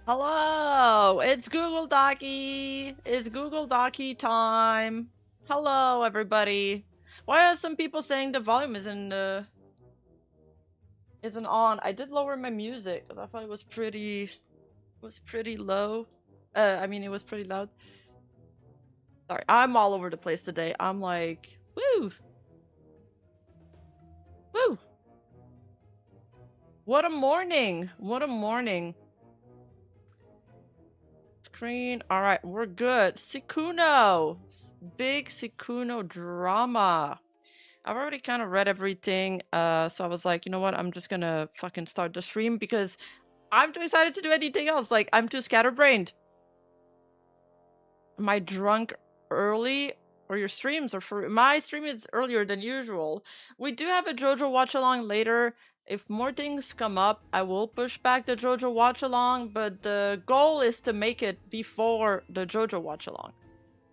Hello, it's Google Docky. It's Google Docky time. Hello, everybody. Why are some people saying the volume isn't on? I did lower my music. I thought it was pretty low. I mean, it was pretty loud. Sorry, I'm all over the place today. I'm like, woo, woo. What a morning! What a morning. Screen. All right, we're good. Sykkuno, big Sykkuno drama. I've already kind of read everything, so I was like, you know what? I'm just gonna fucking start the stream because I'm too excited to do anything else. Like, I'm too scatterbrained. Am I drunk early? Or your streams are for my stream is earlier than usual. We do have a JoJo watch along later. If more things come up, I will push back the JoJo watch along, but the goal is to make it before the JoJo watch along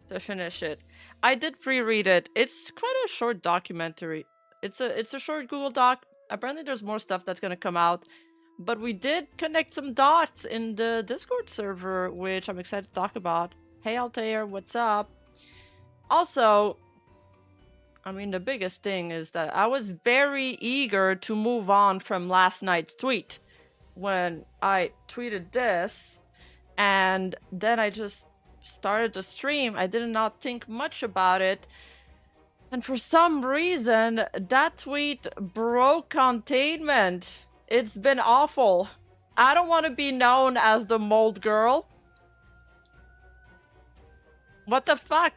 to finish it. I did pre-read it. It's quite a short documentary. It's a short Google Doc. Apparently there's more stuff that's gonna come out. But we did connect some dots in the Discord server, which I'm excited to talk about. Hey Altair, what's up? Also, I mean, the biggest thing is that I was very eager to move on from last night's tweet when I tweeted this, and then I just started the stream. I did not think much about it, and for some reason that tweet broke containment. It's been awful. I don't want to be known as the mold girl. What the fuck?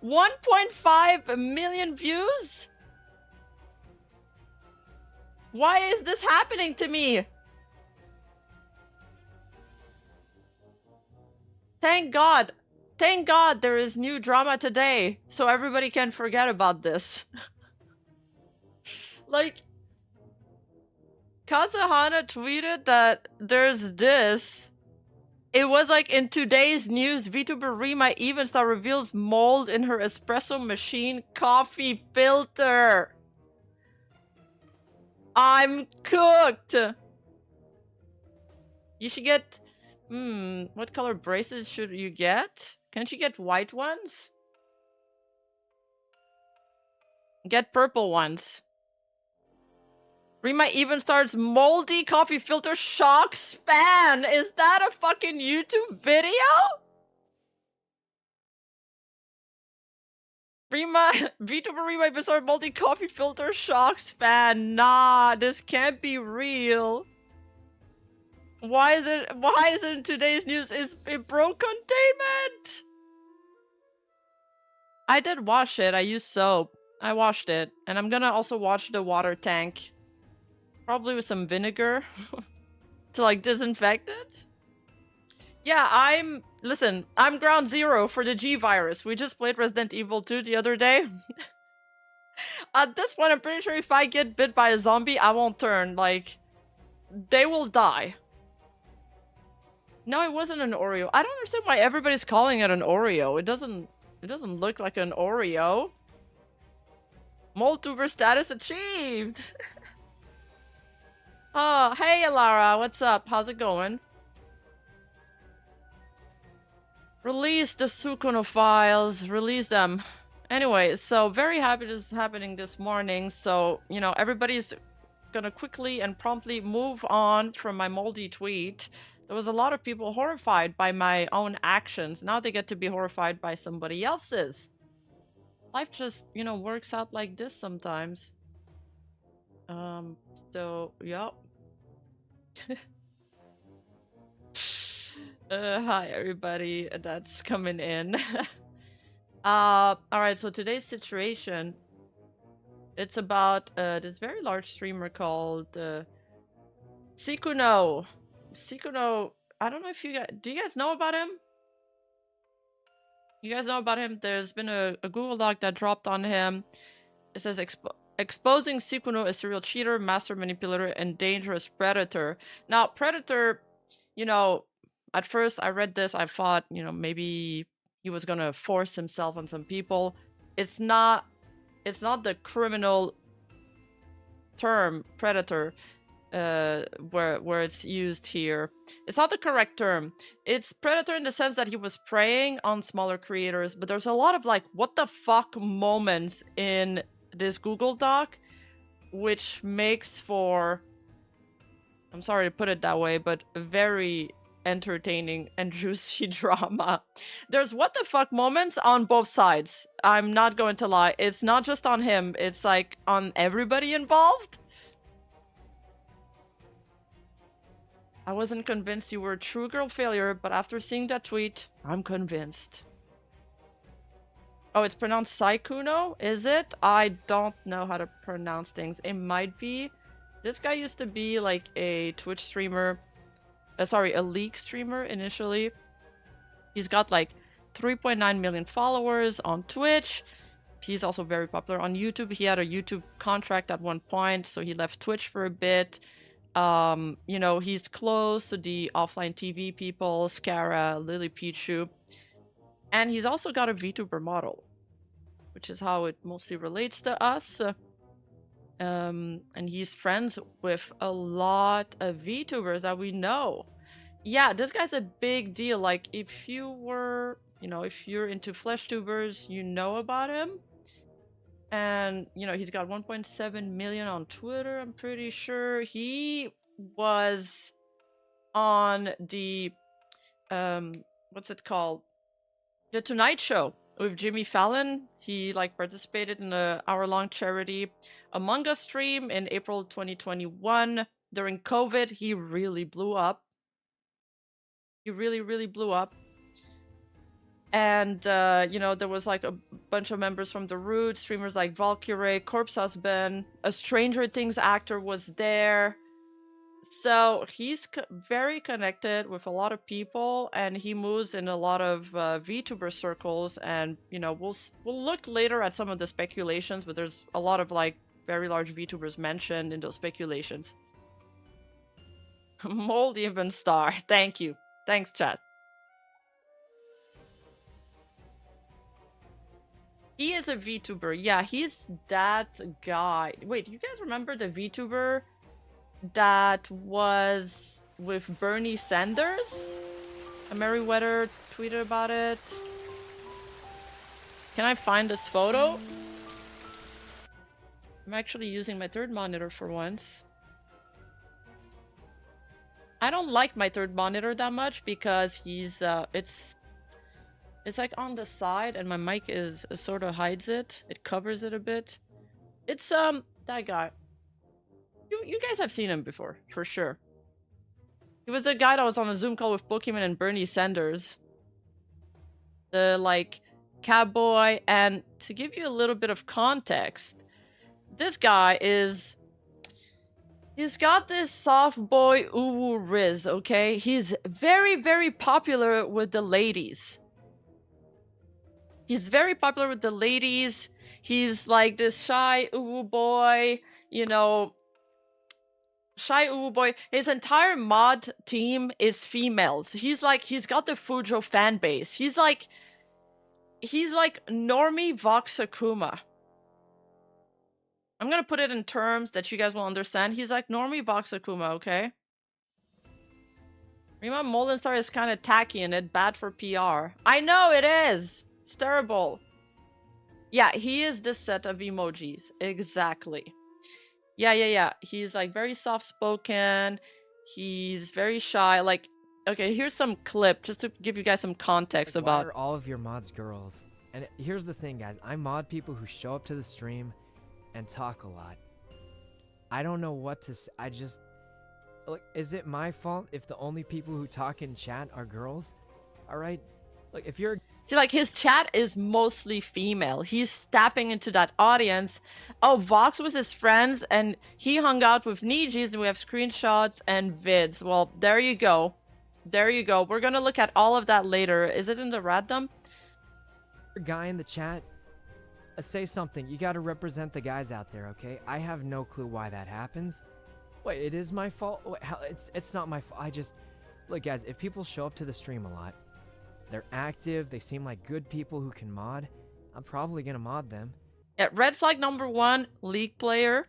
1.5 million views? Why is this happening to me? Thank God. Thank God there is new drama today, so everybody can forget about this. Like, Kazuhana tweeted that there's this. It was like in today's news, Vtuber Rima Evenstar reveals mold in her espresso machine coffee filter. I'm cooked. You should get... what color braces should you get? Can't you get white ones? Get purple ones. Rima Evenstar's moldy coffee filter shocks fan. Is that a fucking YouTube video? Vtuber Rima Evenstar moldy coffee filter shocks fan. Nah, this can't be real. Why is it in today's news? It broke containment? I did wash it. I used soap. I washed it. And I'm gonna also wash the water tank. Probably with some vinegar to like disinfect it. Yeah, listen, I'm ground zero for the G virus. We just played Resident Evil 2 the other day. At this point, I'm pretty sure if I get bit by a zombie, I won't turn. Like, they will die. No, it wasn't an Oreo. I don't understand why everybody's calling it an Oreo. It doesn't look like an Oreo. Moltuber status achieved. Oh, hey Alara, what's up? How's it going? Release the Sykkuno files, release them. Anyway, so very happy this is happening this morning. So, you know, everybody's gonna quickly and promptly move on from my moldy tweet. There was a lot of people horrified by my own actions. Now they get to be horrified by somebody else's. Life just, you know, works out like this sometimes. So, yep. Hi everybody that's coming in. Alright, so today's situation, it's about this very large streamer called Sykkuno. Sykkuno, I don't know if do you guys know about him? You guys know about him? There's been a Google Doc that dropped on him. It says exposing Sykkuno, a serial cheater, master manipulator, and dangerous predator. Now, predator, you know, at first I read this, I thought, you know, maybe he was gonna force himself on some people. It's not the criminal term predator. where it's used here. It's not the correct term. It's predator in the sense that he was preying on smaller creators, but there's a lot of like what the fuck moments in this Google Doc, which makes for, I'm sorry to put it that way, but very entertaining and juicy drama. There's what the fuck moments on both sides. I'm not going to lie. It's not just on him. It's like on everybody involved. I wasn't convinced you were a true girl failure, but after seeing that tweet, I'm convinced. Oh, it's pronounced Sykkuno, is it? I don't know how to pronounce things. It might be. This guy used to be like a Twitch streamer. Sorry, a League streamer initially. He's got like 3.9 million followers on Twitch. He's also very popular on YouTube. He had a YouTube contract at one point, so he left Twitch for a bit. You know, he's close to the offline TV people, Scara, Lily Pichu. And he's also got a VTuber model, which is how it mostly relates to us. And he's friends with a lot of VTubers that we know. Yeah, this guy's a big deal. Like, if you were, you know, if you're into flesh tubers, you know about him. And, you know, he's got 1.7 million on Twitter, I'm pretty sure. He was on the, what's it called? The Tonight Show with Jimmy Fallon. He, like, participated in an hour-long charity Among Us stream in April 2021. During COVID, he really blew up. He really, really blew up. And, you know, there was like a bunch of members from The Root, streamers like Valkyrie, Corpse Husband, a Stranger Things actor was there. So he's very connected with a lot of people, and he moves in a lot of VTuber circles. And, you know, we'll look later at some of the speculations, but there's a lot of like very large VTubers mentioned in those speculations. Mold Evenstar, thank you. Thanks, chat. He is a VTuber. Yeah, he's that guy. Wait, you guys remember the VTuber that was with Bernie Sanders? A Merriweather tweeted about it. Can I find this photo? I'm actually using my third monitor for once. I don't like my third monitor that much because he's it's like on the side, and my mic is sort of hides it. It covers it a bit. It's that guy. You guys have seen him before, for sure. He was the guy that was on a Zoom call with Pokemon and Bernie Sanders. The like cowboy, and to give you a little bit of context, this guy is. He's got this soft boy uwu riz, okay? He's very, very popular with the ladies. He's very popular with the ladies. He's like this shy uwu boy, you know, shy uwu boy. His entire mod team is females. He's got the Fujo fan base. He's like normie Vox Akuma. I'm gonna put it in terms that you guys will understand. He's like normie Vox Akuma, okay? Rima Molenstar is kind of tacky and it bad for PR. I know it is! It's terrible. Yeah, he is this set of emojis. Exactly. Yeah. He's like very soft-spoken. He's very shy. Like, okay, here's some clip just to give you guys some context about... Why are all of your mods girls? And here's the thing, guys. I mod people who show up to the stream and talk a lot. I don't know what to say. I just... Like, is it my fault if the only people who talk in chat are girls? Alright? Like, if you're... See, like, his chat is mostly female. He's tapping into that audience. Oh, Vox was his friends, and he hung out with Nijis, and we have screenshots and vids. Well, there you go. There you go. We're gonna look at all of that later. Is it in the random? Guy in the chat, say something. You gotta represent the guys out there, okay? I have no clue why that happens. Wait, it is my fault? Wait, it's not my fault. I just... Look, guys, if people show up to the stream a lot, they're active, they seem like good people who can mod, I'm probably gonna mod them. Yeah, red flag number 1, League player.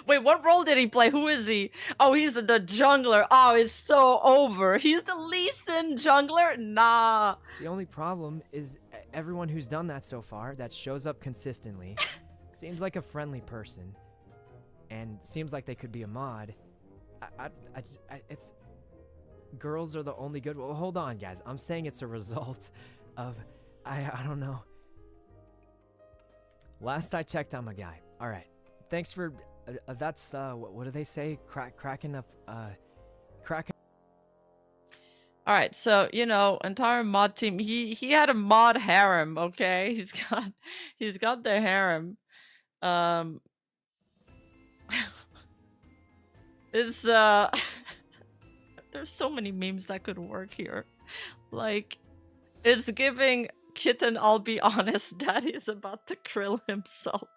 Wait, what role did he play? Who is he? Oh, he's the jungler. Oh, it's so over. He's the Lee Sin jungler? Nah. The only problem is everyone who's done that so far, that shows up consistently, seems like a friendly person, and seems like they could be a mod. It's girls are the only good. Well, hold on, guys. I'm saying it's a result of I don't know. Last I checked, I'm a guy. All right. Thanks for that's what do they say? Cracking up cracking. All right, so you know, entire mod team. He had a mod harem. Okay, he's got the harem. It's there's so many memes that could work here. Like, it's giving kitten. I'll be honest, daddy's about to krill himself.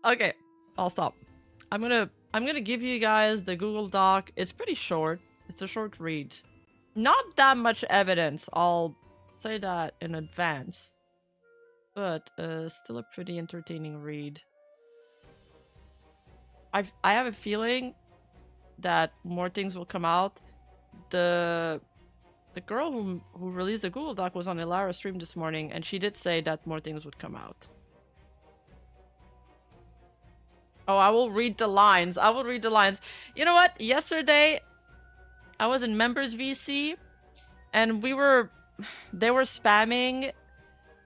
Okay, I'll stop. I'm gonna give you guys the Google Doc. It's pretty short. It's a short read. Not that much evidence, I'll say that in advance. But still a pretty entertaining read. I have a feeling that more things will come out. The girl who released the Google Doc was on Ilara's stream this morning, and she did say that more things would come out. Oh, I will read the lines. I will read the lines. You know what? Yesterday, I was in Members VC, and they were spamming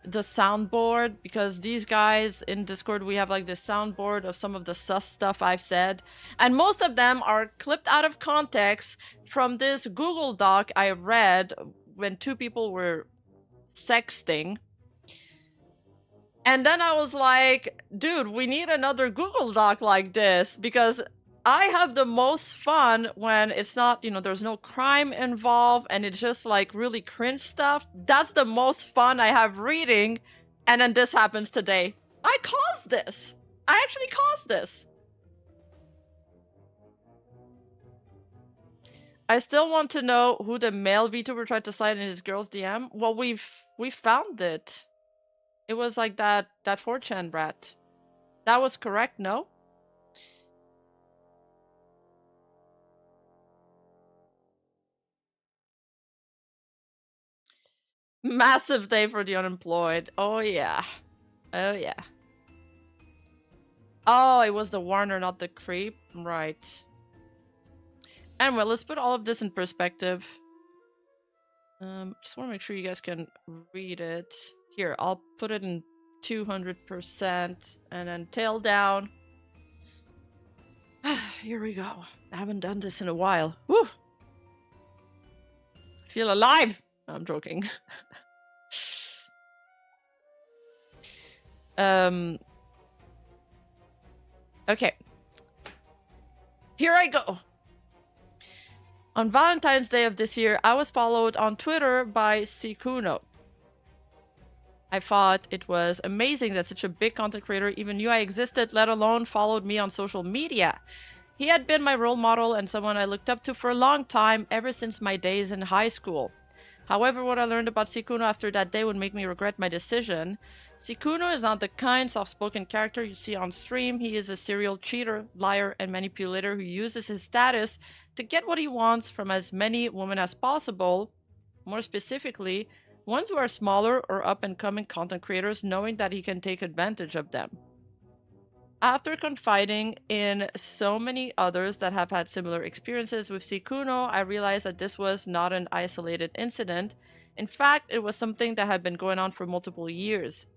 the soundboard, because these guys in Discord, we have like the soundboard of some of the sus stuff I've said, and most of them are clipped out of context from this Google Doc I read when two people were sexting. And then I was like, dude, we need another Google Doc like this, because I have the most fun when it's not, you know, there's no crime involved and it's just like really cringe stuff. That's the most fun I have reading. And then this happens today. I caused this. I actually caused this. I still want to know who the male VTuber tried to slide in his girl's DM. Well, we found it. It was like that 4chan brat. That was correct, no? Massive day for the unemployed. Oh yeah. Oh yeah. Oh, it was the Warner, not the creep. Right. Anyway, let's put all of this in perspective. Just want to make sure you guys can read it. Here, I'll put it in 200% and then tail down. Here we go. I haven't done this in a while. Woo! I feel alive! I'm joking. Okay. Here I go. On Valentine's Day of this year, I was followed on Twitter by Sykkuno. I thought it was amazing that such a big content creator even knew I existed, let alone followed me on social media. He had been my role model and someone I looked up to for a long time, ever since my days in high school. However, what I learned about Sykkuno after that day would make me regret my decision. Sykkuno is not the kind, soft-spoken character you see on stream. He is a serial cheater, liar, and manipulator who uses his status to get what he wants from as many women as possible. More specifically, ones who are smaller or up-and-coming content creators, knowing that he can take advantage of them. After confiding in so many others that have had similar experiences with Sykkuno, I realized that this was not an isolated incident. In fact, it was something that had been going on for multiple years.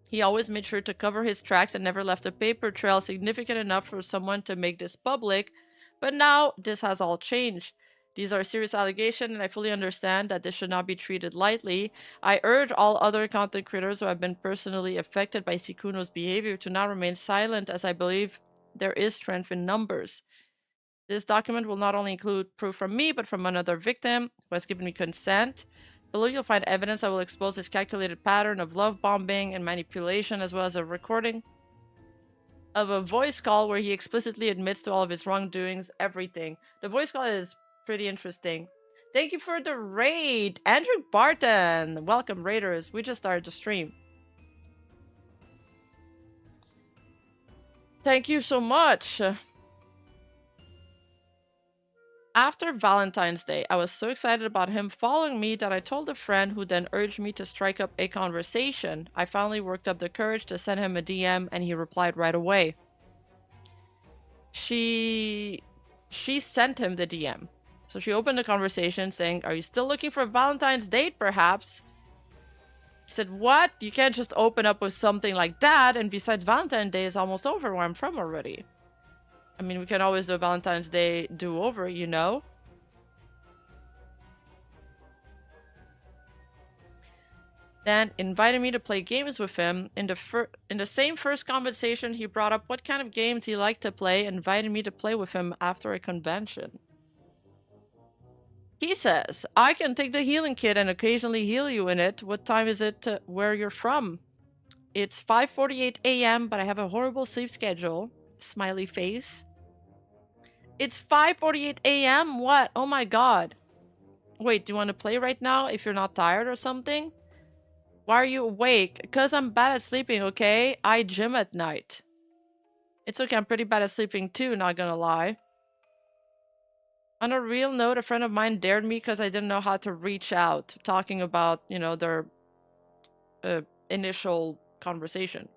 He always made sure to cover his tracks and never left a paper trail significant enough for someone to make this public, but now this has all changed. These are serious allegations, and I fully understand that this should not be treated lightly. I urge all other content creators who have been personally affected by Sykkuno's behavior to not remain silent, as I believe there is strength in numbers. This document will not only include proof from me, but from another victim who has given me consent. Below you'll find evidence that will expose his calculated pattern of love bombing and manipulation, as well as a recording of a voice call where he explicitly admits to all of his wrongdoings, everything. The voice call is pretty interesting. Thank you for the raid, Andrew Barton. Welcome, raiders. We just started the stream. Thank you so much. After Valentine's Day, I was so excited about him following me that I told a friend who then urged me to strike up a conversation. I finally worked up the courage to send him a DM and he replied right away. She sent him the DM. So she opened the conversation saying, "Are you still looking for a Valentine's date, perhaps?" He said, "What? You can't just open up with something like that, and besides, Valentine's Day is almost over where I'm from already. I mean, we can always do a Valentine's Day do-over, you know?" Then invited me to play games with him. In the same first conversation, he brought up what kind of games he liked to play, and invited me to play with him after a convention. He says, "I can take the healing kit and occasionally heal you in it. What time is it where you're from?" "It's 5:48 a.m., but I have a horrible sleep schedule." Smiley face. It's 5:48 a.m.? What? Oh my god. Wait, do you want to play right now if you're not tired or something? Why are you awake? Because I'm bad at sleeping, okay? I gym at night. It's okay, I'm pretty bad at sleeping too, not gonna lie. On a real note, a friend of mine dared me because I didn't know how to reach out, talking about, you know, their initial conversation.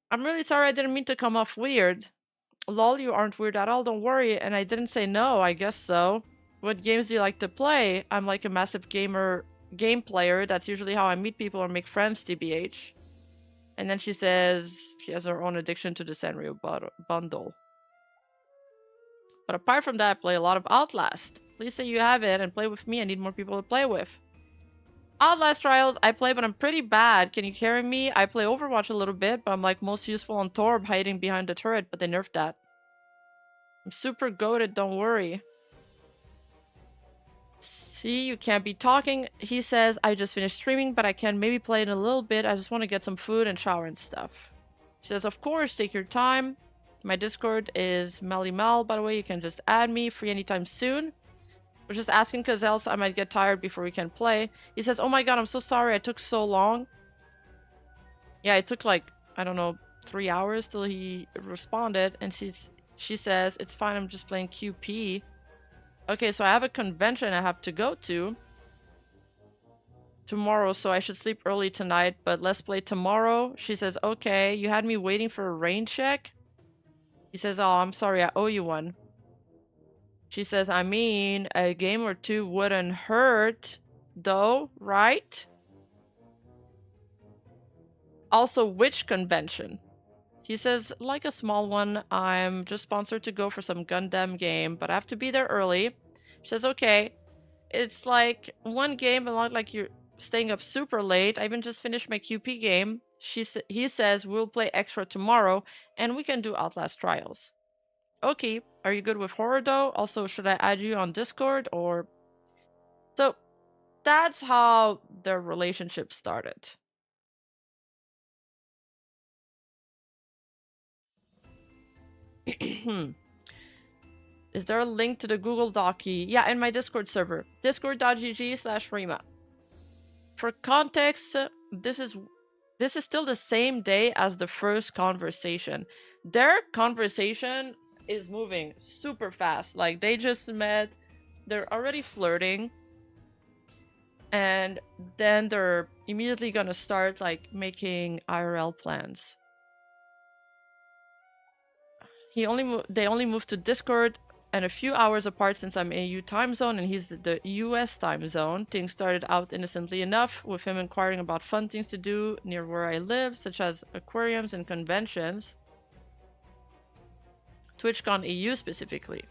"I'm really sorry, I didn't mean to come off weird." "Lol, you aren't weird at all, don't worry." And I didn't say no, I guess so. "What games do you like to play?" "I'm like a massive game player. That's usually how I meet people or make friends, TBH. And then she says she has her own addiction to the Sanrio bundle. "But apart from that, I play a lot of Outlast. Please say you have it and play with me. I need more people to play with." "Outlast Trials, I play, but I'm pretty bad. Can you carry me? I play Overwatch a little bit, but I'm like most useful on Torb, hiding behind the turret, but they nerfed that. I'm super goated, don't worry." "See, you can't be talking." He says, "I just finished streaming, but I can maybe play in a little bit. I just want to get some food and shower and stuff." She says, "Of course, take your time. My Discord is Melly by the way. You can just add me, free anytime soon." We're just asking because else I might get tired before we can play. He says, "Oh my god, I'm so sorry. I took so long." Yeah, it took like, I don't know, 3 hours till he responded. And she says, "It's fine. I'm just playing QP." Okay, so I have a convention I have to go to tomorrow, so I should sleep early tonight, but let's play tomorrow. She says, "Okay, you had me waiting for a rain check?" He says, "Oh, I'm sorry, I owe you one." She says, "I mean, a game or two wouldn't hurt, though, right?" Also, which convention? He says, "Like a small one. I'm just sponsored to go for some Gundam game, but I have to be there early." She says, "Okay. It's like one game, but not like you're staying up super late. I even just finished my QP game." He says, "We'll play extra tomorrow, and we can do Outlast Trials." Okay, are you good with horror though? Also, should I add you on Discord or... So, that's how their relationship started. Is there a link to the Google Docy? Yeah, in my Discord server. Discord.gg/Rima. For context, this is still the same day as the first conversation. Their conversation is moving super fast. Like, they just met, they're already flirting, and then they're immediately gonna start like making IRL plans. They only moved to Discord and a few hours apart since I'm in EU time zone and he's the US time zone. Things started out innocently enough, with him inquiring about fun things to do near where I live, such as aquariums and conventions. TwitchCon EU specifically.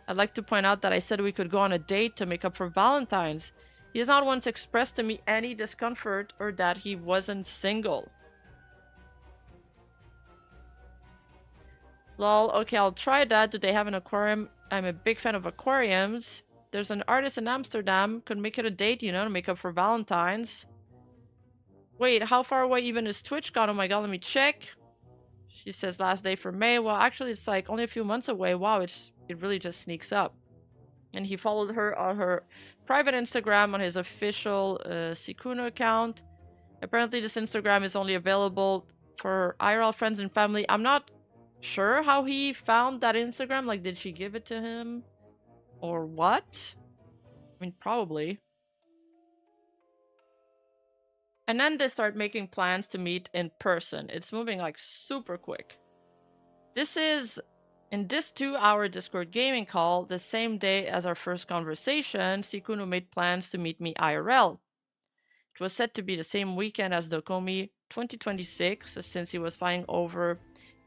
I'd like to point out that I said we could go on a date to make up for Valentine's. He has not once expressed to me any discomfort or that he wasn't single. Lol, okay, I'll try that. Do they have an aquarium? I'm a big fan of aquariums. There's an artist in Amsterdam. Could make it a date, you know, to make up for Valentine's. Wait, how far away even is TwitchCon? Oh my god, let me check. She says last day for May. Well, actually, it's like only a few months away. Wow, it really just sneaks up. And he followed her on her private Instagram on his official Sykkuno account. Apparently, this Instagram is only available for IRL friends and family. I'm not sure how he found that Instagram. Like, did she give it to him? Or what? I mean, probably. And then they start making plans to meet in person. It's moving like super quick. This is, in this 2-hour Discord gaming call, the same day as our first conversation, Sykkuno made plans to meet me IRL. It was set to be the same weekend as Dokomi 2026, since he was flying over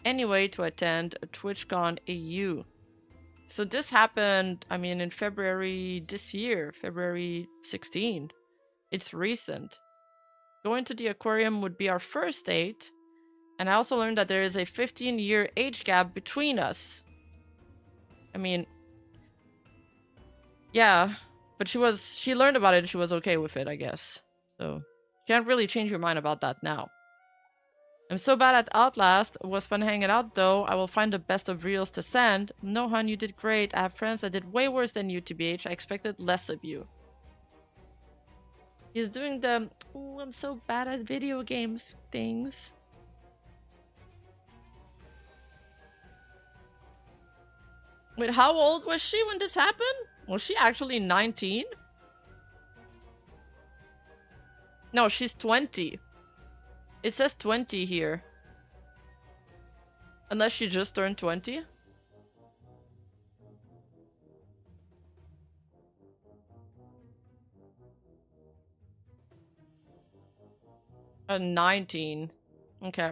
anyway to attend TwitchCon EU. So this happened, I mean, in February this year, February 16. It's recent. Going to the aquarium would be our first date, and I also learned that there is a 15-year age gap between us. I mean, yeah, but she learned about it and she was okay with it, I guess. So, can't really change your mind about that now. I'm so bad at Outlast. It was fun hanging out though. I will find the best of reels to send. No, hun, you did great. I have friends that did way worse than you, TBH. I expected less of you. He's doing the, oh, I'm so bad at video games things. Wait, how old was she when this happened? Was she actually 19? No, she's 20. It says 20 here. Unless she just turned 20? 19. Okay.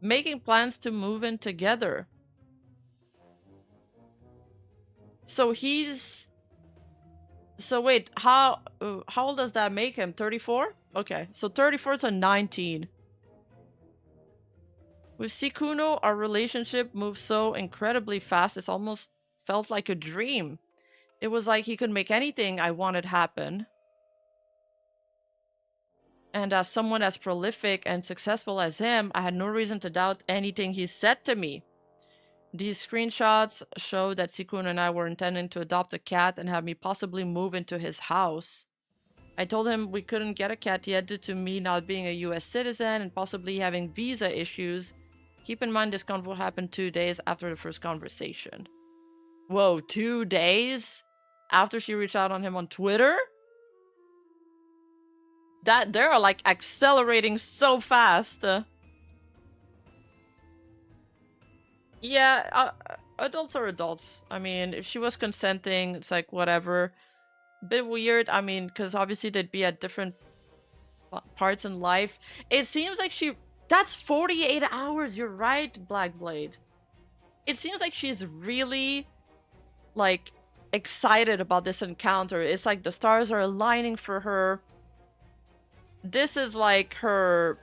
Making plans to move in together. So he's... So wait, how old does that make him? 34? Okay, so 34 to 19. With Sykkuno, our relationship moved so incredibly fast, it's almost felt like a dream. It was like he could make anything I wanted happen. And as someone as prolific and successful as him, I had no reason to doubt anything he said to me. These screenshots show that Sykkuno and I were intending to adopt a cat and have me possibly move into his house. I told him we couldn't get a cat yet due to me not being a US citizen and possibly having visa issues. Keep in mind this convo happened 2 days after the first conversation. Whoa, 2 days? After she reached out on him on Twitter? That they're like accelerating so fast. Yeah, adults are adults. I mean, if she was consenting, it's like whatever. Bit weird, I mean, because obviously they'd be at different parts in life. It seems like that's 48 hours, you're right, Blackblade. It seems like she's really, like, excited about this encounter. It's like the stars are aligning for her. This is like her,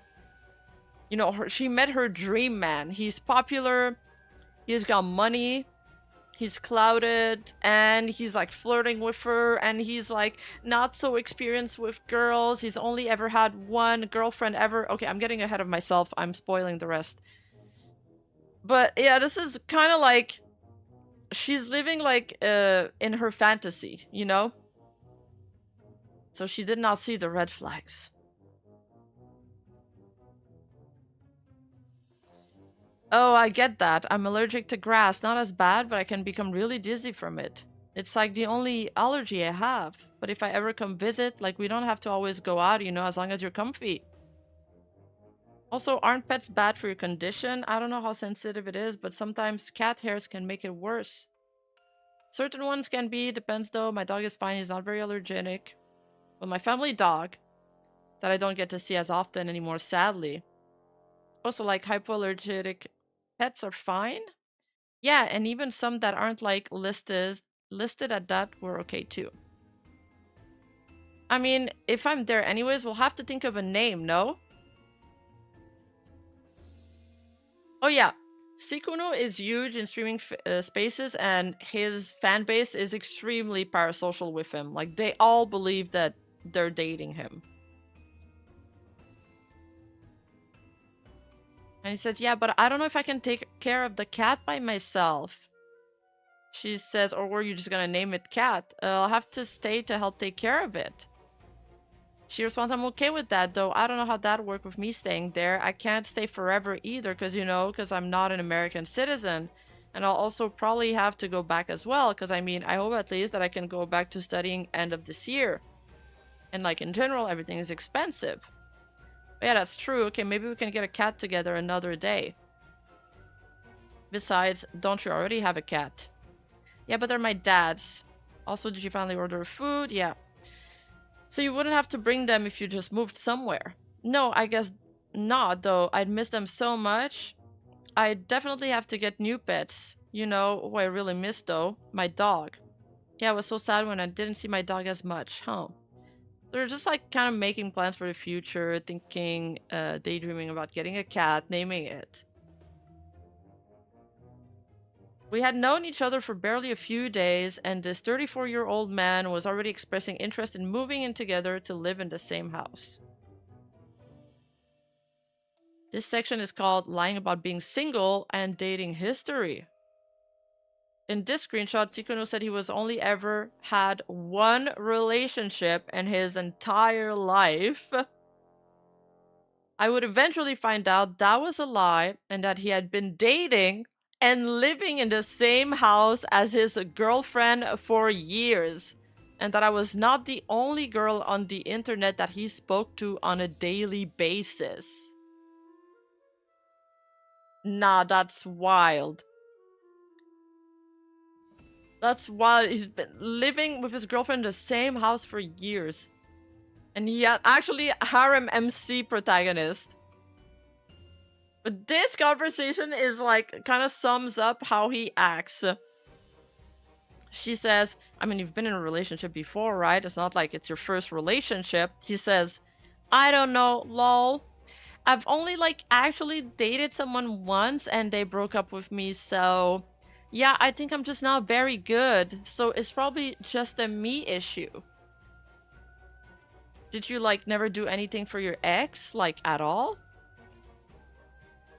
you know, she met her dream man. He's popular, he's got money, he's clouded, and he's like flirting with her, and he's like not so experienced with girls. He's only ever had one girlfriend ever. Okay, I'm getting ahead of myself. I'm spoiling the rest. But yeah, this is kind of like she's living like in her fantasy, you know? So she did not see the red flags. Oh, I get that. I'm allergic to grass. Not as bad, but I can become really dizzy from it. It's like the only allergy I have. But if I ever come visit, like, we don't have to always go out, you know, as long as you're comfy. Also, aren't pets bad for your condition? I don't know how sensitive it is, but sometimes cat hairs can make it worse. Certain ones can be, depends though. My dog is fine, he's not very allergenic. But my family dog, that I don't get to see as often anymore, sadly. Also, like, hypoallergenic pets are fine. Yeah, and even some that aren't like listed at that were okay too. I mean, if I'm there anyways, we'll have to think of a name, no? Oh yeah, Sykkuno is huge in streaming spaces, and his fan base is extremely parasocial with him. Like, they all believe that they're dating him. And he says, yeah, but I don't know if I can take care of the cat by myself. She says, or were you just gonna name it Cat? I'll have to stay to help take care of it. She responds, I'm okay with that, though. I don't know how that worked with me staying there. I can't stay forever either, because, you know, because I'm not an American citizen. And I'll also probably have to go back as well, because, I mean, I hope at least that I can go back to studying end of this year. And, like, in general, everything is expensive. But yeah, that's true. Okay, maybe we can get a cat together another day. Besides, don't you already have a cat? Yeah, but they're my dad's. Also, did you finally order food? Yeah. So you wouldn't have to bring them if you just moved somewhere. No, I guess not, though. I'd miss them so much. I definitely have to get new pets. You know who I really miss, though? My dog. Yeah, I was so sad when I didn't see my dog as much, huh? They're just like kind of making plans for the future, thinking, daydreaming about getting a cat, naming it. We had known each other for barely a few days, and this 34-year-old man was already expressing interest in moving in together to live in the same house. This section is called Lying About Being Single and Dating History. In this screenshot, Sykkuno said he was only ever had one relationship in his entire life. I would eventually find out that was a lie and that he had been dating and living in the same house as his girlfriend for years. And that I was not the only girl on the internet that he spoke to on a daily basis. Nah, that's wild. That's wild. He's been living with his girlfriend in the same house for years. And he had actually a harem MC protagonist. But this conversation is like, kind of sums up how he acts. She says, I mean, you've been in a relationship before, right? It's not like it's your first relationship. He says, I don't know, lol. I've only like actually dated someone once and they broke up with me, so yeah, I think I'm just not very good. So it's probably just a me issue. Did you like never do anything for your ex, like at all?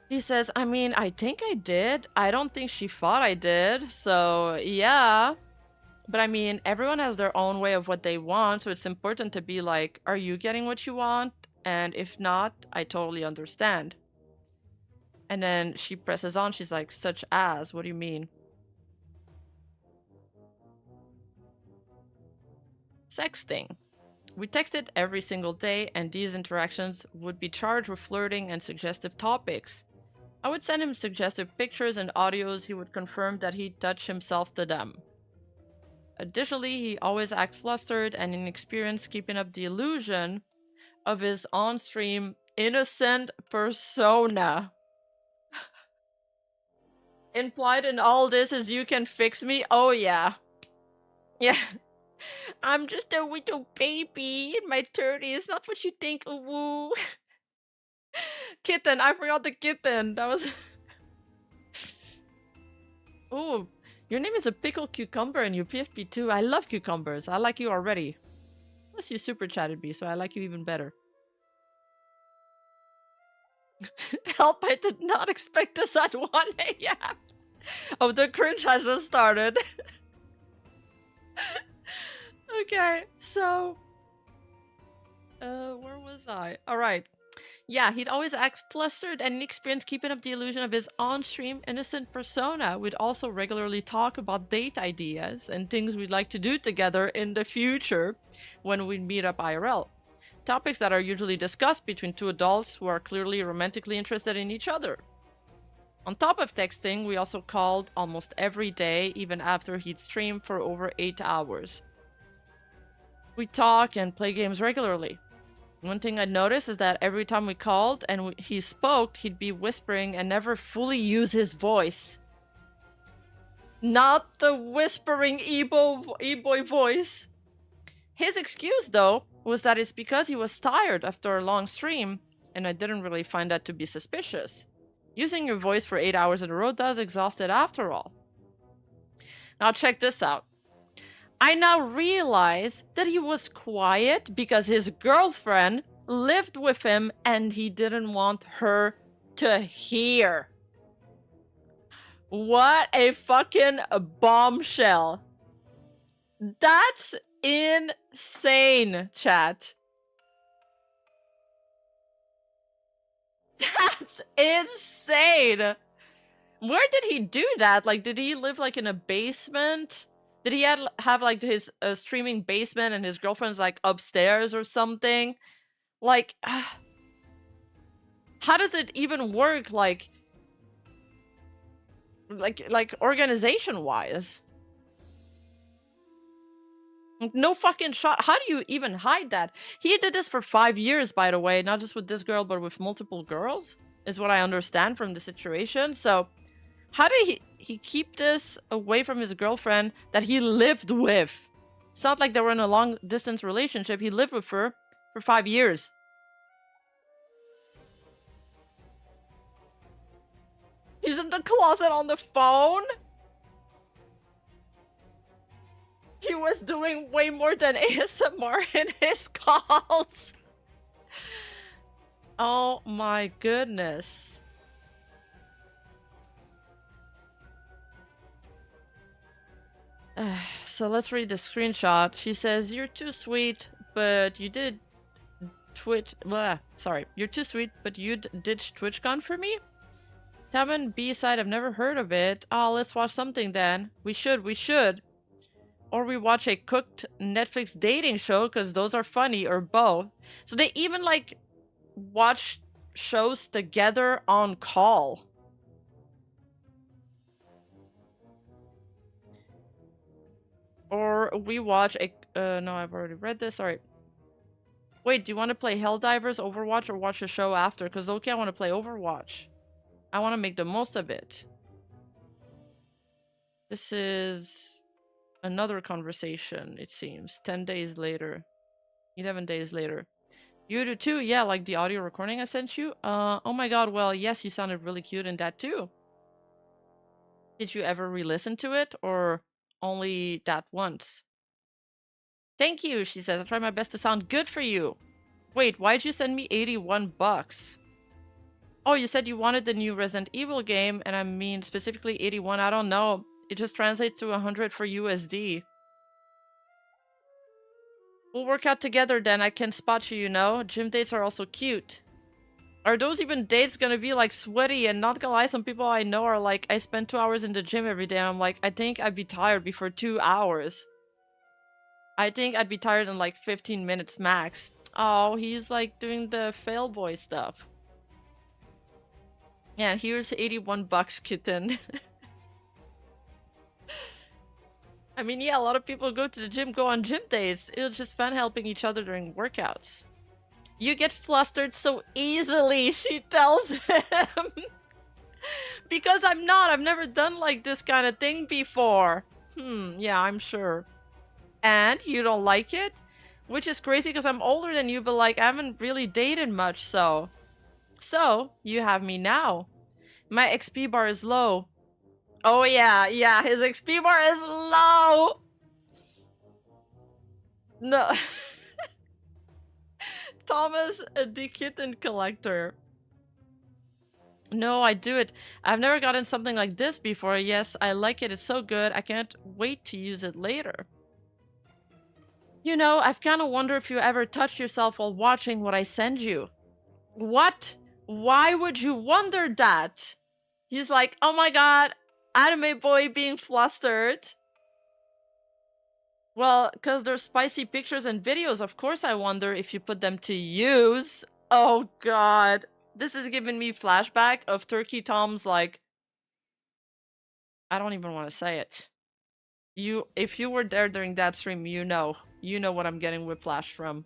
He says, I mean, I think I did. I don't think she thought I did, so yeah. But I mean, everyone has their own way of what they want, so it's important to be like, are you getting what you want? And if not, I totally understand. And then she presses on, she's like, such as, what do you mean? Sexting. We texted every single day, and these interactions would be charged with flirting and suggestive topics. I would send him suggestive pictures and audios. He would confirm that he'd touch himself to them. Additionally, he always acted flustered and inexperienced, keeping up the illusion of his on-stream innocent persona. Implied in all this is you can fix me? Oh yeah. Yeah. I'm just a little baby in my 30s, not what you think, woo. Kitten, I forgot the kitten. That was... Ooh, your name is a pickled cucumber and you're 52. I love cucumbers. I like you already. Plus you super chatted me, so I like you even better. Help, I did not expect this at 1 a.m. Oh, the cringe has just started. Okay, so... where was I? Alright. Yeah, he'd always act flustered and inexperienced, keeping up the illusion of his on-stream innocent persona. We'd also regularly talk about date ideas and things we'd like to do together in the future when we'd meet up IRL. Topics that are usually discussed between two adults who are clearly romantically interested in each other. On top of texting, we also called almost every day, even after he'd stream for over 8 hours. We talk and play games regularly. One thing I noticed is that every time we called and he spoke, he'd be whispering and never fully use his voice. Not the whispering e-boy voice. His excuse, though, was that it's because he was tired after a long stream, and I didn't really find that to be suspicious. Using your voice for 8 hours in a row does exhaust it after all. Now check this out. I now realize that he was quiet because his girlfriend lived with him and he didn't want her to hear. What a fucking bombshell. That's insane, chat. That's insane! Where did he do that? Like, did he live, like, in a basement? Did he have like, his streaming basement and his girlfriend's, like, upstairs or something? Like, how does it even work, like organization-wise? No fucking shot. How do you even hide that? He did this for 5 years, by the way, not just with this girl, but with multiple girls, is what I understand from the situation. So, how did he keep this away from his girlfriend that he lived with? It's not like they were in a long-distance relationship. He lived with her for 5 years. He's in the closet on the phone? He was doing way more than ASMR in his calls. Oh my goodness. So let's read the screenshot. She says, "You're too sweet, but you did Twitch. Sorry. You're too sweet, but you ditched TwitchCon for me? Taman B-side, I've never heard of it. Oh, let's watch something then. We should. Or we watch a cooked Netflix dating show, because those are funny, or both." So they even, like, watch shows together on call. Or we watch a... no, I've already read this. Alright. Wait, do you want to play Helldivers, Overwatch, or watch a show after? Because, okay, I want to play Overwatch. I want to make the most of it. This is another conversation, it seems. 10 days later. 11 days later. You do too? Yeah, like the audio recording I sent you? Oh my god, well, yes, you sounded really cute in that too. Did you ever re-listen to it, or only that once? Thank you, she says. I try my best to sound good for you. Wait, why'd you send me 81 bucks? Oh, you said you wanted the new Resident Evil game, and I mean specifically 81. I don't know. It just translates to 100 for USD. We'll work out together then. I can spot you, you know? Gym dates are also cute. Are those even dates gonna be, like, sweaty? And not gonna lie, some people I know are like, I spend 2 hours in the gym every day. I'm like, I think I'd be tired before 2 hours. I think I'd be tired in like 15 minutes max. Oh, he's like doing the fail boy stuff. Yeah, here's 81 bucks, kitten. I mean, yeah, a lot of people go to the gym, go on gym dates. It's just fun helping each other during workouts. You get flustered so easily, she tells him. Because I'm not. I've never done like this kind of thing before. Yeah, I'm sure. And you don't like it? Which is crazy because I'm older than you, but like I haven't really dated much, so... So, you have me now. My XP bar is low. Oh yeah, his XP bar is low! No. Thomas, the kitten collector. No, I do it. I've never gotten something like this before. Yes, I like it. It's so good. I can't wait to use it later. You know, I've kind of wondered if you ever touched yourself while watching what I send you. What? Why would you wonder that? He's like, oh my god, anime boy being flustered. Well, because there's spicy pictures and videos, of course I wonder if you put them to use. Oh god. This is giving me flashback of Turkey Tom's, like... I don't even want to say it. If you were there during that stream, you know. You know what I'm getting whiplash from.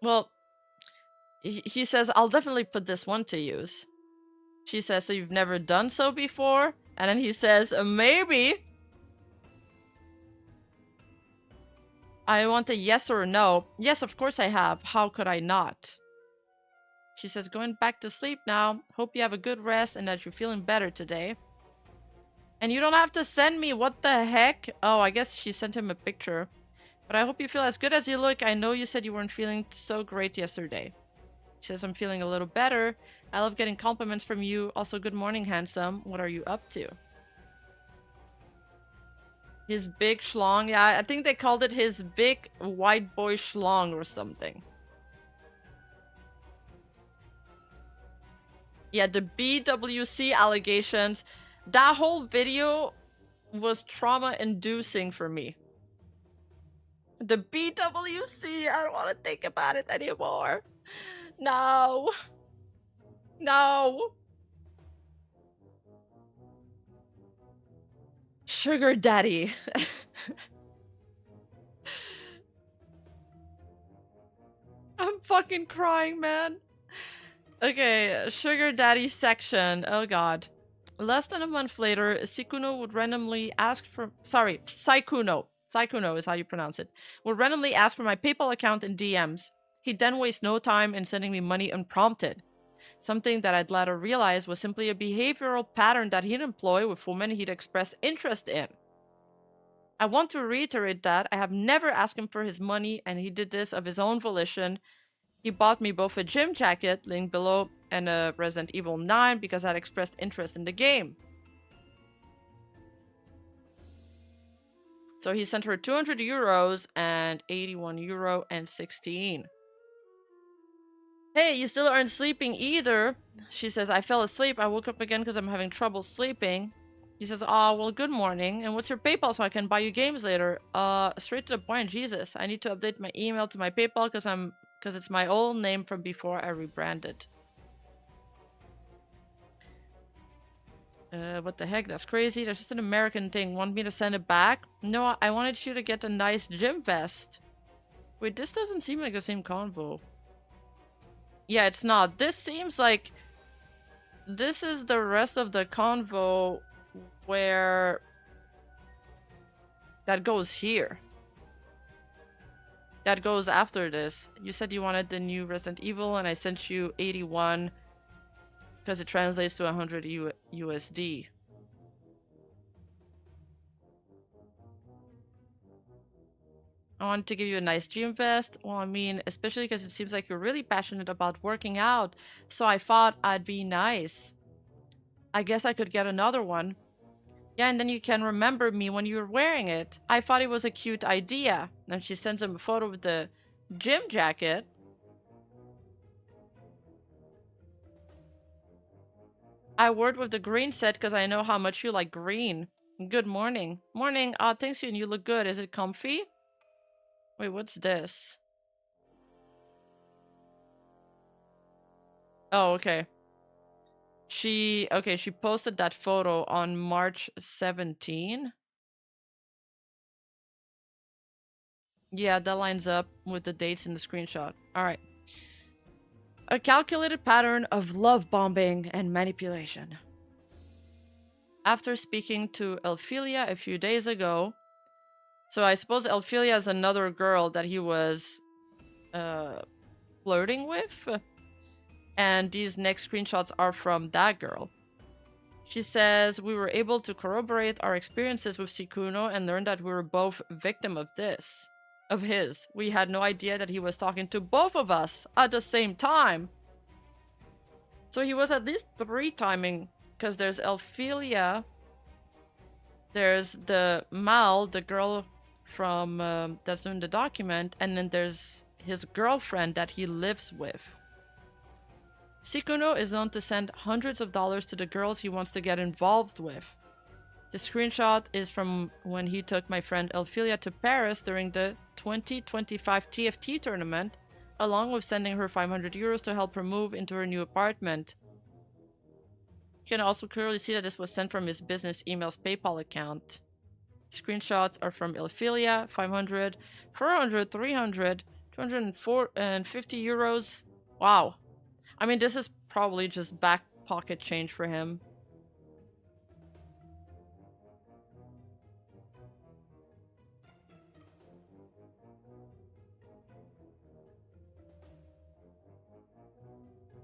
Well, he says, I'll definitely put this one to use. She says, so you've never done so before? And then he says, maybe. I want a yes or a no. Yes, of course I have. How could I not? She says, going back to sleep now. Hope you have a good rest and that you're feeling better today. And you don't have to send me. What the heck? Oh, I guess she sent him a picture. But I hope you feel as good as you look. I know you said you weren't feeling so great yesterday. She says, I'm feeling a little better. I love getting compliments from you. Also, good morning, handsome. What are you up to? His big schlong. Yeah, I think they called it his big white boy schlong or something. Yeah, the BWC allegations. That whole video was trauma-inducing for me. The BWC, I don't want to think about it anymore. No. No. Sugar daddy. I'm fucking crying, man. Okay, sugar daddy section. Oh god. Less than a month later, Sykkuno would randomly ask for... Sorry, Sykkuno. Sykkuno is how you pronounce it. Would randomly ask for my PayPal account in DMs. He'd then waste no time in sending me money unprompted. Something that I'd later realize was simply a behavioral pattern that he'd employ with women he'd express interest in. I want to reiterate that I have never asked him for his money, and he did this of his own volition. He bought me both a gym jacket, linked below, and a Resident Evil 9 because I'd expressed interest in the game. So he sent her 200 euros and 81 euro and 16. Hey, you still aren't sleeping either. She says, I fell asleep. I woke up again because I'm having trouble sleeping. He says, oh, well, good morning. And what's your PayPal so I can buy you games later? Straight to the point, Jesus. I need to update my email to my PayPal because it's my old name from before I rebranded. What the heck? That's crazy. That's just an American thing. Want me to send it back? No, I wanted you to get a nice gym vest. Wait, this doesn't seem like the same convo. Yeah, it's not. This seems like... This is the rest of the convo where... That goes here. That goes after this. You said you wanted the new Resident Evil and I sent you 81 because it translates to 100 USD. I wanted to give you a nice gym vest. Well, I mean, especially because it seems like you're really passionate about working out. So I thought I'd be nice. I guess I could get another one. Yeah, and then you can remember me when you're wearing it. I thought it was a cute idea. And she sends him a photo with the gym jacket. I worked with the green set because I know how much you like green. Good morning. Morning. Thanks you and you look good. Is it comfy? Wait, what's this? Oh, okay. She posted that photo on March 17. Yeah, that lines up with the dates in the screenshot. All right. A calculated pattern of love bombing and manipulation. After speaking to Elphilia a few days ago, so I suppose Elphilia is another girl that he was flirting with, and these next screenshots are from that girl. She says, we were able to corroborate our experiences with Sykkuno and learned that we were both victim of this. Of his. We had no idea that he was talking to both of us at the same time. So he was at least 3 timing, because there's Elphilia, there's the Mal, the girl from that's in the document, and then there's his girlfriend that he lives with. Sykkuno is known to send hundreds of dollars to the girls he wants to get involved with. The screenshot is from when he took my friend Elphilia to Paris during the 2025 TFT tournament, along with sending her 500 euros to help her move into her new apartment. You can also clearly see that this was sent from his business email's PayPal account. Screenshots are from Elphilia, 500, 400, 300, 250 euros. Wow. I mean, this is probably just back pocket change for him.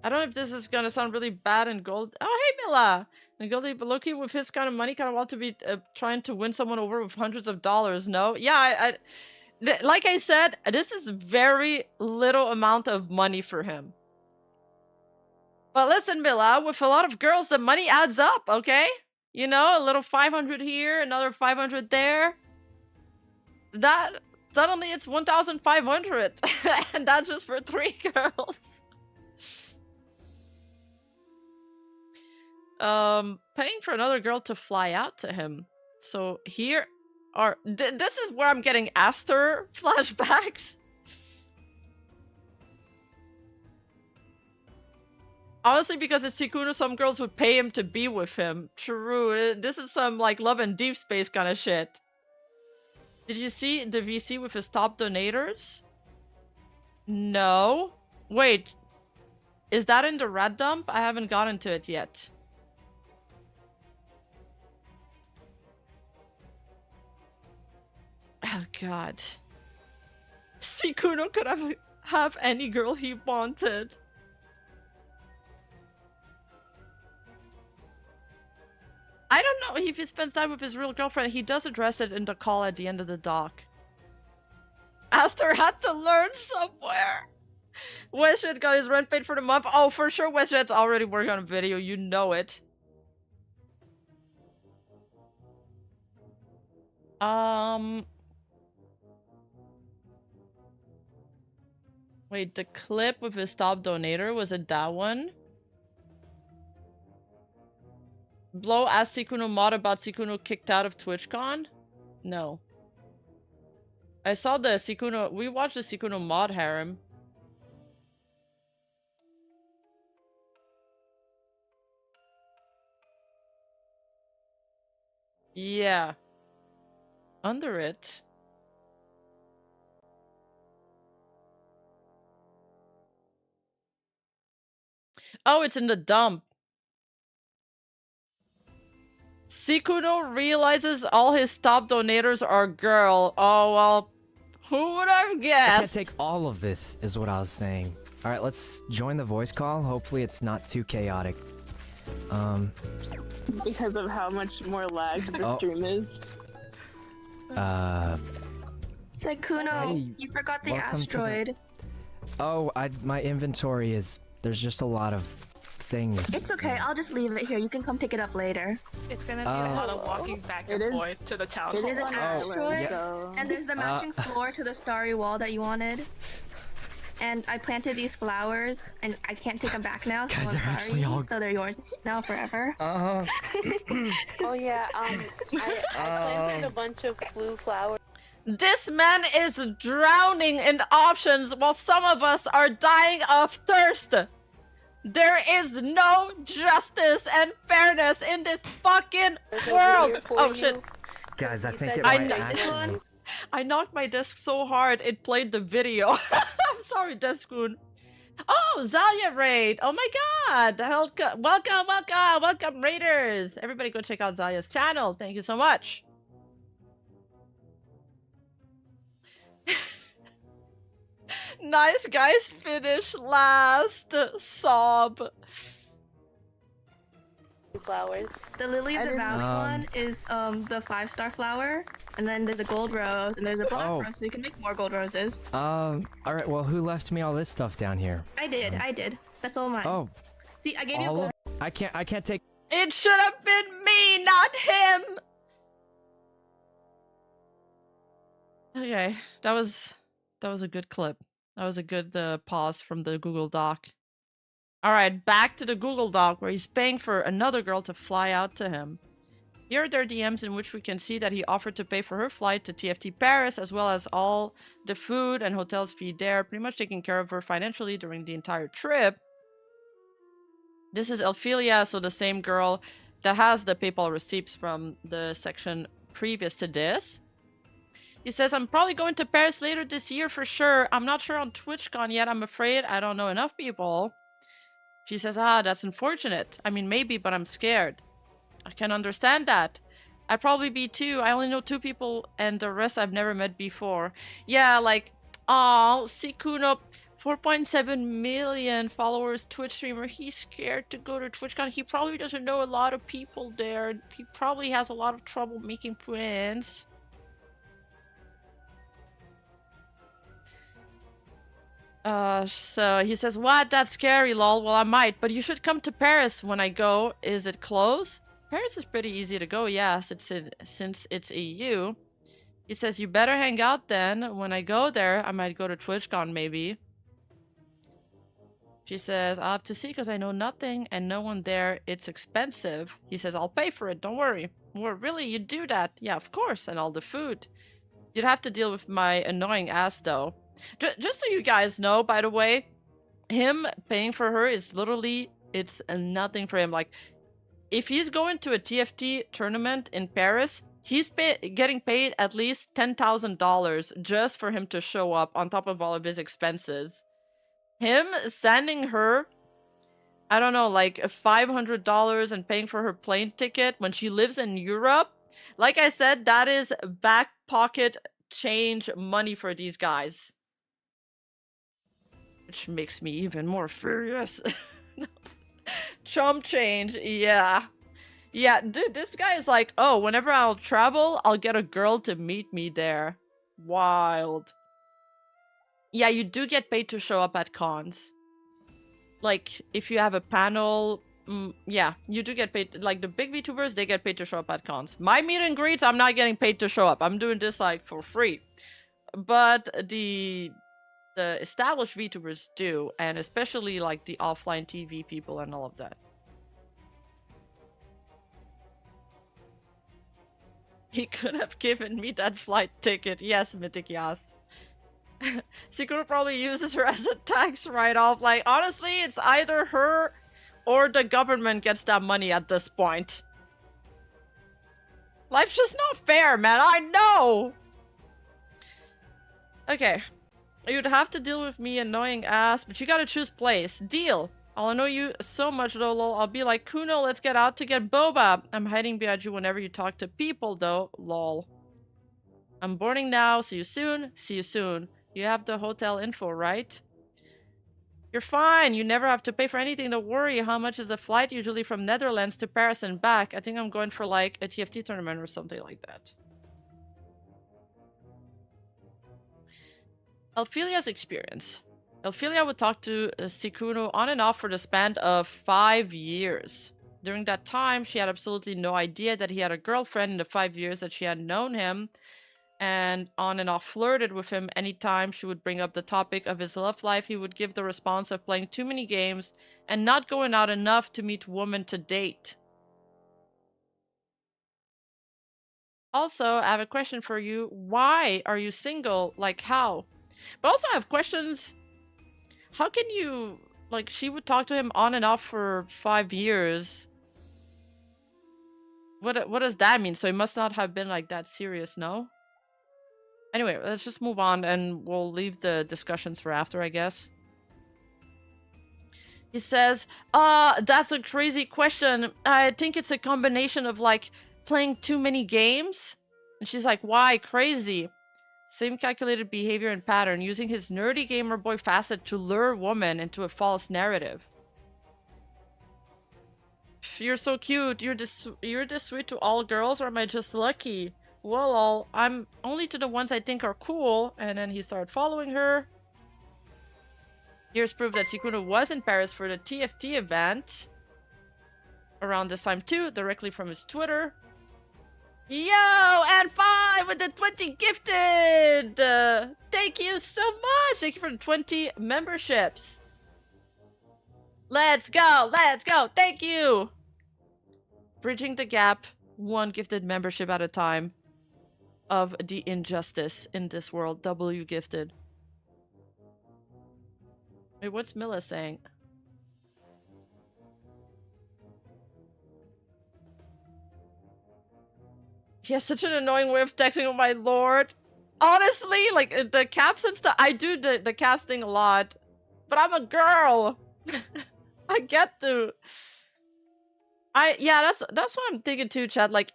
I don't know if this is gonna sound really bad and gold. Oh, hey, Mila! And Goldie, but Loki with his kind of money kind of want to be trying to win someone over with hundreds of dollars, no? Yeah, like I said, this is very little amount of money for him. But listen, Mila, with a lot of girls, the money adds up, okay? You know, a little 500 here, another 500 there. That suddenly it's 1,500, and that's just for 3 girls. Paying for another girl to fly out to him. So here are this is where I'm getting Aster flashbacks. Honestly, because it's Sykkuno, some girls would pay him to be with him. True, this is some like Love and Deep Space kind of shit. Did you see the VC with his top donators? No. Wait, is that in the red dump? I haven't gotten to it yet. Oh god. Sykkuno could have any girl he wanted. I don't know if he spends time with his real girlfriend. He does address it in the call at the end of the doc. Aster had to learn somewhere. Wishlist got his rent paid for the month. Oh, for sure Wishlist's already working on a video. You know it. Wait, the clip with his top donator, was it that one? Blow asked Sykkuno mod about Sykkuno kicked out of TwitchCon? No. I saw the Sykkuno, we watched the Sykkuno mod harem. Yeah. Under it. Oh, it's in the dump. Sykkuno realizes all his top donators are girl. Oh, well, who would have guessed? I can't take all of this, is what I was saying. Alright, let's join the voice call. Hopefully it's not too chaotic. Because of how much more lag the stream is. Sykkuno, Hey, you forgot the welcome to the- asteroid. Oh, my inventory is... There's just a lot of things. It's okay, I'll just leave it here. You can come pick it up later. It's gonna be a lot of walking back and forth to the town hall. It is an asteroid, yeah. and there's the matching floor to the starry wall that you wanted. And I planted these flowers, and I can't take them back now, so Guys, I'm they're sorry. actually all- So they're yours now forever. Oh yeah, I planted a bunch of blue flowers. This man is drowning in options while some of us are dying of thirst. There is no justice and fairness in this fucking world. Oh shit. Guys, I think said it I might know- actually... I knocked my disc so hard it played the video. I'm sorry, Deskun. Oh, Zalia raid. Oh my god. Welcome, raiders. Everybody go check out Zalia's channel. Thank you so much. Nice guys finish last. Sob. Flowers. The lily of the valley Um, one is the 5-star flower, and then there's a gold rose, and there's a black Oh. rose, so you can make more gold roses. Alright, well, who left me all this stuff down here? I did. That's all mine. Oh, See, I gave you a all gold. of... I can't take... It should have been me, not him. Okay, that was a good clip. That was a good pause from the Google Doc. Alright, back to the Google Doc where he's paying for another girl to fly out to him. Here are their DMs in which we can see that he offered to pay for her flight to TFT Paris as well as all the food and hotels fee there, pretty much taking care of her financially during the entire trip. This is Elphilia, so the same girl that has the PayPal receipts from the section previous to this. He says, I'm probably going to Paris later this year for sure. I'm not sure on TwitchCon yet, I'm afraid. I don't know enough people. She says, that's unfortunate. I mean, maybe, but I'm scared. I can understand that. I'd probably be too. I only know 2 people and the rest I've never met before. Yeah, like, Sykkuno, 4.7 million followers Twitch streamer. He's scared to go to TwitchCon. He probably doesn't know a lot of people there. He probably has a lot of trouble making friends. So he says, what? That's scary, lol. Well, I might, but you should come to Paris when I go. Is it close? Paris is pretty easy to go, yes, since it's EU. He says, you better hang out then. When I go there, I might go to TwitchCon maybe. She says, I'll have to see because I know nothing and no one there. It's expensive. He says, I'll pay for it. Don't worry. Well, really? You do that? Yeah, of course. And all the food. You'd have to deal with my annoying ass, though. Just so you guys know, by the way, him paying for her is literally, it's nothing for him. Like, if he's going to a TFT tournament in Paris, he's getting paid at least $10,000 just for him to show up on top of all of his expenses. Him sending her, I don't know, like $500 and paying for her plane ticket when she lives in Europe. Like I said, that is back pocket change money for these guys. Which makes me even more furious. Chump change, yeah. Yeah, dude, this guy is like, oh, whenever I'll travel, I'll get a girl to meet me there. Wild. Yeah, you do get paid to show up at cons. Like, if you have a panel, yeah, you do get paid. Like, the big VTubers, they get paid to show up at cons. My meet and greets, I'm not getting paid to show up. I'm doing this, like, for free. But the established VTubers do, and especially, like, the offline TV people and all of that. He could have given me that flight ticket. Yes, Mythic Yas. Sykkuno probably uses her as a tax write-off. Like, honestly, it's either her or the government gets that money at this point. Life's just not fair, man. I know! Okay. You'd have to deal with me annoying ass, but you gotta choose place. Deal! I'll annoy you so much, though, lol. I'll be like, Kuno, let's get out to get boba. I'm hiding behind you whenever you talk to people, though, lol. I'm boarding now. See you soon. See you soon. You have the hotel info, right? You're fine. You never have to pay for anything. Don't worry. How much is a flight usually from Netherlands to Paris and back? I think I'm going for like a TFT tournament or something like that. Elphilia's experience. Elphilia would talk to Sykkuno on and off for the span of 5 years. During that time, she had absolutely no idea that he had a girlfriend in the 5 years that she had known him, and on and off flirted with him anytime she would bring up the topic of his love life. He would give the response of playing too many games and not going out enough to meet women to date. Also, I have a question for you. Why are you single? Like, how? But also, I have questions. How can you... Like, she would talk to him on and off for 5 years. What does that mean? So it must not have been, like, that serious, no? Anyway, let's just move on and we'll leave the discussions for after, I guess. He says, that's a crazy question. I think it's a combination of, like, playing too many games. And she's like, why? Crazy. Same calculated behavior and pattern, using his nerdy gamer boy facet to lure women into a false narrative. You're so cute. You're this sweet to all girls, or am I just lucky? Well, I'm only to the ones I think are cool. And then he started following her. Here's proof that Sykkuno was in Paris for the TFT event. Around this time too, directly from his Twitter. Yo, and 5 with the 20 gifted! Thank you so much! Thank you for the 20 memberships. Let's go! Let's go! Thank you! Bridging the gap, 1 gifted membership at a time. Of the injustice in this world. W gifted. Wait, what's Milla saying? He has such an annoying way of texting, oh my lord. Honestly, like, the caps and stuff, I do the caps thing a lot. But I'm a girl! I get to. Yeah, that's what I'm thinking too, chat. Like,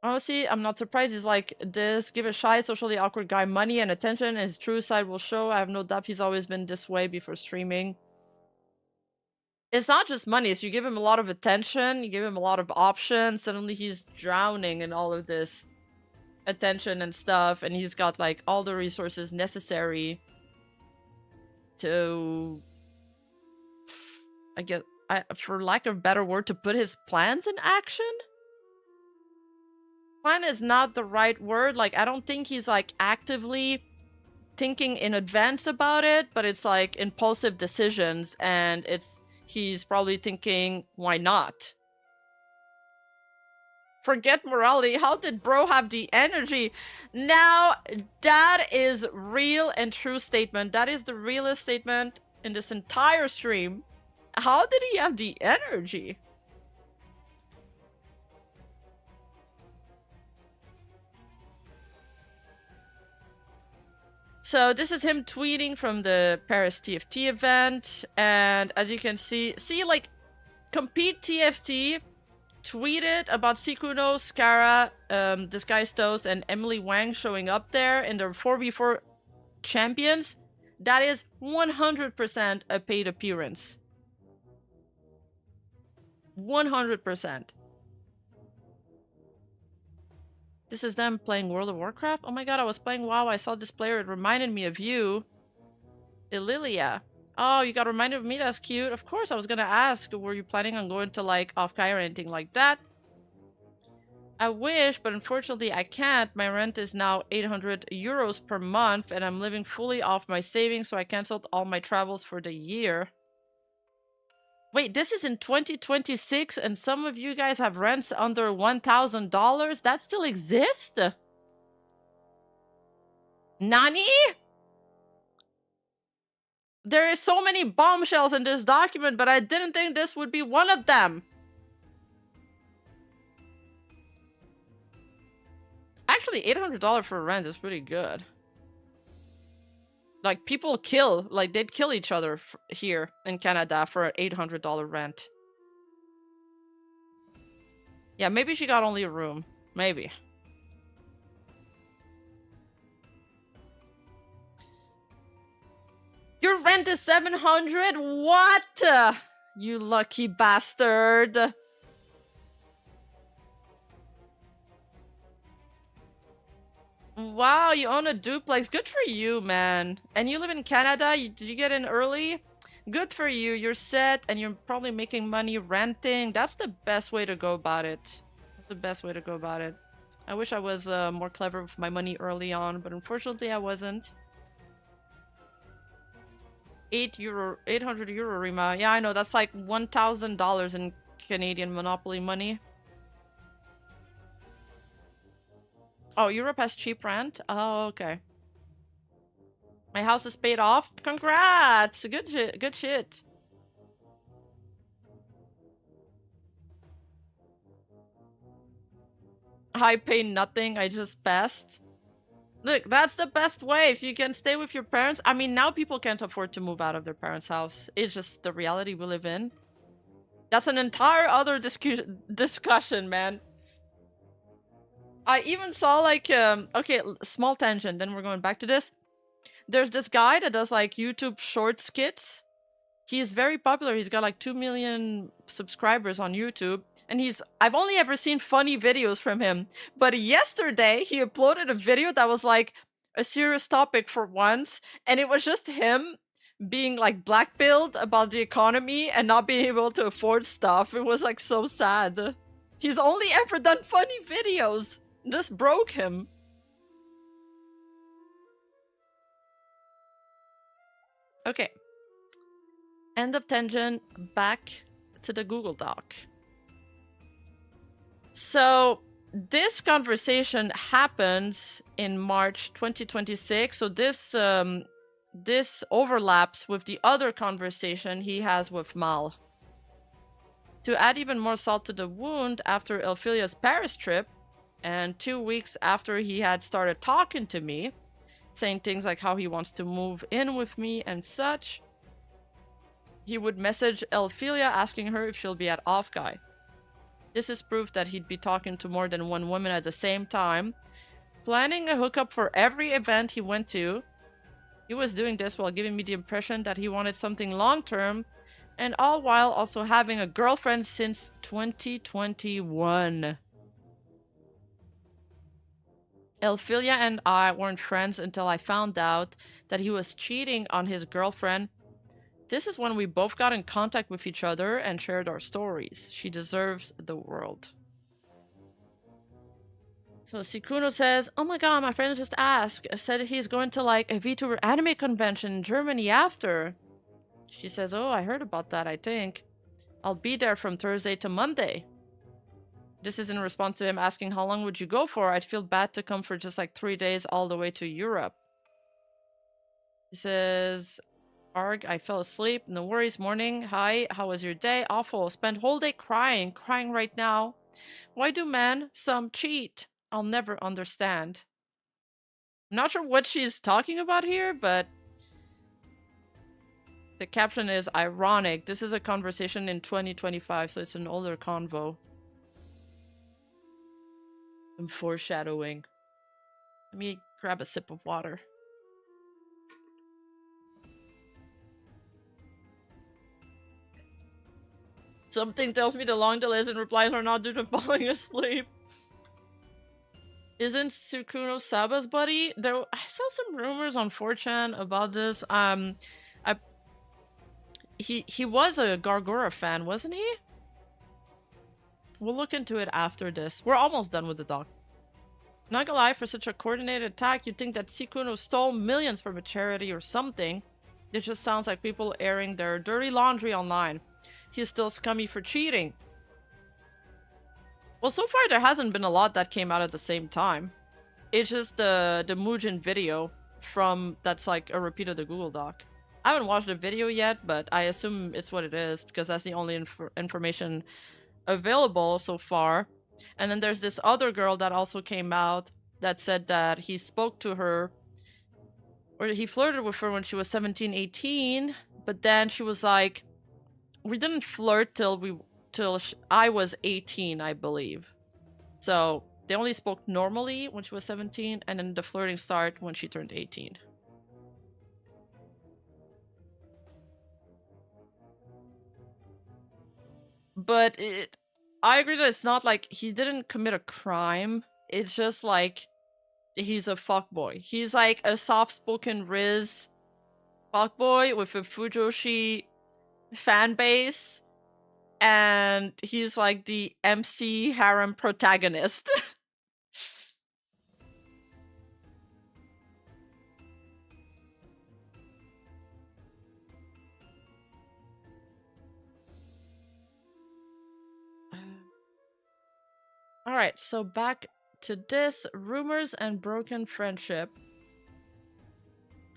honestly, I'm not surprised he's like this. Give a shy, socially awkward guy money and attention, and his true side will show. I have no doubt he's always been this way before streaming. It's not just money. It's you give him a lot of attention, you give him a lot of options, suddenly he's drowning in all of this attention and stuff, and he's got like all the resources necessary to, I guess, for lack of a better word, to put his plans in action? plan is not the right word. Like, I don't think he's like actively thinking in advance about it, but it's like impulsive decisions, and he's probably thinking, why not? Forget morality. How did bro have the energy? Now, that is real and true statement. That is the realest statement in this entire stream. How did he have the energy? So this is him tweeting from the Paris TFT event, and as you can see, like, Compete TFT tweeted about Sykkuno, Scara, Disguised Toast, and Emily Wang showing up there in their 4v4 champions. That is 100% a paid appearance. 100%. This is them playing World of Warcraft? Oh my god, I was playing WoW, I saw this player, it reminded me of you. Ililia. Oh, you got reminded of me, that's cute. Of course, I was gonna ask, were you planning on going to like off-Kai or anything like that? I wish, but unfortunately I can't. My rent is now 800 euros per month and I'm living fully off my savings, so I cancelled all my travels for the year. Wait, this is in 2026 and some of you guys have rents under $1,000? That still exists? Nani? There is so many bombshells in this document, but I didn't think this would be one of them. Actually, $800 for rent is pretty good. Like, people kill, like, they'd kill each other here in Canada for an $800 rent. Yeah, maybe she got only a room. Maybe. Your rent is 700? What? You lucky bastard. Wow, you own a duplex. Good for you, man. And you live in Canada? Did you get in early? Good for you. You're set and you're probably making money renting. That's the best way to go about it. That's the best way to go about it. I wish I was more clever with my money early on, but unfortunately I wasn't. 800 euro, Rima. Yeah, I know. That's like $1,000 in Canadian Monopoly money. Oh, Europe has cheap rent? Oh, okay. My house is paid off? Congrats! Good shit. Good shit. I pay nothing. I just best. Look, that's the best way. If you can stay with your parents. I mean, now people can't afford to move out of their parents' house. It's just the reality we live in. That's an entire other discussion, man. I even saw like, okay, small tangent, then we're going back to this. There's this guy that does like YouTube short skits. He's very popular. He's got like 2 million subscribers on YouTube. And I've only ever seen funny videos from him. But yesterday, he uploaded a video that was like a serious topic for once. And it was just him being like blackpilled about the economy and not being able to afford stuff. It was like so sad. He's only ever done funny videos. This broke him. Okay. End of tangent. Back to the Google Doc. So this conversation happens in March 2026. So this overlaps with the other conversation he has with Mal. To add even more salt to the wound, after Elphilia's Paris trip, and 2 weeks after he had started talking to me, saying things like how he wants to move in with me and such, he would message Elphilia asking her if she'll be at off-Kai. This is proof that he'd be talking to more than one woman at the same time, planning a hookup for every event he went to. He was doing this while giving me the impression that he wanted something long-term, and all while also having a girlfriend since 2021. Elphilia and I weren't friends until I found out that he was cheating on his girlfriend. This is when we both got in contact with each other and shared our stories. She deserves the world. So Sykkuno says, oh my god, my friend just asked. Said he's going to like a Vtuber anime convention in Germany after. She says, oh, I heard about that, I think. I'll be there from Thursday to Monday. This is in response to him asking how long would you go for? I'd feel bad to come for just like 3 days all the way to Europe. He says, Arg, I fell asleep. No worries, morning. Hi, how was your day? Awful. Spent whole day crying right now. Why do men some cheat? I'll never understand. I'm not sure what she's talking about here, but the caption is ironic. This is a conversation in 2025, so it's an older convo. Some foreshadowing. Let me grab a sip of water. Something tells me the long delays in replies are not due to falling asleep. Isn't Sykkuno Saba's buddy? Though I saw some rumors on 4chan about this. He was a Gargora fan, wasn't he? We'll look into it after this. We're almost done with the doc. Not gonna lie, for such a coordinated attack, you'd think that Sykkuno stole millions from a charity or something. It just sounds like people airing their dirty laundry online. He's still scummy for cheating. Well, so far there hasn't been a lot that came out at the same time. It's just the Muujin video from that's like a repeat of the Google Doc. I haven't watched the video yet, but I assume it's what it is because that's the only information available so far. And then there's this other girl that also came out that said that he spoke to her or he flirted with her when she was 17, 18, but then she was like, we didn't flirt till I was 18, I believe. So they only spoke normally when she was 17, and then the flirting started when she turned 18. But I agree that it's not like he didn't commit a crime. It's just like he's a fuckboy. He's like a soft-spoken Riz fuckboy with a Fujoshi fan base, and he's like the MC harem protagonist. Alright, so back to this. Rumors and broken friendship.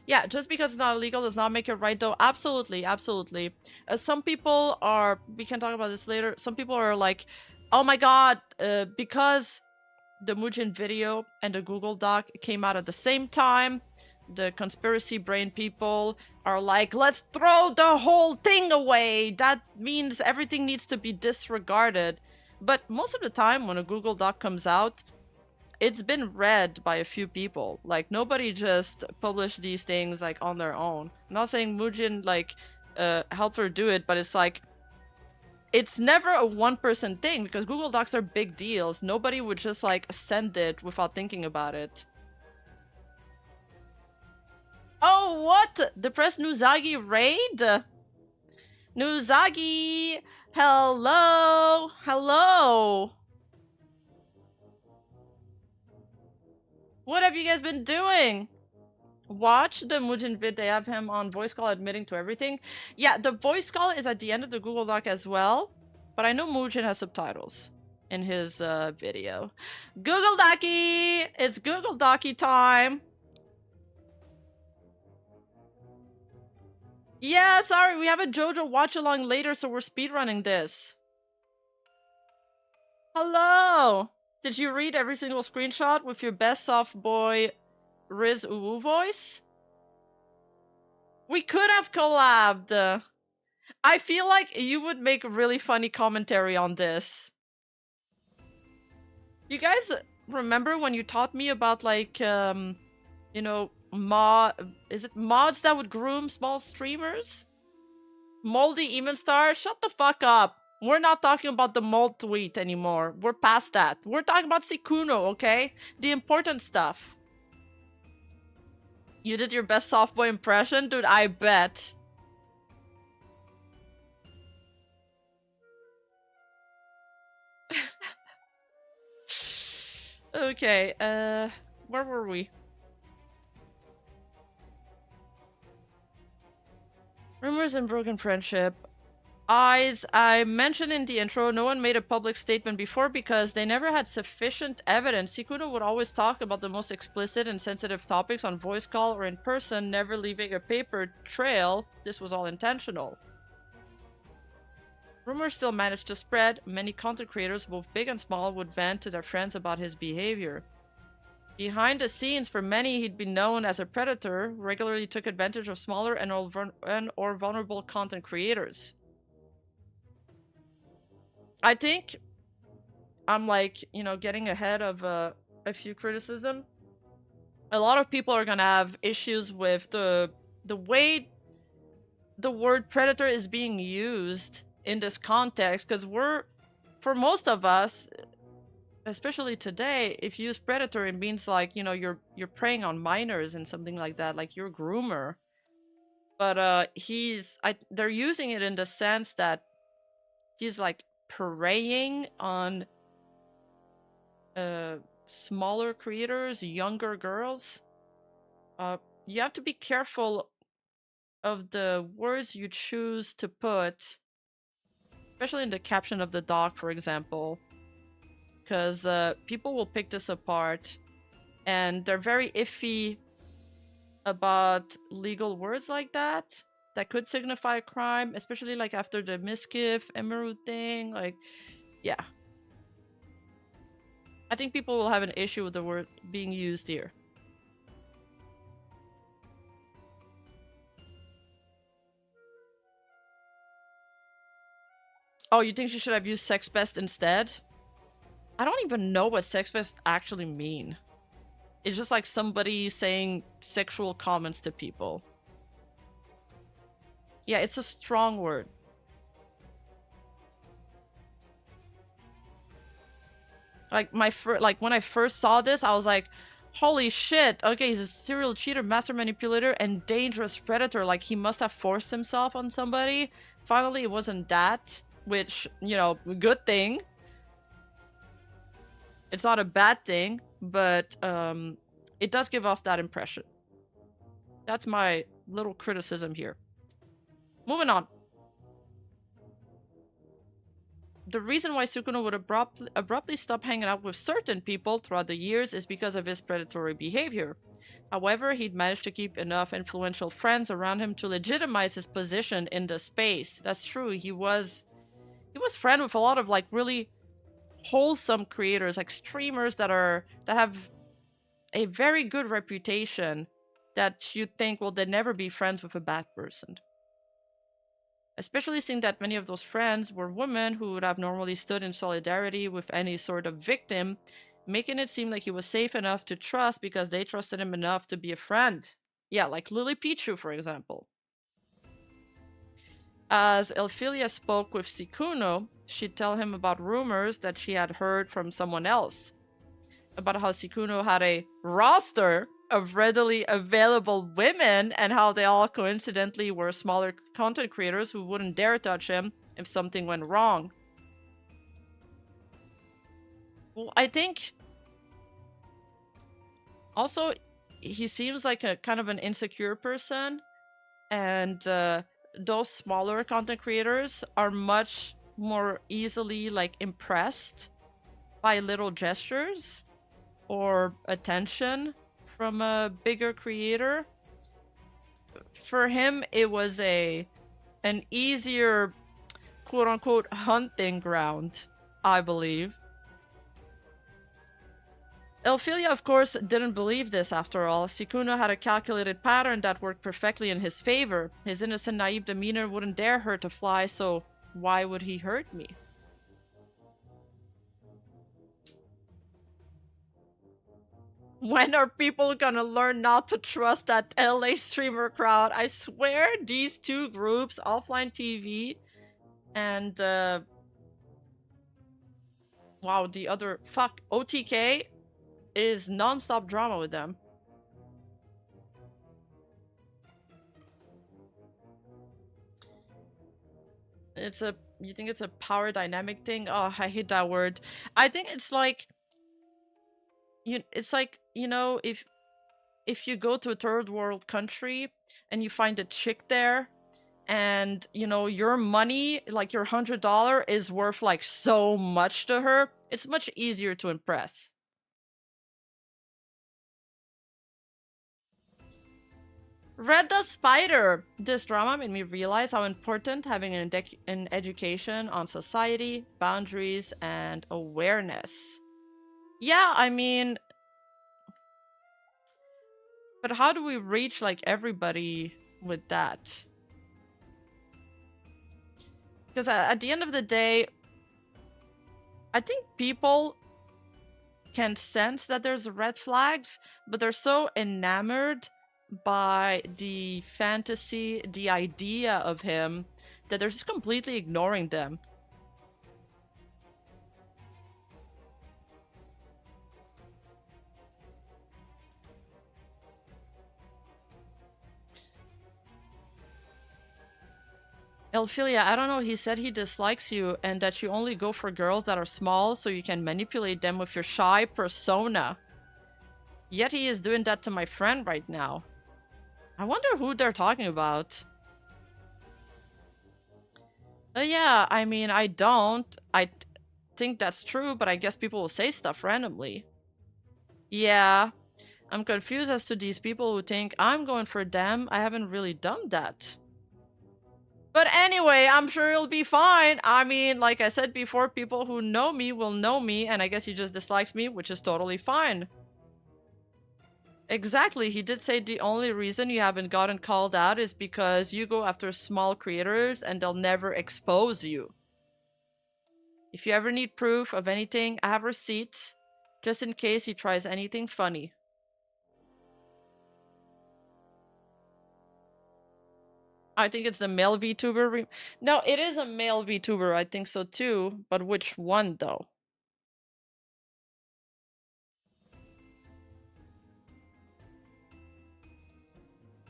Yeah, just because it's not illegal does not make it right, though. Absolutely, absolutely. Some people are, we can talk about this later, some people are like, oh my god, because the Muujin video and the Google Doc came out at the same time, the conspiracy brain people are like, let's throw the whole thing away! That means everything needs to be disregarded. But most of the time when a Google Doc comes out, it's been read by a few people. Like, nobody just published these things, like, on their own. I'm not saying Muujin, like, helped her do it, but it's like, it's never a one-person thing, because Google Docs are big deals. Nobody would just, like, send it without thinking about it. Oh, what? The Press Nuzagi raid? Nuzagi! Hello! Hello! What have you guys been doing? Watch the Muujin vid, they have him on voice call admitting to everything. Yeah, the voice call is at the end of the Google Doc as well, but I know Muujin has subtitles in his video. Google Docky! It's Google Docky time! Yeah, sorry, we have a JoJo watch-along later, so we're speedrunning this. Hello! Did you read every single screenshot with your best soft boy Riz Uwu voice? We could have collabed. I feel like you would make a really funny commentary on this. You guys remember when you taught me about, like, you know, is it mods that would groom small streamers? Moldy Evenstar? Shut the fuck up. We're not talking about the mold tweet anymore. We're past that. We're talking about Sykkuno, okay? The important stuff. You did your best softboy impression? Dude, I bet. Okay, where were we? Rumors and broken friendship. As I mentioned in the intro, no one made a public statement before because they never had sufficient evidence. Sykkuno would always talk about the most explicit and sensitive topics on voice call or in person, never leaving a paper trail. This was all intentional. Rumors still managed to spread. Many content creators, both big and small, would vent to their friends about his behavior. Behind the scenes, for many, he'd been known as a predator, who regularly took advantage of smaller and/or vulnerable content creators. I think I'm like, you know, getting ahead of a few criticism. A lot of people are gonna have issues with the way the word predator is being used in this context, because for most of us, especially today, if you use predator, it means like, you know, you're preying on minors and something like that, like you're a groomer. But they're using it in the sense that he's like preying on smaller creators, younger girls. You have to be careful of the words you choose to put, especially in the caption of the doc, for example, because people will pick this apart, and they're very iffy about legal words like that could signify a crime, especially like after the Miskiff Emerald thing. Like, yeah. I think people will have an issue with the word being used here. Oh, you think she should have used sex best instead? I don't even know what sex best actually mean. It's just like somebody saying sexual comments to people. Yeah, it's a strong word. Like when I first saw this, I was like, holy shit, okay, he's a serial cheater, master manipulator, and dangerous predator. Like, he must have forced himself on somebody. Finally, it wasn't that, which, you know, good thing. It's not a bad thing, but it does give off that impression. That's my little criticism here. Moving on. The reason why Sykkuno would abruptly stop hanging out with certain people throughout the years is because of his predatory behavior. However, he'd managed to keep enough influential friends around him to legitimize his position in the space. That's true. He was friend with a lot of like really wholesome creators, like streamers that have a very good reputation, that you'd think, well, they'd never be friends with a bad person. Especially seeing that many of those friends were women who would have normally stood in solidarity with any sort of victim, making it seem like he was safe enough to trust because they trusted him enough to be a friend. Yeah, like Lily Pichu, for example. As Elphilia spoke with Sykkuno, she'd tell him about rumors that she had heard from someone else. About how Sykkuno had a roster of readily available women, and how they all coincidentally were smaller content creators who wouldn't dare touch him if something went wrong. Well, I think also he seems like a kind of an insecure person, and those smaller content creators are much more easily like impressed by little gestures or attention from a bigger creator. For him, it was an easier quote-unquote hunting ground, I believe. Elphilia, of course, didn't believe this after all. Sykkuno had a calculated pattern that worked perfectly in his favor. His innocent, naive demeanor wouldn't dare hurt a fly, so why would he hurt me? When are people gonna learn not to trust that LA streamer crowd? I swear these two groups, Offline TV and wow, the other OTK, is non-stop drama with them. You think it's a power dynamic thing? Oh, I hate that word. I think it's like it's like, you know, if you go to a third world country and you find a chick there, and you know your money, like your $100, is worth like so much to her, it's much easier to impress. Red the Spider. This drama made me realize how important having an education on society, boundaries, and awareness. Yeah, I mean, but how do we reach like everybody with that? Because at the end of the day, I think people can sense that there's red flags, but they're so enamored by the fantasy, the idea of him, that they're just completely ignoring them. Elphilia, I don't know, he said he dislikes you and that you only go for girls that are small so you can manipulate them with your shy persona. Yet he is doing that to my friend right now. I wonder who they're talking about. Yeah, I mean, I think that's true, but I guess people will say stuff randomly. Yeah, I'm confused as to these people who think I'm going for them. I haven't really done that. But anyway, I'm sure it'll be fine. I mean, like I said before, people who know me will know me, and I guess he just dislikes me, which is totally fine. Exactly, he did say the only reason you haven't gotten called out is because you go after small creators and they'll never expose you. If you ever need proof of anything, I have receipts, just in case he tries anything funny. I think it's the male VTuber. No, it is a male VTuber, I think so too, but which one though?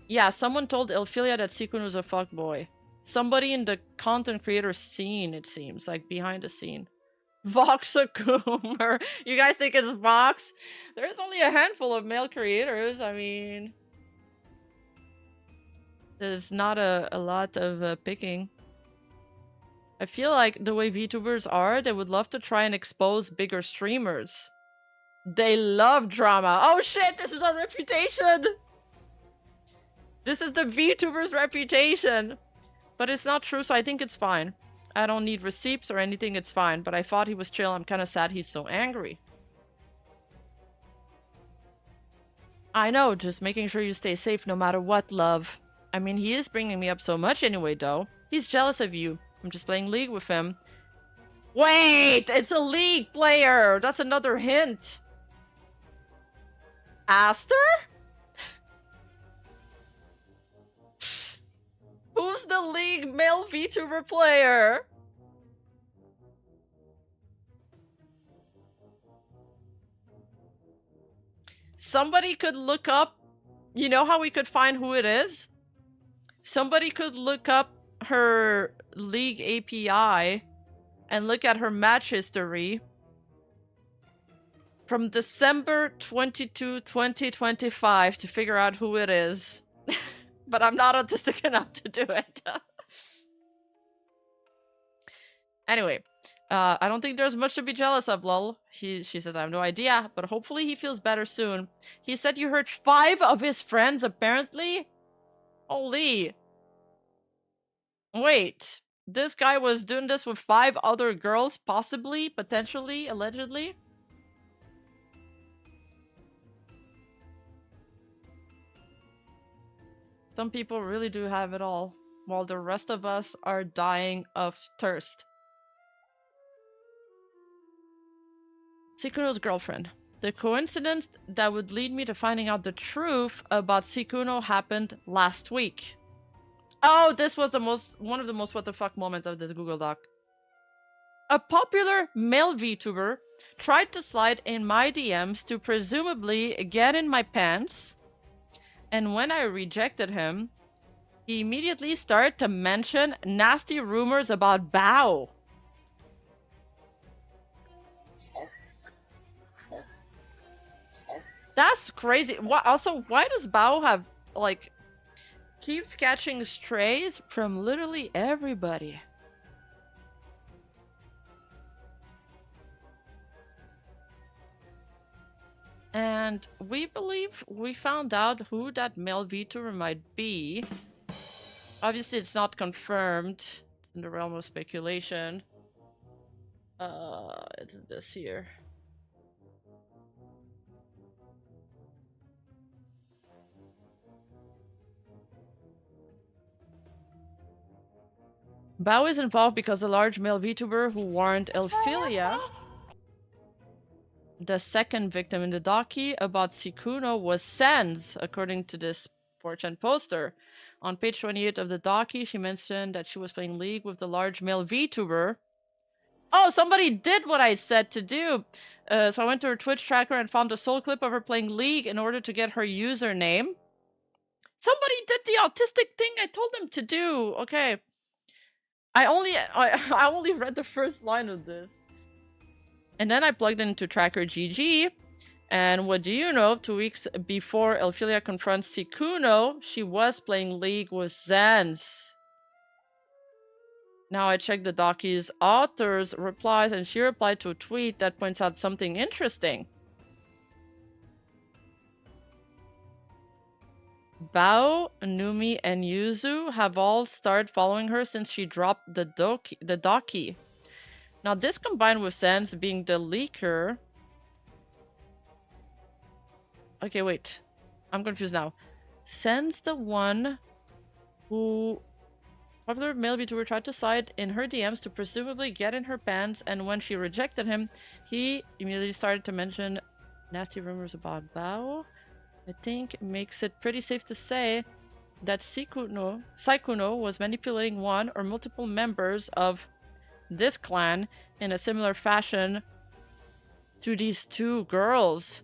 Yeah, someone told Elphilia that Sykkuno's a fuckboy. Somebody in the content creator scene, it seems, like behind the scene. Voxakumer. You guys think it's Vox? There's only a handful of male creators, I mean... There's not a lot of picking. I feel like the way VTubers are, they would love to try and expose bigger streamers. They love drama. Oh shit, this is our reputation! This is the VTuber's reputation! But it's not true, so I think it's fine. I don't need receipts or anything, it's fine. But I thought he was chill. I'm kind of sad he's so angry. I know, just making sure you stay safe no matter what, love. I mean, he is bringing me up so much anyway, though. He's jealous of you. I'm just playing League with him. Wait! It's a League player! That's another hint! Aster? Who's the League male VTuber player? Somebody could look up... You know how we could find who it is? Somebody could look up her League API and look at her match history from December 22, 2025 to figure out who it is. But I'm not autistic enough to do it. Anyway, I don't think there's much to be jealous of, lol. She says, I have no idea, but hopefully he feels better soon. He said you hurt 5 of his friends, apparently? Holy. Wait, this guy was doing this with 5 other girls, possibly, potentially, allegedly? Some people really do have it all, while the rest of us are dying of thirst. Sykkuno's girlfriend. The coincidence that would lead me to finding out the truth about Sykkuno happened last week. Oh, this was one of the most what the fuck moments of this Google Doc. A popular male VTuber tried to slide in my DMs to presumably get in my pants, and when I rejected him, he immediately started to mention nasty rumors about Bao. That's crazy. What? Also, why does Bao have like keeps catching strays from literally everybody? And we believe we found out who that male VTuber might be. Obviously, it's not confirmed in the realm of speculation. It's this here. Bao is involved because a large male VTuber who warned Elphilia, the second victim in the docky, about Sykkuno was Sans, according to this 4chan poster. On page 28 of the docky, she mentioned that she was playing League with the large male VTuber. Oh, somebody did what I said to do! So I went to her Twitch tracker and found a soul clip of her playing League in order to get her username. Somebody did the autistic thing I told them to do! Okay. I only read the first line of this. And then I plugged it into Tracker GG. And what do you know? 2 weeks before Elphilia confronts Sykkuno, she was playing League with Zans. Now I checked the docky's author's replies, and she replied to a tweet that points out something interesting. Bao, Numi, and Yuzu have all started following her since she dropped the docky. Now this combined with Sans being the leaker... Okay, wait. I'm confused now. Sans the one who... Popular male VTuber tried to slide in her DMs to presumably get in her pants, and when she rejected him, he immediately started to mention nasty rumors about Bao. I think it makes it pretty safe to say that Sykkuno was manipulating one or multiple members of this clan in a similar fashion to these two girls.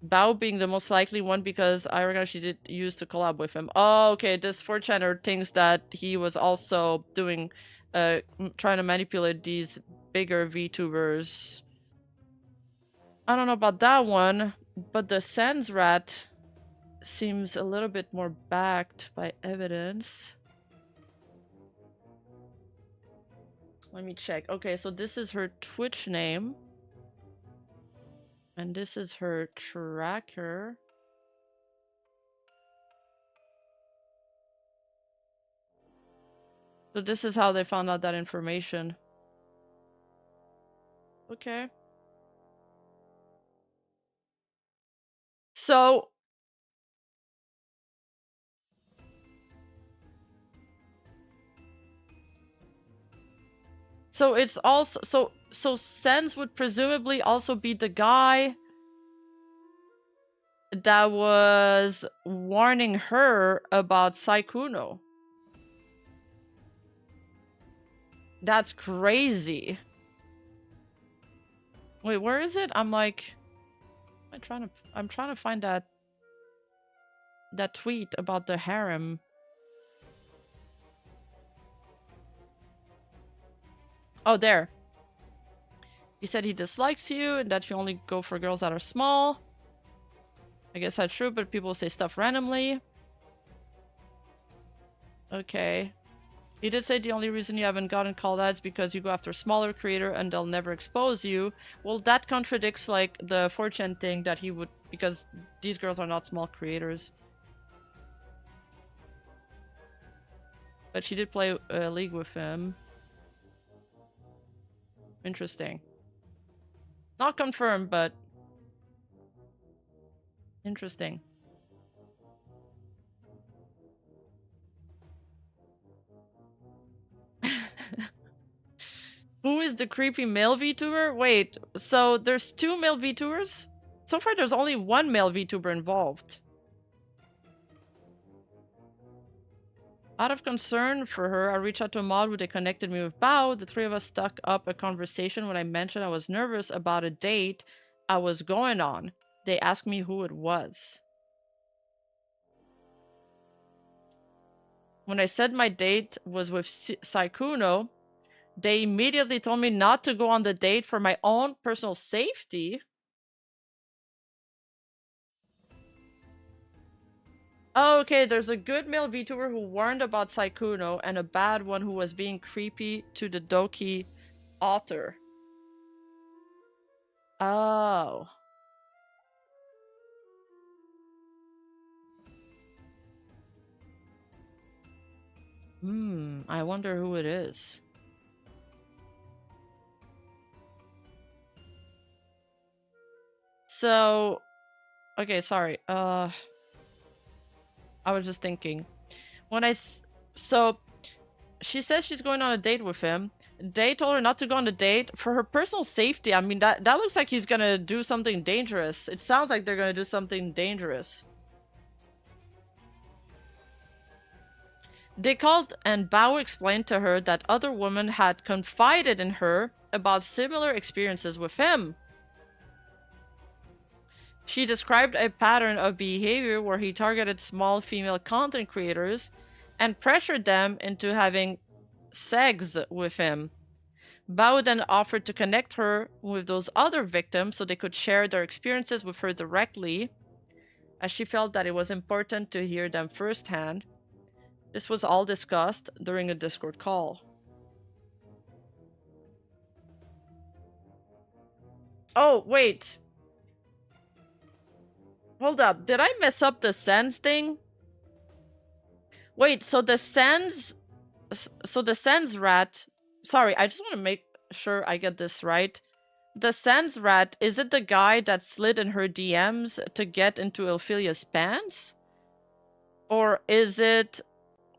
Bao being the most likely one because I reckon she did use to collab with him. Oh, okay, this 4chaner thinks that he was also doing, trying to manipulate these bigger VTubers. I don't know about that one, but the Sans rat seems a little bit more backed by evidence. Let me check. Okay, so this is her Twitch name. And this is her tracker. So this is how they found out that information. Okay. So it's also so Sans would presumably also be the guy that was warning her about Sykkuno. That's crazy. Wait, where is it? I'm like, I'm trying to find that tweet about the harem. Oh, there. He said he dislikes you and that you only go for girls that are small. I guess that's true, but people say stuff randomly. Okay. He did say the only reason you haven't gotten called out is because you go after smaller creator and they'll never expose you. Well, that contradicts like the 4chan thing that he would, because these girls are not small creators. But she did play a League with him. Interesting. Not confirmed, but interesting. Who is the creepy male VTuber? Wait, so there's 2 male VTubers? So far there's only 1 male VTuber involved. Out of concern for her, I reached out to a mod who they connected me with Bao. The 3 of us stuck up a conversation when I mentioned I was nervous about a date I was going on. They asked me who it was. When I said my date was with Sykkuno, they immediately told me not to go on the date for my own personal safety. Oh, okay, there's a good male VTuber who warned about Sykkuno and a bad one who was being creepy to the Doki author. Oh. I wonder who it is. So, okay, sorry. I was just thinking. So, she says she's going on a date with him. They told her not to go on the date for her personal safety. I mean, that looks like he's gonna do something dangerous. It sounds like they're gonna do something dangerous. They called and Bao explained to her that other women had confided in her about similar experiences with him. She described a pattern of behavior where he targeted small female content creators and pressured them into having sex with him. Bao then offered to connect her with those other victims so they could share their experiences with her directly, as she felt that it was important to hear them firsthand. This was all discussed during a Discord call. Oh, wait. Hold up. Did I mess up the sends thing? Wait, so the sends rat... Sorry, I just want to make sure I get this right. The sends rat, is it the guy that slid in her DMs to get into Ophelia's pants? Or is it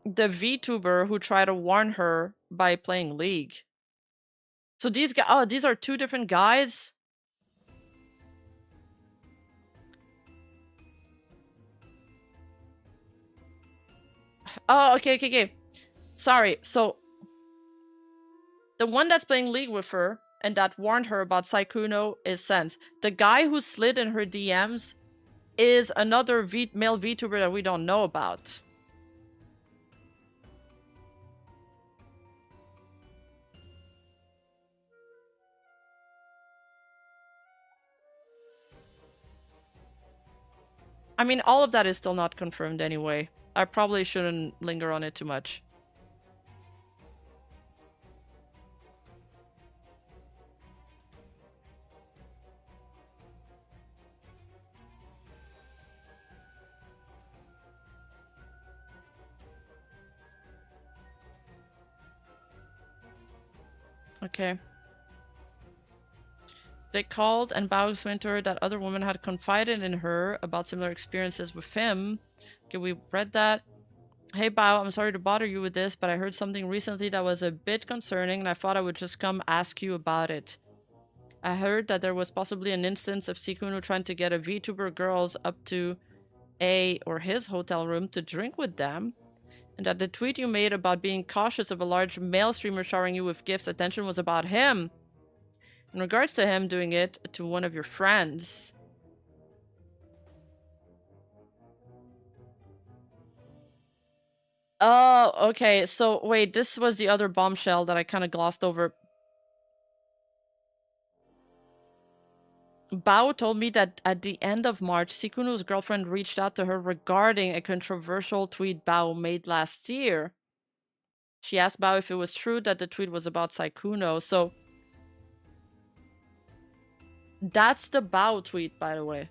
the VTuber who tried to warn her by playing League? So these guys... Oh, these are two different guys? Oh, okay. Sorry, so... The one that's playing League with her and that warned her about Sykkuno is Sense. The guy who slid in her DMs is another male VTuber that we don't know about. I mean, all of that is still not confirmed anyway. I probably shouldn't linger on it too much. Okay. They called and Bao explained to her that other women had confided in her about similar experiences with him. Okay, we read that. Hey Bao, I'm sorry to bother you with this, but I heard something recently that was a bit concerning and I thought I would just come ask you about it. I heard that there was possibly an instance of Sykkuno trying to get a VTuber girls up to a or his hotel room to drink with them, and that the tweet you made about being cautious of a large male streamer showering you with gifts attention was about him. In regards to him doing it to one of your friends. Oh, okay. So, wait, this was the other bombshell that I kind of glossed over. Bao told me that at the end of March, Sykkuno's girlfriend reached out to her regarding a controversial tweet Bao made last year. She asked Bao if it was true that the tweet was about Sykkuno, so... That's the Bao tweet, by the way.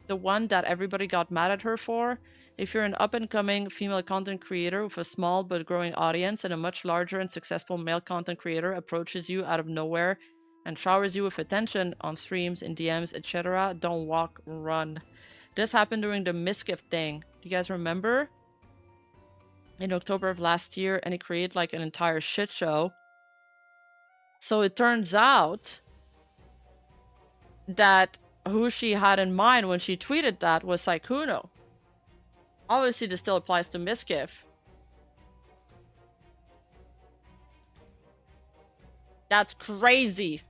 The one that everybody got mad at her for. If you're an up-and-coming female content creator with a small but growing audience and a much larger and successful male content creator approaches you out of nowhere and showers you with attention on streams, in DMs, etc., don't walk, run. This happened during the Misgift thing. Do you guys remember? In October of last year, and it created like an entire shit show. So it turns out that who she had in mind when she tweeted that was Sykkuno. Obviously, this still applies to Misgift. That's crazy.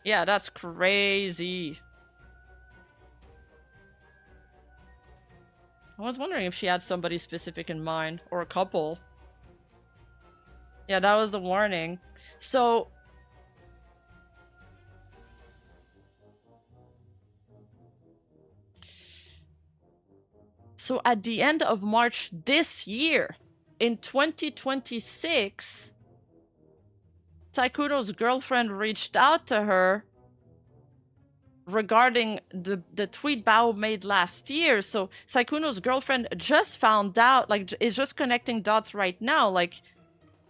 Yeah, that's crazy. I was wondering if she had somebody specific in mind, or a couple. Yeah, that was the warning. So... So at the end of March this year, in 2026, Sykkuno's girlfriend reached out to her regarding the tweet Bao made last year. So Sykkuno's girlfriend just found out, like, is just connecting dots right now. Like,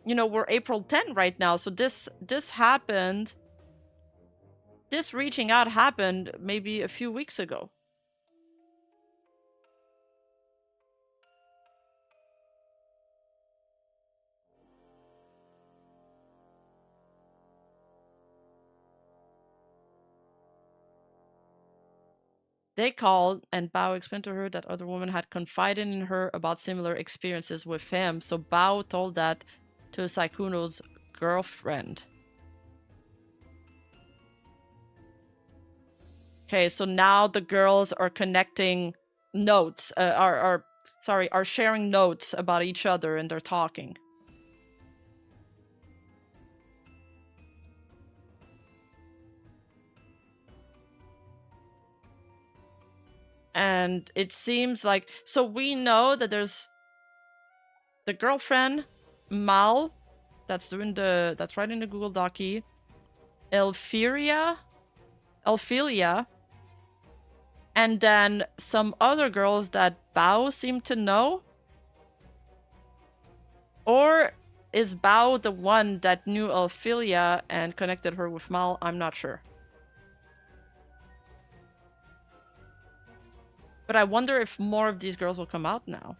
you know, we're April 10 right now. So this happened. This reaching out happened maybe a few weeks ago. They called, and Bao explained to her that other women had confided in her about similar experiences with him. So Bao told that to Sykkuno's girlfriend. Okay, so now the girls are connecting notes, are sharing notes about each other, and they're talking. And it seems like, so we know that there's the girlfriend, Mal, that's right in the Google Docie, Elphilia, and then some other girls that Bao seemed to know. Or is Bao the one that knew Elphilia and connected her with Mal? I'm not sure. But I wonder if more of these girls will come out now.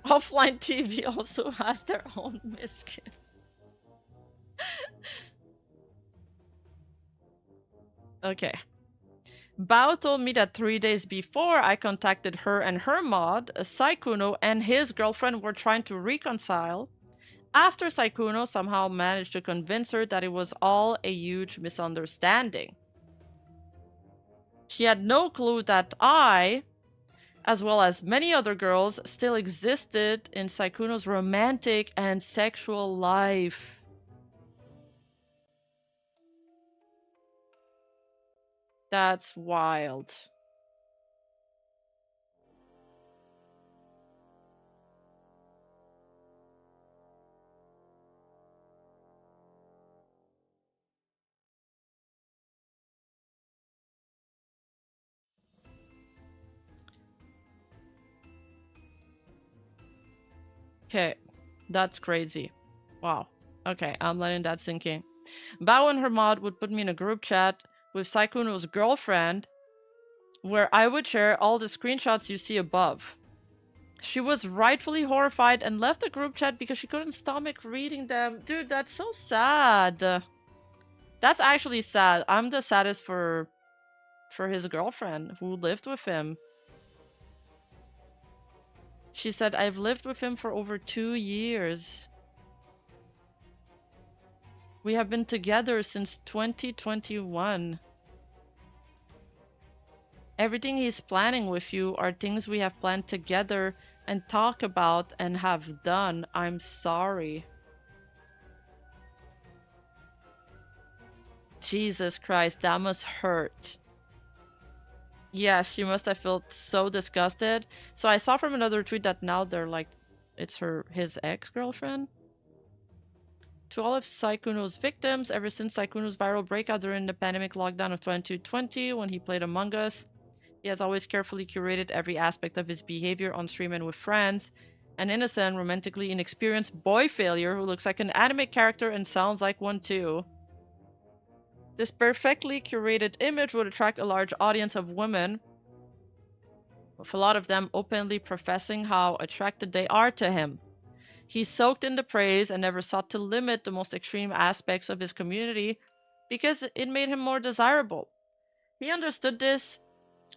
Offline TV also has their own mischief. Okay. Bao told me that 3 days before I contacted her and her mod, Sykkuno and his girlfriend were trying to reconcile, after Sykkuno somehow managed to convince her that it was all a huge misunderstanding. She had no clue that I, as well as many other girls, still existed in Sykkuno's romantic and sexual life. That's wild. Okay, that's crazy. Wow. Okay, I'm letting that sink in. Bao and her mod would put me in a group chat with Sykkuno's girlfriend, where I would share all the screenshots you see above. She was rightfully horrified and left the group chat because she couldn't stomach reading them. Dude, that's so sad. That's actually sad. I'm the saddest for his girlfriend who lived with him. She said, I've lived with him for over 2 years. We have been together since 2021. Everything he's planning with you are things we have planned together and talk about and have done. I'm sorry. Jesus Christ, that must hurt. Yeah, she must have felt so disgusted. So I saw from another tweet that now they're like, it's his ex-girlfriend. To all of Sykkuno's victims, ever since Sykkuno's viral breakout during the pandemic lockdown of 2020 when he played Among Us, he has always carefully curated every aspect of his behavior on stream and with friends. An innocent, romantically inexperienced boy failure who looks like an anime character and sounds like one too. This perfectly curated image would attract a large audience of women, with a lot of them openly professing how attracted they are to him. He soaked in the praise and never sought to limit the most extreme aspects of his community because it made him more desirable. He understood this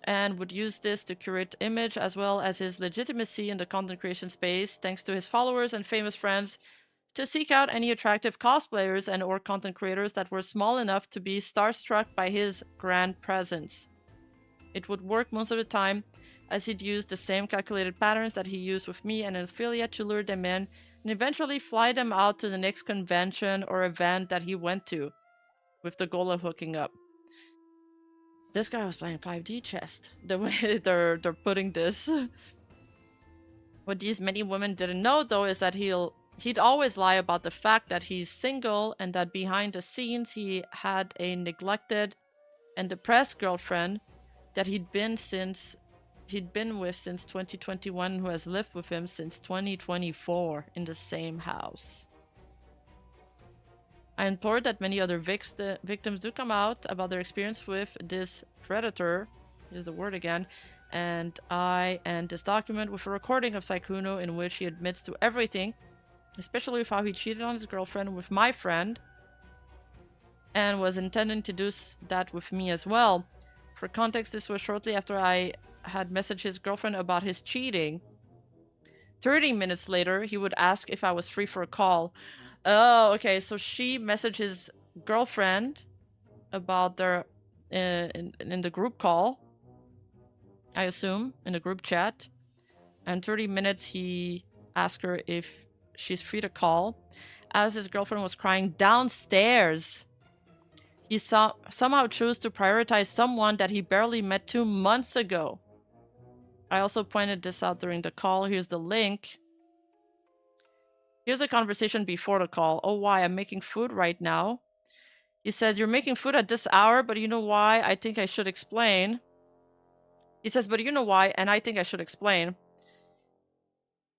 and would use this to curate image as well as his legitimacy in the content creation space, thanks to his followers and famous friends, to seek out any attractive cosplayers and or content creators that were small enough to be starstruck by his grand presence. It would work most of the time, as he'd use the same calculated patterns that he used with me and Ophelia to lure them in and eventually fly them out to the next convention or event that he went to, with the goal of hooking up. This guy was playing 5D chess. The way they're putting this. What these many women didn't know, though, is that he'd always lie about the fact that he's single and that behind the scenes he had a neglected and depressed girlfriend that he'd been with since 2021, who has lived with him since 2024 in the same house. I implored that many other victims do come out about their experience with this predator, here's the word again, and I end this document with a recording of Sykkuno in which he admits to everything, especially with how he cheated on his girlfriend with my friend, and was intending to do that with me as well. For context, this was shortly after I had messaged his girlfriend about his cheating. 30 minutes later, he would ask if I was free for a call. Oh, okay, so she messaged his girlfriend about their in the group call, I assume, in the group chat. And 30 minutes he asked her if she's free to call, as his girlfriend was crying downstairs. He somehow chose to prioritize someone that he barely met 2 months ago. I also pointed this out during the call. Here's the link. Here's a conversation before the call. Oh, why? I'm making food right now. He says, you're making food at this hour, but you know why? I think I should explain. He says, but you know why? And I think I should explain.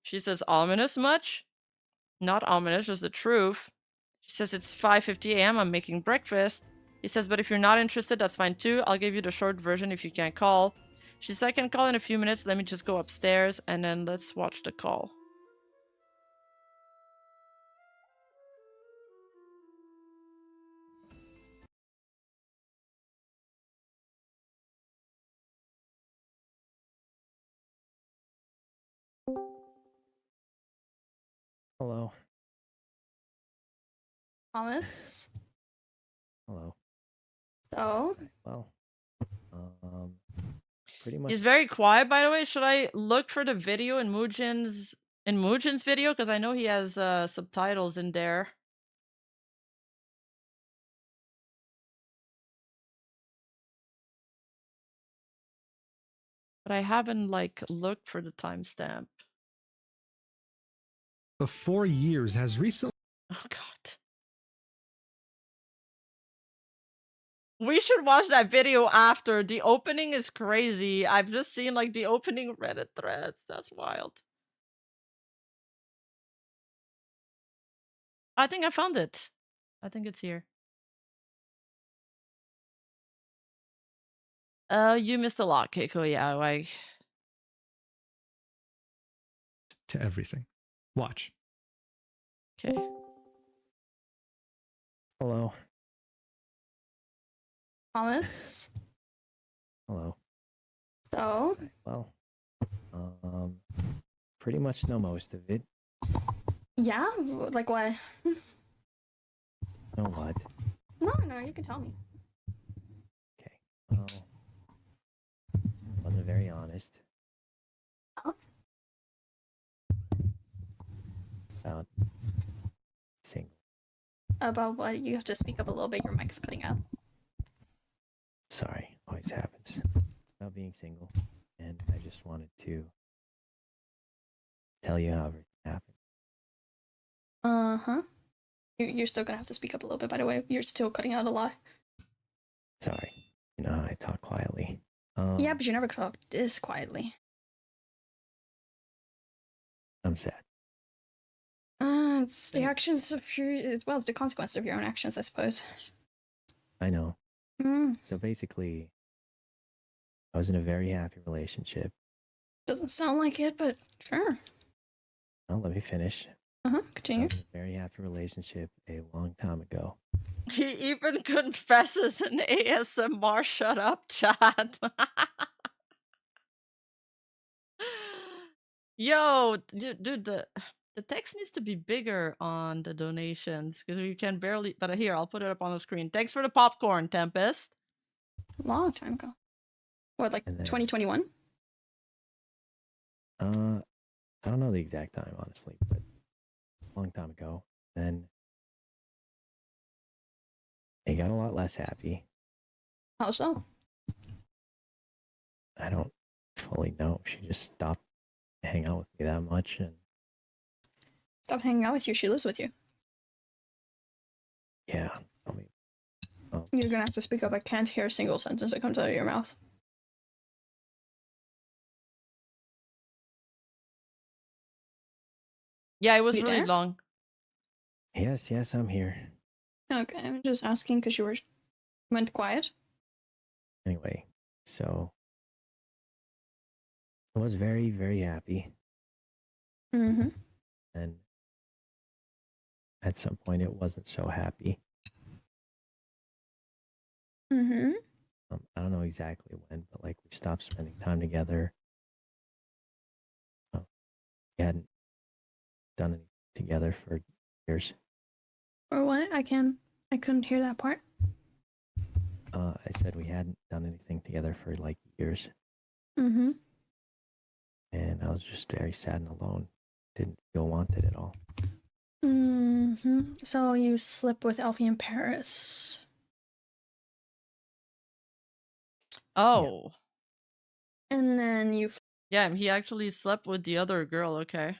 She says, ominous much? Not ominous, just the truth. She says, it's 5:50 a.m. I'm making breakfast. He says, but if you're not interested, that's fine too. I'll give you the short version if you can't call. She said, I can call in a few minutes. Let me just go upstairs and then let's watch the call. Hello. Thomas? Hello. So? Well, pretty much. He's very quiet, by the way. Should I look for the video in Mujin's video? Because I know he has subtitles in there. But I haven't, like, looked for the timestamp. For 4 years has recently. Oh, God. We should watch that video after. The opening is crazy. I've just seen, like, the opening Reddit threads. That's wild. I think I found it. I think it's here. You missed a lot, Keiko. Yeah, like... To everything. Watch. Okay. Hello. Thomas? Hello. So? Well, pretty much know most of it. Yeah? Like what? Know what? No, you can tell me. Okay. Well, wasn't very honest. Oh? About single. About what? You have to speak up a little bit. Your mic's cutting out. Sorry, always happens. About being single, and I just wanted to tell you how everything happened. Uh-huh. You're still gonna have to speak up a little bit, by the way. You're still cutting out a lot. Sorry, you know how I talk quietly. Yeah, but you never talk this quietly. I'm sad. It's the actions of your... Well, it's the consequences of your own actions, I suppose. I know. Mm, So basically, I was in a very happy relationship. doesn't sound like it, but sure. Well, let me finish. Uh-huh, I continue. was in a very happy relationship a long time ago. He even confesses in ASMR. Shut up, chat. Yo, dude, the text needs to be bigger on the donations because you can barely. But here, I'll put it up on the screen. Thanks for the popcorn, Tempest. Long time ago. What, like And then- 2021? I don't know the exact time, honestly, but a long time ago. Then it got a lot less happy. How so? I don't fully know. She just stopped hanging out with me that much, and Stop hanging out with you. She lives with you. yeah, I mean, You're gonna have to speak up. I can't hear a single sentence that comes out of your mouth. Yeah, it was You really there? long. yes, I'm here. Okay, I'm just asking because you went quiet. Anyway, so I was very, very happy, Mm-hmm. and at some point it wasn't so happy. Mm-hmm. I don't know exactly when, but like we stopped spending time together. We hadn't done anything together for years. Or what? I couldn't hear that part. I said we hadn't done anything together for like years, Mm-hmm. and I was just very sad and alone. Didn't feel wanted at all. Mm-hmm. So you slept with Elfie in Paris. Oh. And then you Yeah, he actually slept with the other girl, okay.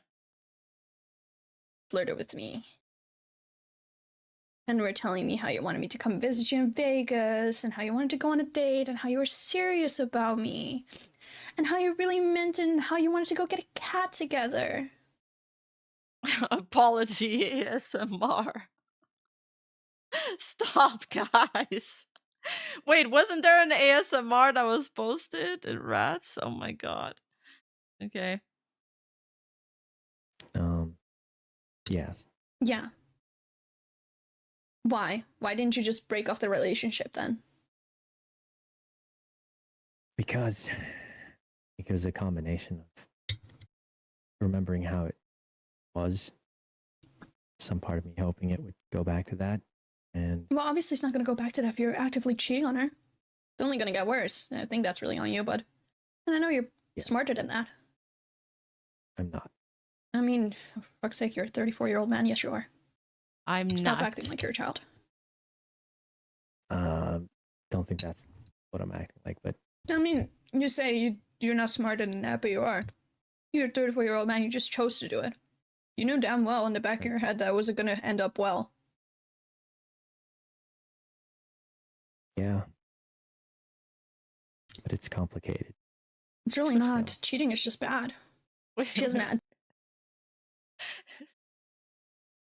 flirted with me. And were telling me how you wanted me to come visit you in Vegas, and how you wanted to go on a date, and how you were serious about me, and how you really meant it, and how you wanted to go get a cat together. Apology ASMR. Stop, guys. Wait, wasn't there an ASMR that was posted in Rats? Oh my god. Okay. Yes. Yeah. Why? Why didn't you just break off the relationship then? Because it was a combination of remembering how it was, some part of me hoping it would go back to that, and Well, obviously it's not gonna go back to that if you're actively cheating on her. It's only gonna get worse. I think that's really on you, bud. And I know you're smarter than that. I'm not. I mean, for fuck's sake, you're a 34-year-old man. Yes, you are. I'm Stop not. acting like you're a child. Don't think that's what I'm acting like, but I mean, you say you're not smarter than that, but you are. You're a 34-year-old man. You just chose to do it. You knew damn well in the back of your head that it wasn't gonna end up well. yeah. But it's complicated. It's really not. Cheating is just bad. Wait, She hasn't had.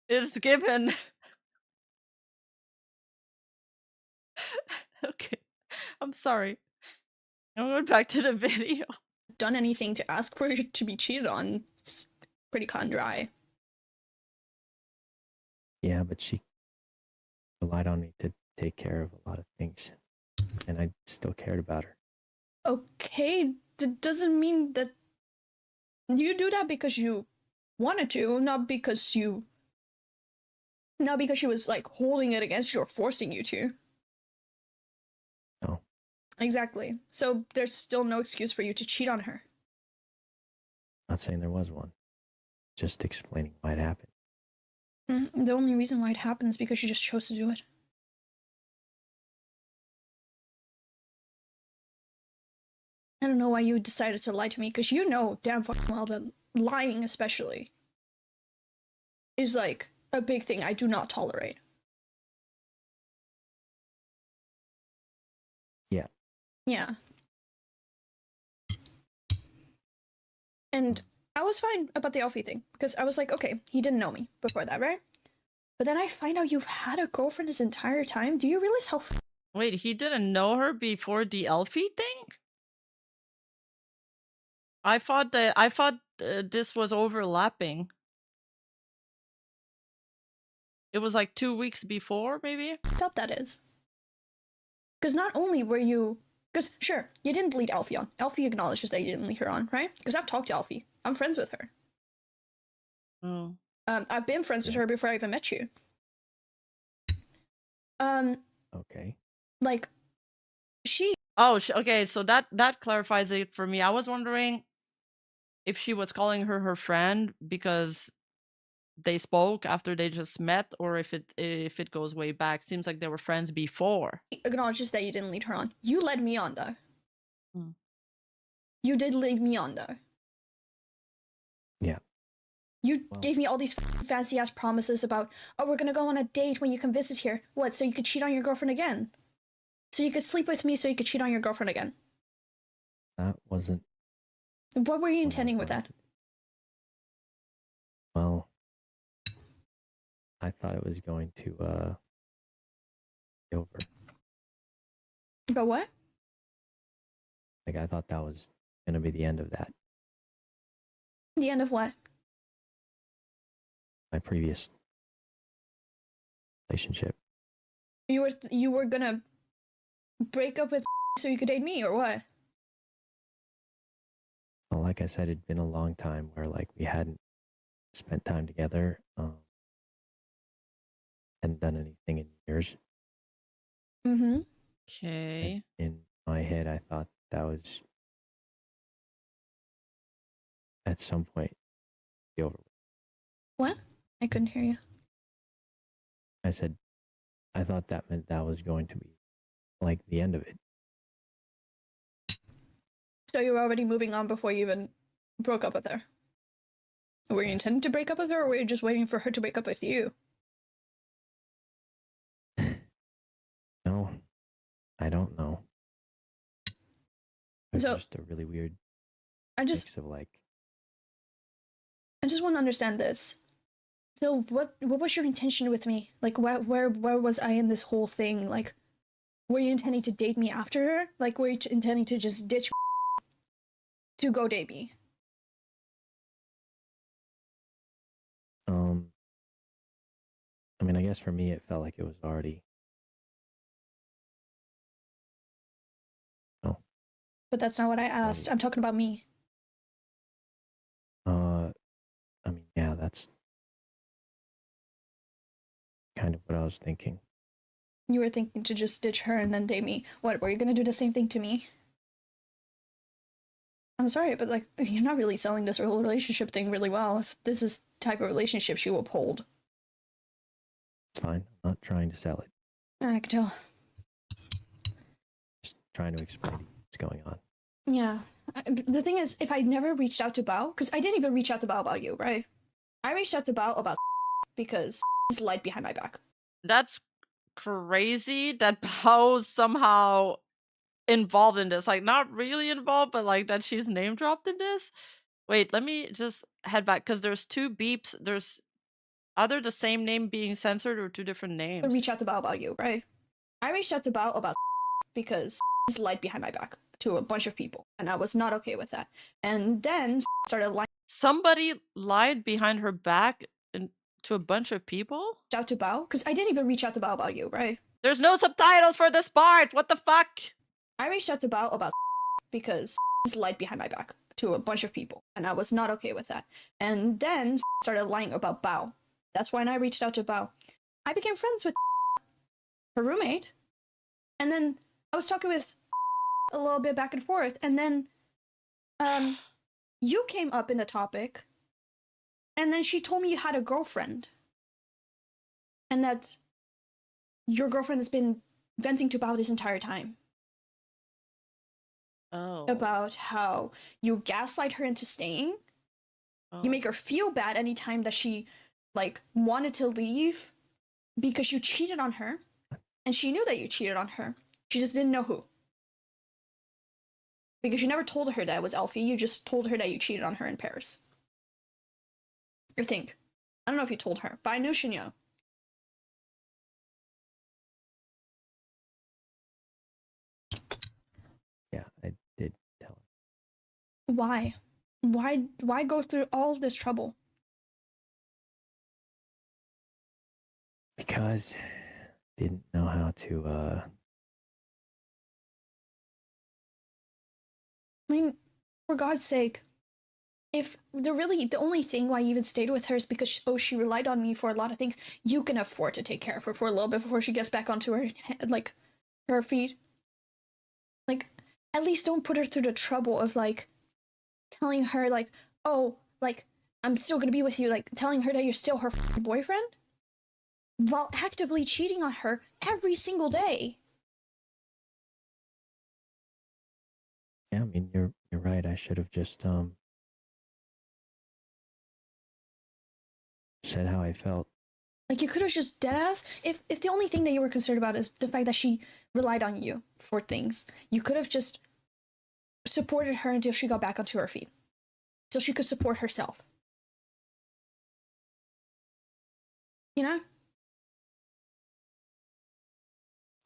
It's given. Okay. I'm sorry. I'm going back to the video. Done anything to ask for it to be cheated on. It's pretty cut and dry. Yeah, but she relied on me to take care of a lot of things, and I still cared about her. Okay, that doesn't mean that you do that because you wanted to, not because she was like holding it against you or forcing you to. No. Exactly. So there's still no excuse for you to cheat on her. Not saying there was one. Just explaining why it happened. The only reason why it happened is because you just chose to do it. I don't know why you decided to lie to me, because you know damn fucking well that lying especially is like a big thing I do not tolerate. Yeah. Yeah. And I was fine about the Alfie thing, because I was like, okay, he didn't know me before that, right? But then I find out you've had a girlfriend this entire time. Do you realize how... Wait, he didn't know her before the Elfie thing? I thought this was overlapping. It was like 2 weeks before, maybe? Up that is. Because not only were you... Because, sure, you didn't lead Alfie on. Alfie acknowledges that you didn't lead her on, right? Because I've talked to Alfie. I'm friends with her. Oh. I've been friends with her before I even met you. Okay. Like, she... Oh, okay, so that clarifies it for me. I was wondering if she was calling her her friend because they spoke after they just met, or if it goes way back. Seems like they were friends before. acknowledges that you didn't lead her on. You led me on, though. You did lead me on though. Yeah. You Well- gave me all these fancy ass promises about, oh, we're gonna go on a date when you come visit here. What? So you could cheat on your girlfriend again? So you could sleep with me so you could cheat on your girlfriend again? That wasn't What were you what I intending with wanted that? to do. Well, I thought it was going to be over. But what? Like I thought that was gonna be the end of that. The end of what? My previous relationship. You were gonna break up with so you could date me, or what? Well, like I said, it'd been a long time where like we hadn't spent time together. Hadn't done anything in years. Mm-hmm. Okay. And in my head, I thought that was at some point be over. What? I couldn't hear you. I said, I thought that meant that was going to be like the end of it. So you were already moving on before you even broke up with her? Were you intending to break up with her, or were you just waiting for her to break up with you? No, I don't know. It was So- just a really weird I just mix of like, want to understand this. So what was your intention with me? Like where was I in this whole thing? Like, were you intending to date me after her? Like, were you intending to just ditch to go date me? I mean, I guess for me, it felt like it was already, But that's not what I asked. Right. I'm talking about me. I mean, yeah, that's kind of what I was thinking. You were thinking to just ditch her and then date me. What, were you gonna do the same thing to me? I'm sorry, but like, you're not really selling this whole relationship thing really well. If this is the type of relationship you uphold. It's fine. I'm not trying to sell it. I can tell. Just trying to explain to you what's going on. Yeah. The thing is, if I never reached out to Bao, because I didn't even reach out to Bao about you, right? I reached out to Bao about because he's lied behind my back. That's crazy that Bao's somehow involved in this. Like, not really involved, but like that she's name dropped in this. Wait, let me just head back because there's two beeps. There's either the same name being censored or two different I names. reached out to Bao about you, right? I reached out to Bao about because he's lied behind my back to a bunch of people, and I was not okay with that. And then started lying Somebody lied behind her back to a bunch of people? out to Bao, because I didn't even reach out to Bao about you, right? There's no subtitles for this part! What the fuck? I reached out to Bao about because he's lied behind my back to a bunch of people, and I was not okay with that. And then started lying about Bao. That's when I reached out to Bao. I became friends with her roommate, and then I was talking with a little bit back and forth, and then you came up in the topic, and then she told me you had a girlfriend, and that your girlfriend has been venting to Bao this entire time. Oh. About how you gaslight her into staying. You make her feel bad anytime that she like wanted to leave because you cheated on her, and she knew that you cheated on her. She just didn't know who. Because you never told her that it was Elfie, you just told her that you cheated on her in Paris. I think. I don't know if you told her, but I knew she knew. Yeah, I did tell her. Why? Why go through all of this trouble? Because didn't know how to I mean, for God's sake, if the only thing why you even stayed with her is because she relied on me for a lot of things, you can afford to take care of her for a little bit before she gets back onto her feet. Like, at least don't put her through the trouble of like telling her like, oh, like I'm still gonna be with you, like telling her that you're still her boyfriend, while actively cheating on her every single day. Yeah, I mean, you're right. I should have just said how I felt. Like, you could have just deadass. If the only thing that you were concerned about is the fact that she relied on you for things, you could have just supported her until she got back onto her feet, so she could support herself. You know?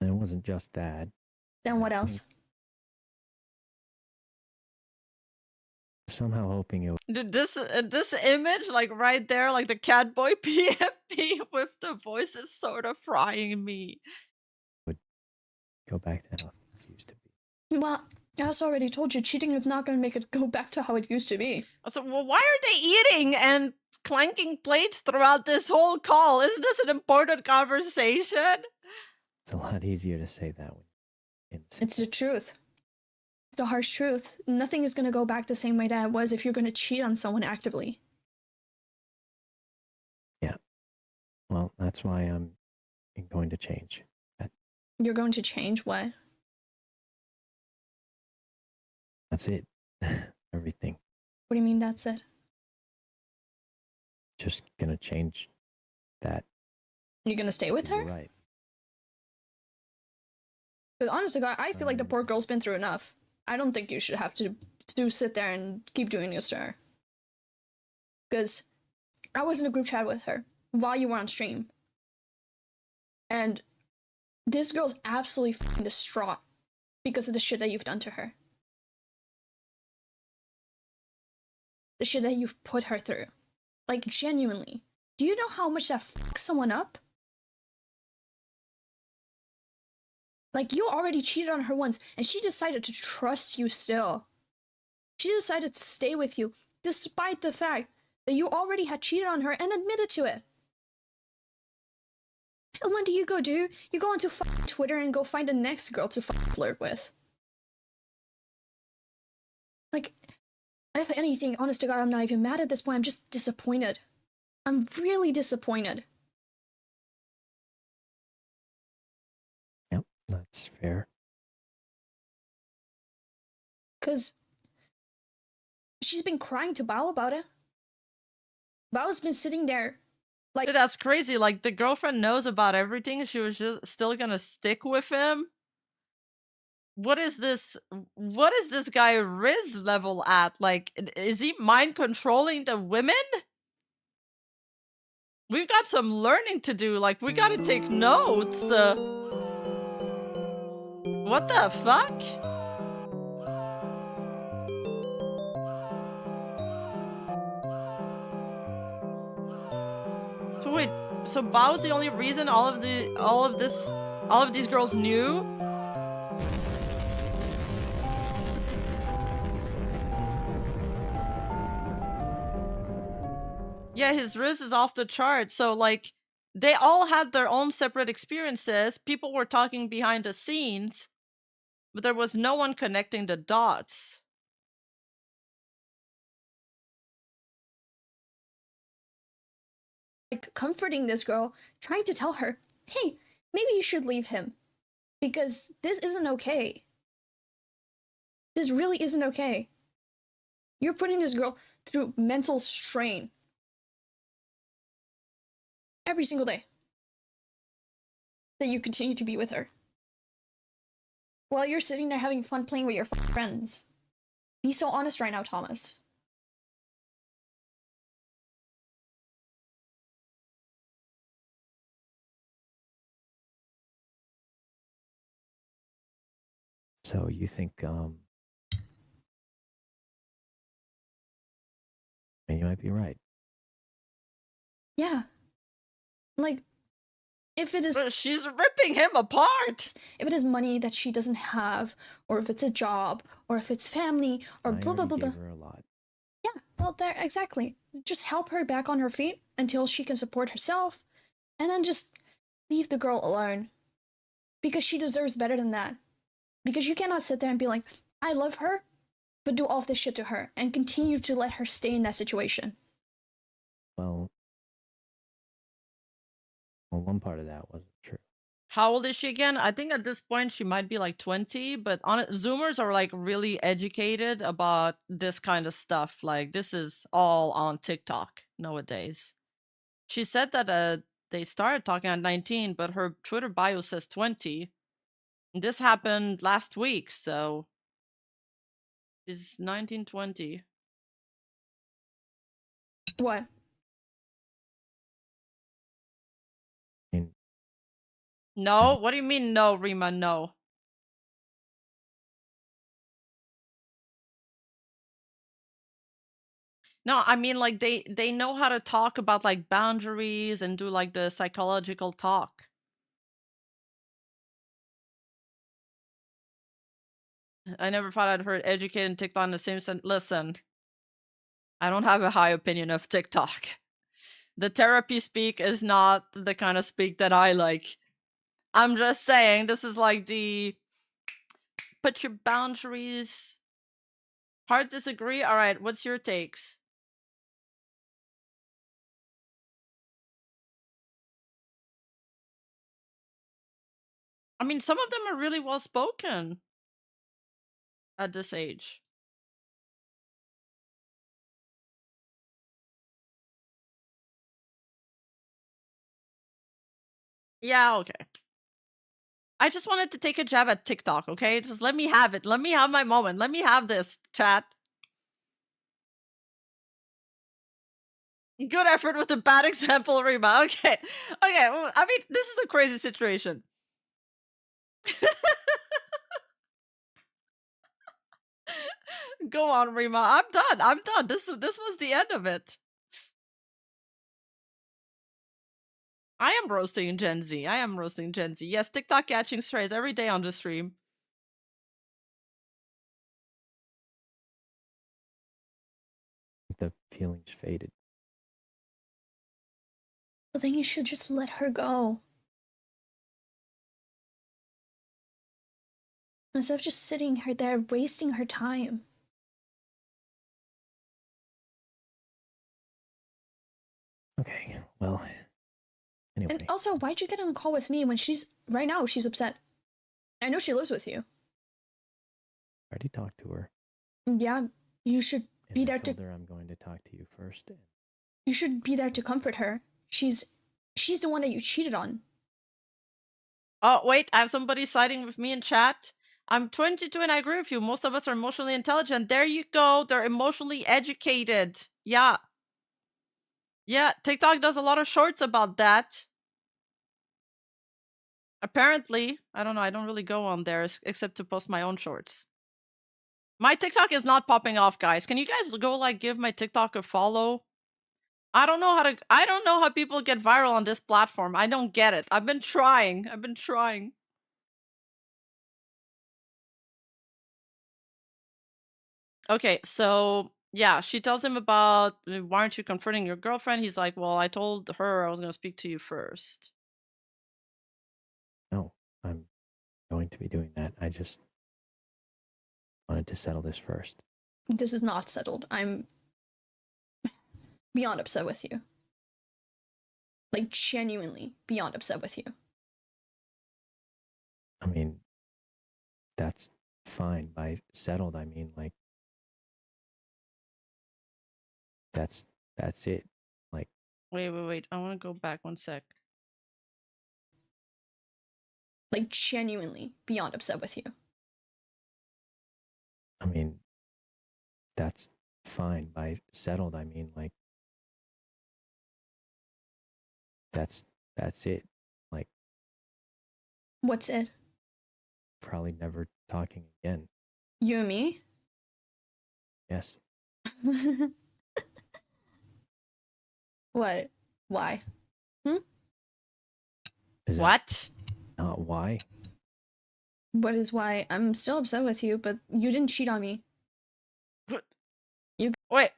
And it wasn't just that. Then what else? Somehow hoping it Dude, this image, like right there, like the catboy PMP with the voice is sort of frying me. would go back to how things used to be. Well, as I already told you, cheating is not going to make it go back to how it used to be. So, well, why are they eating and clanking plates throughout this whole call? Isn't this an important conversation? It's a lot easier to say that when It's the truth. It's the harsh truth. Nothing is going to go back the same way that it was if you're going to cheat on someone actively. Yeah. Well, that's why I'm going to change. You're going to change what? That's it. Everything. What do you mean that's it? Just gonna change that. You're going to stay with her? You're right. Because honest to God, I feel like the poor girl's been through enough. I don't think you should have to sit there and keep doing this to her. Because I was in a group chat with her while you were on stream. And this girl's absolutely f***ing distraught because of the shit that you've done to her. The shit that you've put her through. Like, genuinely. Do you know how much that fucks someone up? Like, you already cheated on her once, and she decided to trust you still. She decided to stay with you, despite the fact that you already had cheated on her and admitted to it. And what do? You go onto Twitter and go find the next girl to flirt with. Like, if anything, honest to God, I'm not even mad at this point, I'm just disappointed. I'm really disappointed. That's fair. Because she's been crying to Bao about it. Bao's been sitting there like... Dude, that's crazy. Like, the girlfriend knows about everything and she was just still gonna stick with him? What is this guy Riz level at? Like, is he mind controlling the women? We've got some learning to do. Like, we gotta take notes. What the fuck? So wait, so Bao's the only reason all of these girls knew? Yeah, his Riz is off the chart. So like, they all had their own separate experiences. People were talking behind the scenes. But there was no one connecting the dots. Like, comforting this girl, trying to tell her, hey, maybe you should leave him. Because this isn't okay. This really isn't okay. You're putting this girl through mental strain. Every single day. That you continue to be with her. While you're sitting there having fun playing with your friends. Be so honest right now, Thomas. So you think you might be right. Yeah. Like, if it is... She's ripping him apart! If it is money that she doesn't have, or if it's a job, or if it's family, or blah blah blah blah. Gave her a lot. Yeah, well, there, exactly. Just help her back on her feet until she can support herself, and then just leave the girl alone. Because she deserves better than that. Because you cannot sit there and be like, I love her, but do all of this shit to her, and continue to let her stay in that situation. Well, one part of that wasn't true. How old is she again? I think at this point she might be like 20, but Zoomers are like really educated about this kind of stuff. Like this is all on TikTok nowadays. She said that they started talking at 19, but her Twitter bio says 20. This happened last week, so it's 1920. What? No? What do you mean no, Rima? No. No, I mean like they know how to talk about like boundaries and do like the psychological talk. I never thought I'd heard educated and TikTok in the same sentence. Listen, I don't have a high opinion of TikTok. The therapy speak is not the kind of speak that I like. I'm just saying, this is like the put your boundaries. Hard disagree? Alright, what's your takes? I mean, some of them are really well spoken at this age. Yeah, okay. I just wanted to take a jab at TikTok, okay? Just let me have it. Let me have my moment. Let me have this, chat. Good effort with a bad example, Rima. Okay. Okay, well, I mean, this is a crazy situation. Go on, Rima. I'm done. I'm done. This was the end of it. I am roasting Gen Z. I am roasting Gen Z. Yes, TikTok catching strays every day on the stream. The feelings faded. But then you should just let her go. Instead of just sitting her there wasting her time. Okay, well, anyway. And also, why'd you get on a call with me when right now she's upset? I know she lives with you. I already talked to her. Yeah, you should be And I there told to. her I'm going to talk to you first. You should be there to comfort her. She's the one that you cheated on. Oh, wait, I have somebody siding with me in chat. I'm 22 and I agree with you. Most of us are emotionally intelligent. There you go. They're emotionally educated. Yeah. Yeah, TikTok does a lot of shorts about that. Apparently. I don't know. I don't really go on there except to post my own shorts. My TikTok is not popping off, guys. Can you guys go, like, give my TikTok a follow? I don't know how people get viral on this platform. I don't get it. I've been trying. Okay, so yeah, she tells him about why aren't you confronting your girlfriend? He's like, well, I told her I was going to speak to you first. No, I'm going to be doing that. I just wanted to settle this first. This is not settled. I'm beyond upset with you. Like, genuinely beyond upset with you. I mean, that's fine. By settled, I mean, like, that's it. Like, Wait. I want to go back 1 sec. Like, genuinely beyond upset with you. I mean, that's fine. By settled, I mean, like, that's it. Like, What's it? probably never talking again. You and me? Yes. What? Why? Is What? That not why? What is why? I'm still upset with you, but you didn't cheat on me. Wait.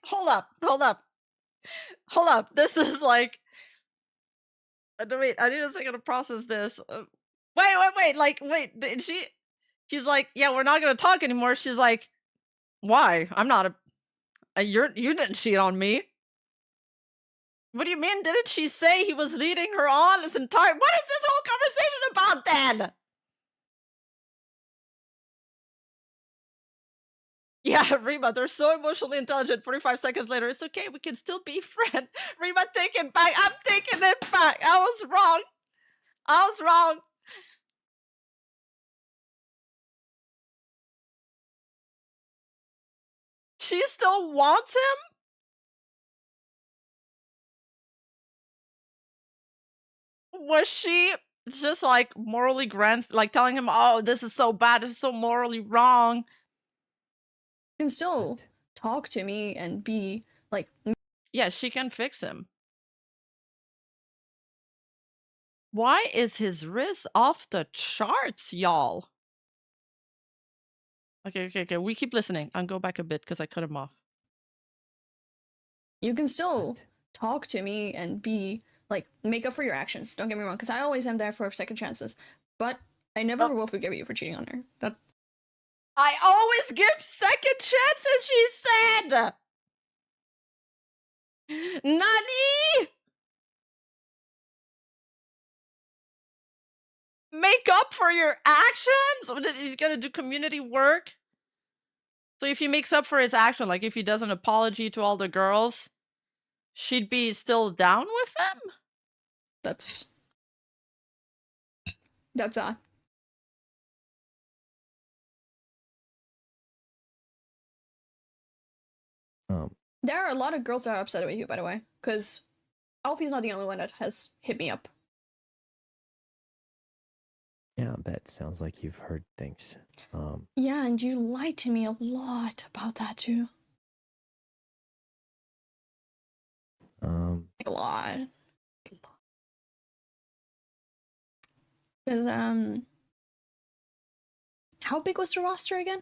Hold up. This is like... Wait, I need a second to process this. Wait. Did she... He's like, yeah, we're not going to talk anymore. She's like, why? I'm not a... You didn't cheat on me. What do you mean? Didn't she say he was leading her on this entire? What is this whole conversation about then? Yeah, Rima, they're so emotionally intelligent. 45 seconds later, it's okay. We can still be friends. Rima, take it back. I'm taking it back. I was wrong. I was wrong. She still wants him? Was she just like morally like telling him, oh, this is so bad, this is so morally wrong? You can still talk to me and be like, yeah, she can fix him. Why is his wrist off the charts, y'all? Okay. We keep listening. I'll go back a bit because I cut him off. You can still talk to me and be like, make up for your actions. Don't get me wrong, because I always am there for second chances. But I never will forgive you for cheating on her. That I always give second chances, she said! Nani? Make up for your actions? He's gonna do community work? So if he makes up for his action, like if he does an apology to all the girls, she'd be still down with him? That's There are a lot of girls that are upset with you, by the way, because Alfie's not the only one that has hit me up. Yeah, that sounds like you've heard things. Yeah, and you lied to me a lot about that too. A lot. Because, how big was the roster again?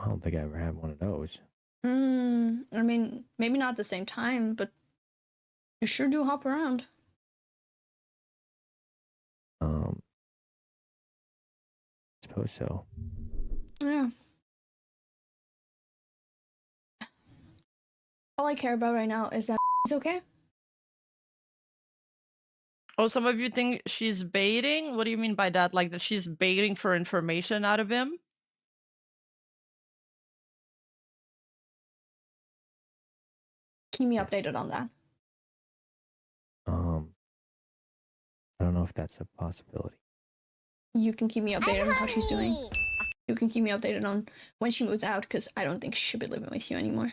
I don't think I ever had one of those. I mean, maybe not at the same time, but you sure do hop around. Suppose so. Yeah. All I care about right now is that he's okay. Oh, some of you think she's baiting? What do you mean by that? Like that she's baiting for information out of him? Keep me updated on that. I don't know if that's a possibility. You can keep me updated on how she's doing. You can keep me updated on when she moves out, because I don't think she should be living with you anymore.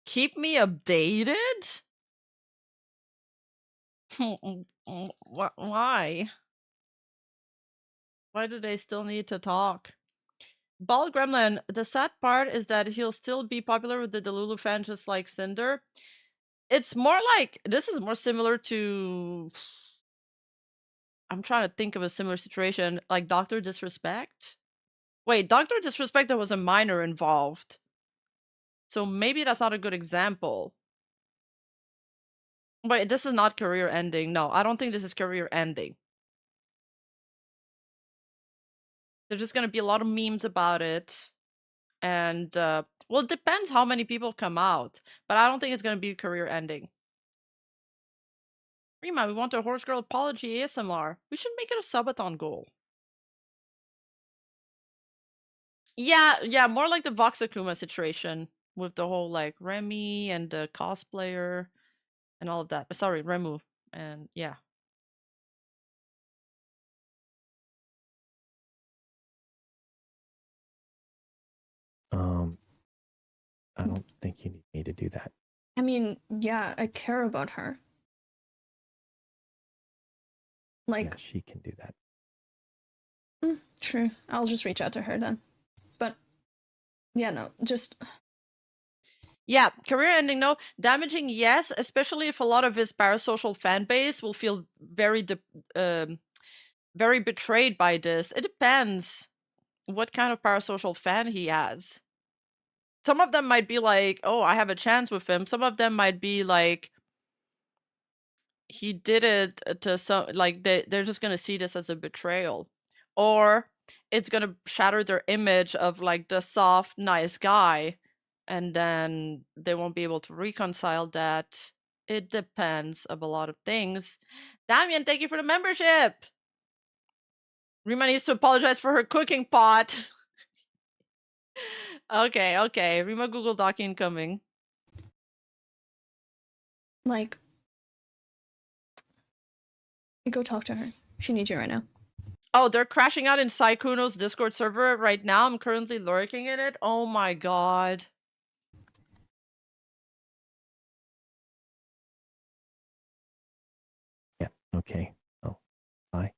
Keep me updated? Why? Why do they still need to talk? Ball Gremlin, the sad part is that he'll still be popular with the Delulu fan just like Cinder. It's more like, this is more similar to... I'm trying to think of a similar situation, like Dr. Disrespect? Wait, Dr. Disrespect, there was a minor involved. So maybe that's not a good example. Wait, this is not career ending. No, I don't think this is career ending. There's just going to be a lot of memes about it. And, well, it depends how many people come out. But I don't think it's going to be career ending. Rima, we want a Horse Girl apology ASMR. We should make it a subathon goal. Yeah, more like the Voxakuma situation. With the whole, like, Remy and the cosplayer. And all of that. Sorry, Remu. And, yeah. I don't think you need me to do that. I mean, yeah, I care about her. Like, yeah, she can do that. True. I'll just reach out to her then. But, yeah, no, just... Yeah, career ending, no. Damaging, yes, especially if a lot of his parasocial fan base will feel very betrayed by this. It depends what kind of parasocial fan he has. Some of them might be like, oh, I have a chance with him. Some of them might be like, he did it to some, like, they're just gonna see this as a betrayal. Or it's gonna shatter their image of, like, the soft, nice guy. and then they won't be able to reconcile that. It depends of a lot of things. Damien, thank you for the membership. Rima needs to apologize for her cooking pot. Okay. Rima Google Doc incoming. Like, go talk to her. She needs you right now. Oh, they're crashing out in Sykkuno's Discord server right now. I'm currently lurking in it. Oh my god. Yeah, okay. Oh, bye.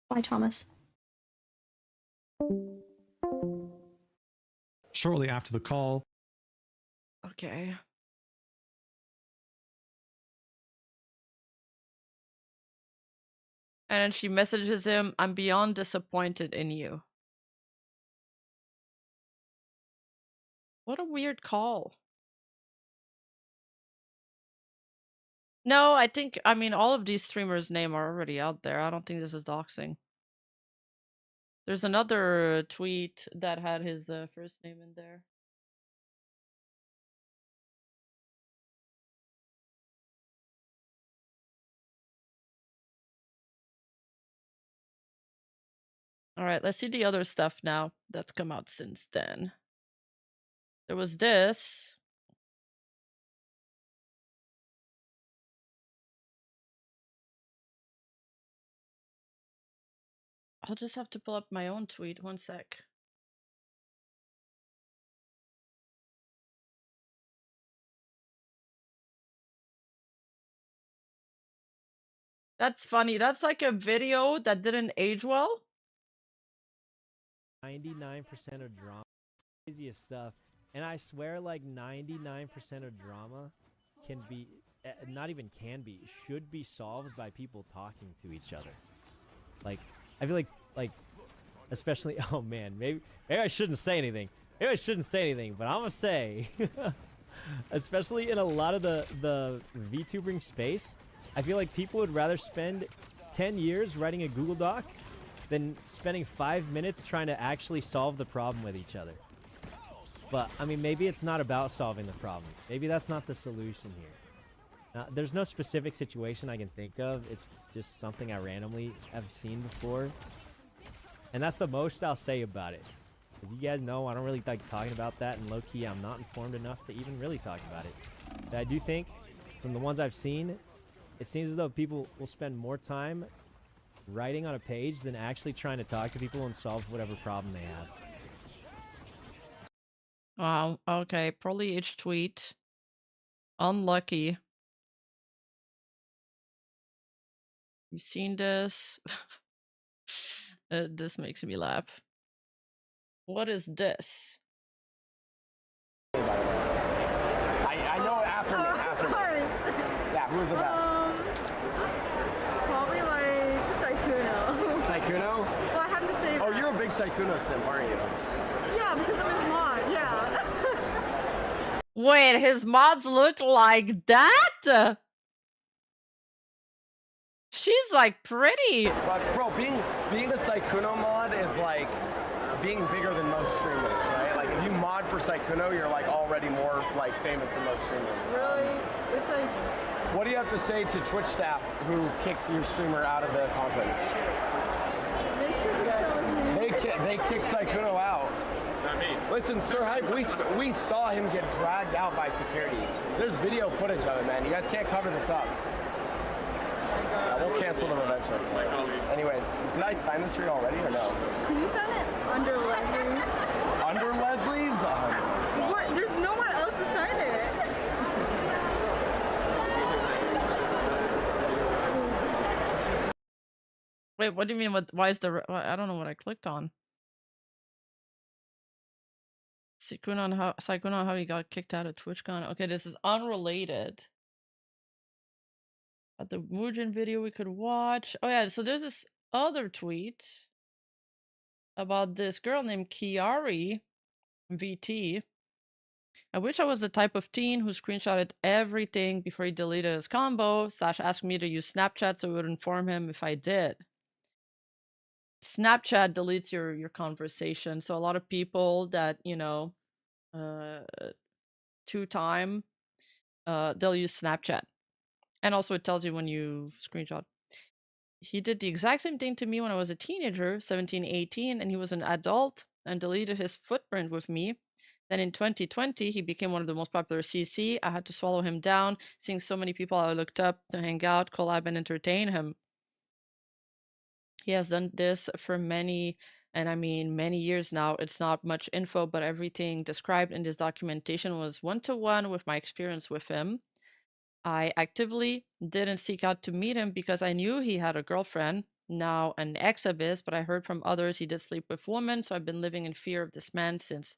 Bye, Thomas. Shortly after the call, Okay. And then she messages him, I'm beyond disappointed in you. What a weird call. No, I mean, all of these streamers' names are already out there. I don't think this is doxing. There's another tweet that had his first name in there. Alright, let's see the other stuff now that's come out since then. There was this. I'll just have to pull up my own tweet. One sec. That's funny. That's like a video that didn't age well. 99% of drama, craziest stuff, and I swear, like 99% of drama can be, not even can be, should be solved by people talking to each other. Like, I feel like, especially, oh man, maybe I shouldn't say anything. Maybe I shouldn't say anything, but I'm gonna say, especially in a lot of the VTubering space, I feel like people would rather spend 10 years writing a Google Doc than spending 5 minutes trying to actually solve the problem with each other. But, I mean, maybe it's not about solving the problem. Maybe that's not the solution here. Now, there's no specific situation I can think of. It's just something I randomly have seen before. And that's the most I'll say about it. Because you guys know I don't really like talking about that, and low-key I'm not informed enough to even really talk about it. But I do think, from the ones I've seen, it seems as though people will spend more time writing on a page than actually trying to talk to people and solve whatever problem they have. Wow, okay. Probably each tweet. Unlucky. You seen this? This makes me laugh. What is this? I know after me. Yeah, who's the best? Probably like Sykkuno. Sykkuno? Well, I have to say that. Oh, you're a big Sykkuno simp, aren't you? Yeah, because I'm his mod, yeah. Wait, his mods look like that? She's like pretty. But bro, being a Sykkuno mod is like being bigger than most streamers, right? Like if you mod for Sykkuno, you're like already more like famous than most streamers. Really? It's like... What do you have to say to Twitch staff who kicked your streamer out of the conference? They kicked Sykkuno out. Not me. Listen, Sir Hype, we saw him get dragged out by security. There's video footage of it, man. You guys can't cover this up. We'll cancel them eventually. Anyways, did I sign this for you already or no? Can you sign it under Leslie's? Under Leslie's? There's no one else to sign it. Wait, what do you mean? Why is the? I don't know what I clicked on. Sykkuno on how he got kicked out of TwitchCon. Okay, this is unrelated. The Mugen video we could watch. Oh yeah, so there's this other tweet about this girl named Kiari VT. I wish I was the type of teen who screenshotted everything before he deleted his combo / asked me to use Snapchat so it would inform him if I did. Snapchat deletes your conversation, so a lot of people that, you know, 2-time, they'll use Snapchat. And also it tells you when you screenshot. He did the exact same thing to me when I was a teenager, 17, 18, and he was an adult and deleted his footprint with me. Then in 2020, he became one of the most popular CC. I had to swallow him down, seeing so many people I looked up to hang out, collab, and entertain him. He has done this for many, and I mean many years now. It's not much info, but everything described in this documentation was one-to-one with my experience with him. I actively didn't seek out to meet him because I knew he had a girlfriend, now an ex of his, but I heard from others he did sleep with women, so I've been living in fear of this man since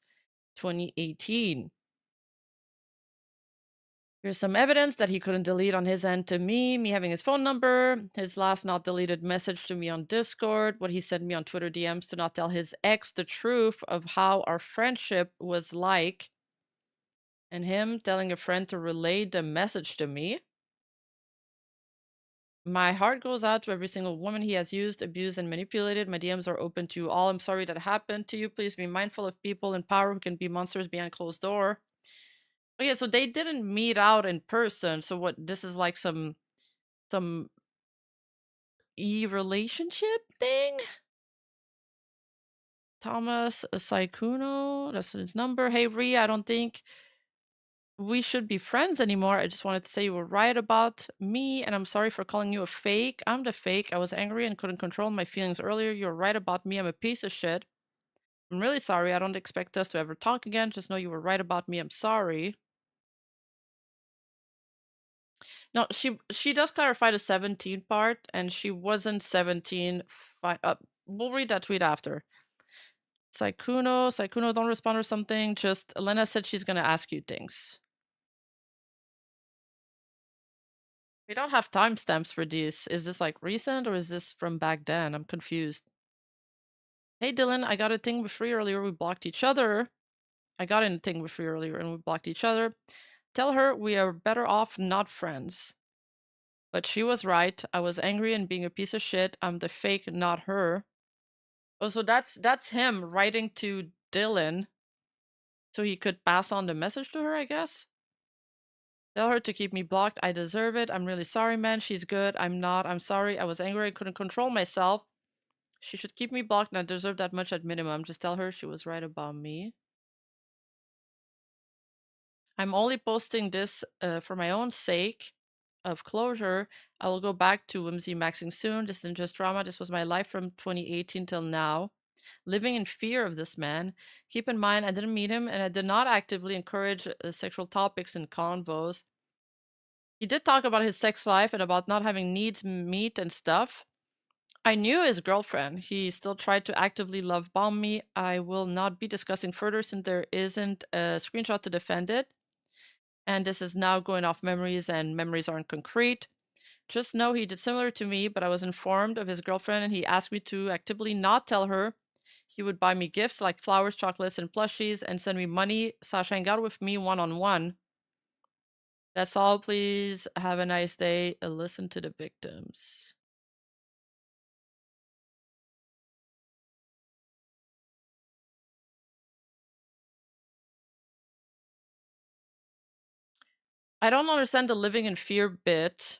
2018. Here's some evidence that he couldn't delete on his end to me having his phone number, his last not deleted message to me on Discord, what he sent me on Twitter DMs to not tell his ex the truth of how our friendship was like, and him telling a friend to relay the message to me. My heart goes out to every single woman he has used, abused, and manipulated. My DMs are open to you all. I'm sorry that happened to you. Please be mindful of people in power who can be monsters behind closed door. Oh yeah, so they didn't meet out in person. So what, this is like some e-relationship thing? Thomas Sykkuno, that's his number. Hey Rhea, I don't think we should be friends anymore. I just wanted to say you were right about me, and I'm sorry for calling you a fake. I'm the fake. I was angry and couldn't control my feelings earlier. You're right about me. I'm a piece of shit. I'm really sorry. I don't expect us to ever talk again. Just know you were right about me. I'm sorry. No, she does clarify the 17 part, and she wasn't 17. We'll read that tweet after. Sykkuno, don't respond or something. Just, Elena said she's gonna ask you things. We don't have timestamps for these. Is this like recent or is this from back then? I'm confused. Hey Dylan, I got a thing with Free earlier. We blocked each other. I got in a thing with Free earlier and we blocked each other. Tell her we are better off not friends. But she was right. I was angry and being a piece of shit. I'm the fake, not her. Oh, so that's him writing to Dylan so he could pass on the message to her, I guess. Tell her to keep me blocked. I deserve it. I'm really sorry, man. She's good. I'm not. I'm sorry. I was angry. I couldn't control myself. She should keep me blocked and I deserve that much at minimum. Just tell her she was right about me. I'm only posting this for my own sake of closure. I will go back to whimsy maxing soon. This isn't just drama. This was my life from 2018 till now. Living in fear of this man. Keep in mind, I didn't meet him and I did not actively encourage sexual topics and convos. He did talk about his sex life and about not having needs meet and stuff. I knew his girlfriend. He still tried to actively love bomb me. I will not be discussing further since there isn't a screenshot to defend it. And this is now going off memories and memories aren't concrete. Just know he did similar to me, but I was informed of his girlfriend and he asked me to actively not tell her. He would buy me gifts like flowers, chocolates, and plushies and send me money / hang out with me one-on-one. That's all. Please have a nice day. Listen to the victims. I don't understand the living in fear bit.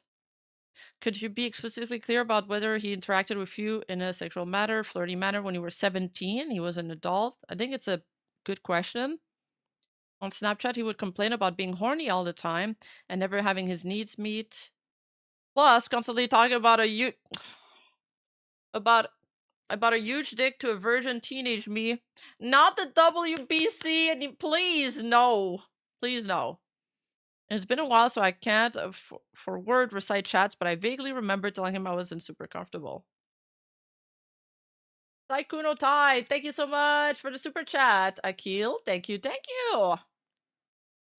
Could you be explicitly clear about whether he interacted with you in a sexual manner, flirty manner when you were 17? He was an adult. I think it's a good question. On Snapchat, he would complain about being horny all the time and never having his needs meet. Plus, constantly talking about a huge dick to a virgin teenage me. Not the WBC, and please no. Please no. It's been a while, so I can't for word recite chats, but I vaguely remember telling him I wasn't super comfortable. Sykkuno Tai, thank you so much for the super chat. Akil, thank you.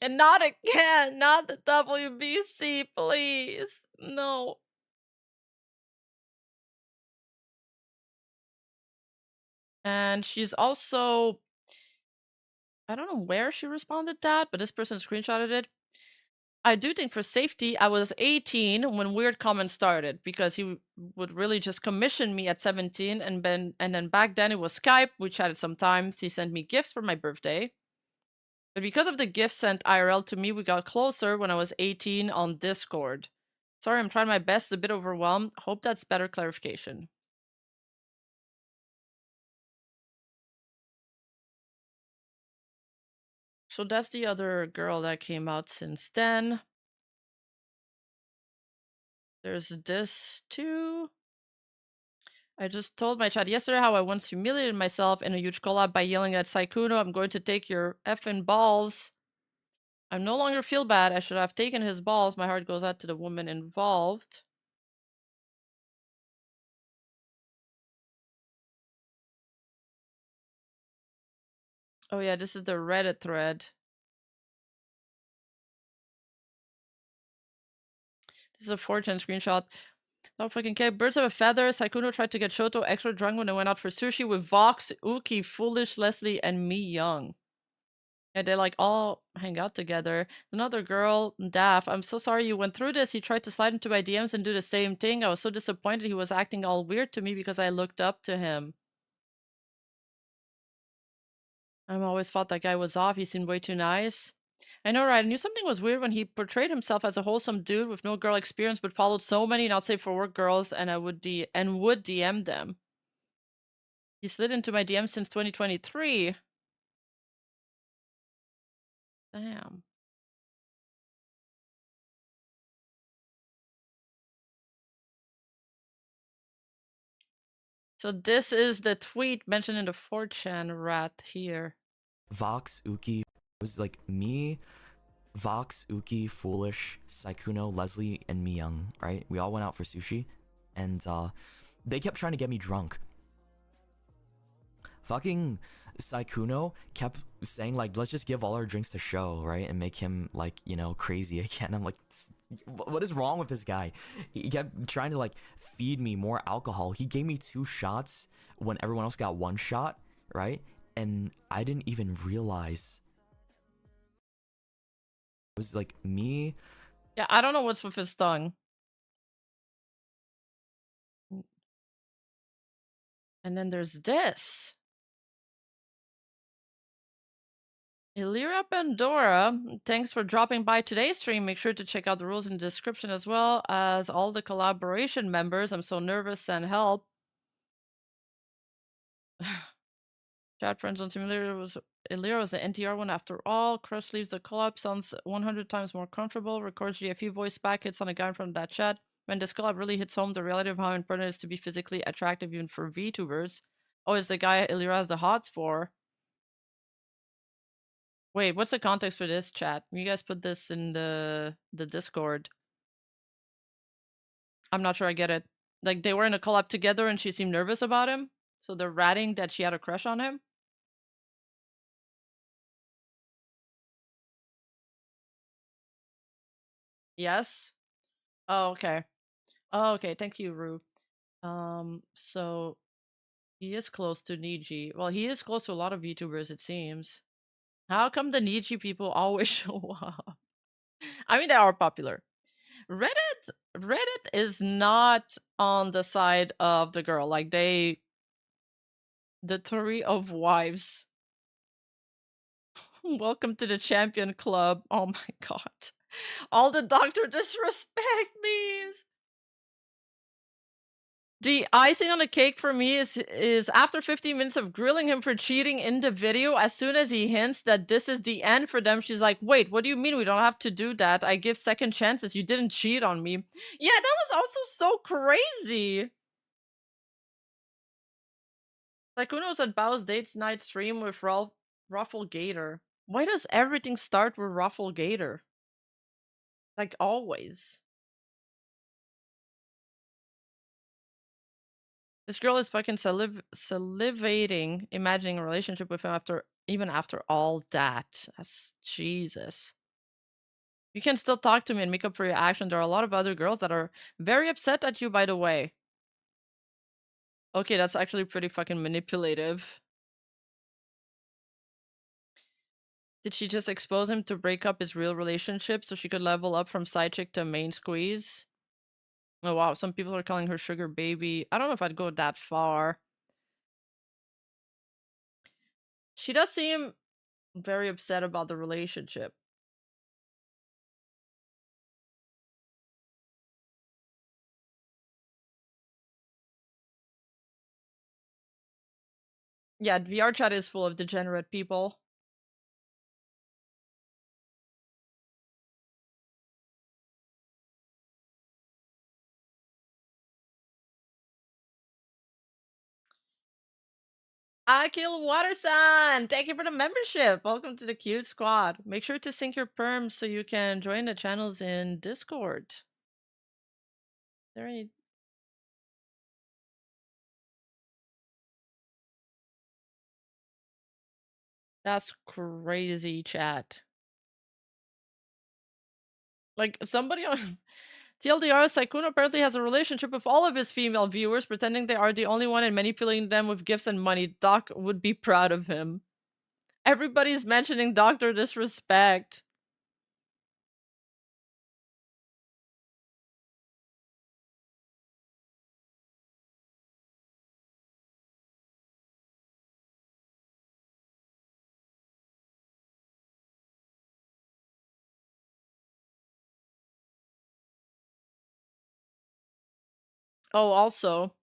And not again, not the WBC, please. No. And she's also, I don't know where she responded that, but this person screenshotted it. I do think for safety, I was 18 when weird comments started because he would really just commission me at 17 and then back then it was Skype. We chatted sometimes. He sent me gifts for my birthday. But because of the gift sent IRL to me, we got closer when I was 18 on Discord. Sorry, I'm trying my best, a bit overwhelmed. Hope that's better clarification. So that's the other girl that came out since then. There's this too. I just told my chat yesterday how I once humiliated myself in a huge collab by yelling at Sykkuno, I'm going to take your effing balls. I no longer feel bad. I should have taken his balls. My heart goes out to the woman involved. Oh yeah, this is the Reddit thread. This is a 4chan screenshot. Oh fucking okay. Birds of a feather. Sykkuno tried to get Shoto extra drunk when they went out for sushi with Vox, Uki, Foolish, Leslie, and me young. Yeah, they like all hang out together. Another girl, Daff. I'm so sorry you went through this. He tried to slide into my DMs and do the same thing. I was so disappointed he was acting all weird to me because I looked up to him. I've always thought that guy was off. He seemed way too nice. I know, right? I knew something was weird when he portrayed himself as a wholesome dude with no girl experience, but followed so many not safe for work girls, and would DM them. He slid into my DMs since 2023. Damn. So this is the tweet mentioned in the 4chan rat here. Vox, Uki, was like me, Vox, Uki, Foolish, Sykkuno, Leslie, and me young, right? We all went out for sushi, and they kept trying to get me drunk. Fucking Sykkuno kept saying like, let's just give all our drinks to Show, right? And make him like, you know, crazy again. I'm like, what is wrong with this guy? He kept trying to like feed me more alcohol. He gave me 2 shots when everyone else got 1 shot, right? And I didn't even realize. It was like me. Yeah, I don't know what's with his tongue. And then there's this. Illyria Pandora, thanks for dropping by today's stream. Make sure to check out the rules in the description as well as all the collaboration members. I'm so nervous and help. Chat friends on Simulator was Illyria was the NTR one after all. Crush leaves the collab, sounds 100 times more comfortable. Records GFU voice back, hits on a guy in front of that chat. When this collab really hits home the reality of how important it is to be physically attractive even for VTubers. Oh, it's the guy Illyria has the hots for. Wait, what's the context for this chat? You guys put this in the Discord. I'm not sure I get it. Like, they were in a collab together and she seemed nervous about him? So they're ratting that she had a crush on him? Yes? Oh, okay. Oh, okay. Thank you, Rue. So he is close to Niji. Well, he is close to a lot of VTubers, it seems. How come the Niji people always show up? I mean, they are popular. Reddit is not on the side of the girl. Like, the 3 of wives. Welcome to the champion club. Oh my god. All the doctor disrespect memes. The icing on the cake for me is after 15 minutes of grilling him for cheating in the video, as soon as he hints that this is the end for them, she's like, wait, what do you mean we don't have to do that? I give second chances. You didn't cheat on me. Yeah, that was also so crazy. Sykkuno was at Bao's Dates Night stream with Ruffle Gator. Why does everything start with Ruffle Gator? Like always. This girl is fucking salivating, imagining a relationship with him even after all that. That's Jesus. You can still talk to me and make up for your action. There are a lot of other girls that are very upset at you, by the way. Okay, that's actually pretty fucking manipulative. Did she just expose him to break up his real relationship so she could level up from side chick to main squeeze? Oh wow, some people are calling her sugar baby. I don't know if I'd go that far. She does seem very upset about the relationship. Yeah, VR chat is full of degenerate people. I kill Water Sun! Thank you for the membership! Welcome to the cute squad. Make sure to sync your perms so you can join the channels in Discord. There any... That's crazy, chat. Like, somebody on... TLDR, Sykkuno apparently has a relationship with all of his female viewers, pretending they are the only one and manipulating them with gifts and money. Doc would be proud of him. Everybody's mentioning Dr. Disrespect. Oh, also,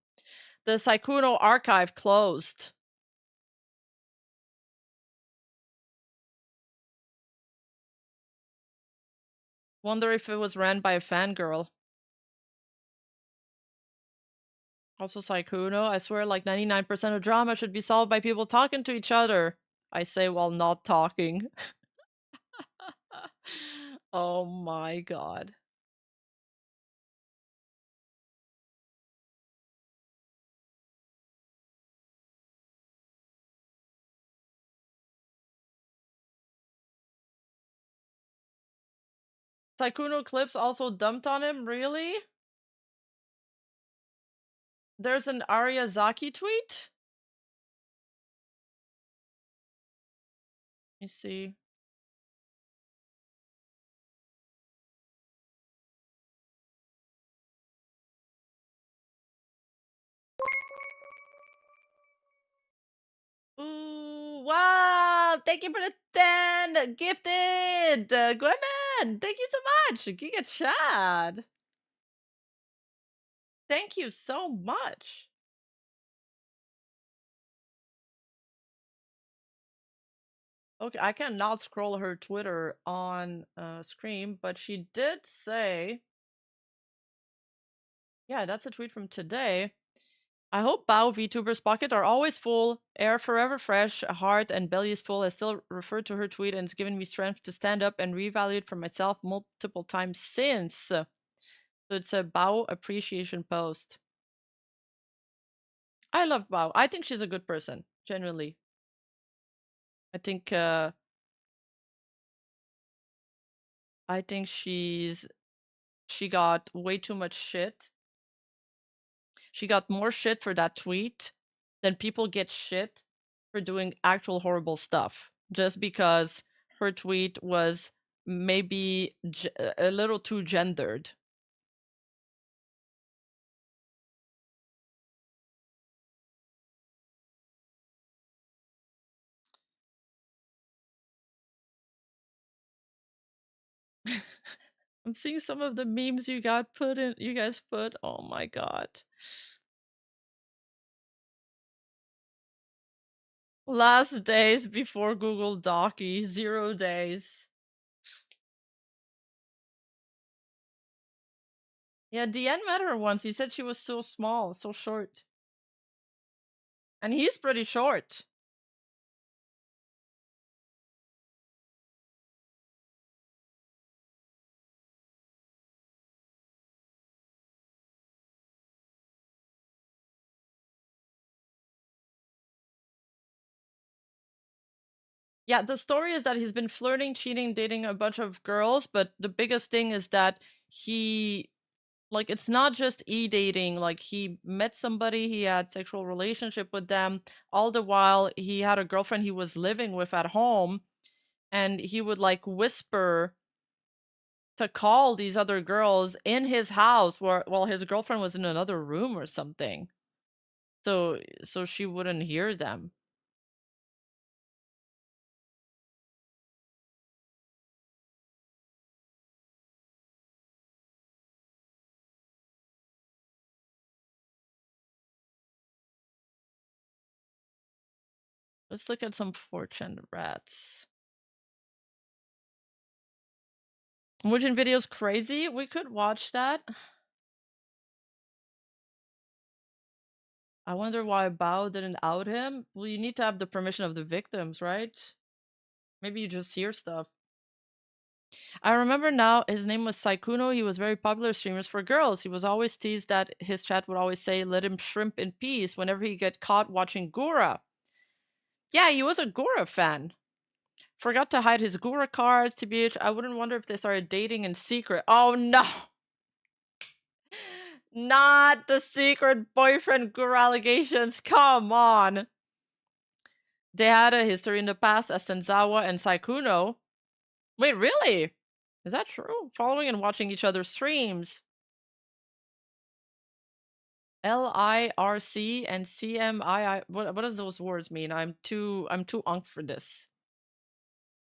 the Sykkuno archive closed. Wonder if it was ran by a fangirl. Also, Sykkuno, I swear like 99% of drama should be solved by people talking to each other. I say while not talking. Oh my god. Sykkuno clips also dumped on him? Really? There's an Ariazaki tweet? Let me see. Ooh, wow! Thank you for the 10 gifted! Gwenman! Thank you so much! Giga Chad! Thank you so much! Okay, I cannot scroll her Twitter on screen, but she did say... Yeah, that's a tweet from today. I hope Bao VTuber's pocket are always full, air forever fresh, heart and belly is full. I still refer to her tweet and it's given me strength to stand up and reevaluate for myself multiple times since. So it's a Bao appreciation post. I love Bao. I think she's a good person, genuinely. I think she got way too much shit. She got more shit for that tweet than people get shit for doing actual horrible stuff. Just because her tweet was maybe a little too gendered. I'm seeing some of the memes you guys put. Oh my god. Last days before Google Docky, 0 days. Yeah, DN met her once. He said she was so small, so short. And he's pretty short. Yeah, the story is that he's been flirting, cheating, dating a bunch of girls, but the biggest thing is that he, like, it's not just e-dating. Like, he met somebody, he had sexual relationship with them, all the while he had a girlfriend he was living with at home, and he would, like, whisper to call these other girls in his house while his girlfriend was in another room or something. So she wouldn't hear them. Let's look at some fortune rats. Muujin video's crazy. We could watch that. I wonder why Bao didn't out him. Well, you need to have the permission of the victims, right? Maybe you just hear stuff. I remember now, his name was Sykkuno. He was very popular streamers for girls. He was always teased that his chat would always say, "Let him shrimp in peace," whenever he get caught watching Gura. Yeah, he was a Gura fan. Forgot to hide his Gura cards, TBH. I wouldn't wonder if they started dating in secret. Oh no! Not the secret boyfriend Gura allegations. Come on. They had a history in the past as Senzawa and Sykkuno. Wait, really? Is that true? Following and watching each other's streams. LIRC and CMII. What does those words mean? I'm too unk for this.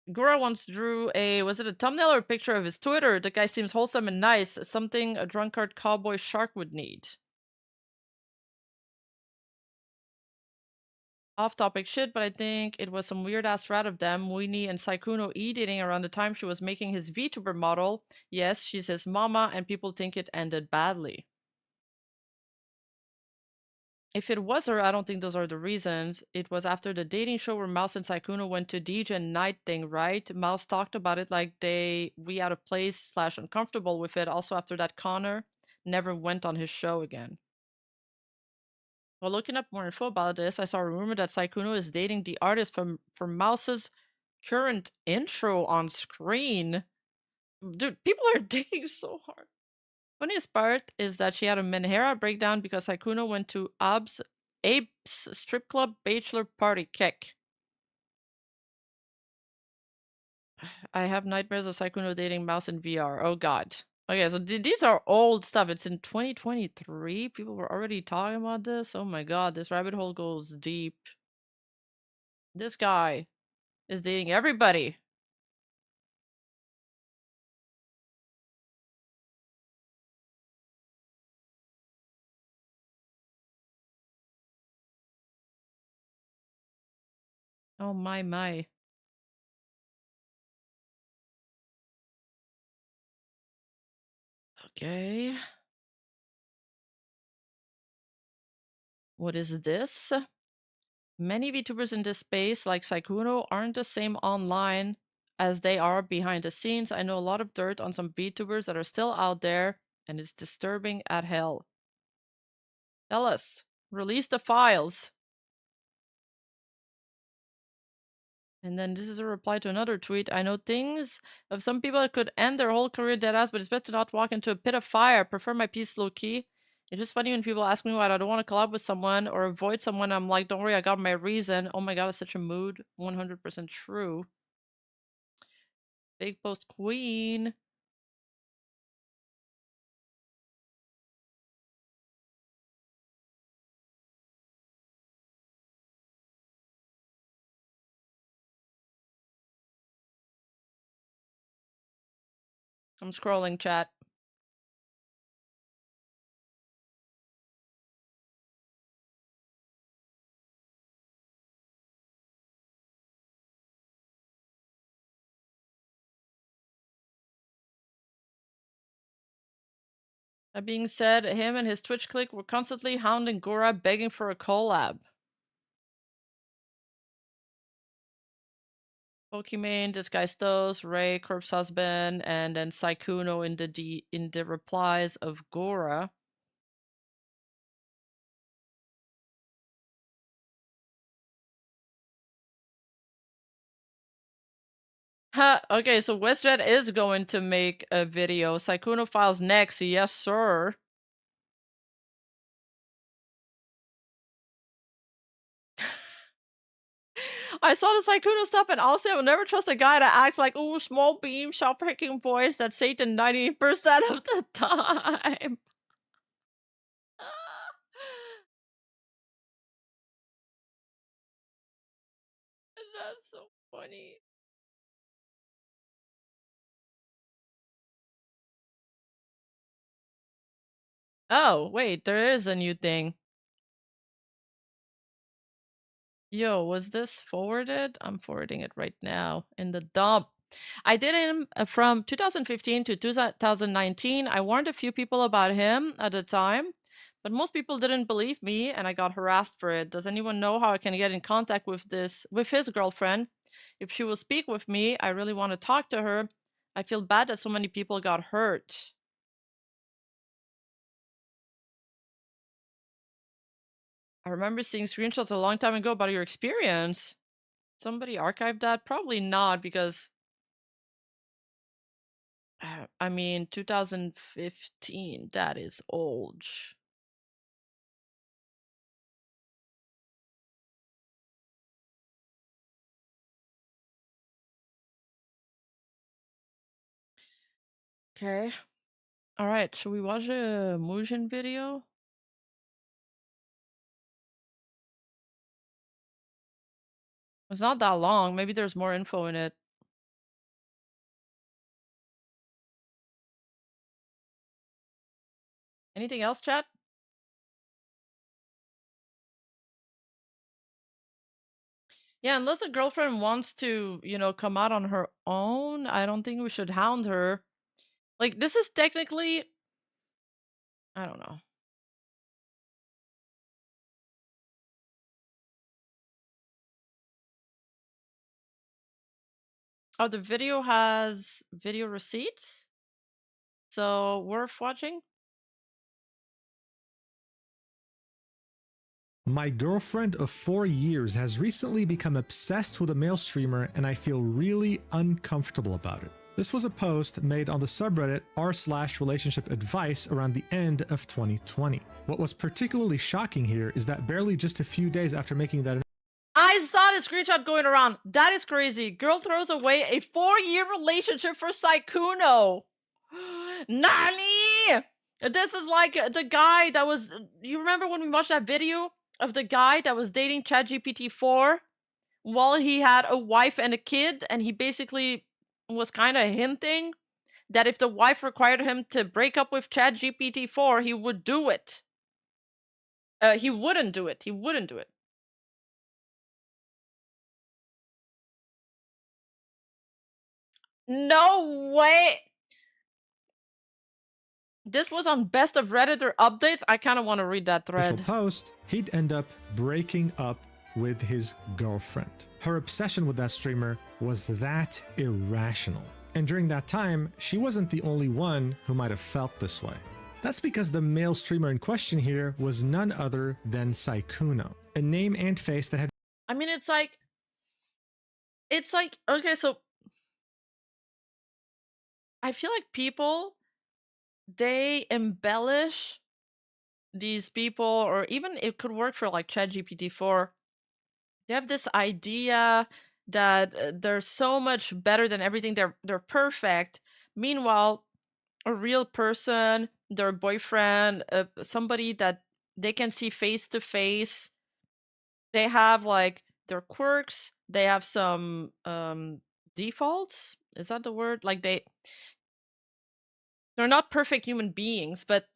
Gura once drew was it a thumbnail or a picture of his Twitter? The guy seems wholesome and nice, something a drunkard cowboy shark would need. Off-topic shit, but I think it was some weird-ass rat of them, Winnie and Sykkuno e-dating around the time she was making his Vtuber model. Yes, she's his mama, and people think it ended badly. If it was her, I don't think those are the reasons. It was after the dating show where Mouse and Sykkuno went to DJ night thing, right? Mouse talked about it like we out of place / uncomfortable with it. Also after that, Connor never went on his show again. While looking up more info about this, I saw a rumor that Sykkuno is dating the artist from Mouse's current intro on screen. Dude, people are dating so hard. Funniest part is that she had a Menhera breakdown because Sykkuno went to Abe's strip club bachelor party kick. I have nightmares of Sykkuno dating Mouse in VR. Oh god. Okay, so these are old stuff. It's in 2023. People were already talking about this. Oh my god, this rabbit hole goes deep. This guy is dating everybody. Oh my. Okay. What is this? Many VTubers in this space, like Sykkuno, aren't the same online as they are behind the scenes. I know a lot of dirt on some VTubers that are still out there, and it's disturbing at hell. Tell us. Release the files. And then this is a reply to another tweet. I know things of some people that could end their whole career deadass, but it's better to not walk into a pit of fire. I prefer my peace low key. It's just funny when people ask me why I don't want to collab with someone or avoid someone. I'm like, don't worry, I got my reason. Oh my god, it's such a mood. 100% true. Big post queen. I'm scrolling chat. That being said, him and his Twitch clique were constantly hounding Gora, begging for a collab. Pokimane, this guy Stos, Ray, Corpse Husband, and then Sykkuno in the replies of Gora. Ha, okay, so WestJet is going to make a video. Sykkuno files next, yes sir. I saw the Sykkuno stuff and also I will never trust a guy to act like, ooh, small beam, sharp-freaking voice that's Satan 90% of the time. That's so funny. Oh, wait, there is a new thing. Yo, was this forwarded? I'm forwarding it right now in the dump. I did him from 2015 to 2019. I warned a few people about him at the time, but most people didn't believe me and I got harassed for it. Does anyone know how I can get in contact with his girlfriend? If she will speak with me, I really want to talk to her. I feel bad that so many people got hurt. I remember seeing screenshots a long time ago about your experience. Somebody archived that? Probably not, because I mean, 2015, that is old. Okay. Alright, should we watch a Muujin video? It's not that long. Maybe there's more info in it. Anything else, chat? Yeah, unless the girlfriend wants to, you know, come out on her own, I don't think we should hound her. Like, this is technically... I don't know. Oh, the video has video receipts? So, worth watching? My girlfriend of 4 years has recently become obsessed with a male streamer and I feel really uncomfortable about it. This was a post made on the subreddit r/relationship advice around the end of 2020. What was particularly shocking here is that barely just a few days after making that I saw the screenshot going around. That is crazy. Girl throws away a 4-year relationship for Sykkuno. Nani? This is like the guy that was... You remember when we watched that video of the guy that was dating ChatGPT 4 while he had a wife and a kid, and he basically was kind of hinting that if the wife required him to break up with ChatGPT 4, he would do it. He wouldn't do it. He wouldn't do it. No way! This was on Best of Redditor updates. I kind of want to read that thread. post, he'd end up breaking up with his girlfriend. Her obsession with that streamer was that irrational. And during that time, she wasn't the only one who might have felt this way. That's because the male streamer in question here was none other than Sykkuno, a name and face that had... I mean, it's like, okay, so I feel like people, they embellish these people, or even it could work for like ChatGPT 4. They have this idea that they're so much better than everything. They're perfect. Meanwhile, a real person, their boyfriend, somebody that they can see face to face, they have like their quirks. They have some defaults. Is that the word? Like they're not perfect human beings, but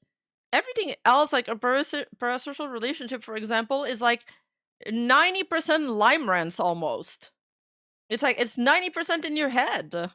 everything else, like a parasocial relationship, for example, is like 90% lime rants almost. It's like it's 90% in your head.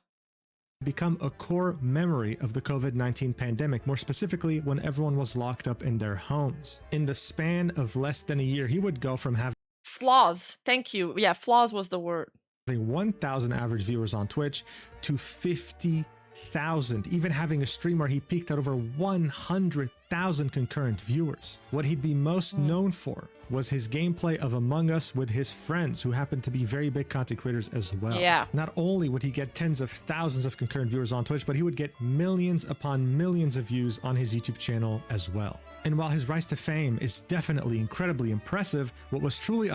Become a core memory of the COVID-19 pandemic, more specifically when everyone was locked up in their homes. In the span of less than a year, he would go from having flaws. Thank you. Yeah, flaws was the word. 1,000 average viewers on Twitch to 50,000, even having a stream where he peaked at over 100,000 concurrent viewers. What he'd be most known for was his gameplay of Among Us with his friends, who happened to be very big content creators as well. Yeah. Not only would he get tens of thousands of concurrent viewers on Twitch, but he would get millions upon millions of views on his YouTube channel as well. And while his rise to fame is definitely incredibly impressive, what was truly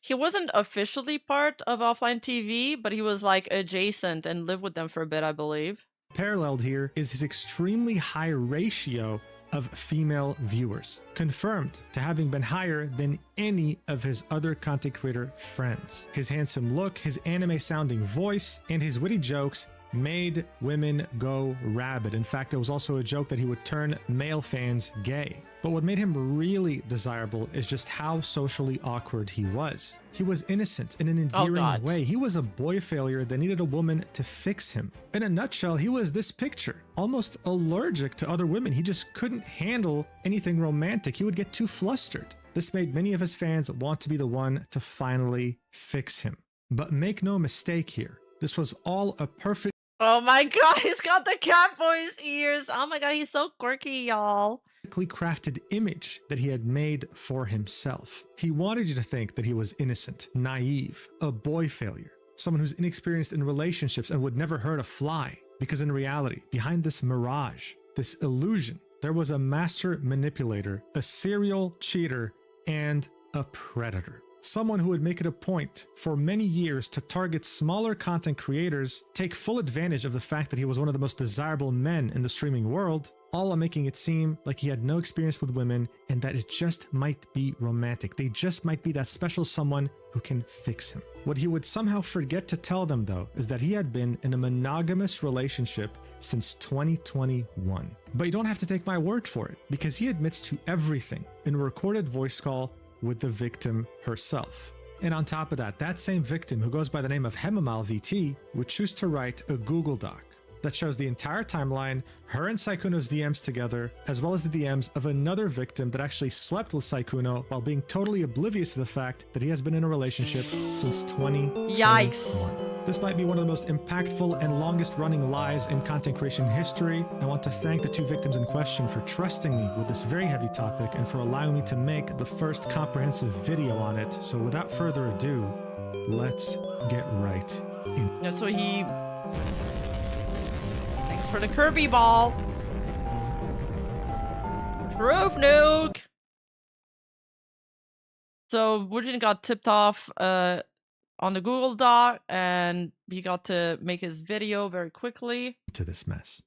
he wasn't officially part of offline TV, but he was like adjacent and lived with them for a bit, I believe. Paralleled here is his extremely high ratio of female viewers, confirmed to having been higher than any of his other content creator friends. His handsome look, his anime sounding voice, and his witty jokes made women go rabid. In fact, it was also a joke that he would turn male fans gay. But what made him really desirable is just how socially awkward he was. He was innocent in an endearing way. He was a boy failure that needed a woman to fix him. In a nutshell, he was this picture, almost allergic to other women. He just couldn't handle anything romantic. He would get too flustered. This made many of his fans want to be the one to finally fix him. But make no mistake here, this was all a perfect... Oh my god, he's got the cat boy's ears. Oh my god, he's so quirky, y'all. Crafted image that he had made for himself. He wanted you to think that he was innocent, naive, a boy failure, someone who's inexperienced in relationships and would never hurt a fly. Because in reality, behind this mirage, this illusion, there was a master manipulator, a serial cheater, and a predator. Someone who would make it a point for many years to target smaller content creators, take full advantage of the fact that he was one of the most desirable men in the streaming world, all while making it seem like he had no experience with women and that it just might be romantic. They just might be that special someone who can fix him. What he would somehow forget to tell them, though, is that he had been in a monogamous relationship since 2021. But you don't have to take my word for it, because he admits to everything in a recorded voice call with the victim herself. And on top of that, that same victim, who goes by the name of Hemamal VT, would choose to write a Google Doc that shows the entire timeline, her and Sykkuno's DMs together, as well as the DMs of another victim that actually slept with Sykkuno while being totally oblivious to the fact that he has been in a relationship since 2021. Yikes. This might be one of the most impactful and longest running lies in content creation history. I want to thank the two victims in question for trusting me with this very heavy topic and for allowing me to make the first comprehensive video on it. So without further ado, let's get right in. Yeah, so he... Thanks for the Kirby ball. Proof nuke! So Woojin got tipped off on the Google Doc, and he got to make his video very quickly. To this mess.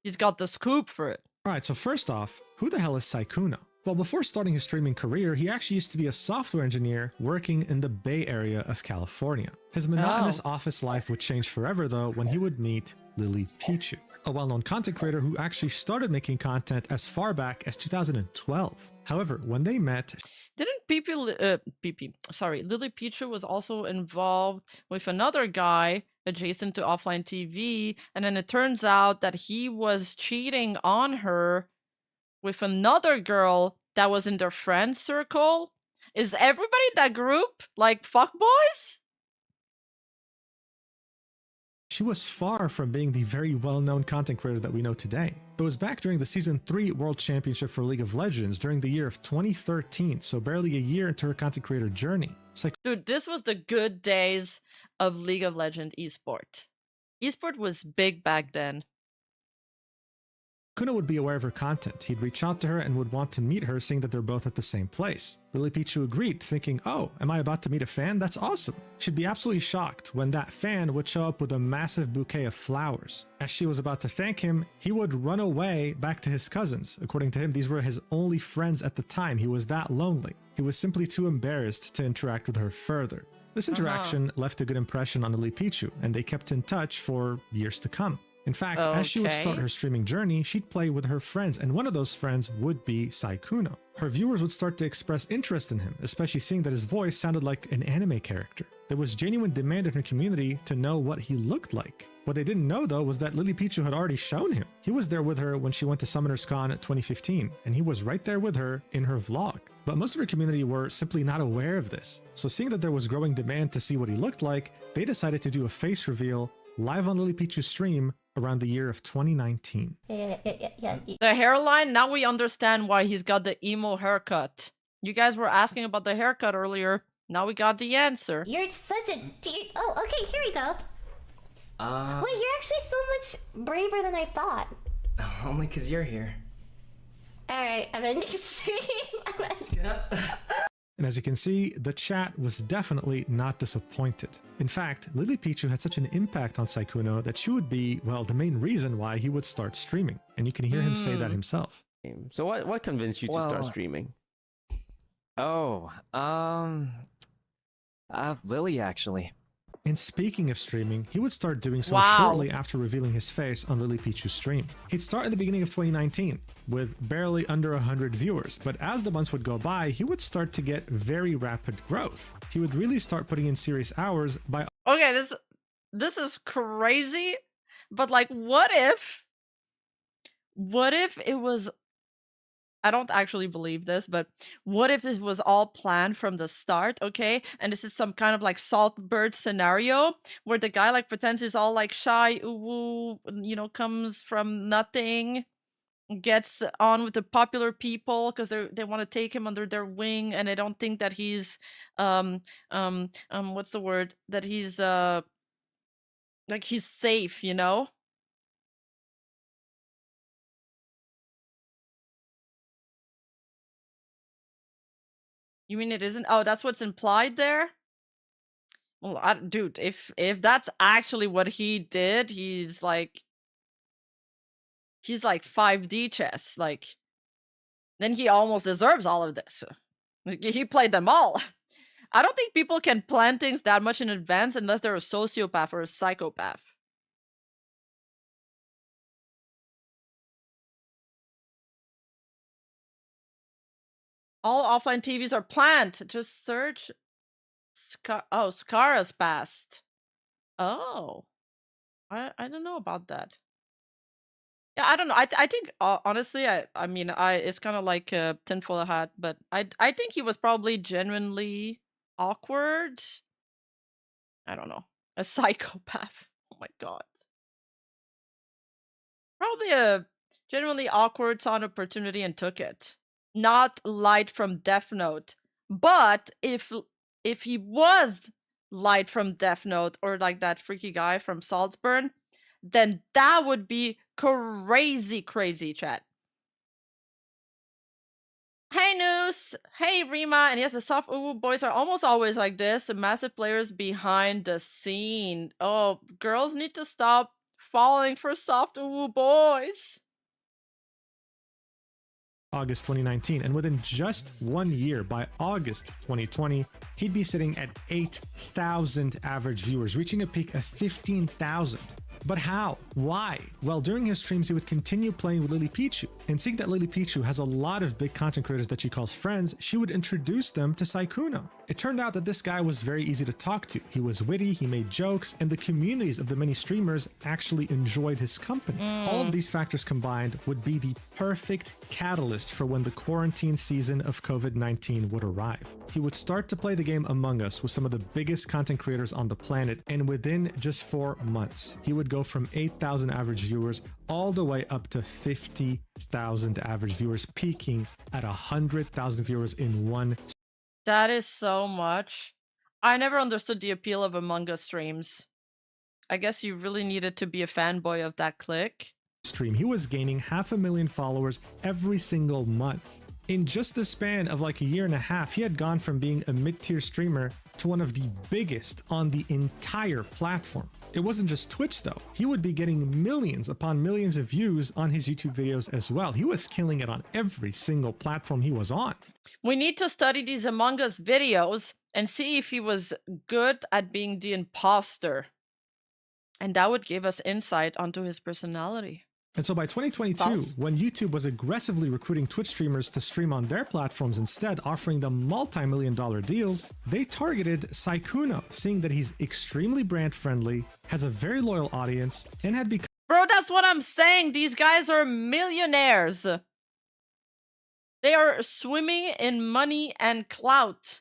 He's got the scoop for it. All right, so first off, who the hell is Sykkuno? Well, before starting his streaming career, he actually used to be a software engineer working in the Bay Area of California. His monotonous office life would change forever, though, when he would meet Lily Pichu, a well-known content creator who actually started making content as far back as 2012. However, when they met... Didn't Lily Pichu was also involved with another guy adjacent to offline TV, and then it turns out that he was cheating on her with another girl that was in their friend circle? Is everybody in that group like fuckboys? She was far from being the very well-known content creator that we know today. It was back during the Season 3 World Championship for League of Legends during the year of 2013, so barely a year into her content creator journey. Dude, this was the good days of League of Legends esport. Esport was big back then. Sykkuno would be aware of her content. He'd reach out to her and would want to meet her, seeing that they're both at the same place. Lily Pichu agreed, thinking, oh, am I about to meet a fan? That's awesome. She'd be absolutely shocked when that fan would show up with a massive bouquet of flowers. As she was about to thank him, he would run away back to his cousins. According to him, these were his only friends at the time. He was that lonely. He was simply too embarrassed to interact with her further. This interaction left a good impression on Lily Pichu, and they kept in touch for years to come. In fact, as she would start her streaming journey, she'd play with her friends, and one of those friends would be Sykkuno. Her viewers would start to express interest in him, especially seeing that his voice sounded like an anime character. There was genuine demand in her community to know what he looked like. What they didn't know, though, was that Lily Pichu had already shown him. He was there with her when she went to Summoners Con 2015, and he was right there with her in her vlog. But most of her community were simply not aware of this. So seeing that there was growing demand to see what he looked like, they decided to do a face reveal live on Lily Pichu's stream around the year of 2019. The hairline, now we understand why he's got the emo haircut. You guys were asking about the haircut earlier. Now we got the answer. You're such a... Oh, okay, here we go. Wait, you're actually so much braver than I thought. Only because you're here. Alright, I'm in the stream. And as you can see, the chat was definitely not disappointed. In fact, Lily Pichu had such an impact on Sykkuno that she would be, well, the main reason why he would start streaming. And you can hear him say that himself. So what convinced you to start streaming? Lily, actually. And speaking of streaming, he would start doing so Wow. shortly after revealing his face on Lily Pichu's stream. He'd start at the beginning of 2019 with barely under 100 viewers, but as the months would go by, he would start to get very rapid growth. He would really start putting in serious hours by Okay, this is crazy, but like, what if it was, I don't actually believe this, but what if this was all planned from the start, okay? And this is some kind of like Saltbird scenario where the guy like pretends he's all like shy, ooh, you know, comes from nothing, gets on with the popular people because they want to take him under their wing, and they don't think that he's what's the word, that he's like he's safe, you know? You mean it isn't? Oh, that's what's implied there? Well, dude, if that's actually what he did, he's like 5D chess. Like, then he almost deserves all of this. Like, he played them all. I don't think people can plan things that much in advance unless they're a sociopath or a psychopath. All offline TVs are planned. Just search Skara's past. Oh. I don't know about that. Yeah, I don't know. I think honestly, I mean, it's kind of like a tinfoil hat, but I think he was probably genuinely awkward. I don't know, a psychopath. Oh my god. Probably a genuinely awkward, saw an opportunity and took it. Not Light from Death Note, but if he was Light from Death Note or like that freaky guy from Salzburn, then that would be crazy, chat. Hey Noose, hey Rima, and yes, the soft uwu boys are almost always like this, the massive players behind the scene. Oh, girls need to stop falling for soft uwu boys. August 2019, and within just 1 year, by August 2020, he'd be sitting at 8,000 average viewers, reaching a peak of 15,000. But how? Why? Well, during his streams, he would continue playing with Lily Pichu, and seeing that Lily Pichu has a lot of big content creators that she calls friends, she would introduce them to Sykkuno. It turned out that this guy was very easy to talk to. He was witty, he made jokes, and the communities of the many streamers actually enjoyed his company. All of these factors combined would be the perfect catalyst for when the quarantine season of COVID-19 would arrive. He would start to play the game Among Us with some of the biggest content creators on the planet, and within just 4 months, he would go from 8,000 average viewers all the way up to 50,000 average viewers, peaking at 100,000 viewers in one. That is so much. I never understood the appeal of Among Us streams. I guess you really needed to be a fanboy of that clique. Stream. He was gaining 500,000 followers every single month. In just the span of like a year and a half, he had gone from being a mid-tier streamer to one of the biggest on the entire platform. It wasn't just Twitch though. He would be getting millions upon millions of views on his YouTube videos as well. He was killing it on every single platform he was on. We need to study these Among Us videos and see if he was good at being the imposter. And that would give us insight onto his personality. And so by 2022, when YouTube was aggressively recruiting Twitch streamers to stream on their platforms instead, offering them multi-million-dollar deals, they targeted Sykkuno, seeing that he's extremely brand friendly, has a very loyal audience, and had become— Bro, that's what I'm saying. These guys are millionaires. They are swimming in money and clout.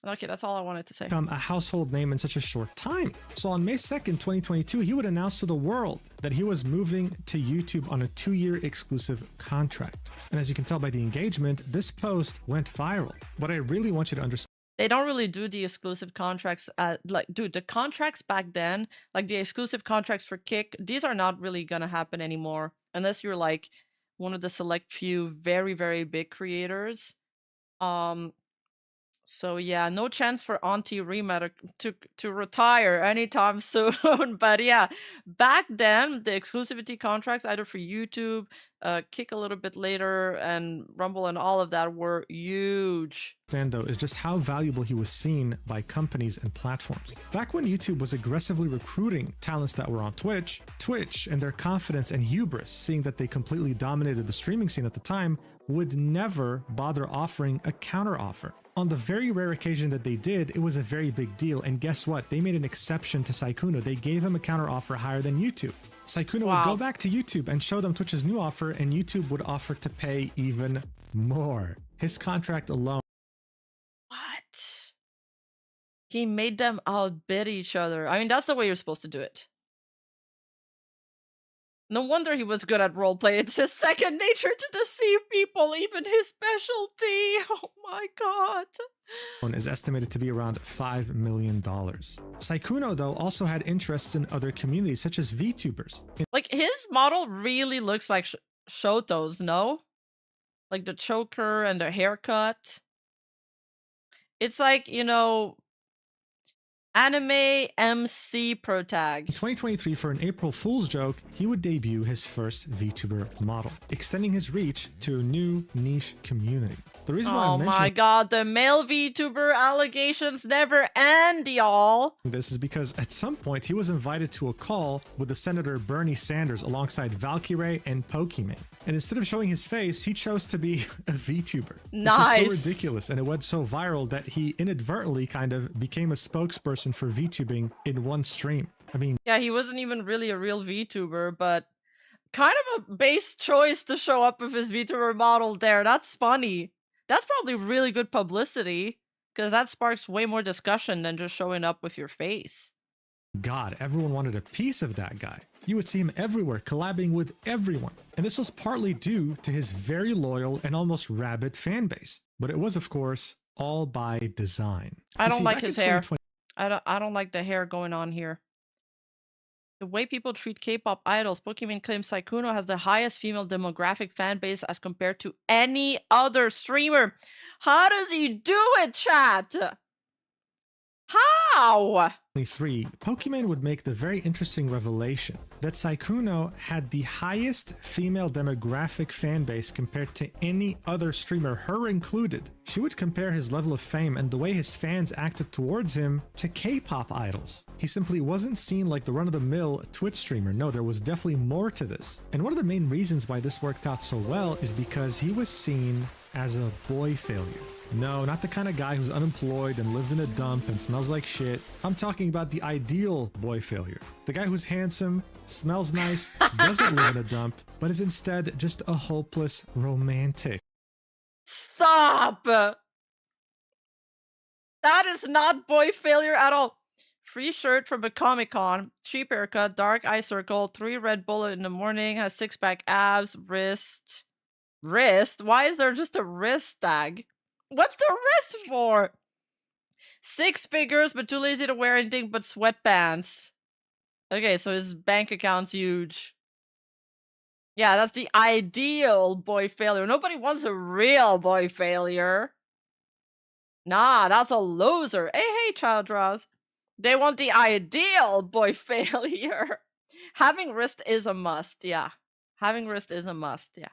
Okay, that's all I wanted to say. Become a household name in such a short time. So on May 2nd, 2022, he would announce to the world that he was moving to YouTube on a 2-year exclusive contract. And as you can tell by the engagement, this post went viral. What I really want you to understand— they don't really do the exclusive contracts. Like, dude, the contracts back then, like the exclusive contracts for Kick, these are not really gonna happen anymore. Unless you're like one of the select few very, very big creators. So yeah, no chance for Auntie Rima to retire anytime soon. But yeah, back then the exclusivity contracts either for YouTube, Kick a little bit later, and Rumble and all of that were huge. Though is just how valuable he was seen by companies and platforms. Back when YouTube was aggressively recruiting talents that were on Twitch and their confidence and hubris, seeing that they completely dominated the streaming scene at the time, would never bother offering a counteroffer. On the very rare occasion that they did, it was a very big deal, and guess what? They made an exception to Sykkuno. They gave him a counteroffer higher than YouTube. Sykkuno would go back to YouTube and show them Twitch's new offer, and YouTube would offer to pay even more. His contract alone. What? He made them outbid each other. I mean, that's the way you're supposed to do it. No wonder he was good at roleplay. It's his second nature to deceive people, even his specialty. Oh my god. Is estimated to be around $5 million. Sykkuno, though, also had interests in other communities, such as VTubers. Like, his model really looks like Shoto's, no? Like the choker and the haircut. It's like, you know, anime MC protag. In 2023, for an April Fool's joke, he would debut his first VTuber model, extending his reach to a new niche community. The reason why I'm mentioning my god, the male VTuber allegations never end, y'all. This is because at some point he was invited to a call with the Senator Bernie Sanders alongside Valkyrie and Pokimane. And instead of showing his face, he chose to be a VTuber. Nice. This was so ridiculous, and it went so viral that he inadvertently kind of became a spokesperson for VTubing in one stream. I mean, yeah, he wasn't even really a real VTuber, but kind of a base choice to show up with his VTuber model there. That's funny. That's probably really good publicity, because that sparks way more discussion than just showing up with your face. God, everyone wanted a piece of that guy. You would see him everywhere, collabing with everyone. And this was partly due to his very loyal and almost rabid fan base. But it was, of course, all by design. I don't like his hair. I don't like the hair going on here. The way people treat K-pop idols, Pokimane claims Sykkuno has the highest female demographic fan base as compared to any other streamer. How does he do it, chat? How? 23, Pokimane would make the very interesting revelation that Sykkuno had the highest female demographic fan base compared to any other streamer, her included. She would compare his level of fame and the way his fans acted towards him to K-pop idols. He simply wasn't seen like the run-of-the-mill Twitch streamer. No, there was definitely more to this. And one of the main reasons why this worked out so well is because he was seen as a boy failure. No, not the kind of guy who's unemployed and lives in a dump and smells like shit. I'm talking about the ideal boy failure. The guy who's handsome, smells nice, doesn't live in a dump, but is instead just a hopeless romantic. Stop! That is not boy failure at all. Free shirt from a Comic-Con, cheap haircut, dark eye circle, 3 Red Bull in the morning, has 6-pack abs, wrist. Wrist? Why is there just a wrist tag? What's the wrist for? 6 figures, but too lazy to wear anything but sweatpants. Okay, so his bank account's huge. Yeah, that's the ideal boy failure. Nobody wants a real boy failure. Nah, that's a loser. Hey, Child Draws. They want the ideal boy failure. Having wrist is a must, yeah. Having wrist is a must, yeah.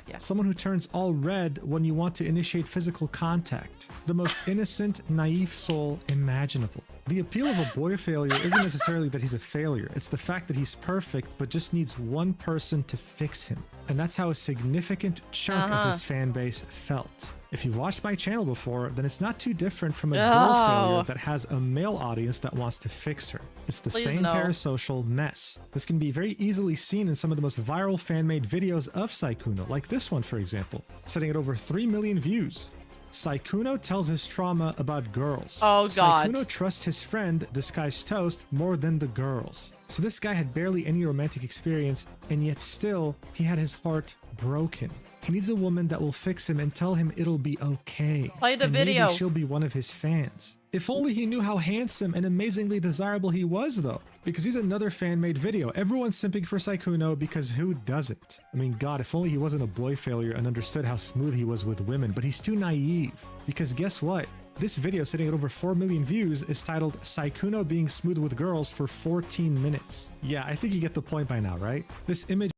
Yeah. Someone who turns all red when you want to initiate physical contact. The most innocent, naive soul imaginable. The appeal of a boy failure isn't necessarily that he's a failure. It's the fact that he's perfect, but just needs one person to fix him. And that's how a significant chunk of his fan base felt. If you've watched my channel before, then it's not too different from a girl failure that has a male audience that wants to fix her. It's the same parasocial mess. This can be very easily seen in some of the most viral fan-made videos of Sykkuno, like this one, for example, sitting at over 3 million views. Sykkuno tells his trauma about girls. Oh god. Sykkuno trusts his friend, Disguised Toast, more than the girls. So this guy had barely any romantic experience, and yet still, he had his heart broken. He needs a woman that will fix him and tell him it'll be okay. Play the and video. Maybe she'll be one of his fans. If only he knew how handsome and amazingly desirable he was, though. Because he's another fan-made video. Everyone's simping for Sykkuno because who doesn't? I mean, God, if only he wasn't a boy failure and understood how smooth he was with women. But he's too naive. Because guess what? This video, sitting at over 4 million views, is titled Sykkuno being smooth with girls for 14 minutes. Yeah, I think you get the point by now, right? This image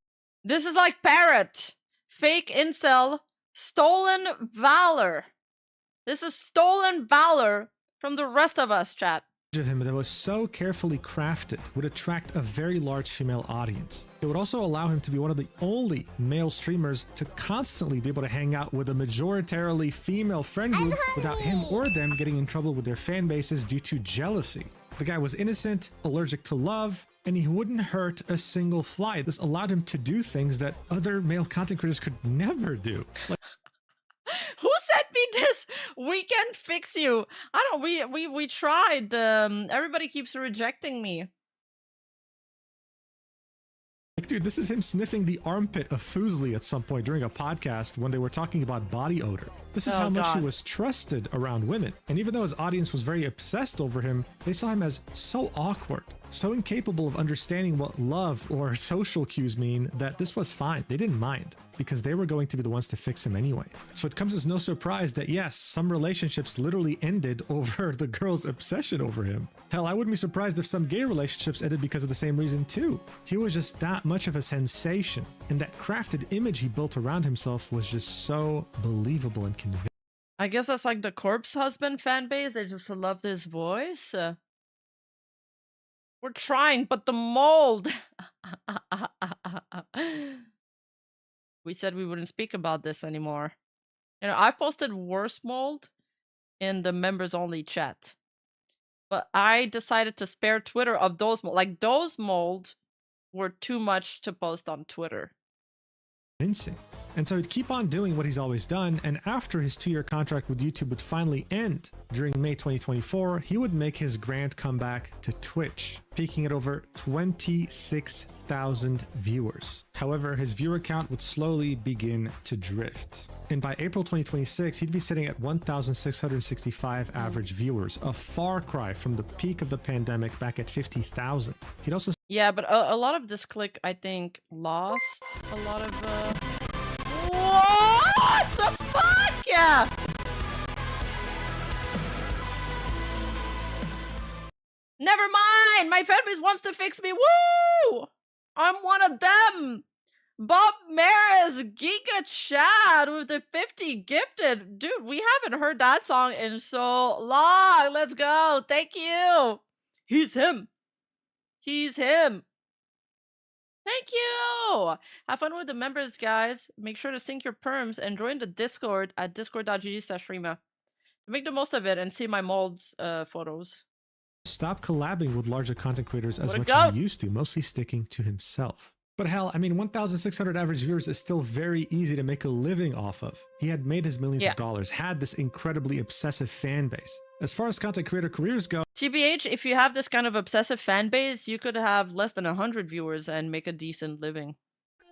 This is like Parrot. Fake incel. Stolen valor. This is stolen valor from the rest of us, chat. of him that was so carefully crafted would attract a very large female audience. It would also allow him to be one of the only male streamers to constantly be able to hang out with a majoritarily female friend group without him or them getting in trouble with their fan bases due to jealousy. The guy was innocent, allergic to love, and he wouldn't hurt a single fly. This allowed him to do things that other male content creators could never do. Who sent me this? We can fix you. I don't. We tried. Everybody keeps rejecting me. Like, dude, this is him sniffing the armpit of Fuslie at some point during a podcast when they were talking about body odor. This is how much he was trusted around women. And even though his audience was very obsessed over him, they saw him as so awkward, so incapable of understanding what love or social cues mean that this was fine. They didn't mind because they were going to be the ones to fix him anyway. So it comes as no surprise that yes, some relationships literally ended over the girl's obsession over him. Hell, I wouldn't be surprised if some gay relationships ended because of the same reason too. He was just that much of a sensation, and that crafted image he built around himself was just so believable and convincing. I guess that's like the Corpse Husband fan base. They just love his voice. We're trying, but the mold. We said we wouldn't speak about this anymore. You know, I posted worse mold in the members only chat, but I decided to spare Twitter of those mold. Like those mold were too much to post on Twitter. And so he'd keep on doing what he's always done, and after his 2-year contract with YouTube would finally end during May 2024, he would make his grand comeback to Twitch, peaking at over 26,000 viewers. However, his viewer count would slowly begin to drift. And by April 2026, he'd be sitting at 1,665 average viewers, a far cry from the peak of the pandemic back at 50,000. He'd also... Yeah, but a lot of this click, I think, lost a lot of... What the fuck? Yeah. Never mind. My fanbase wants to fix me. Woo! I'm one of them. Bob Maris, Giga Chad with the 50 gifted. Dude, we haven't heard that song in so long. Let's go. Thank you. He's him. He's him. Thank you! Have fun with the members, guys. Make sure to sync your perms and join the Discord at discord.gg/Rima. Make the most of it and see my molds photos. Stop collabing with larger content creators as much as he used to, mostly sticking to himself. But hell, I mean, 1,600 average viewers is still very easy to make a living off of. He had made his millions of dollars, had this incredibly obsessive fan base. As far as content creator careers go, TBH, if you have this kind of obsessive fan base, you could have less than 100 viewers and make a decent living.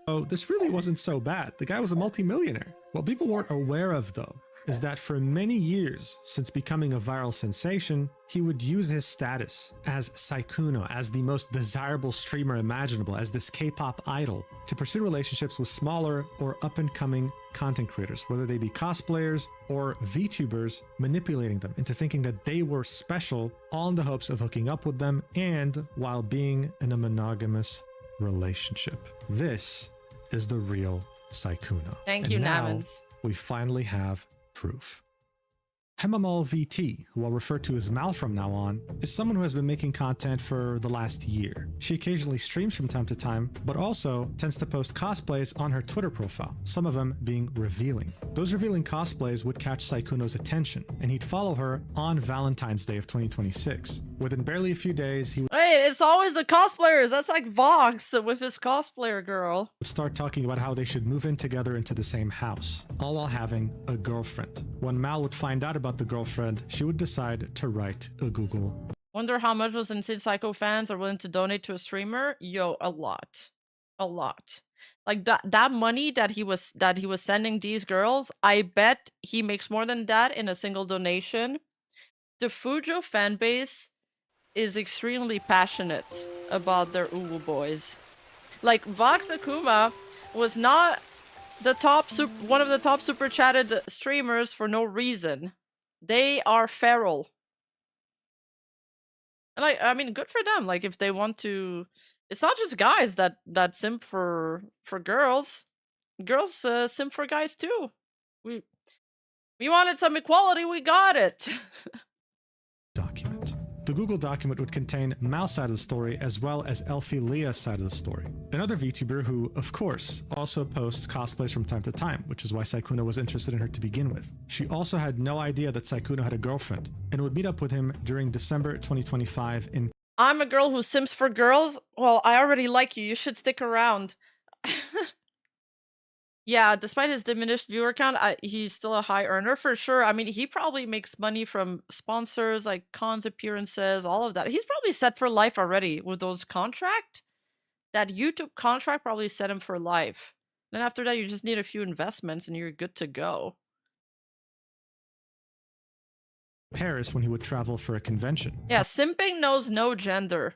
Oh, this really wasn't so bad. The guy was a multimillionaire. What people weren't aware of, though, is that for many years since becoming a viral sensation, he would use his status as Sykkuno, as the most desirable streamer imaginable, as this K-pop idol, to pursue relationships with smaller or up-and-coming content creators, whether they be cosplayers or VTubers, manipulating them into thinking that they were special, all in the hopes of hooking up with them and while being in a monogamous relationship. This is the real Sykkuno. Thank you, Navins. We finally have proof. Hemamal VT, who I'll refer to as Mal from now on, is someone who has been making content for the last year. She occasionally streams from time to time, but also tends to post cosplays on her Twitter profile, some of them being revealing. Those revealing cosplays would catch Sykkuno's attention, and he'd follow her on Valentine's Day of 2026. Within barely a few days, he would it's always the cosplayers. That's like Vox with his cosplayer girl. Start talking about how they should move in together into the same house, all while having a girlfriend. When Mal would find out about the girlfriend, she would decide to write a Google. Wonder how much those Insane Psycho fans are willing to donate to a streamer? Yo, a lot. A lot. Like that money that he was sending these girls, I bet he makes more than that in a single donation. The Fujo fan base is extremely passionate about their Uwu boys. Like Vox Akuma was not the top one of the top super chatted streamers for no reason. They are feral. And I mean, good for them. Like, if they want to, it's not just guys that simp for girls. Girls simp for guys too. We wanted some equality, we got it. Document. The Google document would contain Mal's side of the story as well as Elfie Leah's side of the story. Another VTuber who, of course, also posts cosplays from time to time, which is why Sykkuno was interested in her to begin with. She also had no idea that Sykkuno had a girlfriend and would meet up with him during December 2025 in I'm a girl who simps for girls? Well, I already like you. You should stick around. Yeah, despite his diminished viewer count, he's still a high earner for sure. I mean, he probably makes money from sponsors, like cons appearances, all of that. He's probably set for life already with those contract. That YouTube contract probably set him for life. Then after that, you just need a few investments and you're good to go. Paris when he would travel for a convention. Yeah, simping knows no gender.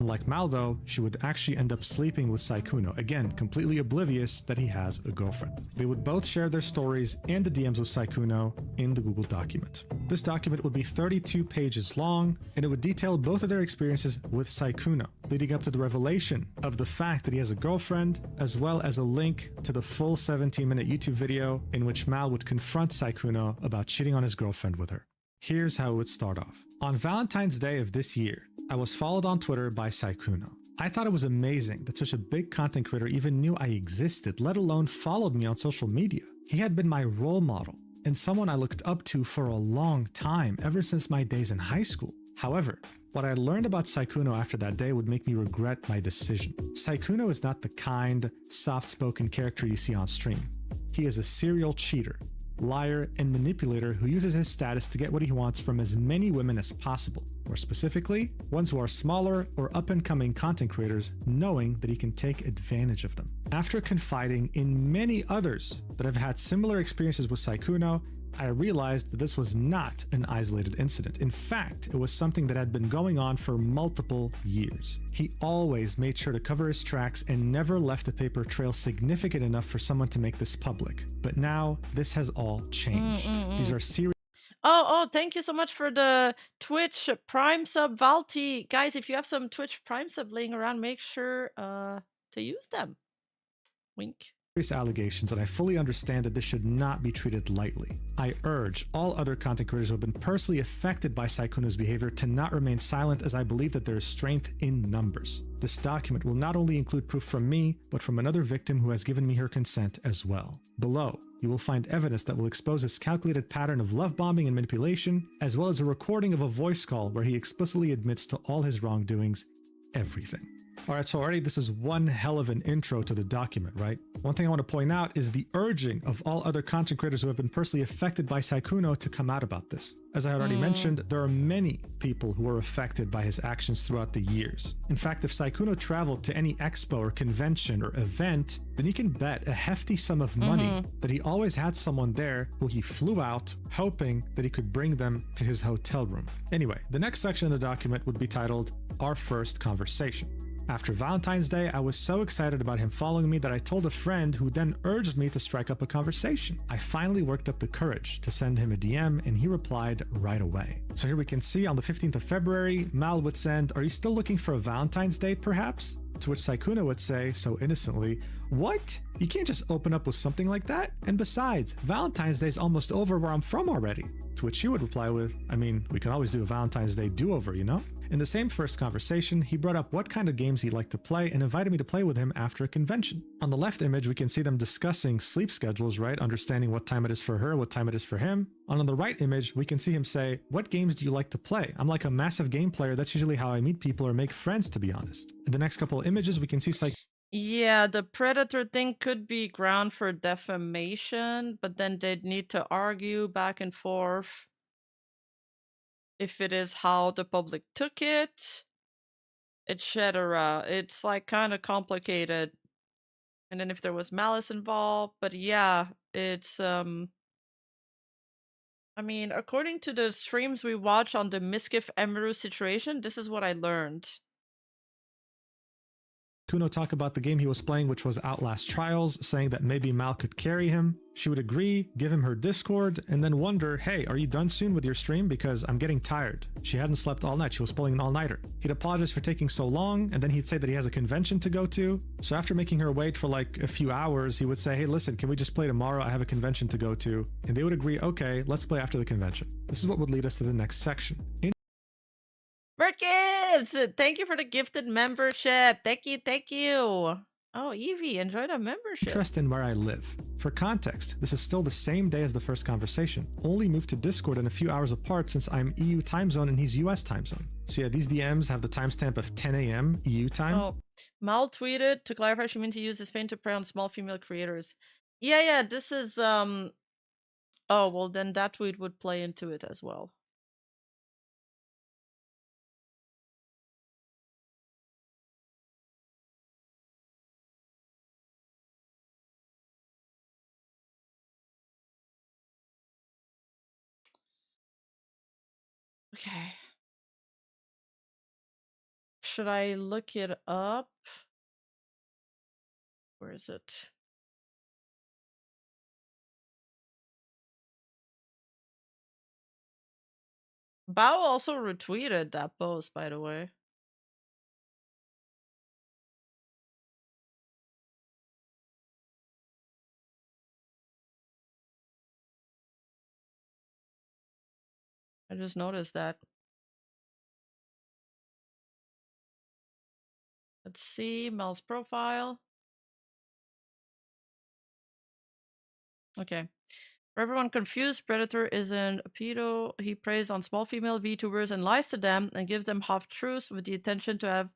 Like Mal, though, she would actually end up sleeping with Sykkuno, again, completely oblivious that he has a girlfriend. They would both share their stories and the DMs with Sykkuno in the Google document. This document would be 32 pages long, and it would detail both of their experiences with Sykkuno, leading up to the revelation of the fact that he has a girlfriend, as well as a link to the full 17-minute YouTube video in which Mal would confront Sykkuno about cheating on his girlfriend with her. Here's how it would start off. On Valentine's Day of this year, I was followed on Twitter by Sykkuno. I thought it was amazing that such a big content creator even knew I existed, let alone followed me on social media. He had been my role model and someone I looked up to for a long time, ever since my days in high school. However, what I learned about Sykkuno after that day would make me regret my decision. Sykkuno is not the kind, soft-spoken character you see on stream. He is a serial cheater, liar, and manipulator who uses his status to get what he wants from as many women as possible. More specifically, ones who are smaller or up-and-coming content creators, knowing that he can take advantage of them. After confiding in many others that have had similar experiences with Sykkuno, I realized that this was not an isolated incident. In fact, it was something that had been going on for multiple years. He always made sure to cover his tracks and never left a paper trail significant enough for someone to make this public. But now, this has all changed. These are serious. Oh, thank you so much for the Twitch Prime sub, Valti. Guys, if you have some Twitch Prime sub laying around, make sure to use them. Wink. Allegations, and I fully understand that this should not be treated lightly. I urge all other content creators who have been personally affected by Sykkuno's behavior to not remain silent, as I believe that there is strength in numbers. This document will not only include proof from me, but from another victim who has given me her consent as well. Below, you will find evidence that will expose this calculated pattern of love bombing and manipulation, as well as a recording of a voice call where he explicitly admits to all his wrongdoings, everything. Alright, so already this is one hell of an intro to the document, right? One thing I want to point out is the urging of all other content creators who have been personally affected by Sykkuno to come out about this. As I had already mentioned, there are many people who were affected by his actions throughout the years. In fact, if Sykkuno traveled to any expo or convention or event, then you can bet a hefty sum of money that he always had someone there who he flew out, hoping that he could bring them to his hotel room. Anyway, the next section of the document would be titled, Our First Conversation. After Valentine's Day, I was so excited about him following me that I told a friend who then urged me to strike up a conversation. I finally worked up the courage to send him a DM and he replied right away. So here we can see on the 15th of February, Mal would send, "Are you still looking for a Valentine's date perhaps?" To which Sykkuno would say, so innocently, "What? You can't just open up with something like that? And besides, Valentine's Day's almost over where I'm from already." To which she would reply with, "I mean, we can always do a Valentine's Day do-over, you know?" In the same first conversation, he brought up what kind of games he'd like to play and invited me to play with him after a convention. On the left image, we can see them discussing sleep schedules, right? Understanding what time it is for her, what time it is for him. And on the right image, we can see him say, "What games do you like to play? I'm like a massive game player. That's usually how I meet people or make friends, to be honest." In the next couple of images, we can see Yeah, the predator thing could be ground for defamation, but then they'd need to argue back and forth if it is how the public took it, etc. It's like kind of complicated. And then if there was malice involved, but yeah, it's I mean, according to the streams we watch on the Miskif Emeru situation, this is what I learned. Sykkuno talk about the game he was playing, which was Outlast Trials, saying that maybe Mal could carry him. She would agree, give him her Discord, and then wonder, hey, are you done soon with your stream? Because I'm getting tired. She hadn't slept all night. She was pulling an all-nighter. He'd apologize for taking so long, and then he'd say that he has a convention to go to. So after making her wait for like a few hours, he would say, hey, listen, can we just play tomorrow? I have a convention to go to. And they would agree, okay, let's play after the convention. This is what would lead us to the next section. Bird Gives! Thank you for the gifted membership. Thank you, thank you. Oh, Evie, enjoy the membership. Interest in where I live. For context, this is still the same day as the first conversation. Only moved to Discord in a few hours apart since I'm EU time zone and he's US time zone. So yeah, these DMs have the timestamp of 10 a.m. EU time. Oh, Mal tweeted, to clarify, she meant to use his fame to prey on small female creators. Yeah, this is, oh, well then that tweet would play into it as well. Okay. Should I look it up? Where is it? Bao also retweeted that post, by the way. I just noticed that. Let's see Mel's profile. Okay. For everyone confused, Predator isn't a pedo. He preys on small female VTubers and lies to them and gives them half-truths with the intention to have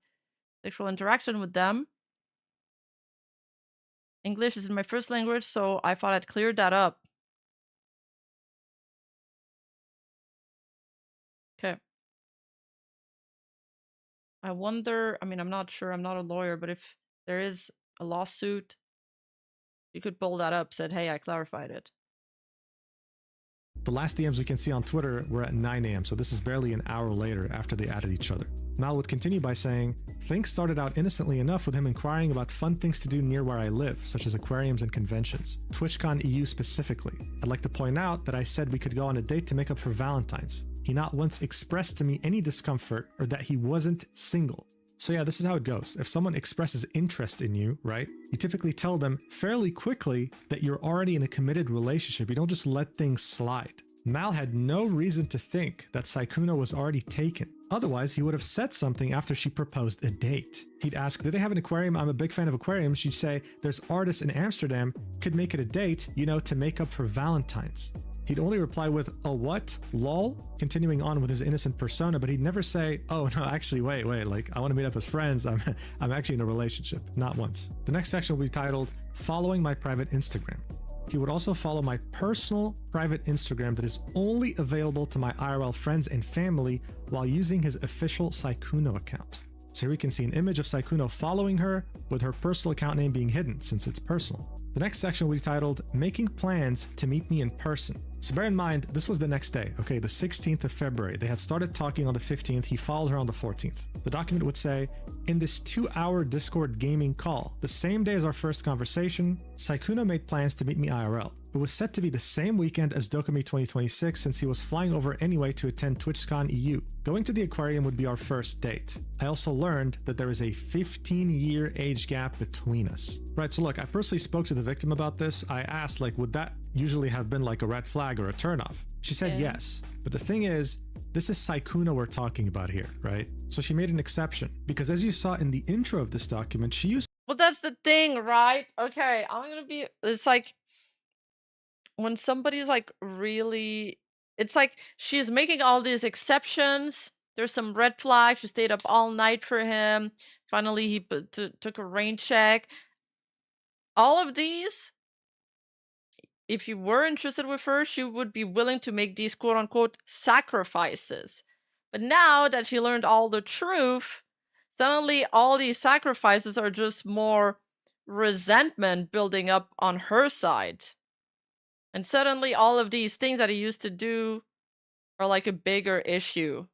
sexual interaction with them. English isn't my first language, so I thought I'd clear that up. Okay. I wonder, I mean, I'm not sure, I'm not a lawyer, but if there is a lawsuit, you could pull that up, said, hey, I clarified it. The last DMs we can see on Twitter were at 9 a.m., so this is barely an hour later after they added each other. Mal would continue by saying, things started out innocently enough with him inquiring about fun things to do near where I live, such as aquariums and conventions, TwitchCon EU specifically. I'd like to point out that I said we could go on a date to make up for Valentine's. He not once expressed to me any discomfort or that he wasn't single. So yeah, this is how it goes. If someone expresses interest in you, right, you typically tell them fairly quickly that you're already in a committed relationship. You don't just let things slide. Mal had no reason to think that Sykkuno was already taken. Otherwise, he would have said something after she proposed a date. He'd ask, did they have an aquarium? I'm a big fan of aquariums. She'd say, there's artists in Amsterdam, could make it a date, you know, to make up for Valentine's. He'd only reply with, a what? Lol? Continuing on with his innocent persona, but he'd never say, oh no, actually, wait, like, I want to meet up as friends. I'm actually in a relationship. Not once. The next section will be titled, Following My Private Instagram. He would also follow my personal private Instagram that is only available to my IRL friends and family while using his official Sykkuno account. So here we can see an image of Sykkuno following her with her personal account name being hidden since it's personal. The next section will be titled, Making Plans to Meet Me in Person. So bear in mind, this was the next day, okay, the 16th of February. They had started talking on the 15th, he followed her on the 14th. The document would say, in this 2-hour Discord gaming call, the same day as our first conversation, Sykkuno made plans to meet me IRL. It was set to be the same weekend as Dokumi 2026 since he was flying over anyway to attend TwitchCon EU. Going to the aquarium would be our first date. I also learned that there is a 15-year age gap between us. Right, so look, I personally spoke to the victim about this. I asked, like, would that usually have been like a red flag or a turnoff? She said yes. But the thing is, this is Sykkuno we're talking about here, right? So she made an exception because as you saw in the intro of this document, she used... Well, that's the thing, right? Okay, it's like, when somebody's like really, it's like she's making all these exceptions. There's some red flags. She stayed up all night for him. Finally, he took a rain check. All of these, if you were interested with her, she would be willing to make these quote-unquote sacrifices. But now that she learned all the truth, suddenly all these sacrifices are just more resentment building up on her side. And suddenly all of these things that he used to do are like a bigger issue.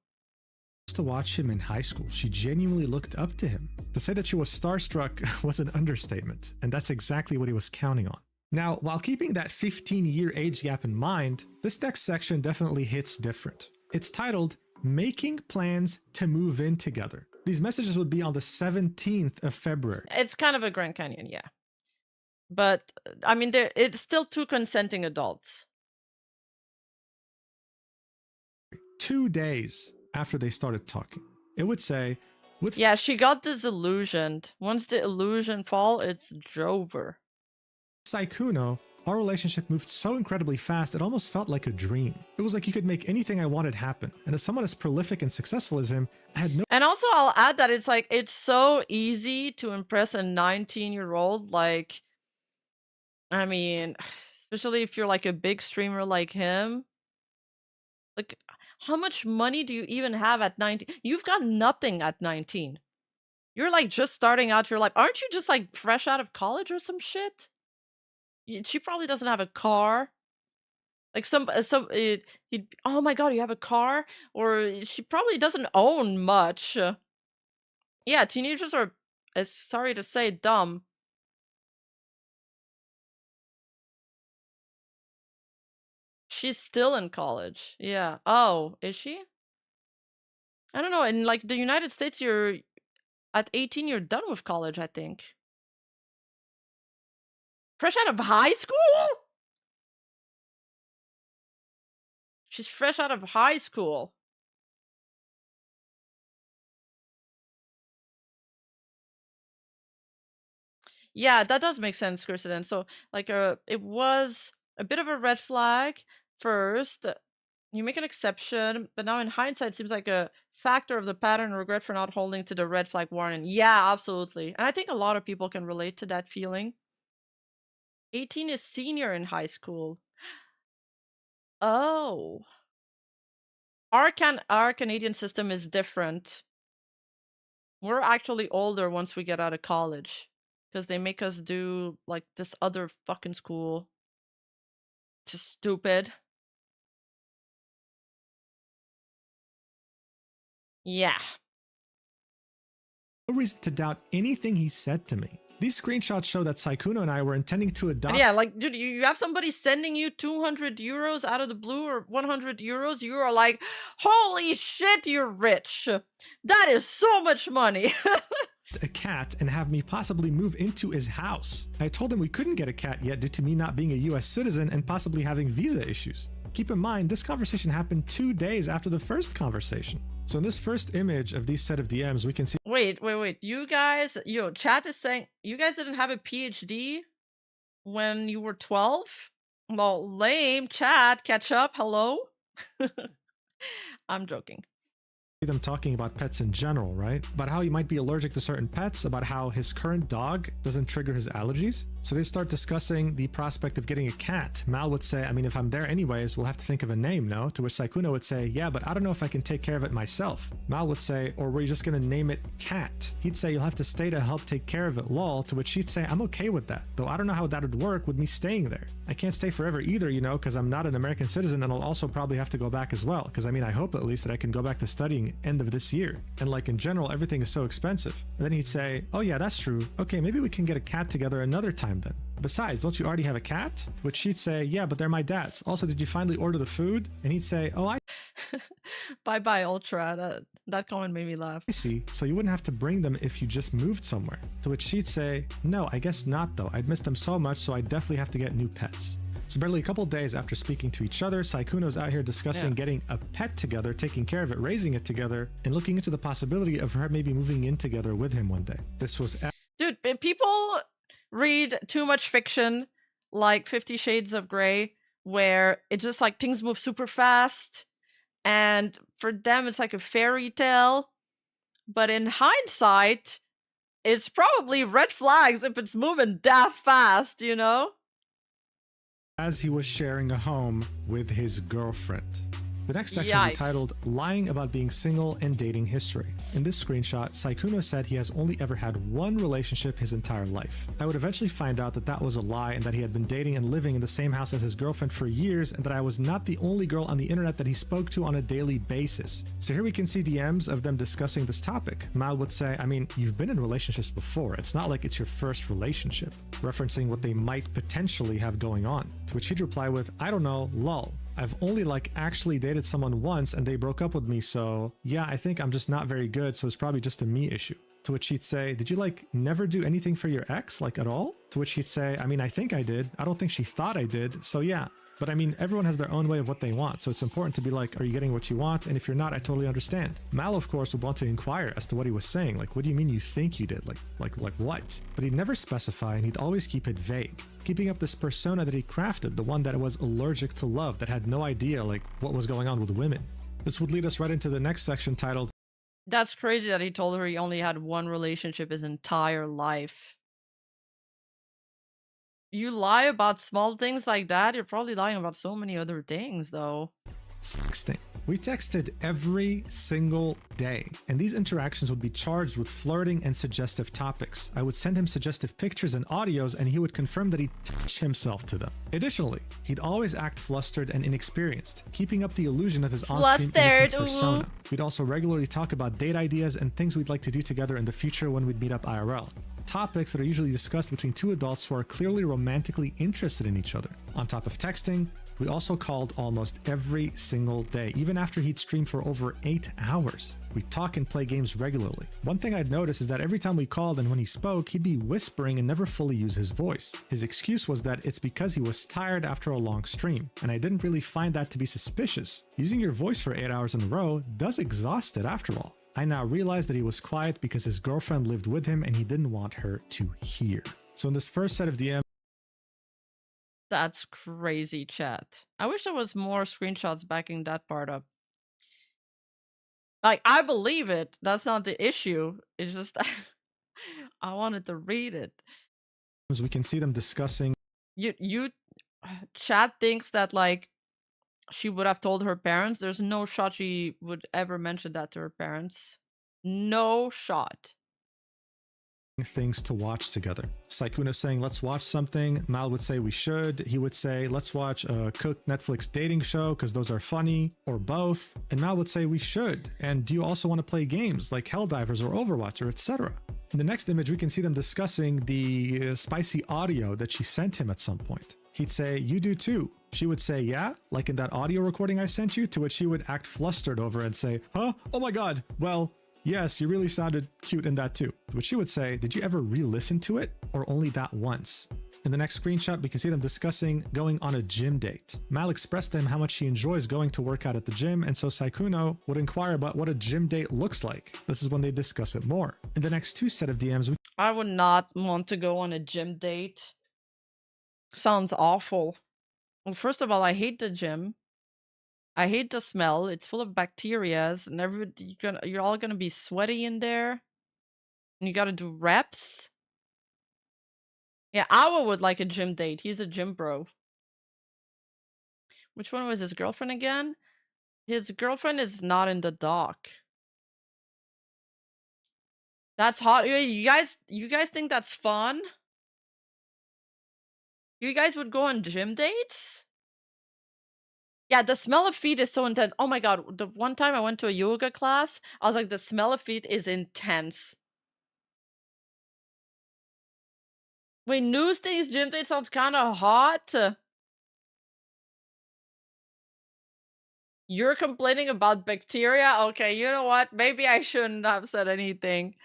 To watch him in high school. She genuinely looked up to him. To say that she was starstruck was an understatement, and that's exactly what he was counting on. Now, while keeping that 15-year age gap in mind, this next section definitely hits different. It's titled, Making Plans to Move In Together. These messages would be on the 17th of February. It's kind of a Grand Canyon, yeah. But, I mean, it's still two consenting adults. 2 days after they started talking. It would say, yeah, she got disillusioned. Once the illusion fall, it's over. Sykkuno, our relationship moved so incredibly fast it almost felt like a dream. It was like he could make anything I wanted happen. And as someone as prolific and successful as him, I had no— And also, I'll add that it's like, it's so easy to impress a 19-year-old. Like, I mean, especially if you're like a big streamer like him. Like, how much money do you even have at 19? You've got nothing at 19. You're like just starting out your life. Aren't you just like fresh out of college or some shit? She probably doesn't have a car. Like oh my god, you have a car? Or she probably doesn't own much. Yeah, teenagers are, sorry to say, dumb. She's still in college. Yeah. Oh, is she? I don't know. In like the United States, you're at 18, you're done with college, I think. Fresh out of high school? She's fresh out of high school. Yeah, that does make sense, Kirsten. So, like, it was a bit of a red flag first. You make an exception, but now in hindsight, it seems like a factor of the pattern regret for not holding to the red flag warning. Yeah, absolutely. And I think a lot of people can relate to that feeling. 18 is senior in high school. Oh. Our Canadian system is different. We're actually older once we get out of college. Because they make us do, like, this other fucking school. Just stupid. Yeah. no reason to doubt anything he said to me. These screenshots show that Sykkuno and I were intending to adopt— And yeah, like, dude, you have somebody sending you 200 euros out of the blue or 100 euros. You are like, holy shit, you're rich. That is so much money. a cat and have me possibly move into his house. I told him we couldn't get a cat yet due to me not being a US citizen and possibly having visa issues. Keep in mind, this conversation happened 2 days after the first conversation. So in this first image of these set of DMs, we can see— Wait. You guys, chat is saying you guys didn't have a PhD when you were 12? Well, lame. Chat, catch up. Hello? I'm joking. them talking about pets in general, right? About how he might be allergic to certain pets, about how his current dog doesn't trigger his allergies. So they start discussing the prospect of getting a cat. Mal would say, I mean, if I'm there anyways, we'll have to think of a name, no? To which Sykkuno would say, yeah, but I don't know if I can take care of it myself. Mal would say, or were you just gonna name it Cat? He'd say, you'll have to stay to help take care of it, lol. To which she'd say, I'm okay with that, though I don't know how that would work with me staying there. I can't stay forever either, you know, because I'm not an American citizen and I'll also probably have to go back as well. Because I mean, I hope at least that I can go back to studying end of this year. And like in general, everything is so expensive. And then he'd say, oh yeah, that's true. Okay, maybe we can get a cat together another time then. Besides, don't you already have a cat? Which she'd say, yeah, but they're my dad's. Also, did you finally order the food? And he'd say, oh, I Bye Ultra. That comment made me laugh. I see. So you wouldn't have to bring them if you just moved somewhere. To which she'd say, no, I guess not though. I'd miss them so much, so I definitely have to get new pets. So barely a couple days after speaking to each other, Sykkuno's out here discussing getting a pet together, taking care of it, raising it together, and looking into the possibility of her maybe moving in together with him one day. This was— Dude, people read too much fiction, like 50 Shades of Grey, where it just like things move super fast, and for them it's like a fairy tale. But in hindsight, it's probably red flags if it's moving that fast, you know? As he was sharing a home with his girlfriend. The next section Yikes. we titled Lying About Being Single and Dating History. In this screenshot, Sykkuno said he has only ever had one relationship his entire life. I would eventually find out that that was a lie and that he had been dating and living in the same house as his girlfriend for years, and that I was not the only girl on the internet that he spoke to on a daily basis. So here we can see DMs of them discussing this topic. Mal would say, I mean, you've been in relationships before. It's not like it's your first relationship, referencing what they might potentially have going on. To which he'd reply with, I don't know, lol. I've only actually dated someone once and they broke up with me, so yeah, I think I'm just not very good, so it's probably just a me issue. To which he'd say, did you never do anything for your ex, at all? To which he'd say, I mean, I think I did. I don't think she thought I did, so yeah. But I mean, everyone has their own way of what they want, so it's important to be like, are you getting what you want? And if you're not, I totally understand. Mal, of course, would want to inquire as to what he was saying. What do you mean you think you did? Like what? But he'd never specify, and he'd always keep it vague, keeping up this persona that he crafted, the one that was allergic to love, that had no idea, what was going on with women. This would lead us right into the next section titled, That's crazy that he told her he only had one relationship his entire life. You lie about small things like that, you're probably lying about so many other things, though. Sexting. We texted every single day, and these interactions would be charged with flirting and suggestive topics. I would send him suggestive pictures and audios, and he would confirm that he'd touch himself to them. Additionally, he'd always act flustered and inexperienced, keeping up the illusion of his on-screen innocent persona. We'd also regularly talk about date ideas and things we'd like to do together in the future when we'd meet up IRL. Topics that are usually discussed between two adults who are clearly romantically interested in each other. On top of texting, we also called almost every single day, even after he'd stream for over 8 hours. We'd talk and play games regularly. One thing I'd notice is that every time we called and when he spoke, he'd be whispering and never fully use his voice. His excuse was that it's because he was tired after a long stream, and I didn't really find that to be suspicious. Using your voice for 8 hours in a row does exhaust it after all. I now realize that he was quiet because his girlfriend lived with him and he didn't want her to hear. So in this first set of DMs, That's crazy, chat. I wish there was more screenshots backing that part up. I believe it. That's not the issue. It's just that I wanted to read it. we can see them discussing. You chat thinks that she would have told her parents. There's no shot she would ever mention that to her parents. No shot. Things to watch together. Sykkuno saying, let's watch something. Mal would say we should. He would say, let's watch a cooked Netflix dating show because those are funny, or both. And Mal would say we should. And do you also want to play games like Helldivers or Overwatch or etc.? In the next image, we can see them discussing the spicy audio that she sent him at some point. He'd say, you do too. She would say, yeah, like in that audio recording I sent you, to which she would act flustered over and say, huh? Oh my God. Well, yes, you really sounded cute in that too. To which she would say, did you ever re-listen to it or only that once? In the next screenshot, we can see them discussing going on a gym date. Mal expressed to him how much she enjoys going to work out at the gym, and so Sykkuno would inquire about what a gym date looks like. This is when they discuss it more. In the next two set of DMs, I would not want to go on a gym date. Sounds awful. Well, first of all, I hate the gym. I hate the smell. It's full of bacterias, and you're all gonna be sweaty in there. And you gotta do reps. Yeah, Awa would like a gym date. He's a gym bro. Which one was his girlfriend again? His girlfriend is not in the doc. That's hot. You guys think that's fun? You guys would go on gym dates? Yeah, the smell of feet is so intense. Oh my God, the one time I went to a yoga class, I was like, the smell of feet is intense. Wait, News thinks gym date sounds kind of hot. You're complaining about bacteria? Okay, you know what? Maybe I shouldn't have said anything.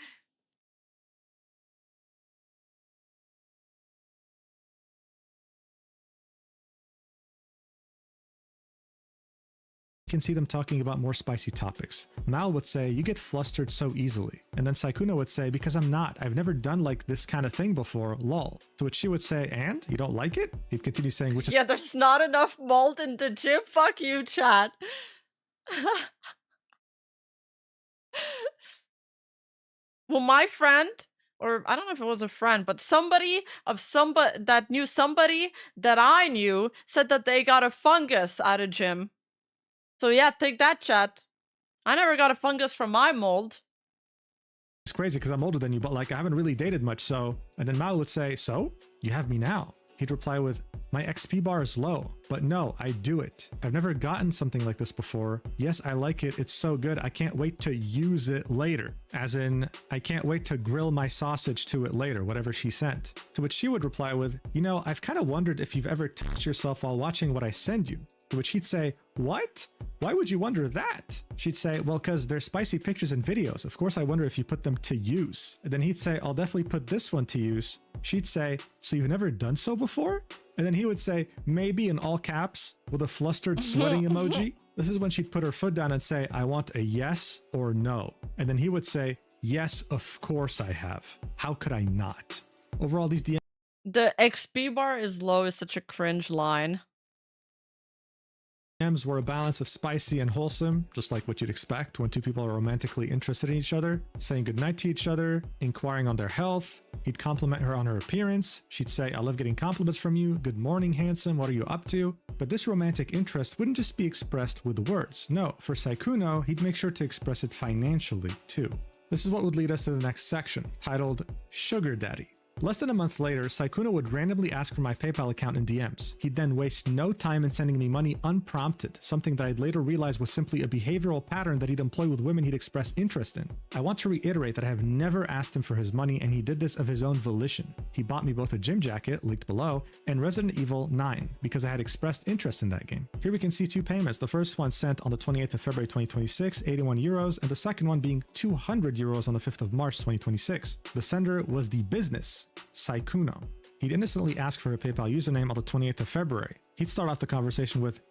can see them talking about more spicy topics. Mal would say, you get flustered so easily. And then Sykkuno would say, because I'm not. I've never done like this kind of thing before, lol. To which she would say, and? You don't like it? He'd continue saying, which is— Yeah, there's not enough mold in the gym. Fuck you, chat. Well, my friend, or I don't know if it was a friend, but somebody that knew somebody that I knew said that they got a fungus at a gym. So yeah, take that, chat. I never got a fungus from my mold. It's crazy because I'm older than you, but like I haven't really dated much, so. And then Mal would say, so? You have me now. He'd reply with, my XP bar is low, but no, I do it. I've never gotten something like this before. Yes, I like it. It's so good. I can't wait to use it later. As in, I can't wait to grill my sausage to it later, whatever she sent. To which she would reply with, you know, I've kind of wondered if you've ever touched yourself while watching what I send you. To which he'd say, what? Why would you wonder that? She'd say, well, because they're spicy pictures and videos. Of course, I wonder if you put them to use. And then he'd say, I'll definitely put this one to use. She'd say, so you've never done so before? And then he would say, maybe in all caps with a flustered sweating emoji. This is when she'd put her foot down and say, I want a yes or no. And then he would say, yes, of course I have. How could I not? Overall, these DMs. The XP bar is low is such a cringe line. Were a balance of spicy and wholesome, just like what you'd expect when two people are romantically interested in each other, saying goodnight to each other, inquiring on their health. He'd compliment her on her appearance. She'd say, I love getting compliments from you. Good morning, handsome. What are you up to? But this romantic interest wouldn't just be expressed with words. No, for Sykkuno, he'd make sure to express it financially too. This is what would lead us to the next section, titled Sugar Daddy. Less than a month later, Sykkuno would randomly ask for my PayPal account in DMs. He'd then waste no time in sending me money unprompted, something that I'd later realize was simply a behavioral pattern that he'd employ with women he'd express interest in. I want to reiterate that I have never asked him for his money, and he did this of his own volition. He bought me both a gym jacket, linked below, and Resident Evil 9, because I had expressed interest in that game. Here we can see two payments, the first one sent on the 28th of February 2026, 81 euros, and the second one being 200 euros on the 5th of March 2026. The sender was the business, Sykkuno. He'd innocently ask for a PayPal username on the 28th of February. He'd start off the conversation with,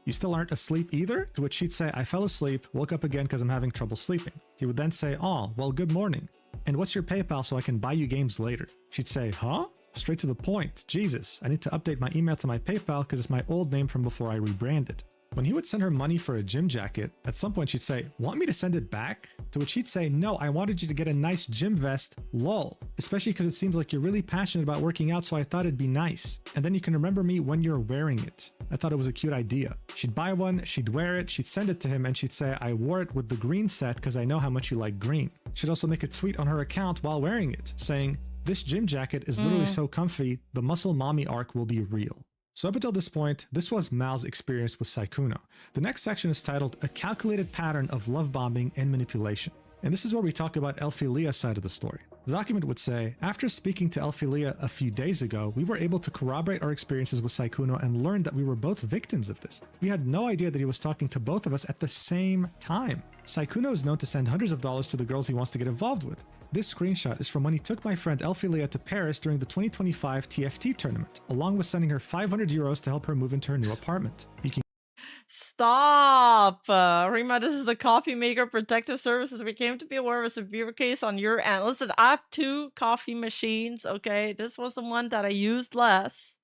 you still aren't asleep either? To which she'd say, I fell asleep, woke up again because I'm having trouble sleeping. He would then say, oh, well, good morning. And what's your PayPal so I can buy you games later? She'd say, huh? Straight to the point. Jesus, I need to update my email to my PayPal because it's my old name from before I rebranded. When he would send her money for a gym jacket, at some point she'd say, want me to send it back? To which he'd say, no, I wanted you to get a nice gym vest, lol. Especially because it seems like you're really passionate about working out, so I thought it'd be nice. And then you can remember me when you're wearing it. I thought it was a cute idea. She'd buy one, she'd wear it, she'd send it to him, and she'd say, I wore it with the green set because I know how much you like green. She'd also make a tweet on her account while wearing it, saying, this gym jacket is literally so comfy, the muscle mommy arc will be real. So up until this point, this was Mal's experience with Sykkuno. The next section is titled A Calculated Pattern of Love Bombing and Manipulation. And this is where we talk about Elphilia's side of the story. The document would say, after speaking to Elphilia a few days ago, we were able to corroborate our experiences with Sykkuno and learned that we were both victims of this. We had no idea that he was talking to both of us at the same time. Sykkuno is known to send hundreds of dollars to the girls he wants to get involved with. This screenshot is from when he took my friend Elphilia to Paris during the 2025 TFT tournament, along with sending her 500 euros to help her move into her new apartment. You can Stop! Rima, this is the Coffee Maker Protective Services. We came to be aware of a severe case on your end. Listen, I have 2 coffee machines, okay? This was the one that I used less.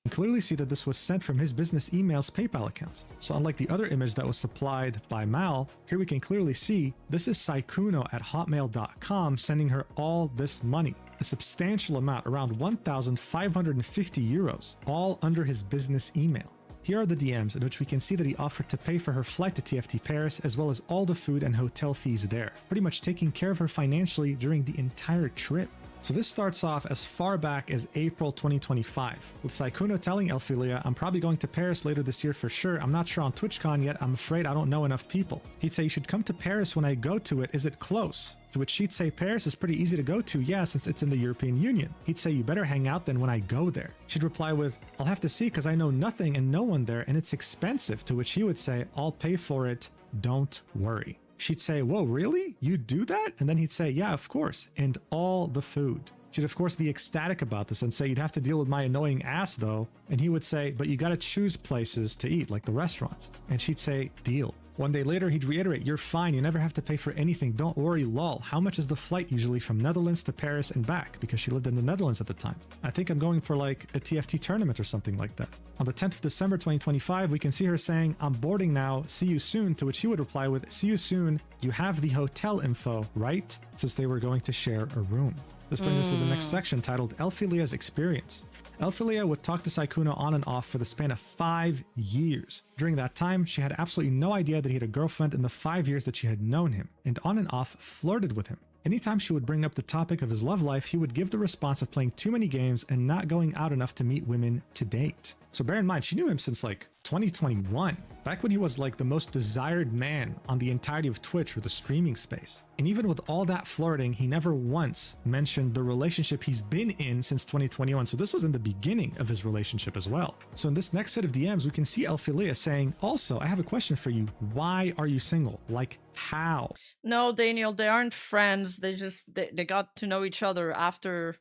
You can clearly see that this was sent from his business email's PayPal account. So unlike the other image that was supplied by Mal, here we can clearly see this is Sykkuno at hotmail.com sending her all this money. A substantial amount, around 1,550 euros, all under his business email. Here are the DMs in which we can see that he offered to pay for her flight to TFT Paris as well as all the food and hotel fees there, pretty much taking care of her financially during the entire trip. So this starts off as far back as April 2025, with Sykkuno telling Elphilia, I'm probably going to Paris later this year for sure, I'm not sure on TwitchCon yet, I'm afraid I don't know enough people. He'd say, you should come to Paris when I go to it, is it close? To which she'd say, Paris is pretty easy to go to, yeah, since it's in the European Union. He'd say, you better hang out then when I go there. She'd reply with, I'll have to see because I know nothing and no one there and it's expensive, to which he would say, I'll pay for it, don't worry. She'd say, whoa, really? You do that? And then he'd say, yeah, of course. And all the food. She'd of course be ecstatic about this and say, you'd have to deal with my annoying ass though. And he would say, but you gotta choose places to eat, like the restaurants. And she'd say, deal. One day later, he'd reiterate, you're fine, you never have to pay for anything, don't worry, lol. How much is the flight usually from Netherlands to Paris and back? Because she lived in the Netherlands at the time. I think I'm going for like a TFT tournament or something like that. On the 10th of December 2025, we can see her saying, I'm boarding now, see you soon, to which he would reply with, see you soon, you have the hotel info, right? Since they were going to share a room. This brings us to the next section titled Elphilia's Experience. Elphilia would talk to Sykkuno on and off for the span of 5 years. During that time, she had absolutely no idea that he had a girlfriend in the 5 years that she had known him, and on and off flirted with him. Anytime she would bring up the topic of his love life, he would give the response of playing too many games and not going out enough to meet women to date. So bear in mind, she knew him since like 2021, back when he was like the most desired man on the entirety of Twitch or the streaming space. And even with all that flirting, he never once mentioned the relationship he's been in since 2021. So this was in the beginning of his relationship as well. So in this next set of DMs, we can see Elphilia saying, also, I have a question for you. Why are you single? Like, how? No, Daniel, they aren't friends. They got to know each other after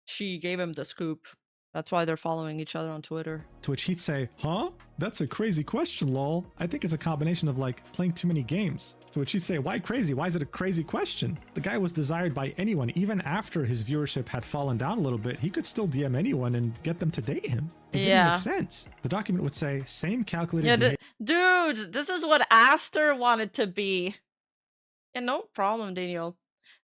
she gave him the scoop. That's why they're following each other on Twitter. To which he'd say, huh? That's a crazy question, lol. I think it's a combination of like playing too many games. To which he'd say, why crazy? Why is it a crazy question? The guy was desired by anyone. Even after his viewership had fallen down a little bit, he could still DM anyone and get them to date him. It didn't make sense. The document would say, same calculated behavior. Dude, this is what Aster wanted to be. Yeah, no problem, Daniel.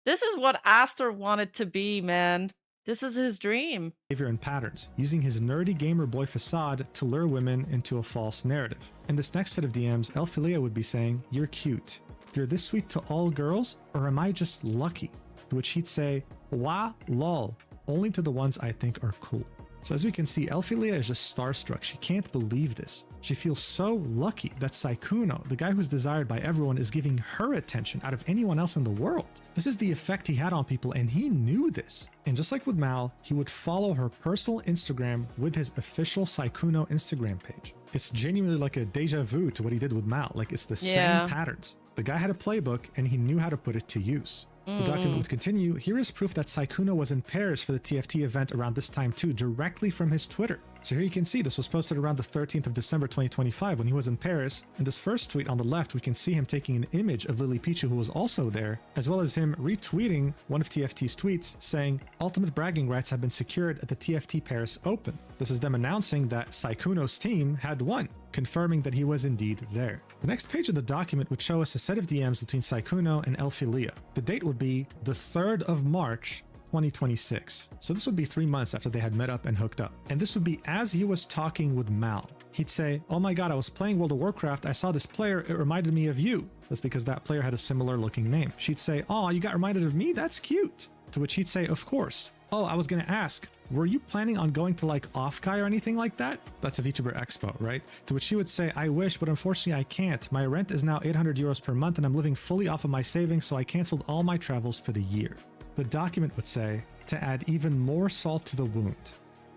This is what Aster wanted to be, man. This is his dream. Behavior and patterns, using his nerdy gamer boy facade to lure women into a false narrative. In this next set of DMs, Elphilia would be saying, you're cute. You're this sweet to all girls, or am I just lucky? To which he'd say, wah, lol, only to the ones I think are cool. So as we can see, Elphilia is just starstruck. She can't believe this. She feels so lucky that Sykkuno, the guy who's desired by everyone, is giving her attention out of anyone else in the world. This is the effect he had on people, and he knew this. And just like with Mal, he would follow her personal Instagram with his official Sykkuno Instagram page. It's genuinely like a deja vu to what he did with Mal. Like, it's the same patterns. The guy had a playbook, and he knew how to put it to use. The document would continue. Here is proof that Sykkuno was in Paris for the TFT event around this time too, directly from his Twitter. So here you can see this was posted around the 13th of December 2025 when he was in Paris. In this first tweet on the left, we can see him taking an image of Lily Pichu, who was also there, as well as him retweeting one of TFT's tweets saying, ultimate bragging rights have been secured at the TFT Paris Open. This is them announcing that Sykkuno's team had won, confirming that he was indeed there. The next page of the document would show us a set of DMs between Sykkuno and Elphilia. The date would be the 3rd of March, 2026. So this would be 3 months after they had met up and hooked up. And this would be as he was talking with Mal. He'd say, oh my god, I was playing World of Warcraft, I saw this player, it reminded me of you. That's because that player had a similar looking name. She'd say, oh, you got reminded of me? That's cute. To which he'd say, of course. Oh, I was gonna ask, were you planning on going to like Offkai or anything like that? That's a Vtuber Expo, right? To which she would say, I wish, but unfortunately I can't. My rent is now 800 euros per month and I'm living fully off of my savings, so I canceled all my travels for the year. The document would say, to add even more salt to the wound,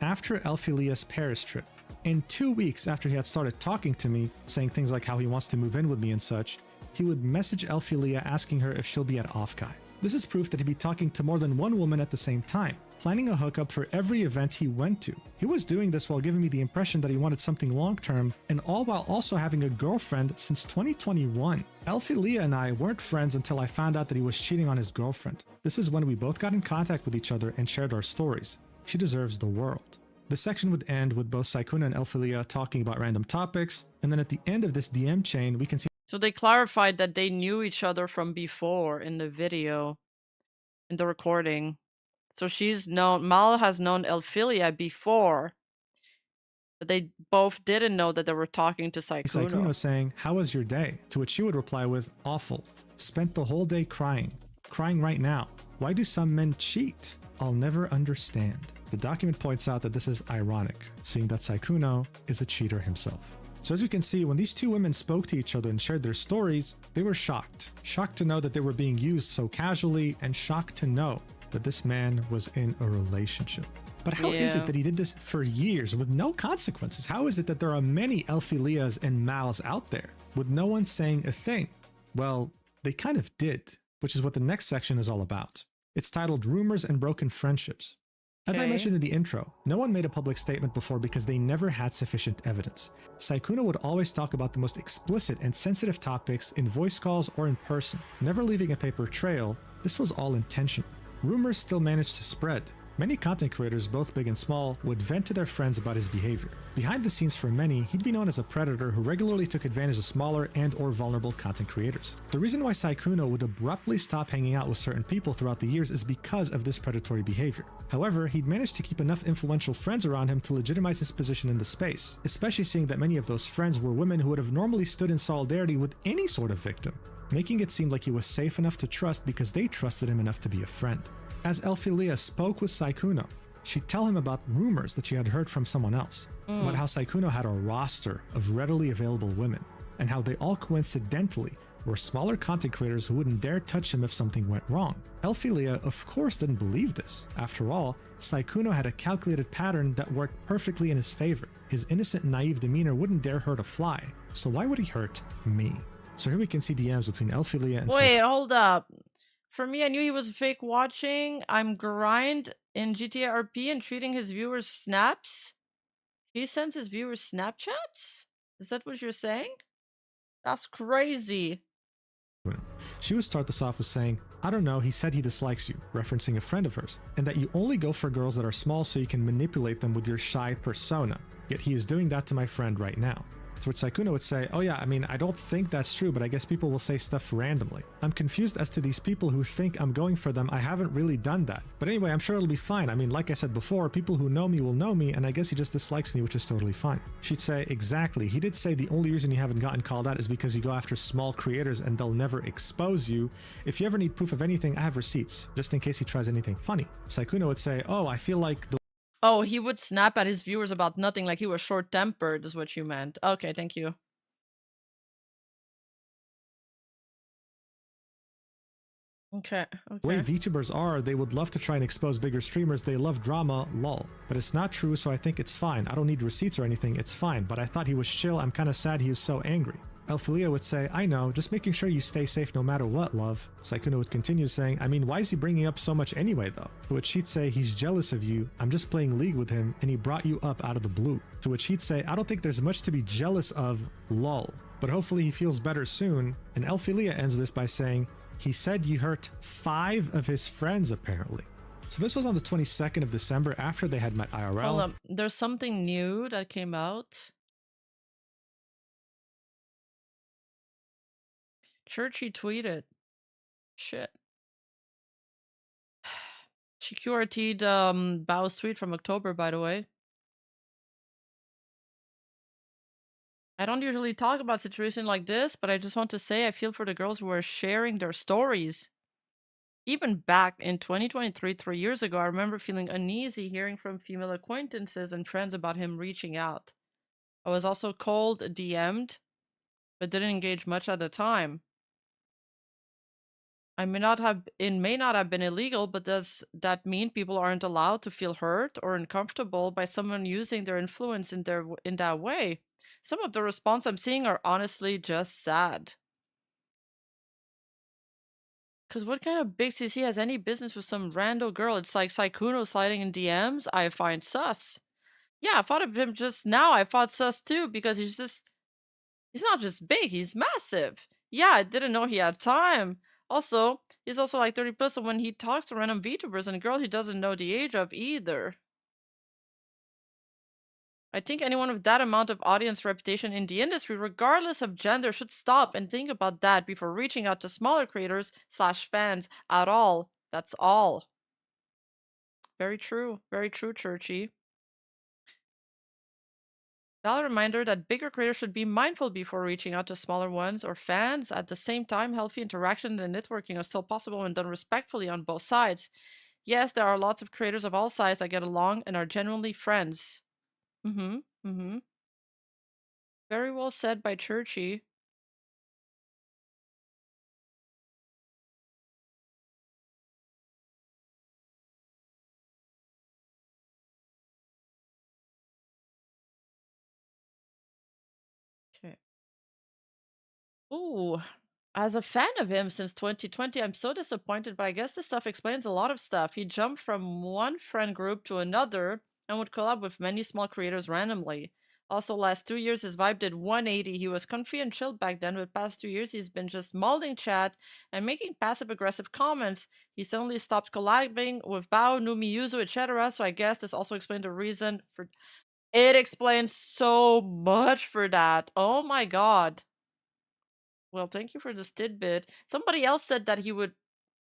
after Elphilia's Paris trip, and 2 weeks after he had started talking to me, saying things like how he wants to move in with me and such, he would message Elphilia asking her if she'll be at Offkai. This is proof that he'd be talking to more than one woman at the same time, planning a hookup for every event he went to. He was doing this while giving me the impression that he wanted something long-term, and all while also having a girlfriend since 2021. Elphilia and I weren't friends until I found out that he was cheating on his girlfriend. This is when we both got in contact with each other and shared our stories. She deserves the world. This section would end with both Sykkuno and Elphilia talking about random topics, and then at the end of this DM chain, we can see. So they clarified that they knew each other from before in the video, in the recording. So Mal has known Elphilia before, but they both didn't know that they were talking to Sykkuno. Sykkuno saying, how was your day? To which she would reply with, awful. Spent the whole day crying. Crying right now. Why do some men cheat? I'll never understand. The document points out that this is ironic, seeing that Sykkuno is a cheater himself. So as you can see, when these two women spoke to each other and shared their stories, they were shocked. Shocked to know that they were being used so casually, and shocked to know that this man was in a relationship. But how is it that he did this for years with no consequences? How is it that there are many Elphilias and Mals out there with no one saying a thing? Well, they kind of did, which is what the next section is all about. It's titled Rumors and Broken Friendships. As I mentioned in the intro, no one made a public statement before because they never had sufficient evidence. Sykkuno would always talk about the most explicit and sensitive topics in voice calls or in person, never leaving a paper trail. This was all intentional. Rumors still managed to spread, Many content creators, both big and small, would vent to their friends about his behavior. Behind the scenes for many, he'd be known as a predator who regularly took advantage of smaller and or vulnerable content creators. The reason why Sykkuno would abruptly stop hanging out with certain people throughout the years is because of this predatory behavior. However, he'd managed to keep enough influential friends around him to legitimize his position in the space, especially seeing that many of those friends were women who would have normally stood in solidarity with any sort of victim, making it seem like he was safe enough to trust because they trusted him enough to be a friend. As Elphilia spoke with Sykkuno, she'd tell him about rumors that she had heard from someone else, about how Sykkuno had a roster of readily available women, and how they all coincidentally were smaller content creators who wouldn't dare touch him if something went wrong. Elphilia, of course, didn't believe this. After all, Sykkuno had a calculated pattern that worked perfectly in his favor. His innocent, naive demeanor wouldn't dare hurt a fly, so why would he hurt me? So here we can see DMs between Elphilia and Wait, hold up. For me, I knew he was fake watching. I'm grind in GTA RP and treating his viewers snaps. He sends his viewers Snapchats? Is that what you're saying? That's crazy. She would start this off with saying, I don't know, he said he dislikes you, referencing a friend of hers, and that you only go for girls that are small so you can manipulate them with your shy persona. Yet he is doing that to my friend right now. To which Sykkuno would say, oh yeah, I mean, I don't think that's true, but I guess people will say stuff randomly. I'm confused as to these people who think I'm going for them. I haven't really done that. But anyway, I'm sure it'll be fine. I mean, like I said before, people who know me will know me, and I guess he just dislikes me, which is totally fine. She'd say, exactly. He did say the only reason you haven't gotten called out is because you go after small creators and they'll never expose you. If you ever need proof of anything, I have receipts, just in case he tries anything funny. Sykkuno would say, oh, I feel like the Oh, he would snap at his viewers about nothing, like he was short-tempered, is what you meant. Okay, thank you. Okay. The way VTubers are, they would love to try and expose bigger streamers. They love drama, lol. But it's not true, so I think it's fine. I don't need receipts or anything, it's fine. But I thought he was chill. I'm kind of sad he was so angry. Elphilia would say, I know, just making sure you stay safe no matter what, love. Sykkuno would continue saying, I mean, why is he bringing up so much anyway, though? To which she'd say, he's jealous of you. I'm just playing League with him, and he brought you up out of the blue. To which he'd say, I don't think there's much to be jealous of, lol. But hopefully he feels better soon. And Elphilia ends this by saying, he said you hurt 5 of his friends, apparently. So this was on the 22nd of December after they had met IRL. Hold up. There's something new that came out. Churchy tweeted. Shit. She QRT'd Bao's tweet from October, by the way. I don't usually talk about situations like this, but I just want to say I feel for the girls who are sharing their stories. Even back in 2023, 3 years ago, I remember feeling uneasy hearing from female acquaintances and friends about him reaching out. I was also cold DM'd, but didn't engage much at the time. It may not have been illegal, but does that mean people aren't allowed to feel hurt or uncomfortable by someone using their influence in that way? Some of the response I'm seeing are honestly just sad. Because what kind of big CC has any business with some rando girl? It's like Sykkuno sliding in DMs. I find sus. Yeah, I thought of him just now. I thought sus too, because he's not just big, he's massive. Yeah, I didn't know he had time. Also, he's also like 30 plus, so when he talks to random VTubers and a girl he doesn't know the age of either. I think anyone with that amount of audience reputation in the industry, regardless of gender, should stop and think about that before reaching out to smaller creators / fans at all. That's all. Very true, Churchy. Valid reminder that bigger creators should be mindful before reaching out to smaller ones or fans. At the same time, healthy interaction and networking are still possible when done respectfully on both sides. Yes, there are lots of creators of all sizes that get along and are genuinely friends. Very well said by Churchy. Okay. Ooh, as a fan of him since 2020, I'm so disappointed, but I guess this stuff explains a lot of stuff. He jumped from one friend group to another and would collab with many small creators randomly. Also, last 2 years, his vibe did 180. He was comfy and chilled back then, but past 2 years, he's been just mauling chat and making passive-aggressive comments. He suddenly stopped collabing with Bao, Numi Yuzu, etc., so I guess this also explained the reason for... It explains so much for that. Oh my god. Well, thank you for this tidbit. Somebody else said that he would...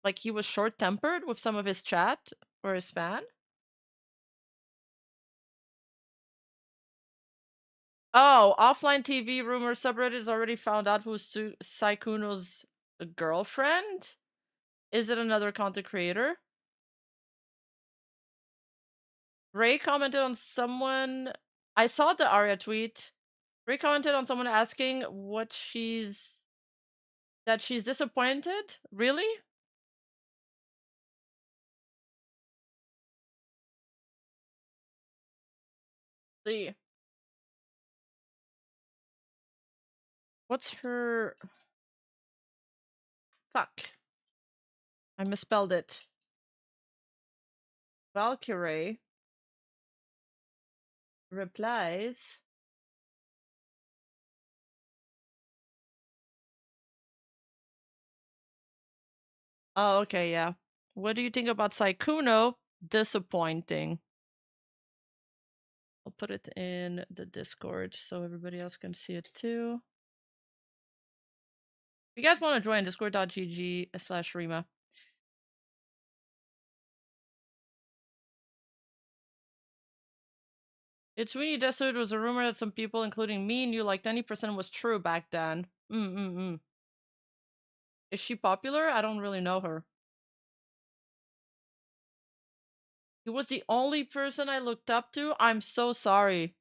Like, he was short-tempered with some of his chat, or his fan? Oh, offline TV rumor subreddit has already found out who's Sykkuno's girlfriend? Is it another content creator? Ray commented on someone... I saw the Arya tweet. Ray commented on someone asking what she's... That she's disappointed? Really? See. What's her... Fuck. I misspelled it. Valkyrie replies... Oh, okay, yeah. What do you think about Sykkuno? Disappointing. I'll put it in the Discord so everybody else can see it too. If you guys want to join, discord.gg/Rima. It's Winnie Desu. It was a rumor that some people, including me, knew like 90% was true back then. Is she popular? I don't really know her. He was the only person I looked up to? I'm so sorry.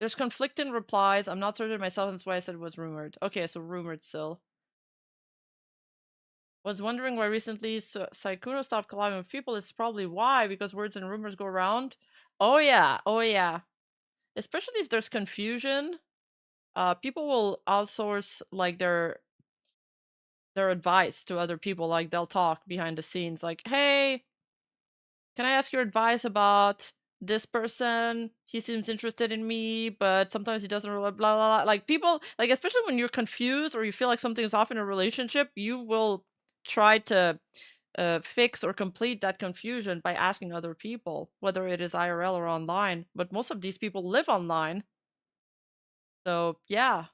There's conflicting replies. I'm not certain myself, that's why I said it was rumored. Okay, so rumored still. Was wondering why recently Sykkuno stopped collabing with people. It's probably why, because words and rumors go around. Oh yeah, oh yeah. Especially if there's confusion. People will outsource like their advice to other people. Like they'll talk behind the scenes like, hey, can I ask your advice about this person? He seems interested in me, but sometimes he doesn't, blah, blah, blah. Like people, like especially when you're confused or you feel like something's off in a relationship, you will try to fix or complete that confusion by asking other people, whether it is IRL or online. But most of these people live online. So, yeah.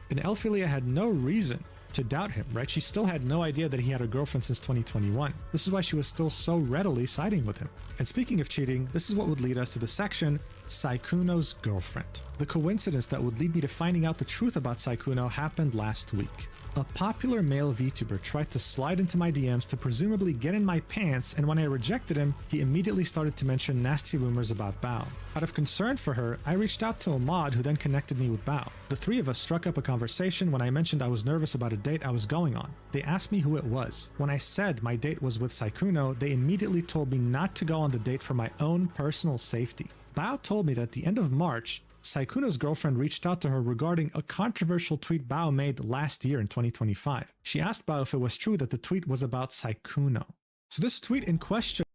And Elphilia had no reason to doubt him, right? She still had no idea that he had a girlfriend since 2021. This is why she was still so readily siding with him. And speaking of cheating, this is what would lead us to the section, Sykkuno's girlfriend. The coincidence that would lead me to finding out the truth about Sykkuno happened last week. A popular male VTuber tried to slide into my DMs to presumably get in my pants, and when I rejected him, he immediately started to mention nasty rumors about Bao. Out of concern for her, I reached out to a mod who then connected me with Bao. The three of us struck up a conversation when I mentioned I was nervous about a date I was going on. They asked me who it was. When I said my date was with Sykkuno, they immediately told me not to go on the date for my own personal safety. Bao told me that at the end of March, Sykkuno's girlfriend reached out to her regarding a controversial tweet Bao made last year in 2025. She asked Bao if it was true that the tweet was about Sykkuno. So this tweet in question...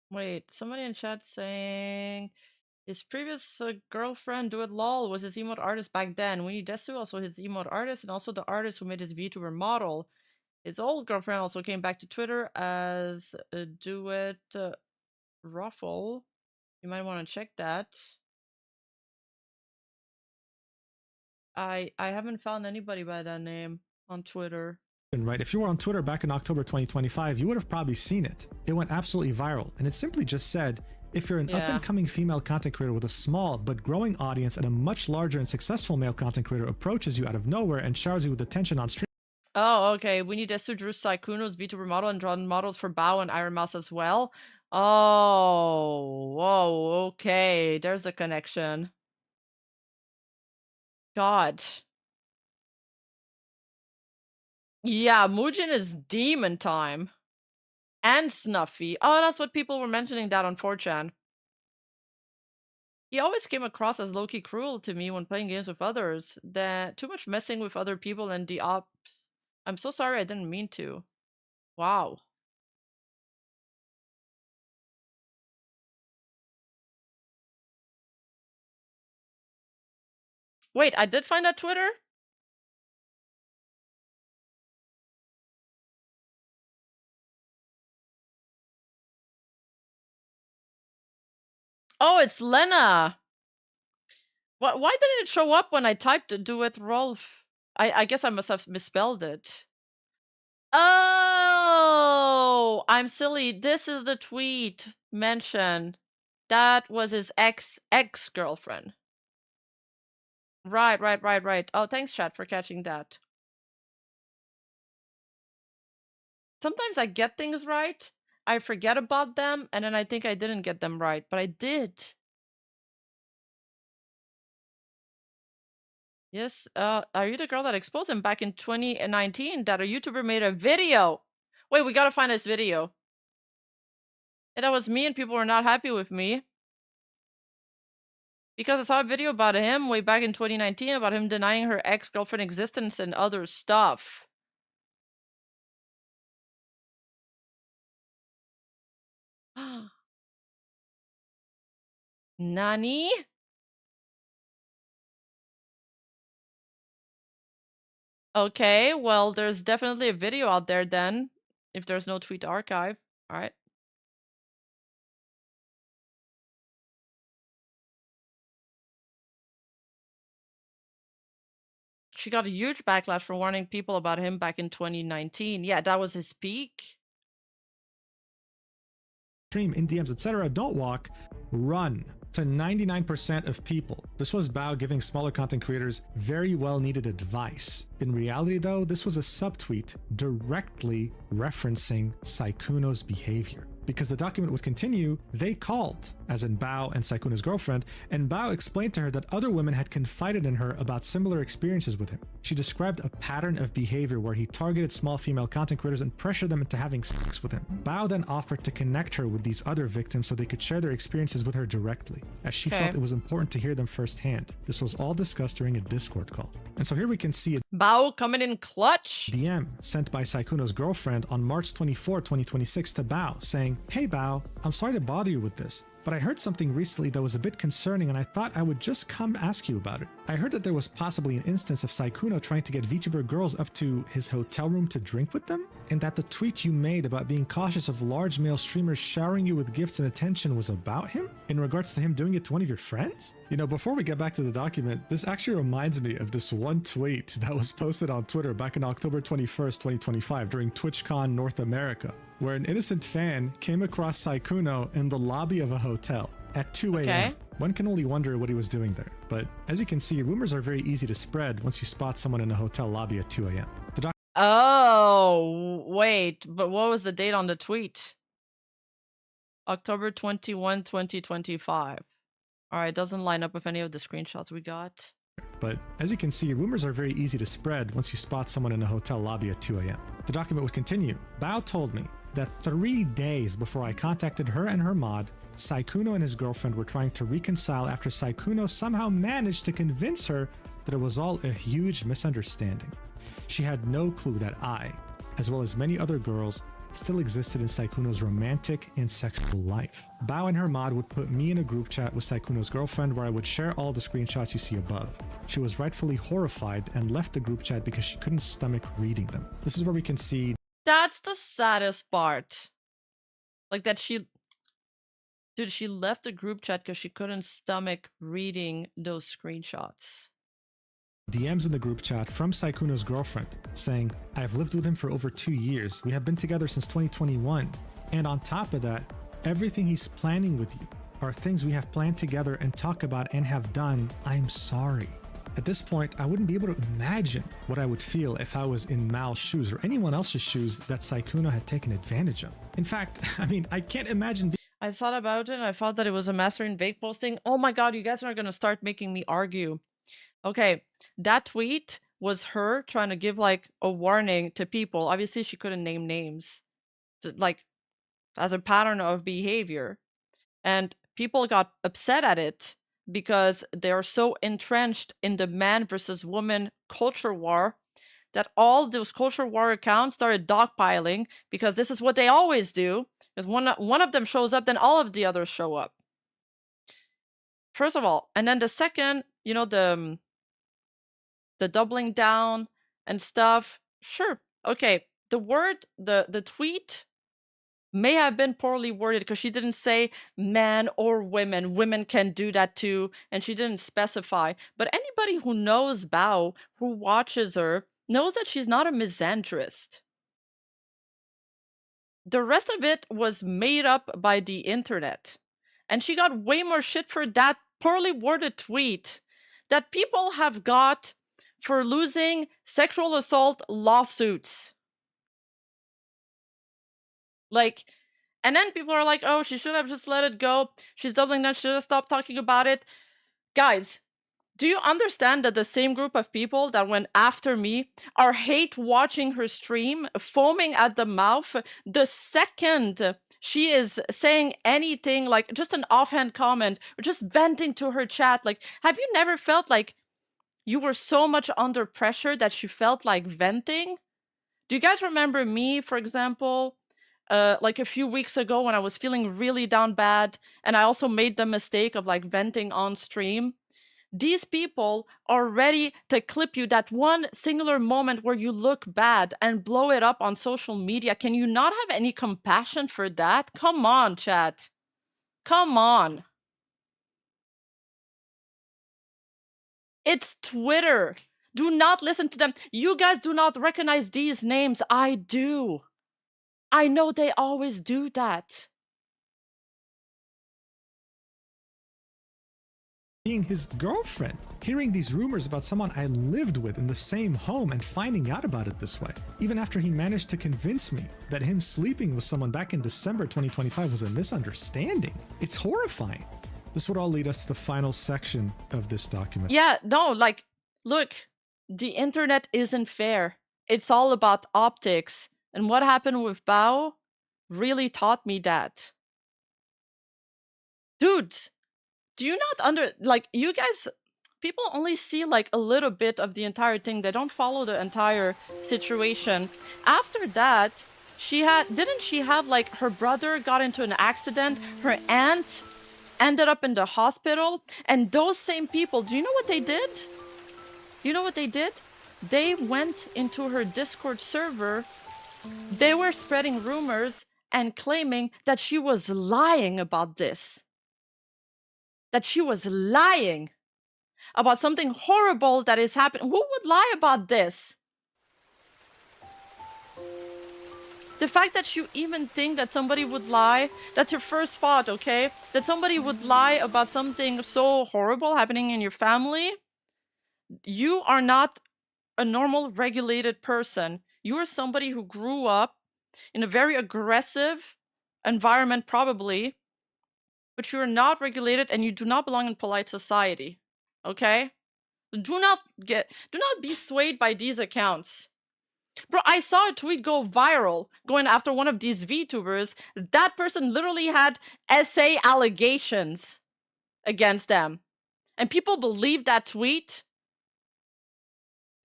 Wait, somebody in chat saying... His previous girlfriend, Do It Lol, was his emote artist back then. Winnie Desu also his emote artist and also the artist who made his VTuber model. His old girlfriend also came back to Twitter as Do It Ruffle. You might want to check that. I haven't found anybody by that name on Twitter. Right, if you were on Twitter back in October 2025, you would have probably seen it. It went absolutely viral, and it simply just said, if you're an up-and-coming female content creator with a small but growing audience and a much larger and successful male content creator approaches you out of nowhere and showers you with attention on stream... Oh, okay. Winnie Desu drew Sykkuno's VTuber model and drawn models for Bao and Iron Mouse as well. Oh, whoa, okay. There's a connection. God. Yeah, Mujin is demon time. And Snuffy. Oh, that's what people were mentioning that on 4chan. He always came across as low-key cruel to me when playing games with others. That too much messing with other people and the ops. I'm so sorry, I didn't mean to. Wow. Wait, I did find that Twitter? Oh, it's Lena. Why didn't it show up when I typed do with Rolf? I guess I must have misspelled it. Oh, I'm silly. This is the tweet mentioned. That was his ex-girlfriend. Right. Oh, thanks, chat, for catching that. Sometimes I get things right, I forget about them, and then I think I didn't get them right, but I did. Yes, are you the girl that exposed him back in 2019 that a YouTuber made a video? Wait, we gotta find this video. And that was me and people were not happy with me. Because I saw a video about him way back in 2019 about him denying her ex-girlfriend existence and other stuff. Nani? Okay, well, there's definitely a video out there then, if there's no tweet archive. Alright. She got a huge backlash for warning people about him back in 2019. Yeah, that was his peak. Stream, in DMs, etc. Don't walk, run. To 99% of people, this was Bao giving smaller content creators very well needed advice. In reality though, this was a subtweet directly referencing Sykkuno's behavior. Because the document would continue, they called, as in Bao and Sykkuno's girlfriend, and Bao explained to her that other women had confided in her about similar experiences with him. She described a pattern of behavior where he targeted small female content creators and pressured them into having sex with him. Bao then offered to connect her with these other victims so they could share their experiences with her directly, as she felt it was important to hear them firsthand. This was all discussed during a Discord call. And so here we can see a Bao coming in clutch. DM sent by Sykkuno's girlfriend on March 24, 2026 to Bao saying, "Hey Bao, I'm sorry to bother you with this, but I heard something recently that was a bit concerning and I thought I would just come ask you about it. I heard that there was possibly an instance of Sykkuno trying to get Vtuber girls up to his hotel room to drink with them, and that the tweet you made about being cautious of large male streamers showering you with gifts and attention was about him, in regards to him doing it to one of your friends?" You know, before we get back to the document, this actually reminds me of this one tweet that was posted on Twitter back in October 21st, 2025 during TwitchCon North America, where an innocent fan came across Sykkuno in the lobby of a hotel at 2 a.m. Okay. One can only wonder what he was doing there. But as you can see, rumors are very easy to spread once you spot someone in a hotel lobby at 2 a.m. Oh, wait, but what was the date on the tweet? October 21, 2025. Alright, doesn't line up with any of the screenshots we got. But as you can see, rumors are very easy to spread once you spot someone in a hotel lobby at 2 a.m. The document would continue. Bao told me that 3 days before I contacted her and her mod, Sykkuno and his girlfriend were trying to reconcile after Sykkuno somehow managed to convince her that it was all a huge misunderstanding. She had no clue that I, as well as many other girls, still existed in Sykkuno's romantic and sexual life. Bao and her mod would put me in a group chat with Sykkuno's girlfriend where I would share all the screenshots you see above. She was rightfully horrified and left the group chat because she couldn't stomach reading them. This is where we can see That's the saddest part. Like that she... Dude, she left the group chat because she couldn't stomach reading those screenshots. DMs in the group chat from Sykkuno's girlfriend saying, "I've lived with him for over 2 years. We have been together since 2021. And on top of that, everything he's planning with you are things we have planned together and talk about and have done. I'm sorry." At this point, I wouldn't be able to imagine what I would feel if I was in Mal's shoes or anyone else's shoes that Sykkuno had taken advantage of. In fact, I mean, I can't imagine. I thought about it and I thought that it was a master in vague posting. Oh my god, you guys are gonna start making me argue. Okay, that tweet was her trying to give like a warning to people. Obviously, she couldn't name names. Like, as a pattern of behavior. And people got upset at it because they are so entrenched in the man versus woman culture war that all those culture war accounts started dogpiling because this is what they always do. If one of them shows up, then all of the others show up. First of all, and then the second, you know, the the doubling down and stuff. Sure. Okay. The tweet may have been poorly worded because she didn't say man or women. Women can do that too. And she didn't specify. But anybody who knows Bao, who watches her, knows that she's not a misandrist. The rest of it was made up by the internet. And she got way more shit for that poorly worded tweet that people have got for losing sexual assault lawsuits. Like, and then people are like, oh, she should have just let it go. She's doubling down, she should have stopped talking about it. Guys, do you understand that the same group of people that went after me are hate watching her stream, foaming at the mouth the second she is saying anything, like just an offhand comment or just venting to her chat? Like, have you never felt like you were so much under pressure that you felt like venting? Do you guys remember me, for example, like a few weeks ago when I was feeling really down bad and I also made the mistake of like venting on stream? These people are ready to clip you that one singular moment where you look bad and blow it up on social media. Can you not have any compassion for that? Come on, chat. Come on. It's Twitter. Do not listen to them. You guys do not recognize these names. I do. I know they always do that. Being his girlfriend, hearing these rumors about someone I lived with in the same home and finding out about it this way, even after he managed to convince me that him sleeping with someone back in December 2025 was a misunderstanding. It's horrifying. This would all lead us to the final section of this document. Yeah, no, like, look, the internet isn't fair. It's all about optics. And what happened with Bao really taught me that. Dudes, do you not like, you guys, people only see like a little bit of the entire thing. They don't follow the entire situation. After that, didn't she have like, her brother got into an accident, her aunt ended up in the hospital, and those same people, do you know what they did? You know what they did? They went into her Discord server. They were spreading rumors and claiming that she was lying about this. That she was lying about something horrible that is happening. Who would lie about this? The fact that you even think that somebody would lie, that's your first thought, okay? That somebody would lie about something so horrible happening in your family. You are not a normal, regulated person. You are somebody who grew up in a very aggressive environment, probably, but you are not regulated and you do not belong in polite society, okay? Do not be swayed by these accounts. Bro, I saw a tweet go viral going after one of these VTubers. That person literally had essay allegations against them. And people believe that tweet.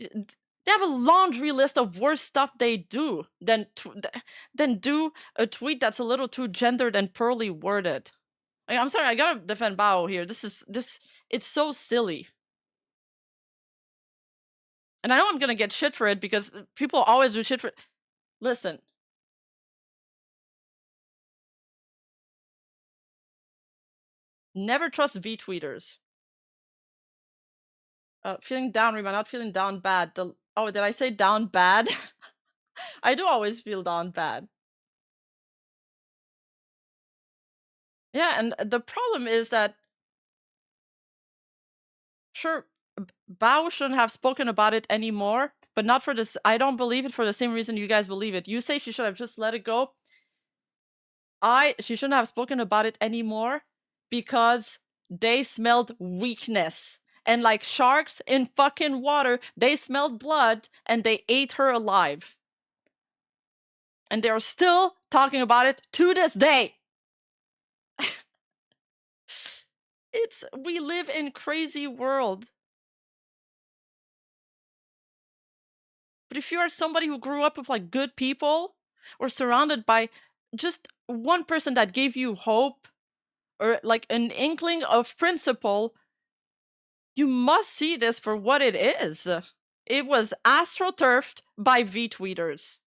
They have a laundry list of worse stuff they do than do a tweet that's a little too gendered and poorly worded. Like, I'm sorry, I gotta defend Bao here. It's so silly. And I know I'm gonna get shit for it because people always do shit for it. Listen. Never trust V-tweeters. Feeling down, Rima, not feeling down bad. Oh, did I say down bad? I do always feel down bad. Yeah, and the problem is that, sure, Bao shouldn't have spoken about it anymore, but not for this. I don't believe it for the same reason you guys believe it. You say she should have just let it go. She shouldn't have spoken about it anymore because they smelled weakness. And like sharks in fucking water, they smelled blood and they ate her alive. And they're still talking about it to this day. We live in crazy world. But if you are somebody who grew up with like good people or surrounded by just one person that gave you hope or like an inkling of principle, you must see this for what it is. It was astroturfed by V-tweeters.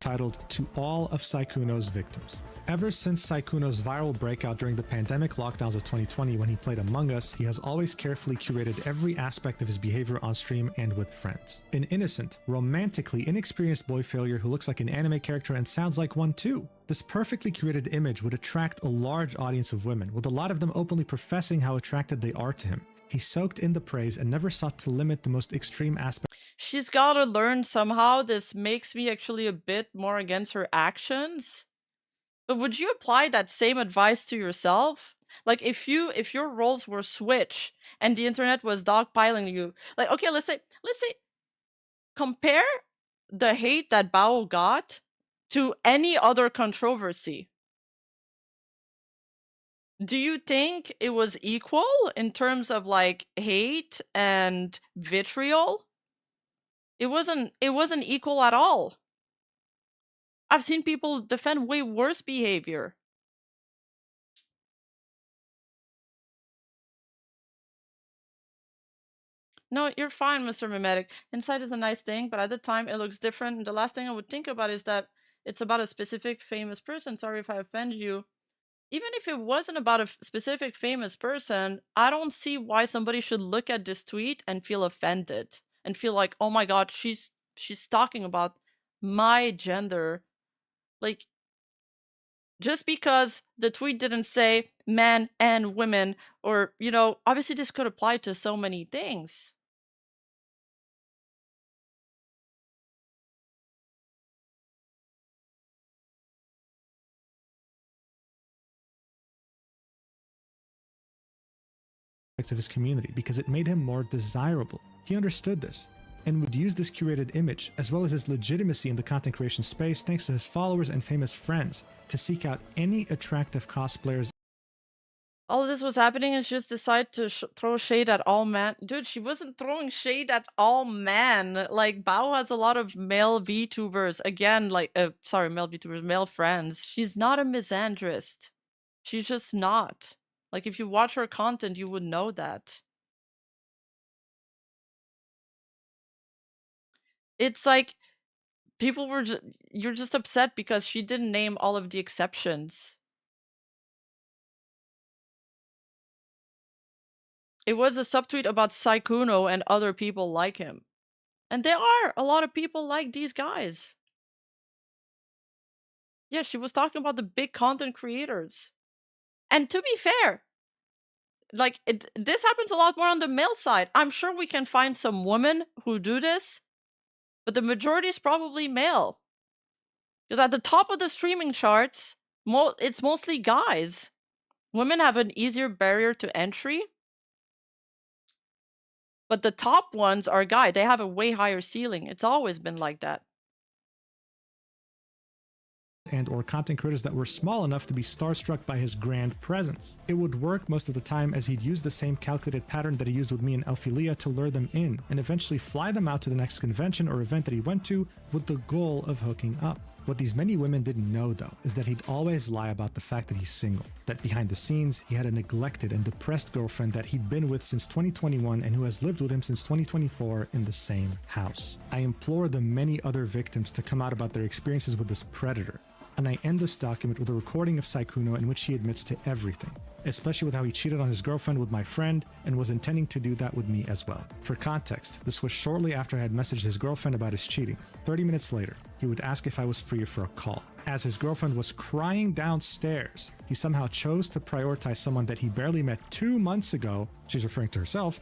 Titled To All of Sykkuno's Victims. Ever since Sykkuno's viral breakout during the pandemic lockdowns of 2020 when he played Among Us, he has always carefully curated every aspect of his behavior on stream and with friends. An innocent, romantically inexperienced boy failure who looks like an anime character and sounds like one too. This perfectly curated image would attract a large audience of women, with a lot of them openly professing how attracted they are to him. He soaked in the praise and never sought to limit the most extreme aspects. She's gotta learn somehow. This makes me actually a bit more against her actions. But would you apply that same advice to yourself? Like if your roles were switched and the internet was dogpiling you, like okay, let's say compare the hate that Bao got to any other controversy. Do you think it was equal in terms of like hate and vitriol? It wasn't equal at all. I've seen people defend way worse behavior. No, you're fine, Mr. Mimetic. Insight is a nice thing, but at the time it looks different. And the last thing I would think about is that it's about a specific famous person. Sorry if I offend you. Even if it wasn't about a specific famous person, I don't see why somebody should look at this tweet and feel offended and feel like, oh my god, she's talking about my gender. Like, just because the tweet didn't say men and women, or, you know, obviously this could apply to so many things. Of his community because it made him more desirable. He understood this and would use this curated image as well as his legitimacy in the content creation space thanks to his followers and famous friends to seek out any attractive cosplayers. All of this was happening and she just decided to throw shade at all men. Dude, she wasn't throwing shade at all men. Like, Bao has a lot of male VTubers. Again, like, sorry, male VTubers, male friends. She's not a misandrist. She's just not. Like, if you watch her content, you would know that. It's like, people were you're just upset because she didn't name all of the exceptions. It was a subtweet about Sykkuno and other people like him. And there are a lot of people like these guys. Yeah, she was talking about the big content creators. And to be fair, like, this happens a lot more on the male side. I'm sure we can find some women who do this, but the majority is probably male. Because at the top of the streaming charts, it's mostly guys. Women have an easier barrier to entry. But the top ones are guys. They have a way higher ceiling. It's always been like that. And or content creators that were small enough to be starstruck by his grand presence. It would work most of the time as he'd use the same calculated pattern that he used with me and Elphilia to lure them in, and eventually fly them out to the next convention or event that he went to with the goal of hooking up. What these many women didn't know, though, is that he'd always lie about the fact that he's single, that behind the scenes, he had a neglected and depressed girlfriend that he'd been with since 2021 and who has lived with him since 2024 in the same house. I implore the many other victims to come out about their experiences with this predator, and I end this document with a recording of Sykkuno in which he admits to everything, especially with how he cheated on his girlfriend with my friend and was intending to do that with me as well. For context, this was shortly after I had messaged his girlfriend about his cheating. 30 minutes later, he would ask if I was free for a call. As his girlfriend was crying downstairs, he somehow chose to prioritize someone that he barely met 2 months ago. She's referring to herself.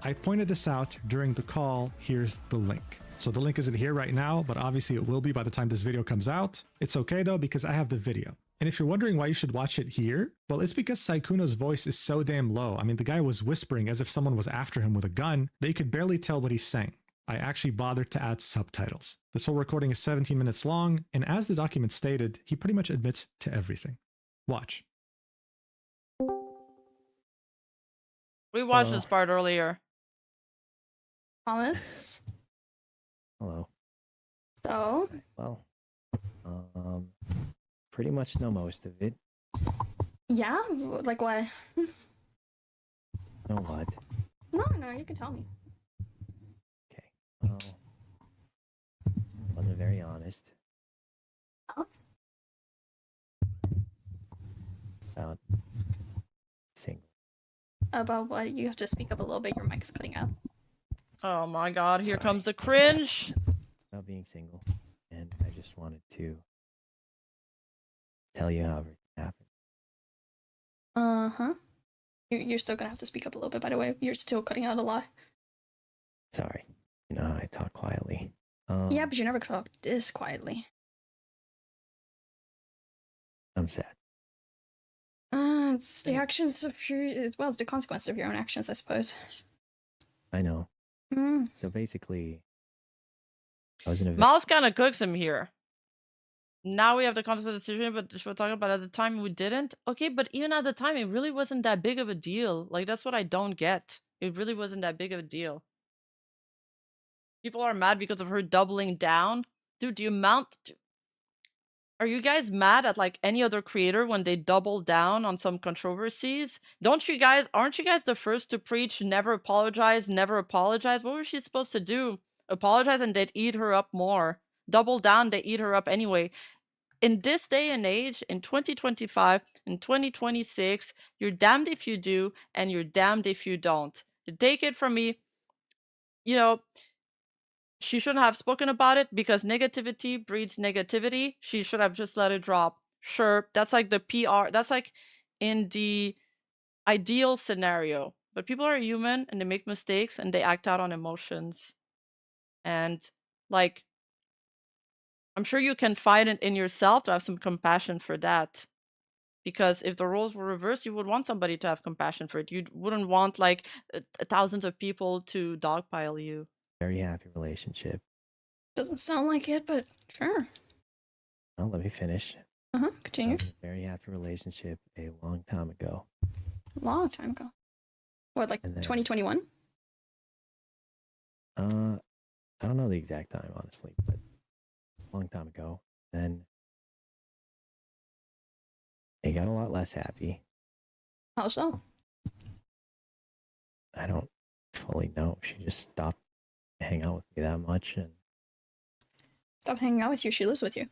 I pointed this out during the call. Here's the link. So the link isn't here right now, but obviously it will be by the time this video comes out. It's okay though, because I have the video. And if you're wondering why you should watch it here, well, it's because Sykkuno's voice is so damn low. I mean, the guy was whispering as if someone was after him with a gun that you could barely tell what he's saying. I actually bothered to add subtitles. This whole recording is 17 minutes long, and as the document stated, he pretty much admits to everything. Watch. We watched this part earlier. Thomas? Hello. So? Well, pretty much know most of it. Yeah? Like what? Know what? No, you can tell me. Well, wasn't very honest. Oh. About single. About what? You have to speak up a little bit. Your mic's cutting out. Oh my god, here Sorry. comes the cringe. About being single, and I just wanted to tell you how everything happened. Uh-huh. You're still gonna have to speak up a little bit, by the way. You're still cutting out a lot. Sorry, you know how I talk quietly. Yeah, but you never talk this quietly. I'm sad. It's the actions of your... Well, it's the consequences of your own actions, I suppose. I know. Mm. So basically, I was in a... Miles kind of cooks him here. Now we have the constant decision, but we're talking about at the time we didn't. Okay, but even at the time, it really wasn't that big of a deal. Like, that's what I don't get. It really wasn't that big of a deal. People are mad because of her doubling down. Dude, do you mount... Are you guys mad at like any other creator when they double down on some controversies? Aren't you guys the first to preach never apologize, never apologize? What was she supposed to do? Apologize and they'd eat her up more. Double down, they eat her up anyway. In this day and age, in 2025, in 2026, you're damned if you do and you're damned if you don't. Take it from me, you know, she shouldn't have spoken about it because negativity breeds negativity. She should have just let it drop. Sure, that's like the PR. That's like in the ideal scenario. But people are human and they make mistakes and they act out on emotions. And like, I'm sure you can find it in yourself to have some compassion for that. Because if the roles were reversed, you would want somebody to have compassion for it. You wouldn't want like thousands of people to dogpile you. Very happy relationship. Doesn't sound like it, but sure. Well, let me finish. Continue. I was in a very happy relationship a long time ago. Long time ago. What, like 2021? I don't know the exact time, honestly, but a long time ago. Then it got a lot less happy. How so? I don't fully know. She just stopped hanging out with me that much, and Stop hanging out with you. She lives with you.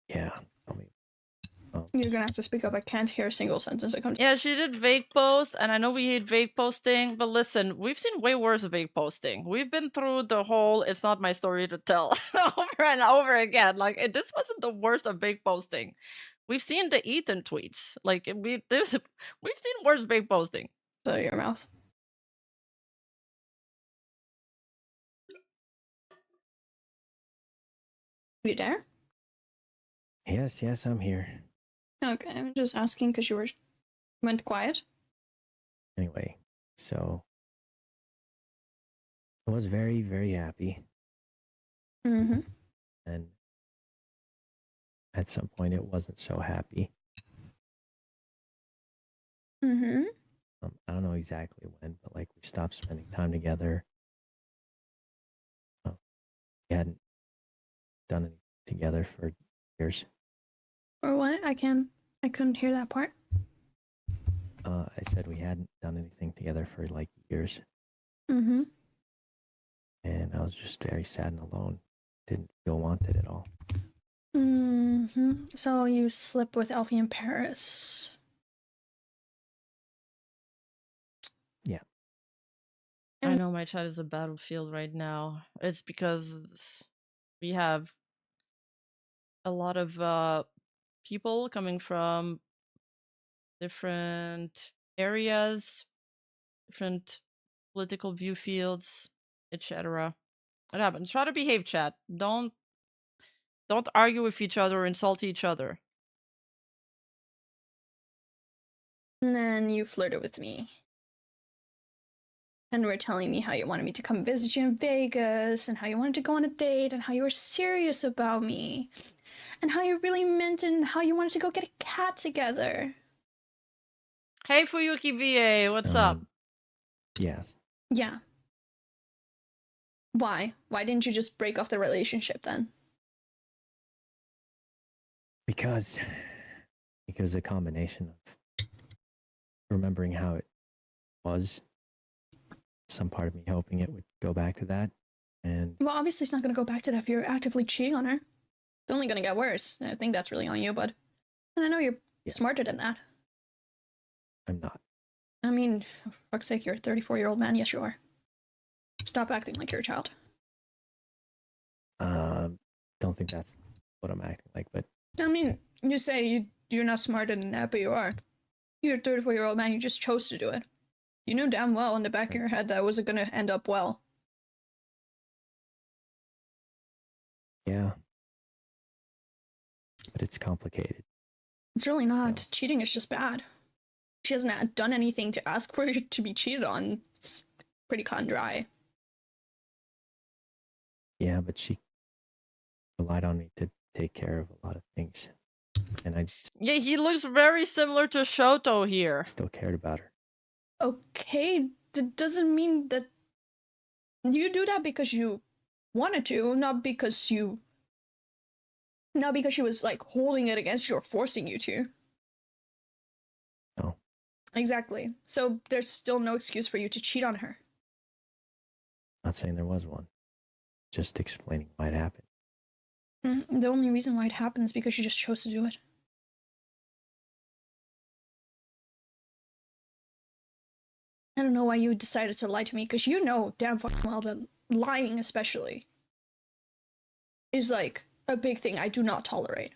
yeah, I mean, You're gonna have to speak up. I can't hear a single sentence that comes. Yeah, she did vague posts, and I know we hate vague posting, but listen, we've seen way worse vague posting. We've been through the whole "it's not my story to tell" over and over again. Like, this wasn't the worst of vague posting. We've seen the Ethan tweets. Like, we've seen worse vague posting. So your mouth. You there? yes, I'm here. Okay, I'm just asking because you went quiet. Anyway, so I was very, very happy. Mm-hmm. And at some point, it wasn't so happy. Mm-hmm. I don't know exactly when, but like we stopped spending time together. We hadn't done anything together for years. Or what? I couldn't hear that part. I said we hadn't done anything together for like years. Mm-hmm. And I was just very sad and alone. Didn't feel wanted at all. Mm-hmm. So you slept with Elfie in Paris. Yeah. I know my chat is a battlefield right now. It's because we have a lot of people coming from different areas, different political view fields, etc. It happens. Try to behave, chat. Don't argue with each other or insult each other. And then you flirted with me. And were telling me how you wanted me to come visit you in Vegas, and how you wanted to go on a date, and how you were serious about me, and how you really meant and how you wanted to go get a cat together. Hey, Fuyuki VA, what's up? Yes. Yeah. Why? Why didn't you just break off the relationship then? Because a combination of remembering how it was some part of me hoping it would go back to that. And Well, obviously it's not going to go back to that if you're actively cheating on her. It's only going to get worse. I think that's really on you, bud. And I know you're smarter than that. I'm not. I mean, for fuck's sake, you're a 34-year-old man. Yes, you are. Stop acting like you're a child. Don't think that's what I'm acting like, but I mean, you say you're not smarter than that, but you are. You're a 34-year-old man. You just chose to do it. You knew damn well in the back of your head that wasn't going to end up well. yeah. But it's complicated. It's really not. Cheating is just bad. She hasn't done anything to ask for it to be cheated on. It's pretty cut and dry. Yeah, but she relied on me to take care of a lot of things. And I Yeah, he looks very similar to Shoto here. still cared about her. Okay, that doesn't mean that you do that because you wanted to, not because she was like holding it against you or forcing you to. No. Exactly. So there's still no excuse for you to cheat on her. Not saying there was one. Just explaining why it happened. The only reason why it happened is because you just chose to do it. I don't know why you decided to lie to me, because you know damn fucking well that lying especially is like a big thing I do not tolerate.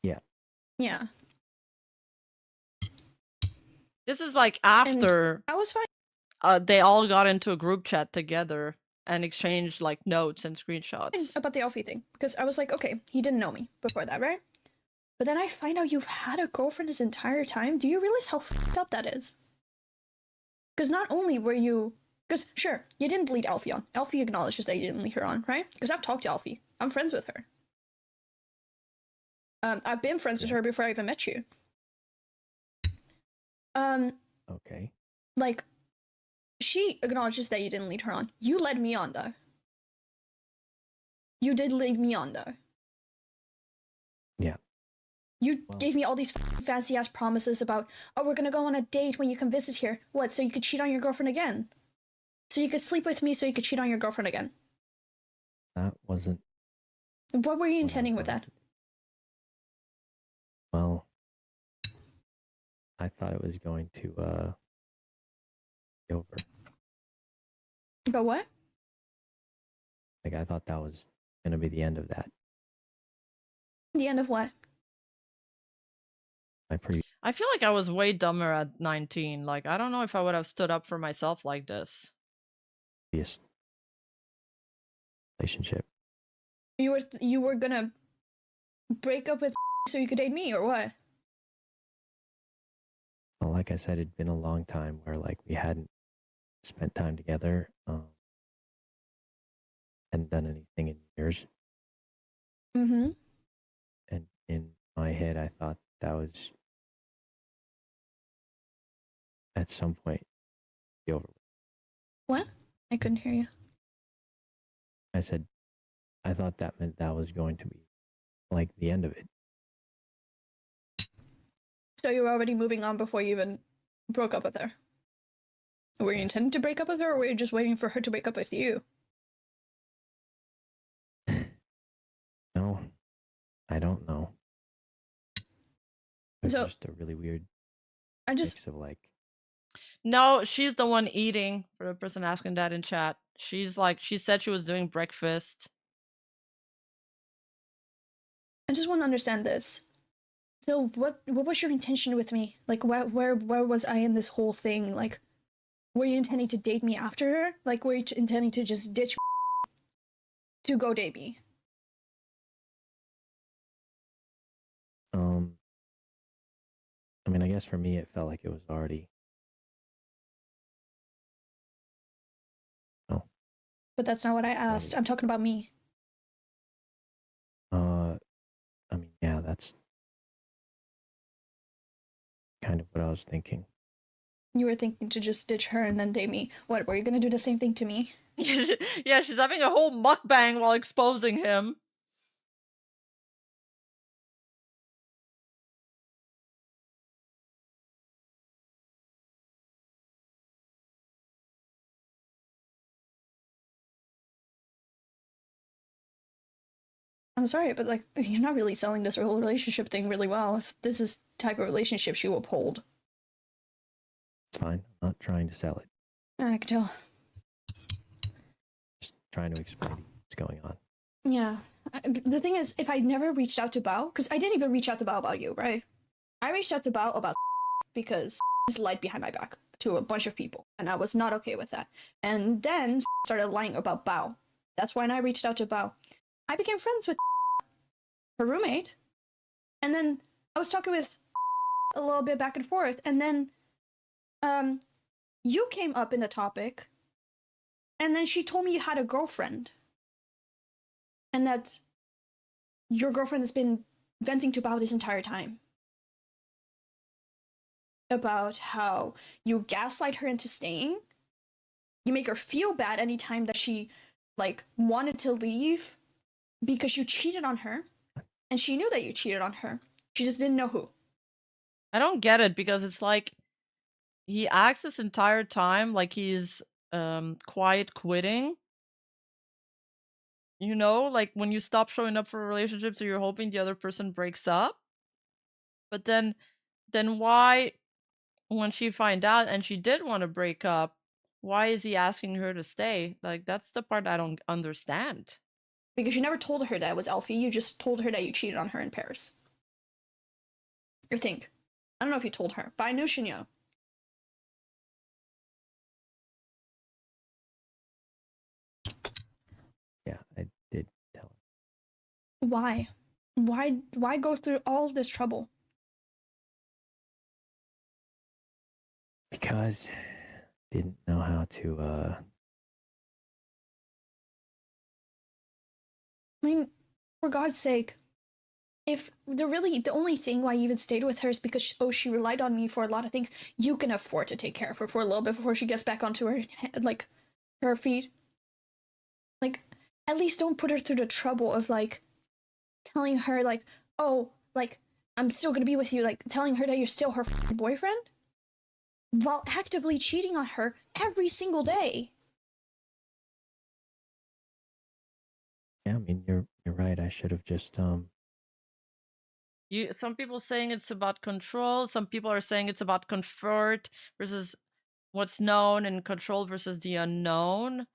Yeah. Yeah. This is like after I was fine. They all got into a group chat together and exchanged like notes and screenshots. About the Alfie thing, because I was like, okay, he didn't know me before that, right? But then I find out you've had a girlfriend this entire time. Do you realize how fucked up that is? Because not only were you... Because, sure, you didn't lead Alfie on. Alfie acknowledges that you didn't lead her on, right? Because I've talked to Alfie. I'm friends with her. I've been friends with her before I even met you. Okay. Like, she acknowledges that you didn't lead her on. You led me on, though. You did lead me on, though. Yeah. You gave me all these fancy-ass promises about, oh, we're gonna go on a date when you come visit here. What, so you could cheat on your girlfriend again? So you could sleep with me so you could cheat on your girlfriend again? That wasn't... What were you intending with that? Well, I thought it was going to, be over. But what? Like, I thought that was gonna be the end of that. The end of what? I feel like I was way dumber at 19. Like, I don't know if I would have stood up for myself like this. Previous relationship. You were gonna break up with so you could date me, or what? Well, like I said, it'd been a long time where, like, we hadn't spent time together. Hadn't done anything in years. Mm-hmm. And in my head, I thought that was at some point be over. What? I couldn't hear you. I said, I thought that meant that was going to be like the end of it. So you were already moving on before you even broke up with her? Were you intending to break up with her, or were you just waiting for her to break up with you? No, I don't know. It's So- just a really weird I just... mix of like, No, she's the one eating, for the person asking that in chat. She's like, she said she was doing breakfast. I just want to understand this. So what was your intention with me? Like, where was I in this whole thing? Like, were you intending to date me after her? Like, were you intending to just ditch to go date me? I mean, I guess for me, it felt like it was already. Oh. But that's not what I asked. I'm talking about me. I mean, yeah, that's kind of what I was thinking. You were thinking to just ditch her and then date me. What, were you gonna do the same thing to me? Yeah, she's having a whole mukbang while exposing him. I'm sorry, but like, you're not really selling this whole relationship thing really well. If this is the type of relationship she will uphold. It's fine. I'm not trying to sell it. I can tell. Just trying to explain what's going on. Yeah. The thing is, if I never reached out to Bao, because I didn't even reach out to Bao about you, right? I reached out to Bao about because lied behind my back to a bunch of people, and I was not okay with that. And then started lying about Bao. That's when I reached out to Bao. I became friends with her roommate, and then I was talking with a little bit back and forth, and then you came up in the topic, and then she told me you had a girlfriend, and that your girlfriend has been venting to Bao this entire time about how you gaslight her into staying. You make her feel bad anytime that she like wanted to leave because you cheated on her, and she knew that you cheated on her. She just didn't know who. I don't get it because it's like he acts this entire time like he's quiet quitting. You know, like when you stop showing up for relationships, or you're hoping the other person breaks up. But then why, when she find out and she did want to break up, why is he asking her to stay? Like, that's the part I don't understand. Because you never told her that it was Elfie, you just told her that you cheated on her in Paris. I think. I don't know if you told her, but I knew she knew. Yeah, I did tell her. Why? Why go through all this trouble? Because didn't know how to I mean, for God's sake, if the only thing why you even stayed with her is because she relied on me for a lot of things, you can afford to take care of her for a little bit before she gets back onto her feet. Like, at least don't put her through the trouble of like telling her like, oh, like I'm still gonna be with you, like telling her that you're still her boyfriend while actively cheating on her every single day. Yeah, I mean you're right. I should have just Some people saying it's about control, some people are saying it's about comfort versus what's known, and control versus the unknown.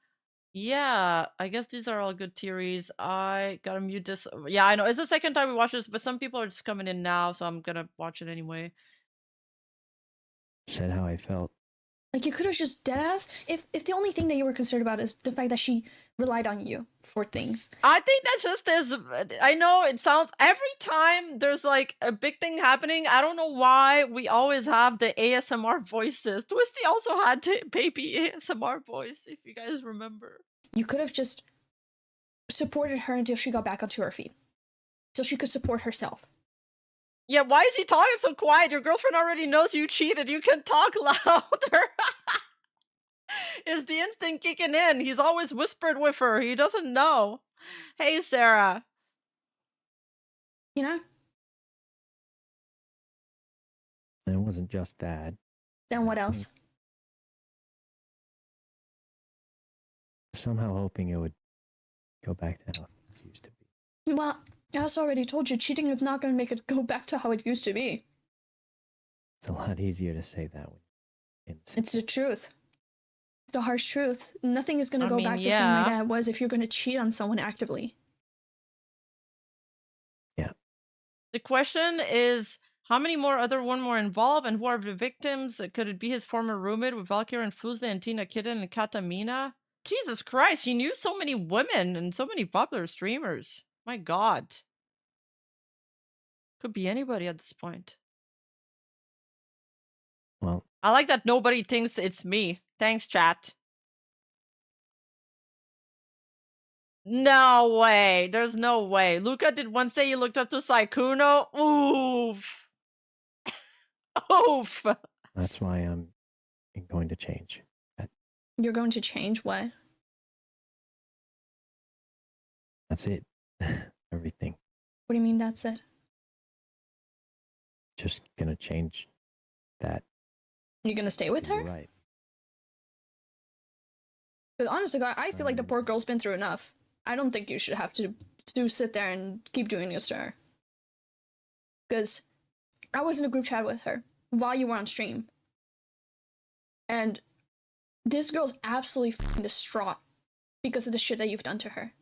Yeah, I guess these are all good theories. I gotta mute this. Yeah, I know it's the second time we watch this, but some people are just coming in now, so I'm gonna watch it anyway. said how I felt. Like, you could have just deadass, if the only thing that you were concerned about is the fact that she relied on you for things. I think that just is, I know it sounds, every time there's like a big thing happening, I don't know why we always have the ASMR voices. Twisty also had baby ASMR voice, if you guys remember. You could have just supported her until she got back onto her feet, so she could support herself. Yeah, why is he talking so quiet? Your girlfriend already knows you cheated. You can talk louder. Is the instinct kicking in? He's always whispered with her. He doesn't know. Hey, Sarah. You know? And it wasn't just that. Then what else? Somehow hoping it would go back to how things used to be. Well, I also already told you, cheating is not going to make it go back to how it used to be. It's a lot easier to say that when it's the truth. It's the harsh truth. Nothing is going to go back the same way that it was if you're going to cheat on someone actively. Yeah. The question is, how many more other women were involved, and who are the victims? Could it be his former roommate with Valkyrie and Fuzle and Tina Kitten and Katamina? Jesus Christ, he knew so many women and so many popular streamers. My God. Could be anybody at this point. Well, I like that nobody thinks it's me. Thanks, chat. No way. There's no way. Luca did once say he looked up to Sykkuno. Oof. Oof. That's why I'm going to change. You're going to change what? That's it. Everything. What do you mean that's it? Just gonna change that. You're gonna stay with her? Right. Because honest to God, I feel like the poor girl's been through enough. I don't think you should have to to sit there and keep doing this to her. Because I was in a group chat with her while you were on stream. And this girl's absolutely fucking distraught because of the shit that you've done to her.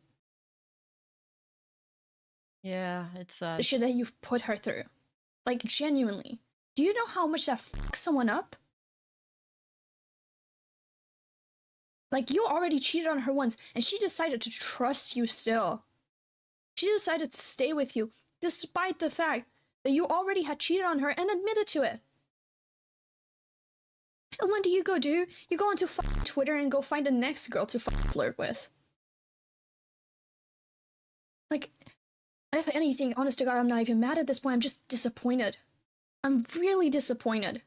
Yeah, it's The shit that you've put her through. Like, genuinely. Do you know how much that fucks someone up? Like, you already cheated on her once, and she decided to trust you still. She decided to stay with you, despite the fact that you already had cheated on her and admitted to it. And what do? You go onto Twitter and go find the next girl to flirt with. Like, if anything, honest to God, I'm not even mad at this point. I'm just disappointed. I'm really disappointed.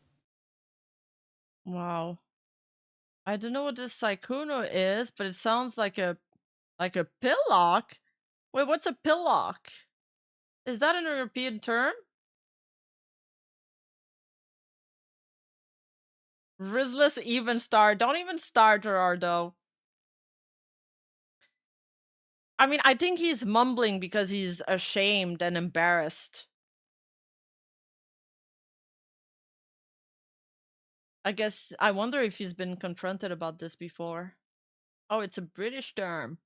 Wow. I don't know what this Sykkuno is, but it sounds like a pillock. Wait, what's a pillock? Is that an European term? Rizless Evenstar. Don't even start, Gerardo. I mean, I think he's mumbling because he's ashamed and embarrassed. I guess, I wonder if he's been confronted about this before. Oh, it's a British term.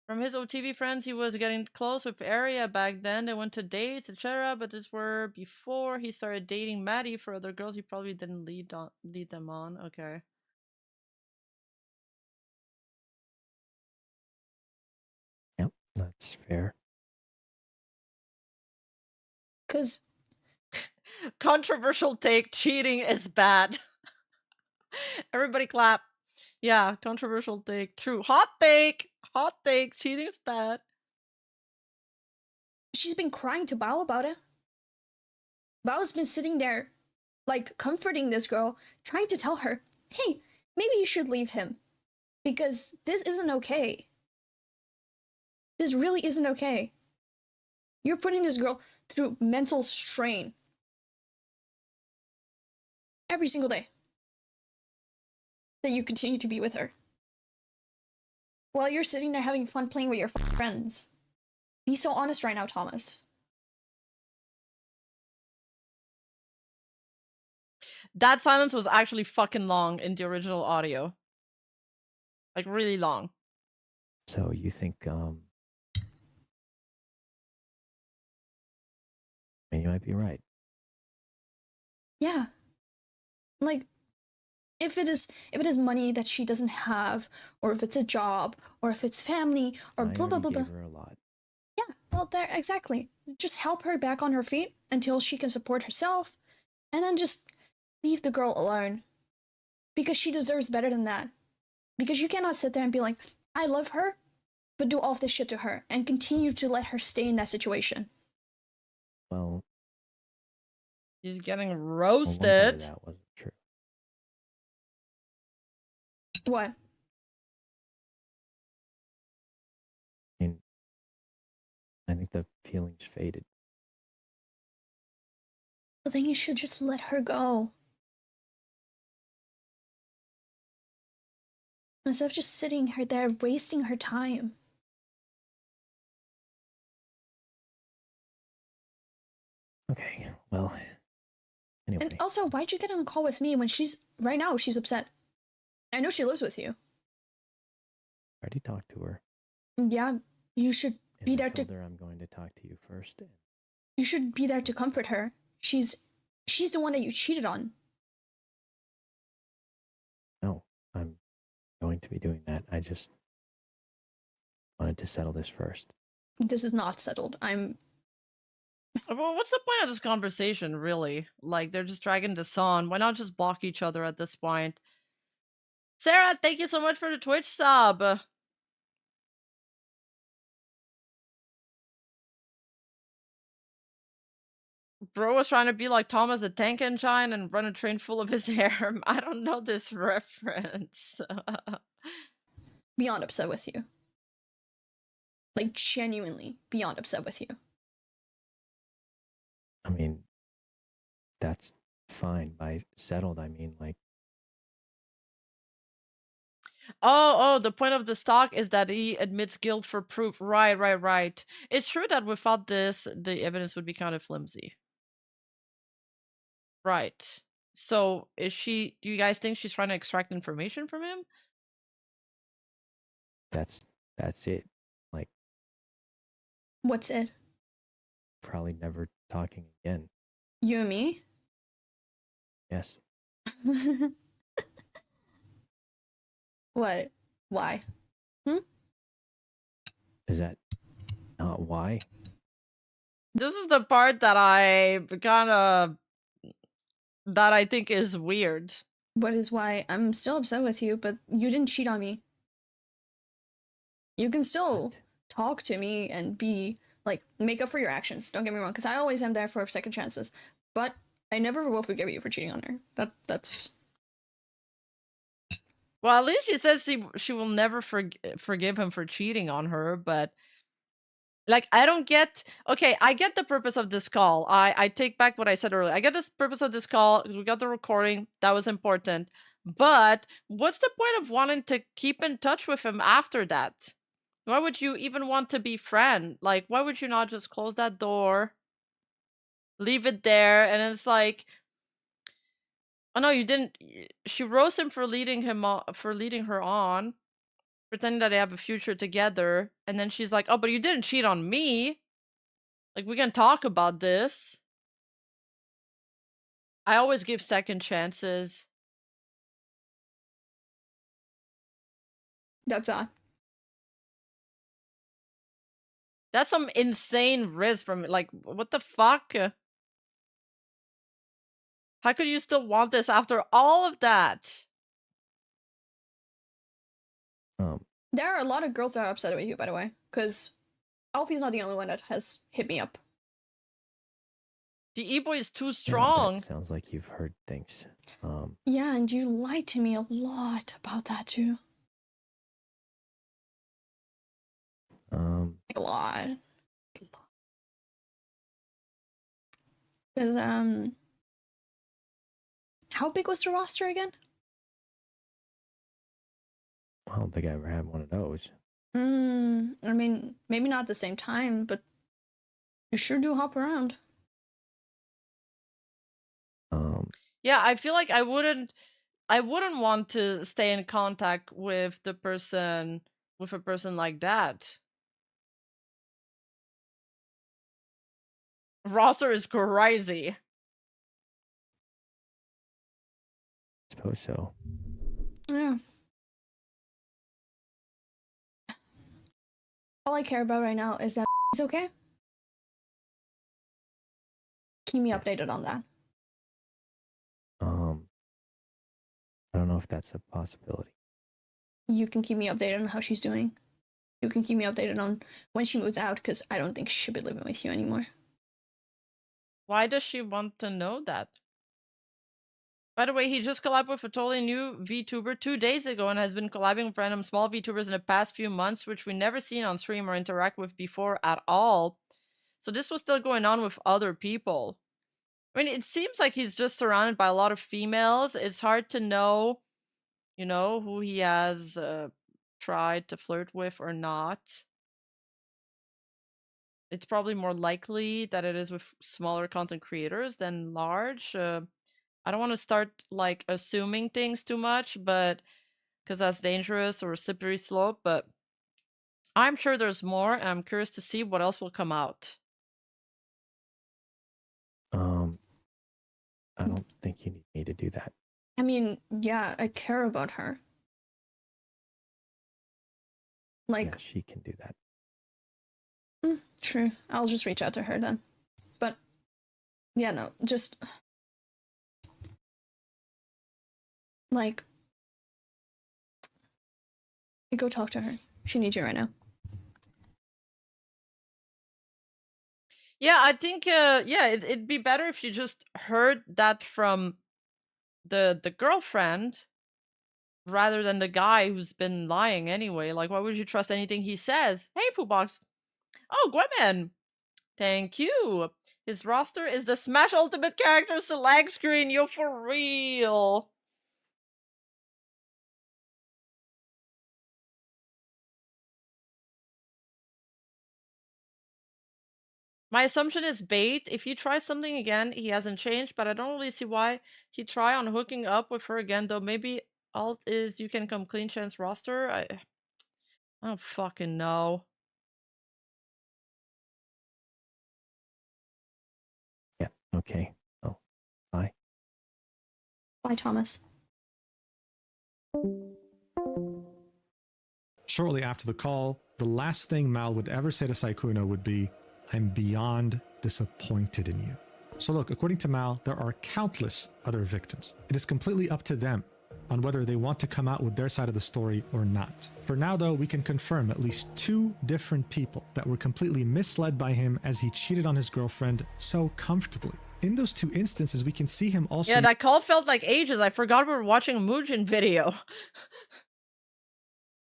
From his OTV friends, he was getting close with Arya back then. They went to dates, etc. But this were before he started dating Maddie. For other girls, he probably didn't lead them on. Okay. Yep, that's fair. Cause controversial take: cheating is bad. Everybody clap. Yeah, controversial take. True. Hot take. Hot take. Cheating is bad. She's been crying to Bao about it. Bao's been sitting there, like, comforting this girl, trying to tell her, hey, maybe you should leave him. Because this isn't okay. This really isn't okay. You're putting this girl through mental strain. Every single day. That you continue to be with her. While you're sitting there having fun playing with your friends. Be so honest right now, Thomas. That silence was actually fucking long in the original audio. Like, really long. So you think, I mean, you might be right. Yeah. Like, if it is money that she doesn't have, or if it's a job, or if it's family, or blah blah blah blah. Gave her a lot. Yeah, well, there, exactly. Just help her back on her feet until she can support herself, and then just leave the girl alone. Because she deserves better than that. Because you cannot sit there and be like, I love her, but do all of this shit to her, and continue to let her stay in that situation. Well, he's getting well, roasted. that wasn't true. What? I mean, I think the feelings faded. Well, then you should just let her go. Instead of just sitting her there, wasting her time. Okay, well, anyway. And also, why'd you get on a call with me when right now she's upset? I know she lives with you. I already talked to her. Yeah, you should be there I told to. her I'm going to talk to you first. You should be there to comfort her. She's the one that you cheated on. No, I'm going to be doing that. I just wanted to settle this first. This is not settled. Well, what's the point of this conversation, really? Like, they're just dragging this on. Why not just block each other at this point? Sarah, thank you so much for the Twitch sub. Bro was trying to be like Thomas the Tank Engine and run a train full of his hair. I don't know this reference. Beyond upset with you. Like, genuinely beyond upset with you. I mean, that's fine. By settled, I mean, like... Oh, the point of the stock is that he admits guilt for proof. Right. It's true that without this, the evidence would be kind of flimsy. Right. So, is she... do you guys think she's trying to extract information from him? That's it. Like, What's it? probably never talking again. You and me? Yes. What? Why? Is that not why? This is the part that I think is weird. What is why? I'm still upset with you, but you didn't cheat on me. You can still talk to me and be like, make up for your actions. Don't get me wrong, because I always am there for second chances. But I never will forgive you for cheating on her. That's. Well, at least she says she will never forgive him for cheating on her, but like, I don't get... okay, I get the purpose of this call. I take back what I said earlier. I get the purpose of this call. We got the recording. That was important. But what's the point of wanting to keep in touch with him after that? Why would you even want to be friend? Like, why would you not just close that door, leave it there, and it's like... oh no, you didn't... she roasts him for leading her on, pretending that they have a future together, and then she's like, oh, but you didn't cheat on me. Like, we can talk about this. I always give second chances. That's odd. That's some insane risk from... like, what the fuck? How could you still want this after all of that? There are a lot of girls that are upset with you, by the way, because Alfie's not the only one that has hit me up. The e-boy is too Yeah, strong. that sounds like you've heard things. Yeah, and you lied to me a lot about that too. A lot. How big was the roster again? I don't think I ever had one of those. I mean, maybe not at the same time, but you sure do hop around. Yeah, I feel like I wouldn't want to stay in contact with a person like that. Roster is crazy. I suppose so. Yeah. All I care about right now is that he's okay. Keep me updated on that. I don't know if that's a possibility. You can keep me updated on how she's doing. You can keep me updated on when she moves out, because I don't think she should be living with you anymore. Why does she want to know that? By the way, he just collabed with a totally new VTuber 2 days ago and has been collabing with random small VTubers in the past few months, which we never seen on stream or interact with before at all. So this was still going on with other people. I mean, it seems like he's just surrounded by a lot of females. It's hard to know, you know, who he has tried to flirt with or not. It's probably more likely that it is with smaller content creators than large. I don't want to start like assuming things too much, but because that's dangerous or a slippery slope, but I'm sure there's more, and I'm curious to see what else will come out. I don't think you need me to do that. I mean, yeah, I care about her. Like, yeah, she can do that. True. I'll just reach out to her then. But yeah, no, just like, go talk to her. She needs you right now. Yeah, I think yeah, it'd be better if you just heard that from the girlfriend rather than the guy who's been lying anyway. Like, why would you trust anything he says? Hey, Poohbox. Oh, Gwenman. Thank you. His roster is the Smash Ultimate Character Select screen. Yo, for real. My assumption is bait. If you try something again, he hasn't changed, but I don't really see why he'd try on hooking up with her again, though maybe alt is you can come clean chance roster. I don't fucking know. Yeah, okay. Oh, bye. Bye, Thomas. Shortly after the call, the last thing Mal would ever say to Sykkuno would be, "I'm beyond disappointed in you." So look, according to Mal, there are countless other victims. It is completely up to them on whether they want to come out with their side of the story or not. For now though, we can confirm at least 2 different people that were completely misled by him as he cheated on his girlfriend so comfortably. In those 2 instances, we can see him also— Yeah, that call felt like ages. I forgot we were watching a Muujin video.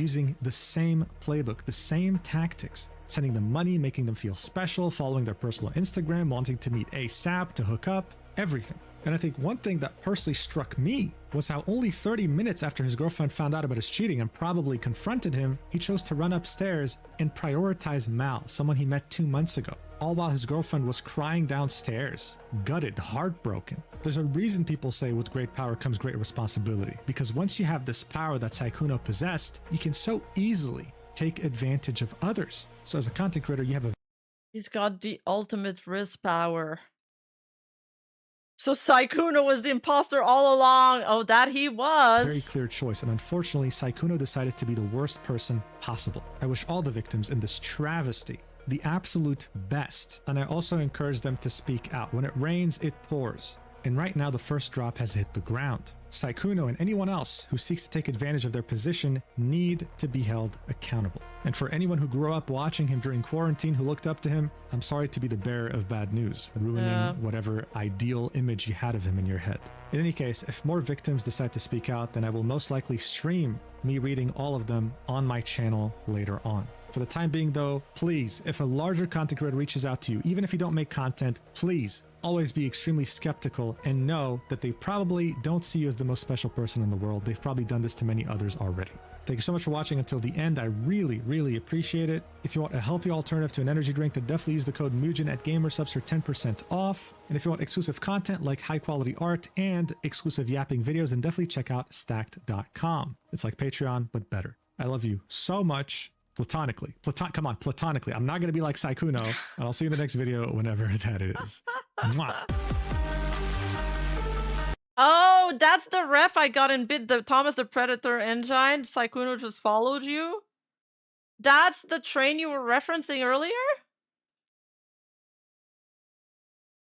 using the same playbook, the same tactics, sending them money, making them feel special, following their personal Instagram, wanting to meet ASAP, to hook up, everything. And I think one thing that personally struck me was how only 30 minutes after his girlfriend found out about his cheating and probably confronted him, he chose to run upstairs and prioritize Mal, someone he met 2 months ago, all while his girlfriend was crying downstairs, gutted, heartbroken. There's a reason people say with great power comes great responsibility, because once you have this power that Sykkuno possessed, you can so easily take advantage of others. So as a content creator, you have a— He's got the ultimate wrist power. So Sykkuno was the imposter all along. Oh, that he was. very clear choice, and unfortunately, Sykkuno decided to be the worst person possible. I wish all the victims in this travesty the absolute best, and I also encourage them to speak out. When it rains, it pours. And right now, the first drop has hit the ground. Sykkuno and anyone else who seeks to take advantage of their position need to be held accountable. And for anyone who grew up watching him during quarantine who looked up to him, I'm sorry to be the bearer of bad news, ruining whatever ideal image you had of him in your head. In any case, if more victims decide to speak out, then I will most likely stream me reading all of them on my channel later on. For the time being though, please, if a larger content creator reaches out to you, even if you don't make content, please always be extremely skeptical and know that they probably don't see you as the most special person in the world. They've probably done this to many others already. Thank you so much for watching until the end. I really, really appreciate it. If you want a healthy alternative to an energy drink, then definitely use the code Muujin at Gamersubs for 10% off. And if you want exclusive content like high quality art and exclusive yapping videos, then definitely check out stacked.com. It's like Patreon, but better. I love you so much. Platonically. Come on, platonically. I'm not going to be like Sykkuno, and I'll see you in the next video whenever that is. Mwah. Oh, that's the ref I got in the Thomas the Predator engine. Sykkuno just followed you. That's the train you were referencing earlier?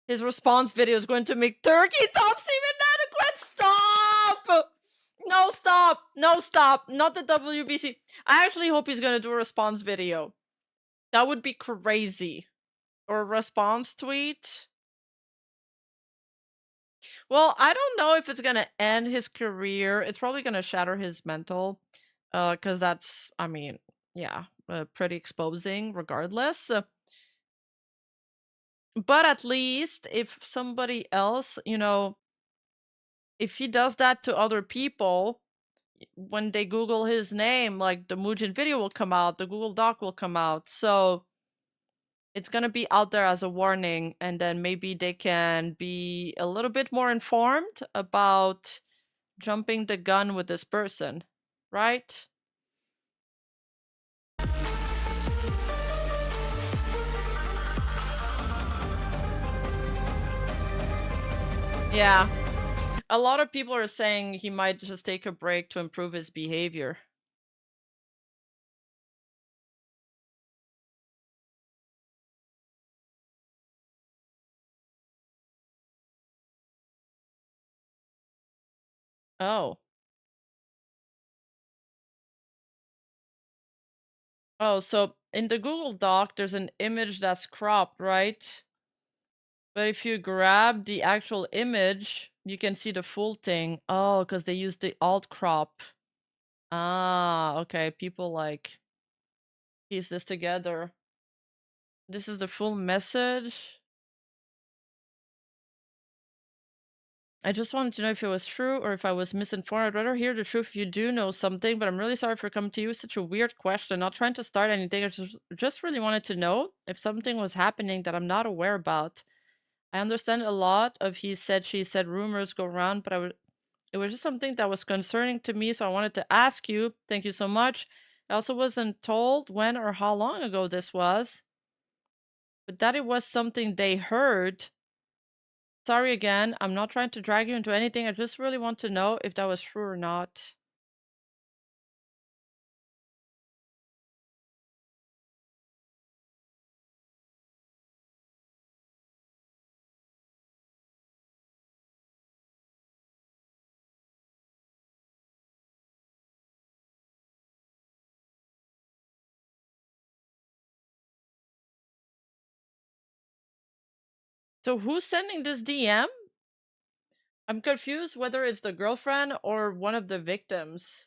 His response video is going to make turkey tops even inadequate. Stop! No, stop! No, stop! Not the WBC. I actually hope he's gonna do a response video. That would be crazy. Or a response tweet. Well, I don't know if it's gonna end his career. It's probably gonna shatter his mental. Because that's, I mean, yeah, pretty exposing regardless. But at least if somebody else, you know, if he does that to other people, when they Google his name, like the Muujin video will come out, the Google Doc will come out. So it's gonna be out there as a warning, and then maybe they can be a little bit more informed about jumping the gun with this person, right? Yeah. A lot of people are saying he might just take a break to improve his behavior. Oh. Oh, so in the Google Doc, there's an image that's cropped, right? But if you grab the actual image, you can see the full thing. Oh, because they used the alt crop. Ah, okay. People like piece this together. This is the full message. I just wanted to know if it was true or if I was misinformed. I'd rather hear the truth if you do know something, but I'm really sorry for coming to you with such a weird question. Not trying to start anything, I just really wanted to know if something was happening that I'm not aware about. I understand a lot of he said, she said rumors go around, but it was just something that was concerning to me, so I wanted to ask you. Thank you so much. I also wasn't told when or how long ago this was, but that it was something they heard. Sorry again, I'm not trying to drag you into anything. I just really want to know if that was true or not. So who's sending this DM? I'm confused whether it's the girlfriend or one of the victims.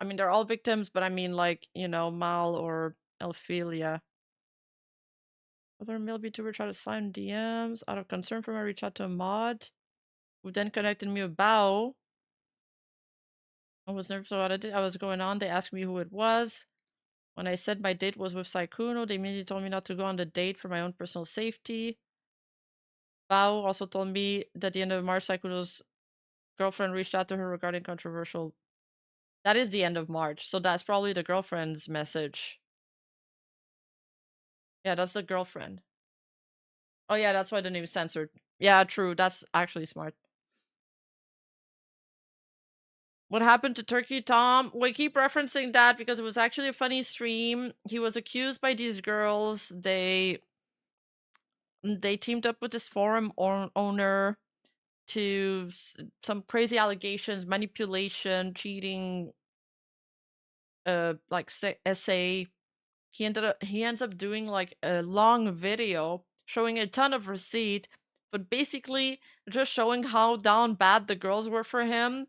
I mean, they're all victims, but I mean, like, you know, Mal or Elphelia. Other male VTuber tried to slime DMs. Out of concern for me, I reached out to a mod who then connected me with Bao. I was nervous about it. I was going on. They asked me who it was. When I said my date was with Sykkuno, they immediately told me not to go on the date for my own personal safety. Bao also told me that at the end of March, Sykkuno's girlfriend reached out to her regarding controversial. That is the end of March, so that's probably the girlfriend's message. Yeah, that's the girlfriend. Oh yeah, that's why the name is censored. Yeah, true. That's actually smart. What happened to Turkey Tom? We keep referencing that because it was actually a funny stream. He was accused by these girls. They teamed up with this forum owner to some crazy allegations, manipulation, cheating, like essay. He ends up doing like a long video showing a ton of receipt, but basically just showing how down bad the girls were for him.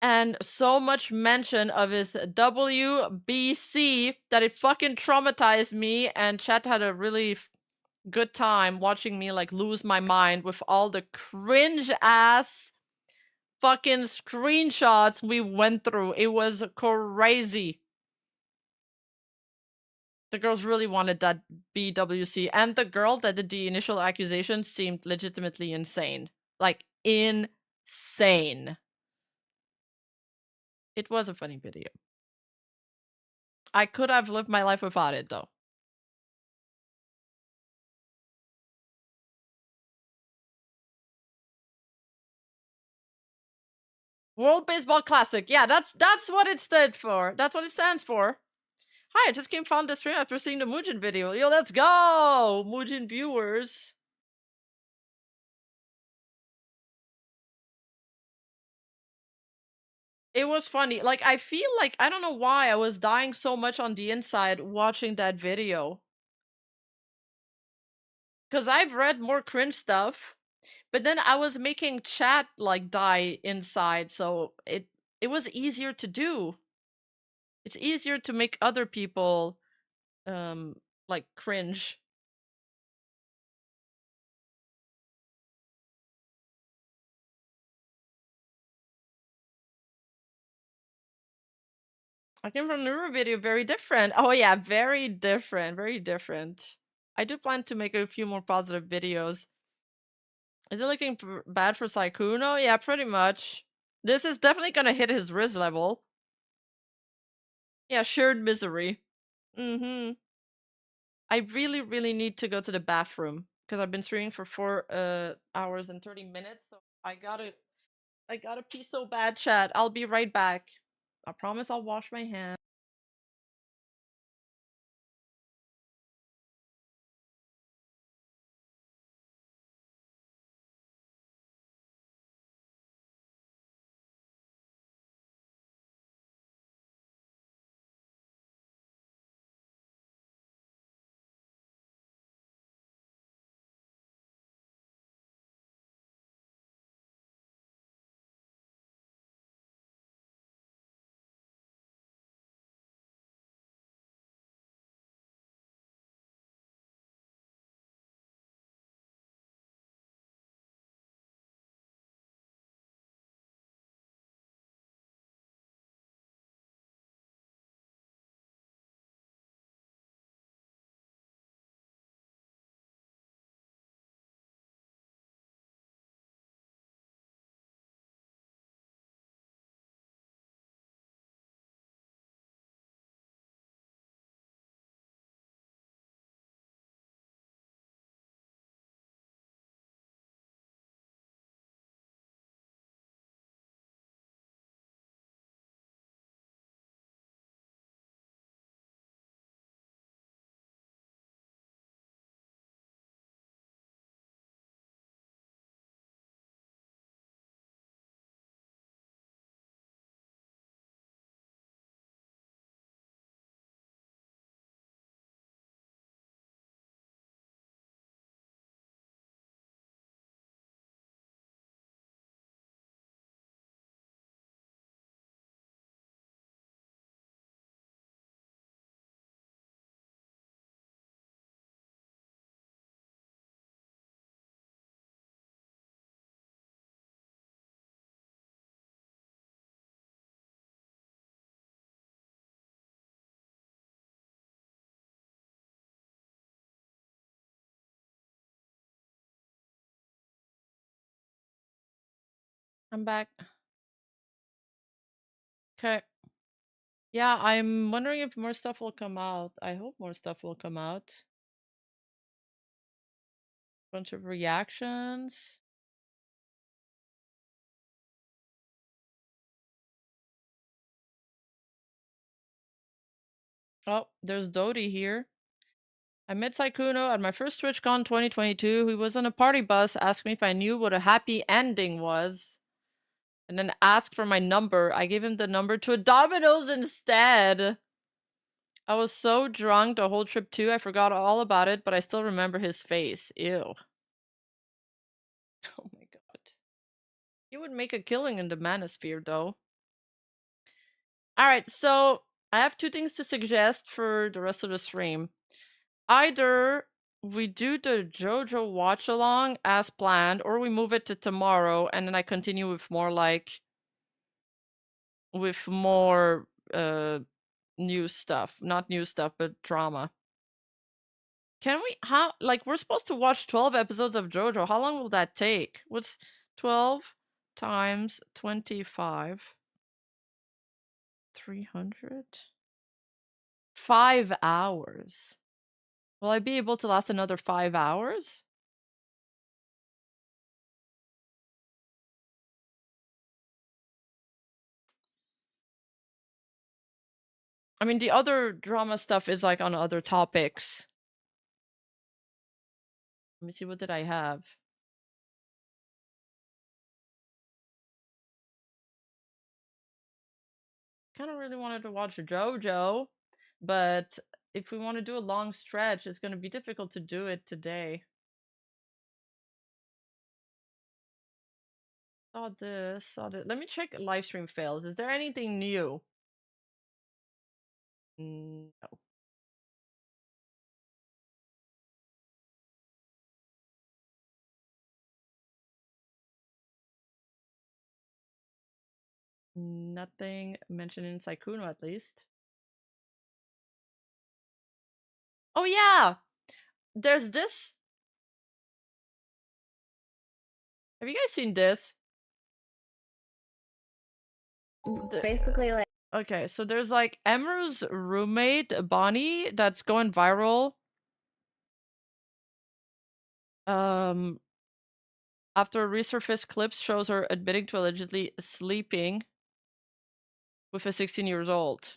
And so much mention of his WBC that it fucking traumatized me, and chat had a really good time watching me like lose my mind with all the cringe ass fucking screenshots we went through. It was crazy. The girls really wanted that BWC, and the girl that did the initial accusation seemed legitimately insane. Like, insane. It was a funny video. I could have lived my life without it, though. World Baseball Classic. Yeah, that's what it stood for. That's what it stands for. Hi, I just came found this stream after seeing the Muujin video. Yo, let's go! Muujin viewers. It was funny. Like, I feel like, I don't know why, I was dying so much on the inside watching that video. Because I've read more cringe stuff, but then I was making chat, like, die inside, so it was easier to do. It's easier to make other people, like, cringe. I came from the Rima video, very different. Oh yeah, very different, very different. I do plan to make a few more positive videos. Is it looking bad for Sykkuno? Yeah, pretty much. This is definitely gonna hit his Riz level. Yeah, shared misery. Mm-hmm. I really, really need to go to the bathroom because I've been streaming for 4 hours and 30 minutes. So I gotta pee so bad, chat. I'll be right back. I promise I'll wash my hands. I'm back. Okay. Yeah, I'm wondering if more stuff will come out. I hope more stuff will come out. Bunch of reactions. Oh, there's Dodie here. I met Sykkuno at my first TwitchCon 2022. He was on a party bus, asked me if I knew what a happy ending was, and then asked for my number. I gave him the number to a Domino's instead. I was so drunk the whole trip too, I forgot all about it, but I still remember his face. Ew. Oh my god. He would make a killing in the manosphere though. Alright, so I have two things to suggest for the rest of the stream. Either we do the JoJo watch along as planned, or we move it to tomorrow and then I continue with more new stuff. Not new stuff, but drama. Can we, we're supposed to watch 12 episodes of JoJo. How long will that take? What's 12 times 25? 300? 5 hours. Will I be able to last another 5 hours? I mean, the other drama stuff is like on other topics. Let me see, what did I have? Kind of really wanted to watch JoJo, but if we want to do a long stretch, it's going to be difficult to do it today. Saw this. Let me check live stream fails. Is there anything new? No. Nothing mentioned in Sykkuno, at least. Oh yeah! There's this. Have you guys seen this? Basically, like... Okay, so there's like Emer's roommate, Bonnie, that's going viral. After resurfaced clips shows her admitting to allegedly sleeping with a 16-year-old.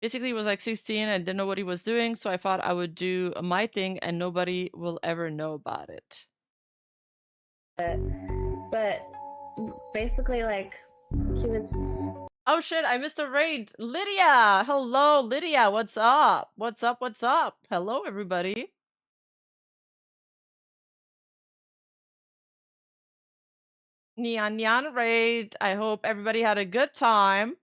Basically, he was like 16 and didn't know what he was doing, so I thought I would do my thing and nobody will ever know about it. But basically, like, he was... Oh shit, I missed a raid. Lydia! Hello, Lydia, what's up? What's up, what's up? Hello, everybody. Neon Neon raid. I hope everybody had a good time.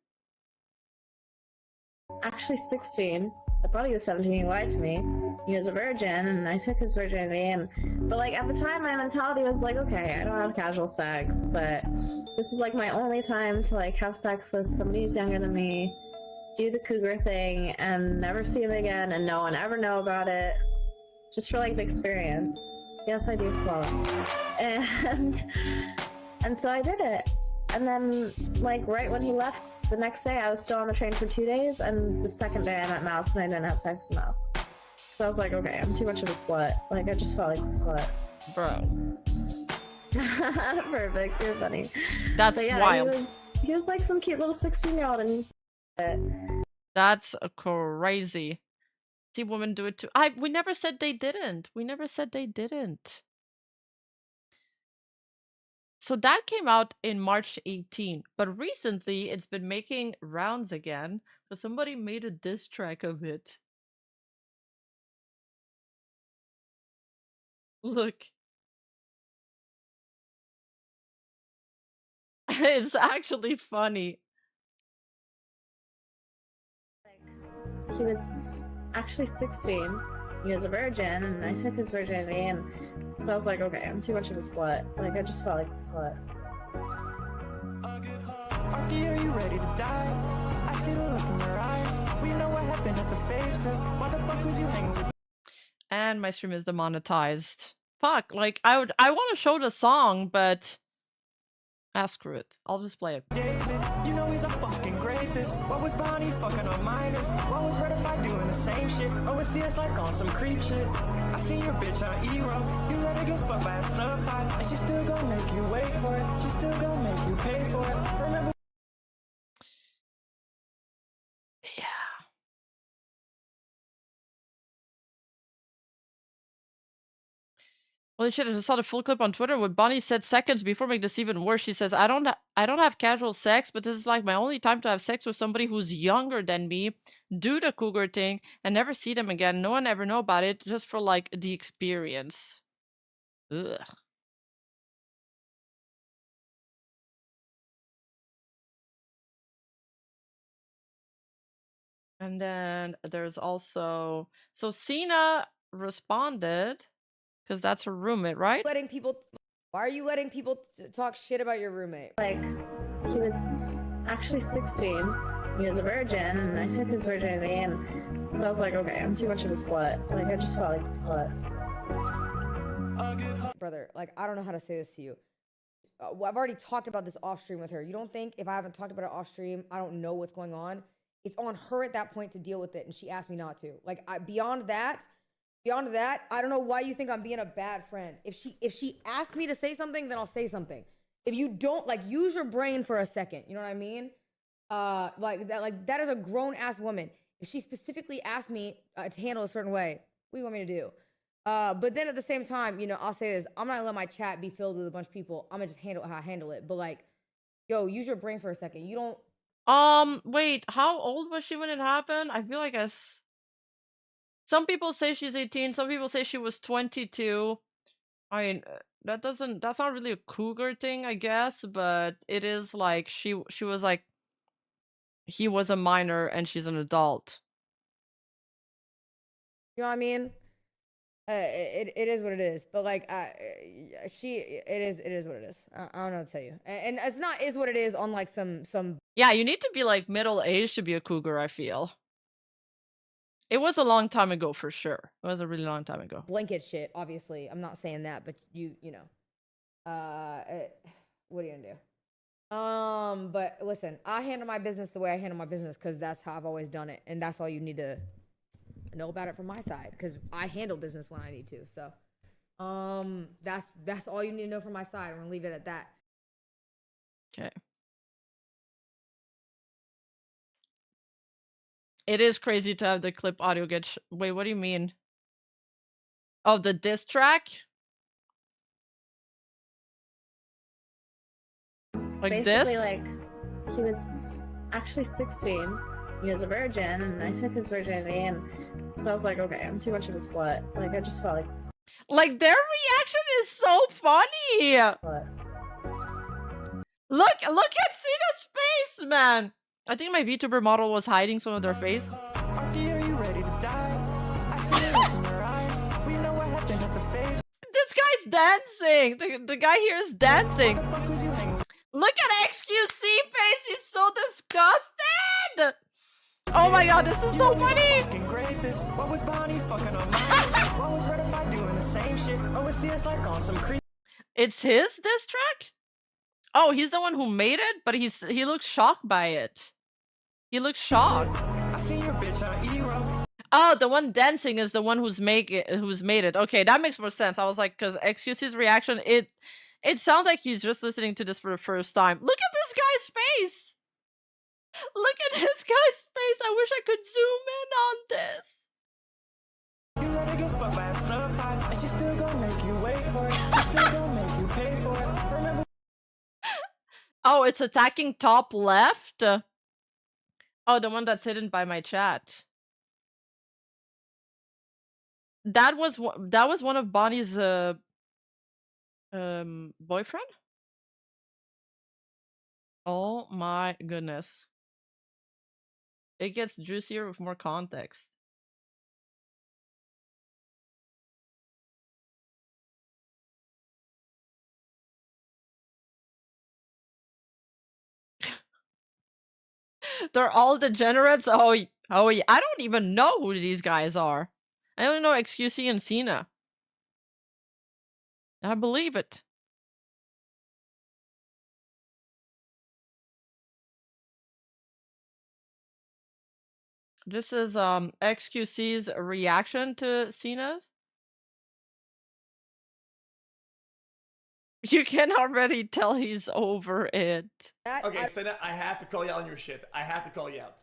Actually 16. I thought he was 17, he lied to me. He was a virgin, and I took his virginity, but like, at the time, my mentality was like, okay, I don't have casual sex, but this is like my only time to like have sex with somebody who's younger than me, do the cougar thing, and never see him again, and no one ever know about it, just for like the experience. Yes, I do swallow. And so I did it. And then, like, right when he left, the next day, I was still on the train for 2 days, and the second day I met Mouse, and I didn't have sex with Mouse. So I was like, okay, I'm too much of a slut. Like, I just felt like a slut. Bro. Perfect, you're funny. That's yeah, wild. He was like some cute little 16-year-old, and... That's crazy. See women do it too. We never said they didn't. We never said they didn't. So that came out in March 18, but recently it's been making rounds again, so somebody made a diss track of it. Look. It's actually funny. He was actually 16. He was a virgin, and I took his virginity, and so I was like, okay, I'm too much of a slut. Like, I just felt like a slut. Arky, are you ready to die? I see the look in your eyes. We know what happened at the face club. Why the fuck was you hanging with? And my stream is demonetized. Fuck, like, I want to show the song, but Screw it. I'll just play it. David, you know he's a fucking rapist. What was Bonnie fucking on minors? What was Ratified doing the same shit? Oh, see us like on some creep shit. I seen your bitch on E-Rum. You let her get fucked by a sub-5, and she still gonna make you wait for it. She still gonna make you pay for it. Remember? Yeah. Holy shit, I just saw the full clip on Twitter. What Bonnie said seconds before make this even worse. She says, I don't have casual sex, but this is like my only time to have sex with somebody who's younger than me, do the cougar thing, and never see them again. No one ever know about it, just for like the experience. Ugh. And then there's also, so Cena responded, because that's her roommate, right? Letting people, why are you letting people talk shit about your roommate? Like, he was actually 16. He was a virgin, and I took his virginity, and I was like, okay, I'm too much of a slut. Like, I just felt like a slut. Brother, like, I don't know how to say this to you. I've already talked about this off stream with her. You don't think if I haven't talked about it off stream, I don't know what's going on? It's on her at that point to deal with it, and she asked me not to. Like, beyond that, I don't know why you think I'm being a bad friend. If she asks me to say something, then I'll say something. If you don't, like, use your brain for a second. You know what I mean? Like that is a grown ass woman. If she specifically asked me to handle a certain way, what do you want me to do? But then at the same time, you know, I'll say this: I'm not gonna let my chat be filled with a bunch of people. I'm gonna just handle how I handle it. But like, yo, use your brain for a second. You don't. Wait, how old was she when it happened? I feel like some people say she's 18, some people say she was 22. I mean, that's not really a cougar thing, I guess, but it is like she was like, he was a minor and she's an adult. You know what I mean? It is what it is. But like, it is what it is. I don't know what to tell you. And it's not is what it is on like some. Yeah, you need to be like middle-aged to be a cougar, I feel. It was a long time ago for sure. It was a really long time ago. Blanket shit, obviously. I'm not saying that, but you know. What are you gonna do? But listen, I handle my business the way I handle my business because that's how I've always done it, and that's all you need to know about it from my side because I handle business when I need to. So, that's all you need to know from my side. I'm gonna leave it at that. Okay. It is crazy to have the clip audio get. Wait, what do you mean? Oh, the diss track? Like Basically, this? like, he was actually 16. He was a virgin, and I took his virginity, and I was like, okay, I'm too much of a slut. Like, I just felt like... Like, their reaction is so funny! Look at Cena's face, man! I think my VTuber model was hiding some of their face. This guy's dancing! The guy here is dancing! Look at XQC face! He's so disgusted! Oh my god, this is so funny! What was Bonnie fucking on minors? What was Ratified doing the same shit? Oh, see us like on some creep. It's his diss track? Oh, he's the one who made it, but he looks shocked by it. He looks shocked. I seen your bitch on E-Rum. Oh, the one dancing is the one who's made it. Okay, that makes more sense. I was like, because XQC's reaction, it sounds like he's just listening to this for the first time. Look at this guy's face. Look at this guy's face. I wish I could zoom in on this. You let her get fucked by a sub-5, and she's still gonna make you wait for it. She's still gonna make you pay for it. Remember? Oh, it's attacking top left. Oh, the one that's hidden by my chat. That was one of Bonnie's boyfriend. Oh my goodness. It gets juicier with more context. They're all degenerates. Oh, yeah. I don't even know who these guys are. I only know XQC and Cena. I believe it. This is XQC's reaction to Cena's. You can already tell he's over it. Okay, Senna, I have to call you out on your shit. I have to call you out.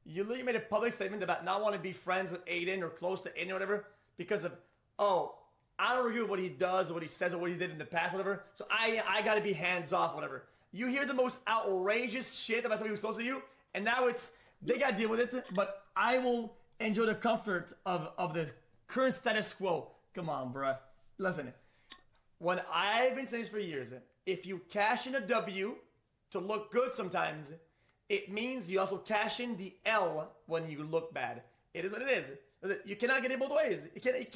You literally made a public statement about not wanting to be friends with Aiden or close to Aiden or whatever because of, oh, I don't agree with what he does or what he says or what he did in the past or whatever, so I gotta be hands off, whatever. You hear the most outrageous shit about somebody who's close to you, and now it's, they gotta deal with it, but I will enjoy the comfort of the current status quo. Come on, bruh. Listen. When I've been saying this for years, if you cash in a W to look good sometimes, it means you also cash in the L when you look bad. It is what it is. You cannot get it both ways. You can't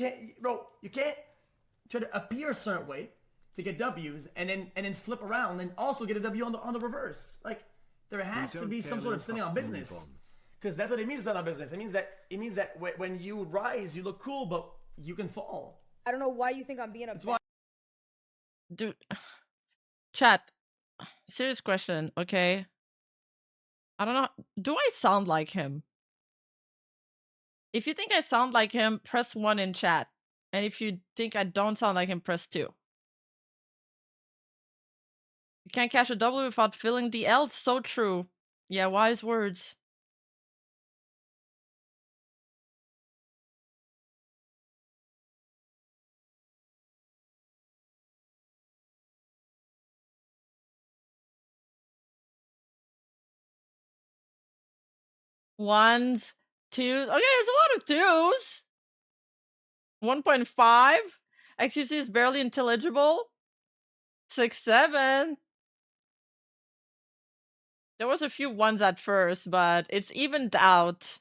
try to appear a certain way to get W's and then flip around and also get a W on the reverse. Like, there has to be some sort of standing on business. Because that's what it means, standing on business. It means that when you rise, you look cool, but you can fall. I don't know why you think I'm being a Dude, chat, serious question, okay? I don't know, do I sound like him? If you think I sound like him, press 1 in chat. And if you think I don't sound like him, press 2. You can't cash a W without filling the L, so true. Yeah, wise words. Ones, twos. Okay, there's a lot of twos. 1.5. XQC is barely intelligible. 6, 7. There was a few ones at first, but it's evened out.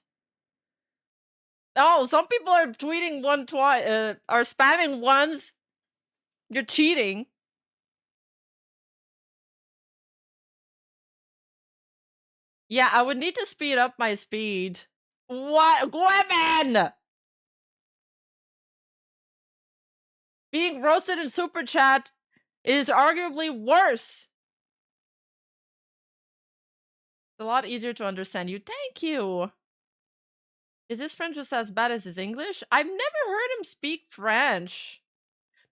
Oh, some people are tweeting are spamming ones. You're cheating. Yeah, I would need to speed up my speed. What? Women! Being roasted in Super Chat is arguably worse. It's a lot easier to understand you. Thank you. Is his French just as bad as his English? I've never heard him speak French.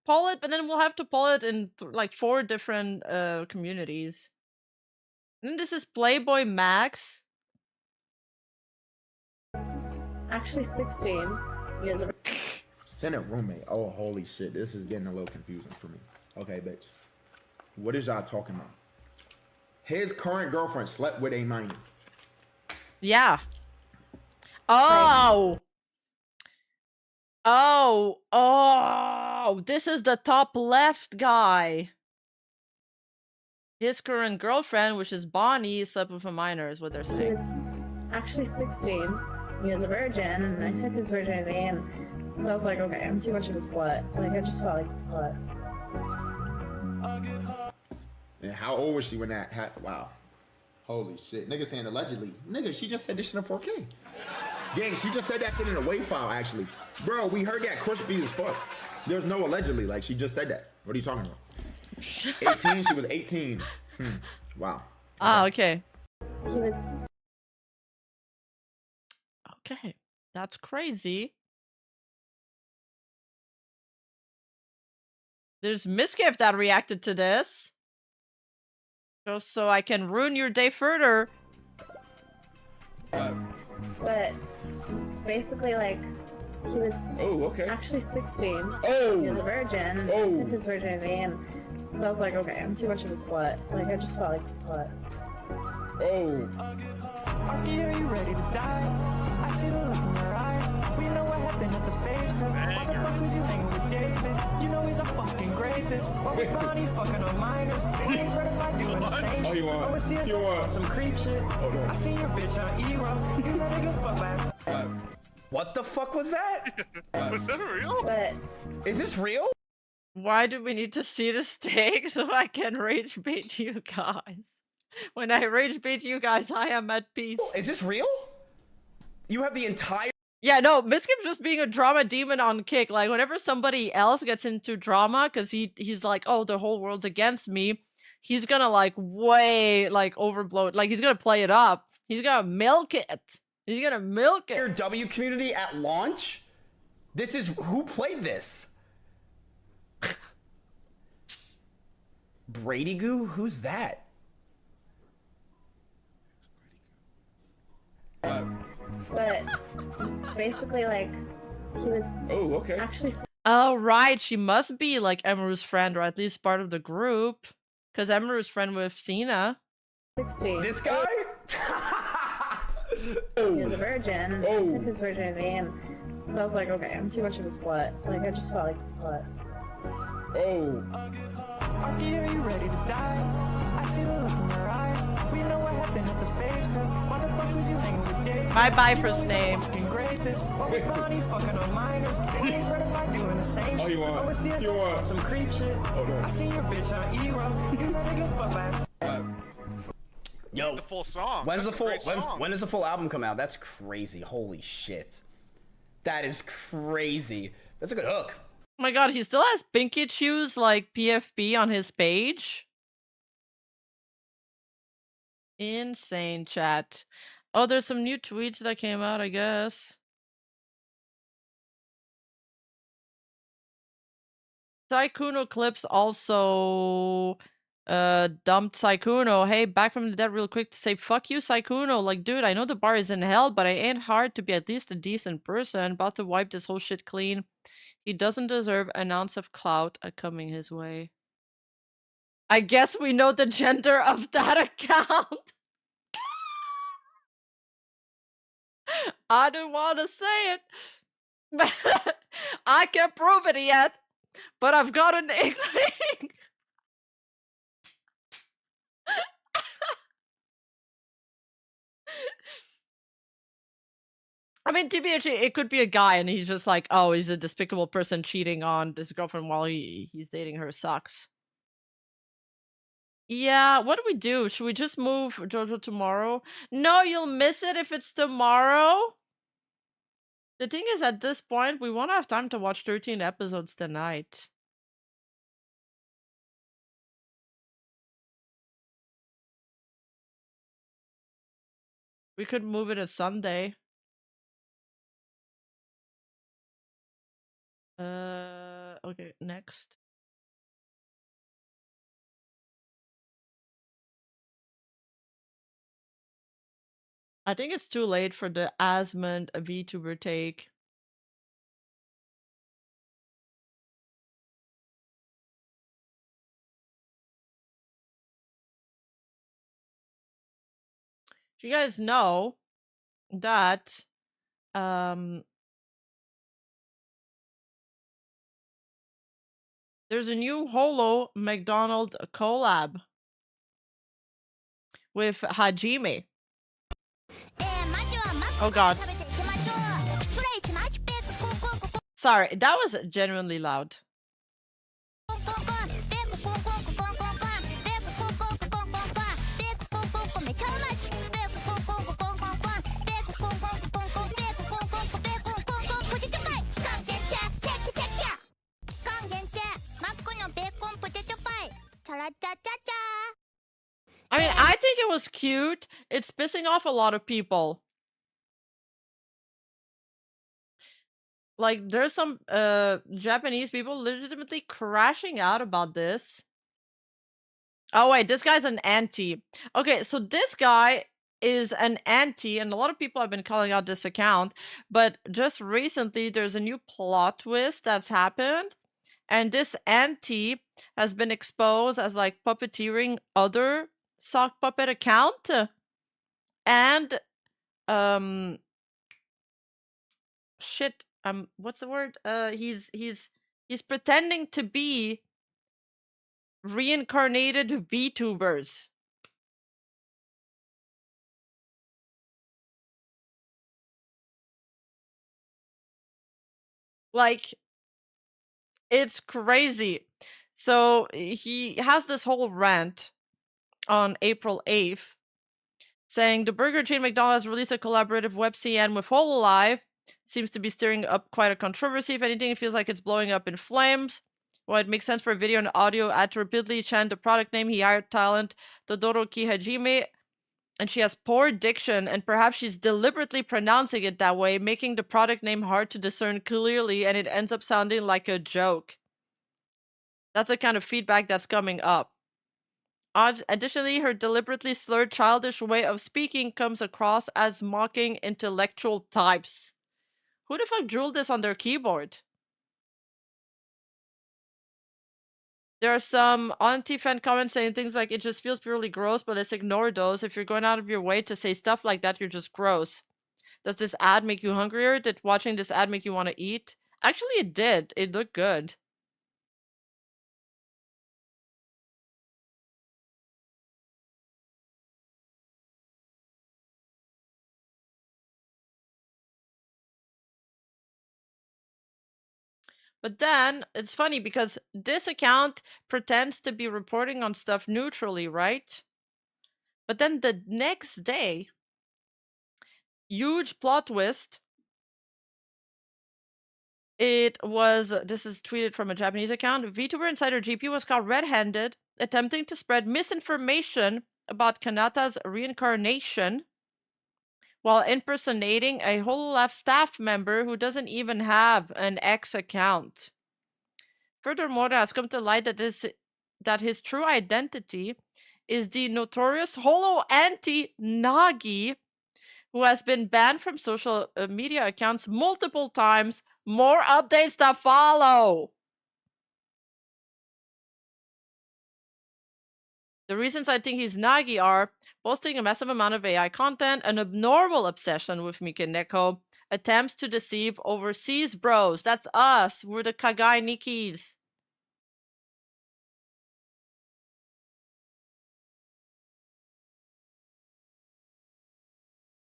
Poll it, but then we'll have to poll it in like 4 different communities. And this is Playboy Max. Actually 16. Senate roommate. Oh, holy shit. This is getting a little confusing for me. Okay, bitch. What is y'all talking about? His current girlfriend slept with a minor. Yeah. Oh. Oh, this is the top left guy. His current girlfriend, which is Bonnie, slept with a minor, is what they're saying. He was actually 16. He was a virgin, and I took his virginity, and I was like, okay, I'm too much of a slut. Like, I just felt like a slut. And how old was she when that happened? Wow. Holy shit. Nigga saying allegedly. Nigga, she just said this shit in 4K. Gang, she just said that shit in a WAV file, actually. Bro, we heard that crispy as fuck. There's no allegedly. Like, she just said that. What are you talking about? 18? She was 18. Wow. Ah, okay. He was... Okay. That's crazy. There's Misgift that reacted to this. Just so I can ruin your day further. But basically, like, he was actually 16. Oh. He was a virgin, and I took his virginity, and I was like, okay, I'm too much of a slut. Like, I just felt like a slut. Oh. Are you ready to die? I see the look in your eyes. We know what happened at the face club. Why the fuck was you hanging with David? You know he's a fucking rapist. What was Bonnie fucking on minors? He's ratified doing the same shit. I would see us on some creep shit. I seen your bitch on E-Ro. You let her go fuck by What the fuck was that? Was that real? But... Is this real? Why do we need to see the stake so I can rage bait you guys? When I rage bait you guys, I am at peace. Is this real? You have the entire... Yeah, no, Miskip's just being a drama demon on Kick. Like, whenever somebody else gets into drama, because he's like, oh, the whole world's against me, he's gonna, like, way, like, overblow it. Like, he's gonna play it up. He's gonna milk it. You're gonna milk it. Your W community at launch? This is who played this? Brady Goo? Who's that? But basically, like, he was actually. Oh, right. She must be like Emeru's friend, or at least part of the group. Because Emeru's friend with Cena. 16. This guy? He was a virgin, and I took his virginity, and I was like, okay, I'm too much of a slut. Like, I just felt like a slut. Okay, are you ready to die? I see the look in your eyes. We know what happened at the space club. Why the fuck was you hanging with Dave? Bye-bye, first name. Fucking rapist. What was Bonnie fucking on minors? He's certified doing the same shit. Oh, see us on some creep shit. I see your bitch on E-Row. You let her get fucked by a Yo, the full song. When's That's the a full? great song. When does the full album come out? That's crazy. Holy shit. That is crazy. That's a good hook. Oh my god, he still has Pinky Shoes like PFP on his page. Insane, chat. Oh, there's some new tweets that came out, I guess. Sykkuno Clips also dumped Sykkuno. Hey, back from the dead real quick to say fuck you, Sykkuno. Like, dude, I know the bar is in hell, but I ain't hard to be at least a decent person. About to wipe this whole shit clean. He doesn't deserve an ounce of clout coming his way. I guess we know the gender of that account. I don't want to say it. But I can't prove it yet. But I've got an inkling. I mean, TBH, it could be a guy and he's just like, oh, he's a despicable person cheating on his girlfriend while he's dating her. Sucks. Yeah, what do we do? Should we just move JoJo tomorrow? No, you'll miss it if it's tomorrow. The thing is, at this point, we won't have time to watch 13 episodes tonight. We could move it to Sunday. Okay, next. I think it's too late for the Asmund VTuber take. You guys know that there's a new Holo McDonald collab with Hajime. Oh god. Sorry, that was genuinely loud. I mean, I think it was cute. It's pissing off a lot of people. Like, there's some Japanese people legitimately crashing out about this. Oh wait, this guy's an anti. Okay, so this guy is an anti, and a lot of people have been calling out this account, but just recently there's a new plot twist that's happened, and this anti has been exposed as like puppeteering other sock puppet account, and shit, what's the word? He's pretending to be reincarnated VTubers. Like, it's crazy. So he has this whole rant on April 8th saying the burger chain McDonald's released a collaborative web CN with Hololive. Seems to be stirring up quite a controversy. If anything, it feels like it's blowing up in flames. Well, it makes sense for a video and audio ad to repeatedly chant the product name. He hired talent Todoroki Hajime And she has poor diction, and perhaps she's deliberately pronouncing it that way, making the product name hard to discern clearly, and it ends up sounding like a joke. That's the kind of feedback that's coming up. Additionally, her deliberately slurred, childish way of speaking comes across as mocking intellectual types. Who the fuck drew this on their keyboard? There are some anti-fan comments saying things like, it just feels purely gross, but let's ignore those. If you're going out of your way to say stuff like that, you're just gross. Does this ad make you hungrier? Did watching this ad make you want to eat? Actually, it did. It looked good. But then, it's funny because this account pretends to be reporting on stuff neutrally, right? But then the next day, huge plot twist. It was, this is tweeted from a Japanese account, Vtuber Insider GP was caught red-handed attempting to spread misinformation about Kanata's reincarnation while impersonating a Hololive staff member who doesn't even have an X account. Furthermore, it has come to light that his true identity is the notorious Holo anti-Nagi, who has been banned from social media accounts multiple times. More updates to follow! The reasons I think he's Nagi are posting a massive amount of AI content, an abnormal obsession with Mikeneko, attempts to deceive overseas bros. That's us. We're the Kagai Nikis.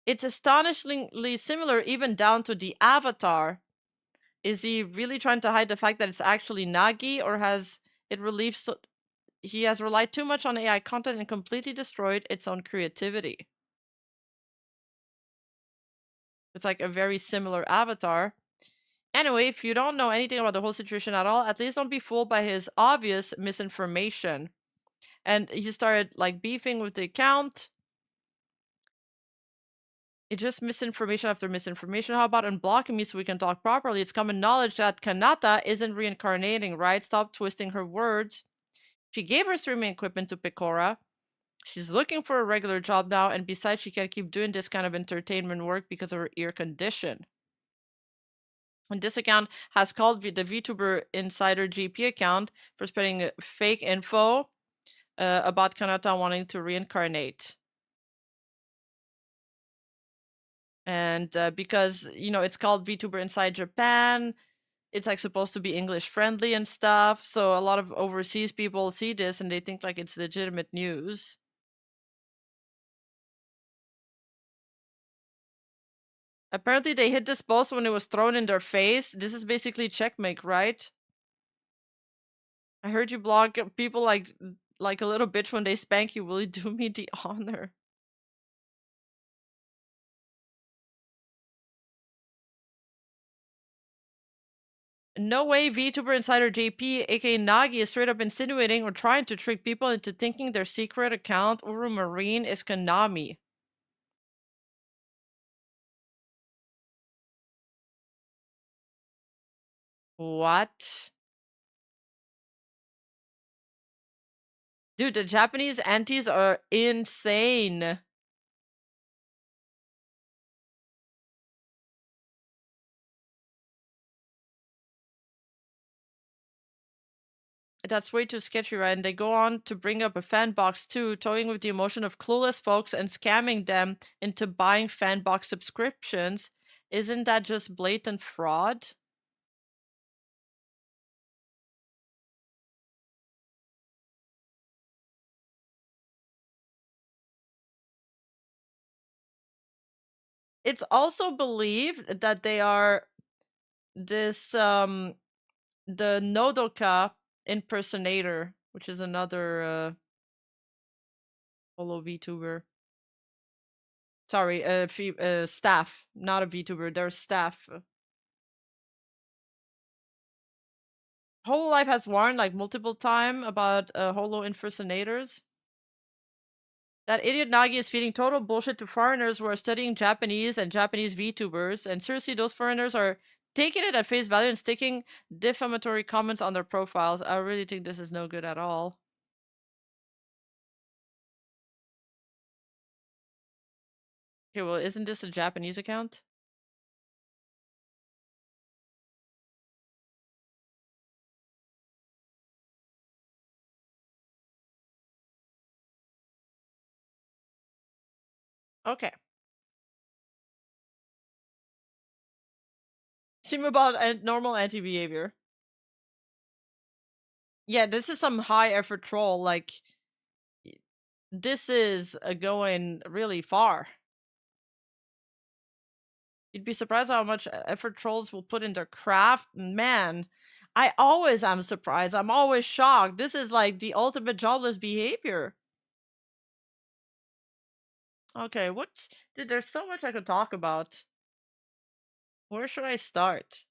It's astonishingly similar even down to the avatar. Is he really trying to hide the fact that it's actually Nagi, or has it relieved he has relied too much on AI content and completely destroyed its own creativity? It's like a very similar avatar. Anyway, if you don't know anything about the whole situation at all, at least don't be fooled by his obvious misinformation. And he started like beefing with the account. It's just misinformation after misinformation. How about unblocking me so we can talk properly? It's common knowledge that Kanata isn't reincarnating, right? Stop twisting her words. She gave her streaming equipment to Pecora. She's looking for a regular job now, and besides, she can't keep doing this kind of entertainment work because of her ear condition. And this account has called the Vtuber Insider GP account for spreading fake info about Kanata wanting to reincarnate. And because, you know, it's called Vtuber Inside Japan, it's like supposed to be English friendly and stuff. So a lot of overseas people see this and they think like it's legitimate news. Apparently they hit this post when it was thrown in their face. This is basically checkmate, right? I heard you block people like a little bitch when they spank you. Will you do me the honor? No way VTuber Insider JP, aka Nagi, is straight up insinuating or trying to trick people into thinking their secret account Uru Marine is Konami. What? Dude, the Japanese antis are insane. That's way too sketchy, right? And they go on to bring up a fan box too, toying with the emotion of clueless folks and scamming them into buying fan box subscriptions. Isn't that just blatant fraud? It's also believed that they are this the Nodoka impersonator, which is another follow VTuber. Sorry, staff, not a VTuber. They're staff. Hololive has warned like multiple times about holo impersonators. That idiot Nagi is feeding total bullshit to foreigners who are studying Japanese and Japanese VTubers, and seriously, those foreigners are taking it at face value and sticking defamatory comments on their profiles. I really think this is no good at all. Okay, well, isn't this a Japanese account? Okay. Seem about normal anti-behavior. Yeah, this is some high effort troll, like, this is going really far. You'd be surprised how much effort trolls will put in their craft. Man, I always am surprised. I'm always shocked. This is like the ultimate jobless behavior. Okay, what? Dude, there's so much I could talk about. Where should I start?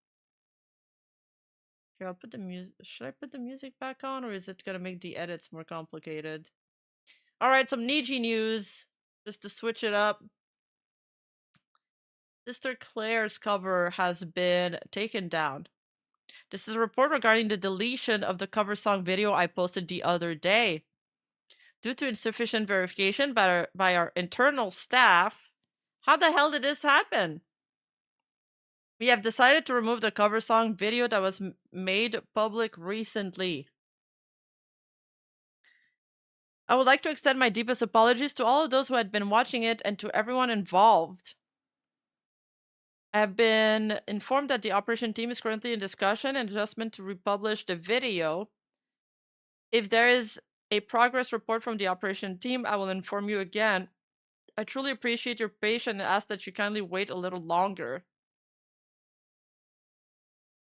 Here, I'll put the music. Should I put the music back on, or is it gonna make the edits more complicated? Alright, some Niji news. Just to switch it up. Sister Claire's cover has been taken down. This is a report regarding the deletion of the cover song video I posted the other day. Due to insufficient verification by our internal staff, how the hell did this happen? We have decided to remove the cover song video that was made public recently. I would like to extend my deepest apologies to all of those who had been watching it and to everyone involved. I have been informed that the operation team is currently in discussion and adjustment to republish the video. If there is a progress report from the operation team, I will inform you again. I truly appreciate your patience and ask that you kindly wait a little longer.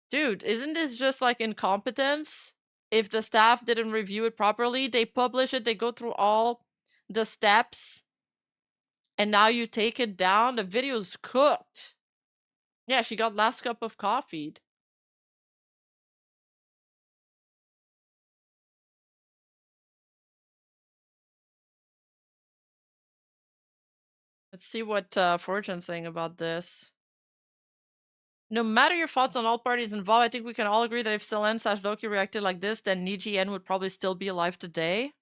Dude, isn't this just like incompetence? If the staff didn't review it properly, they publish it, they go through all the steps, and now you take it down? The video's cooked. Yeah, she got last cup of coffee. Let's see what Fortune's saying about this. No matter your thoughts on all parties involved, I think we can all agree that if Selen/Loki reacted like this, then Niji would probably still be alive today.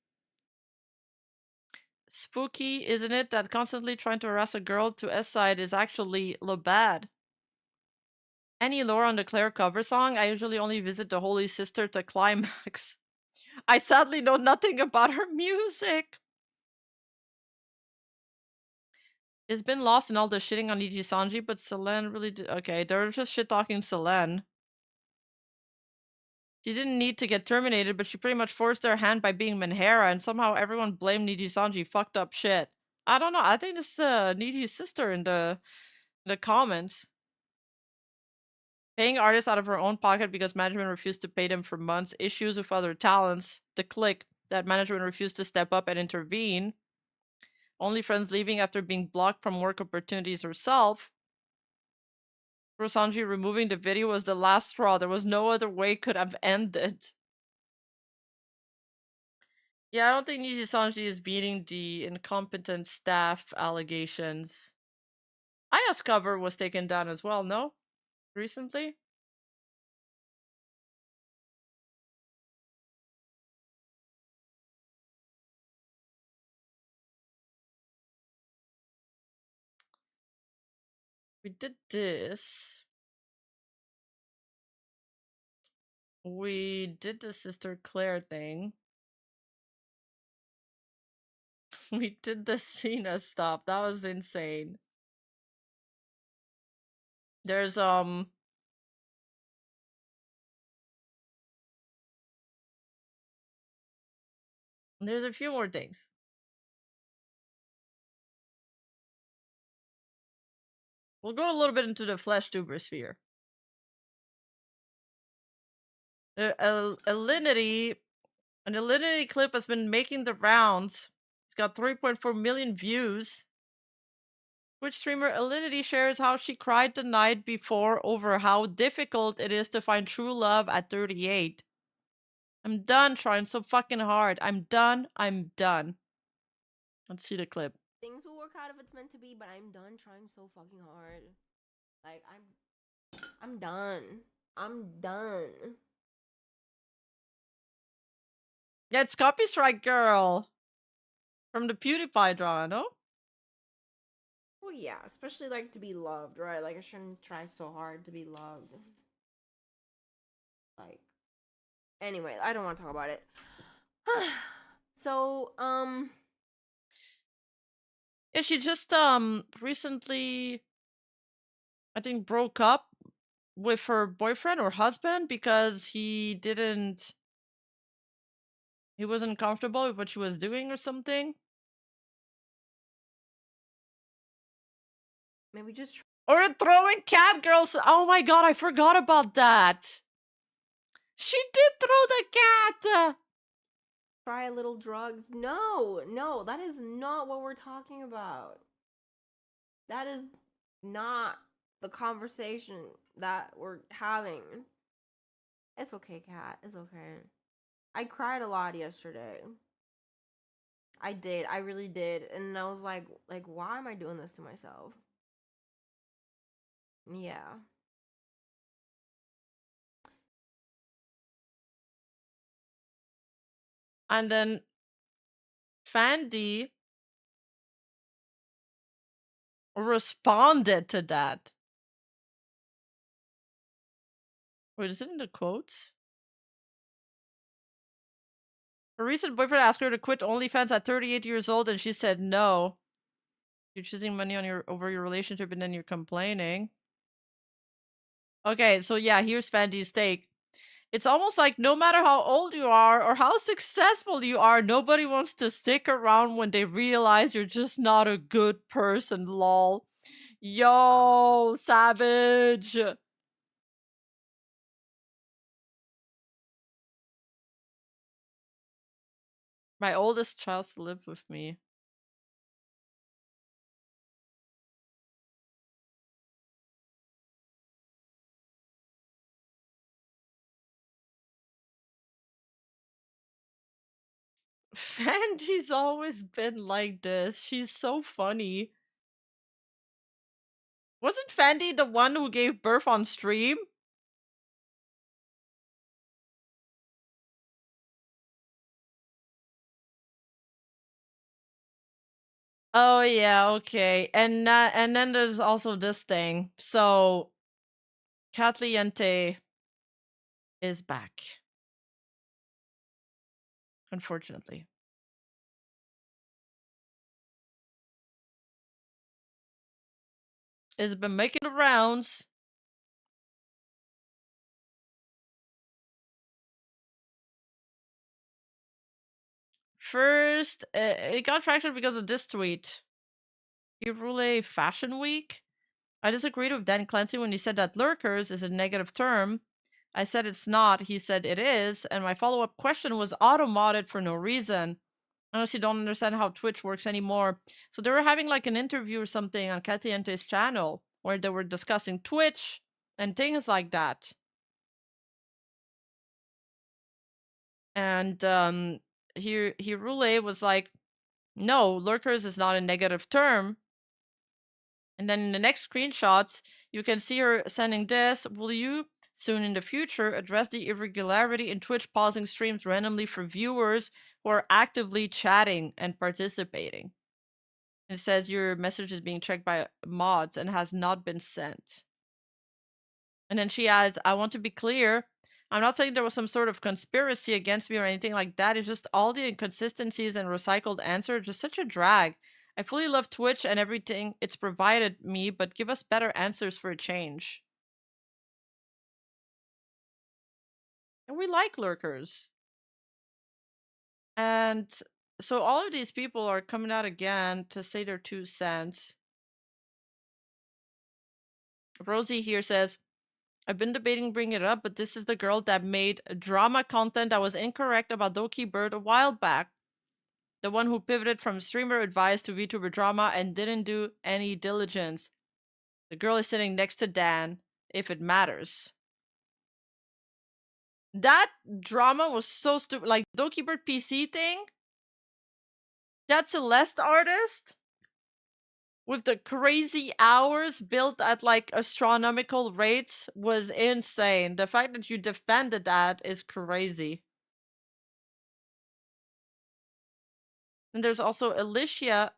Spooky, isn't it, that constantly trying to harass a girl to S-side is actually bad. Any lore on the Claire cover song? I usually only visit the Holy Sister to climax. I sadly know nothing about her music. It's been lost in all the shitting on Niji Sanji, but Selen really did. Okay, they're just shit talking Selen. She didn't need to get terminated, but she pretty much forced their hand by being Menhera, and somehow everyone blamed Niji Sanji. Fucked up shit. I don't know. I think this is Niji's sister in the comments. Paying artists out of her own pocket because management refused to pay them for months. Issues with other talents. The clique that management refused to step up and intervene. Only friends leaving after being blocked from work opportunities herself. Sanji removing the video was the last straw. There was no other way it could have ended. Yeah, I don't think Niji Sanji is beating the incompetent staff allegations. Aya's cover was taken down as well, no? Recently? We did this. We did the Sister Claire thing. We did the Cena stuff. That was insane. There's there's a few more things. We'll go a little bit into the Fleshtuber sphere. An Alinity clip has been making the rounds. It's got 3.4 million views. Twitch streamer Alinity shares how she cried the night before over how difficult it is to find true love at 38. I'm done trying so fucking hard. I'm done. Let's see the clip. Things will work out if it's meant to be, but I'm done trying so fucking hard. Like, I'm done. I'm done. Yeah, it's Copy Strike Girl from the PewDiePie drama, no? Well, yeah, especially like to be loved, right? Like I shouldn't try so hard to be loved. Like, anyway, I don't want to talk about it. So, Yeah, she just recently, I think, broke up with her boyfriend or husband because he wasn't comfortable with what she was doing or something. maybe just Or throwing cat girls. Oh my god, I forgot about that. She did throw the cat. try a little drugs. No, that is not what we're talking about. That is not the conversation that we're having. It's okay, Kat. It's okay. I cried a lot yesterday. I did. I really did. And I was like, why am I doing this to myself? Yeah. And then Fandy responded to that. Wait, is it in the quotes? Her recent boyfriend asked her to quit OnlyFans at 38 years old, and she said no. You're choosing money on over your relationship, and then you're complaining. Okay, so yeah, here's Fandy's take. It's almost like no matter how old you are or how successful you are, nobody wants to stick around when they realize you're just not a good person, lol. Yo, savage. My oldest child's live with me. Fandy's always been like this. She's so funny. Wasn't Fandy the one who gave birth on stream? Oh yeah, okay. And then there's also this thing. So Catliente is back. Unfortunately. It's been making the rounds. First, it got traction because of this tweet. Irule Fashion Week. I disagreed with Dan Clancy when he said that lurkers is a negative term. I said it's not, he said it is, and my follow-up question was auto-modded for no reason. I honestly don't understand how Twitch works anymore. So they were having like an interview or something on Catiente's channel where they were discussing Twitch and things like that. And Hirule was like, no, lurkers is not a negative term. And then in the next screenshots, you can see her sending this. Will you, soon in the future, address the irregularity in Twitch pausing streams randomly for viewers who are actively chatting and participating? It says your message is being checked by mods and has not been sent. And then she adds, I want to be clear. I'm not saying there was some sort of conspiracy against me or anything like that. It's just all the inconsistencies and recycled answers, just such a drag. I fully love Twitch and everything it's provided me, but give us better answers for a change. And we like lurkers. And so all of these people are coming out again to say their 2 cents. Rosie here says, I've been debating bringing it up, but this is the girl that made drama content that was incorrect about Doki Bird a while back. The one who pivoted from streamer advice to VTuber drama and didn't do any diligence. The girl is sitting next to Dan, if it matters. That drama was so stupid. Like, Doki Bird PC thing? That Celeste artist with the crazy hours built at like astronomical rates was insane. The fact that you defended that is crazy. And there's also Alicia,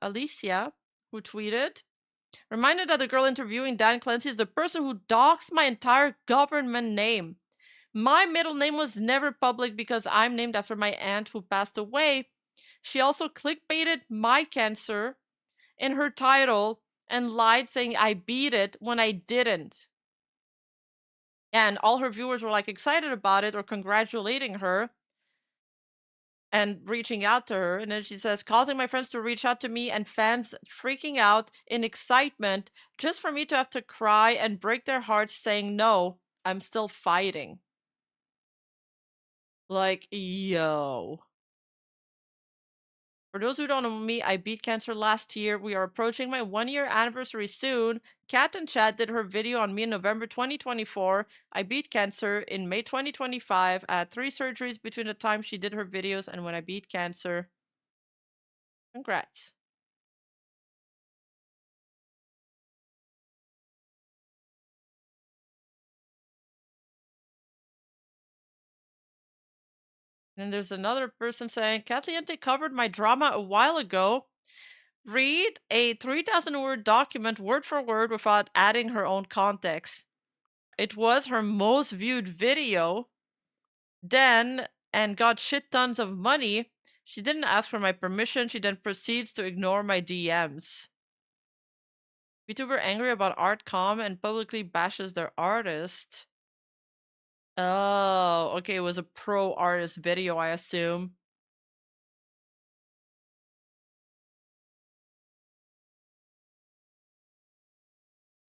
who tweeted, reminded that the girl interviewing Dan Clancy is the person who doxed my entire government name. My middle name was never public because I'm named after my aunt who passed away. She also clickbaited my cancer in her title and lied saying I beat it when I didn't. And all her viewers were like excited about it or congratulating her and reaching out to her. And then she says, causing my friends to reach out to me and fans freaking out in excitement just for me to have to cry and break their hearts saying, no, I'm still fighting. Like, yo. For those who don't know me, I beat cancer last year. We are approaching my 1-year anniversary soon. Kat and Chad did her video on me in November 2024. I beat cancer in May 2025. I had 3 surgeries between the time she did her videos and when I beat cancer. Congrats. And there's another person saying, Kathleente covered my drama a while ago. Read a 3,000-word document word for word without adding her own context. It was her most viewed video. Then, and got shit tons of money. She didn't ask for my permission. She then proceeds to ignore my DMs. Vtuber angry about Artcom and publicly bashes their artist. Oh, okay, it was a pro artist video, I assume.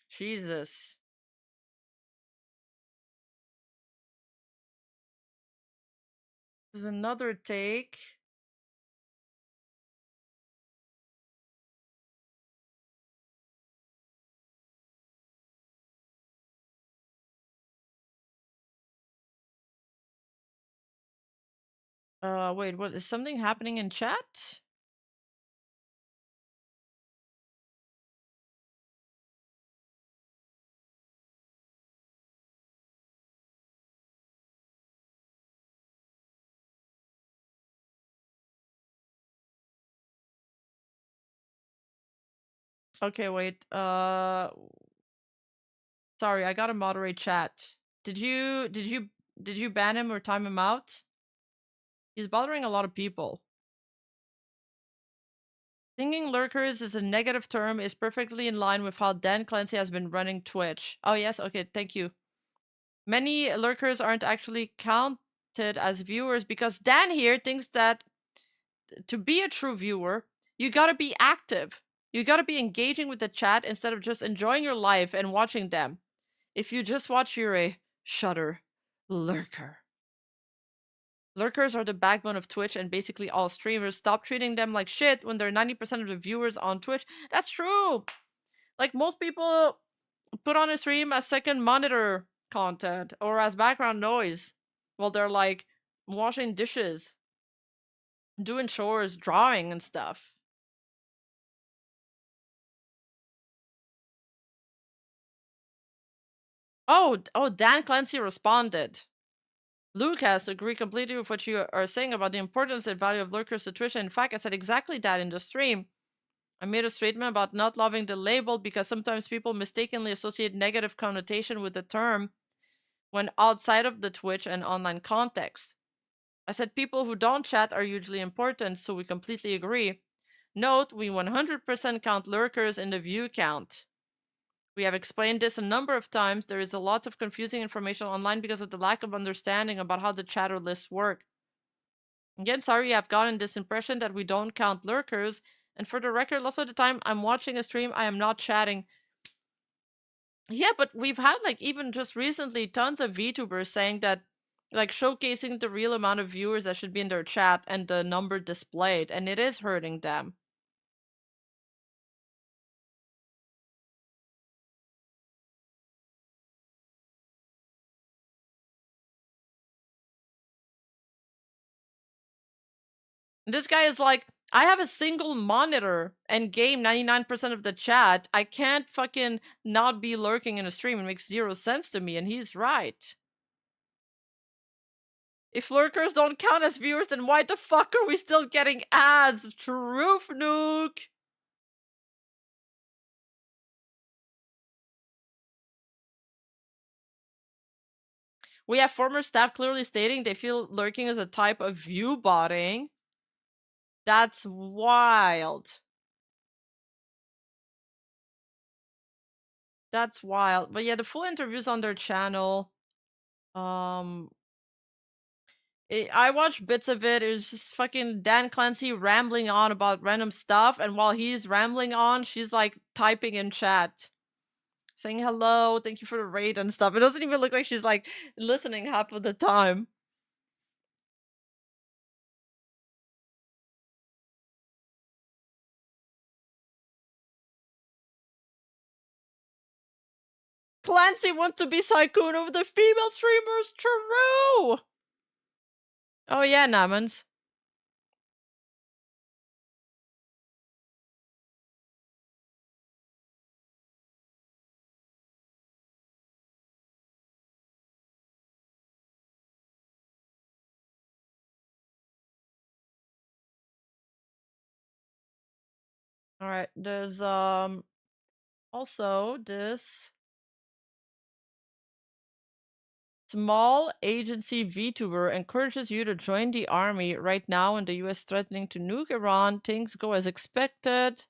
Jesus. There's another take. Wait, what is something happening in chat? Okay, wait. Sorry, I gotta moderate chat. Did you ban him or time him out? He's bothering a lot of people. Thinking lurkers is a negative term is perfectly in line with how Dan Clancy has been running Twitch. Oh yes, okay, thank you. Many lurkers aren't actually counted as viewers because Dan here thinks that to be a true viewer, you gotta be active. You gotta be engaging with the chat instead of just enjoying your life and watching them. If you just watch, you're a shutter lurker. Lurkers are the backbone of Twitch and basically all streamers. Stop treating them like shit when they're 90% of the viewers on Twitch. That's true! Like, most people put on a stream as second monitor content or as background noise while they're, like, washing dishes, doing chores, drawing and stuff. Oh, Dan Clancy responded. Lucas, agree completely with what you are saying about the importance and value of lurkers to Twitch. In fact, I said exactly that in the stream. I made a statement about not loving the label because sometimes people mistakenly associate negative connotation with the term when outside of the Twitch and online context. I said people who don't chat are hugely important, so we completely agree. Note, we 100% count lurkers in the view count. We have explained this a number of times. There is a lot of confusing information online because of the lack of understanding about how the chatter lists work. Again, sorry I've gotten this impression that we don't count lurkers. And for the record, most of the time I'm watching a stream, I am not chatting. Yeah, but we've had, like, even just recently, tons of VTubers saying that, like, showcasing the real amount of viewers that should be in their chat and the number displayed, and it is hurting them. This guy is like, I have a single monitor and game 99% of the chat. I can't fucking not be lurking in a stream. It makes 0 sense to me, and he's right. If lurkers don't count as viewers, then why the fuck are we still getting ads? Truth nuke! We have former staff clearly stating they feel lurking is a type of view botting. That's wild. That's wild. But yeah, the full interview's on their channel. I watched bits of it. It was just fucking Dan Clancy rambling on about random stuff, and while he's rambling on, she's like typing in chat, saying hello, thank you for the raid and stuff. It doesn't even look like she's like listening half of the time. Clancy wants to be Sykkuno with the female streamers. True. Oh yeah, Namans. All right, there's also this small agency Vtuber encourages you to join the army right now in the US threatening to nuke Iran. Things go as expected.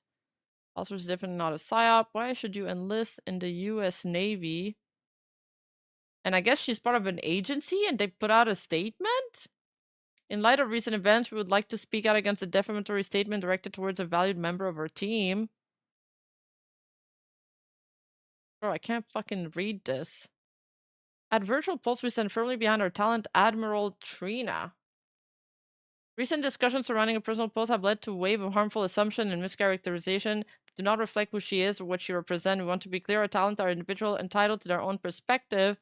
Also, it's definitely not a psyop. Why should you enlist in the US Navy? And I guess she's part of an agency and they put out a statement? In light of recent events, we would like to speak out against a defamatory statement directed towards a valued member of our team. Bro, I can't fucking read this. At Virtual Pulse, we stand firmly behind our talent, Admiral Trina. Recent discussions surrounding a personal post have led to a wave of harmful assumption and mischaracterization that do not reflect who she is or what she represents. We want to be clear, our talent are individual entitled to their own perspective,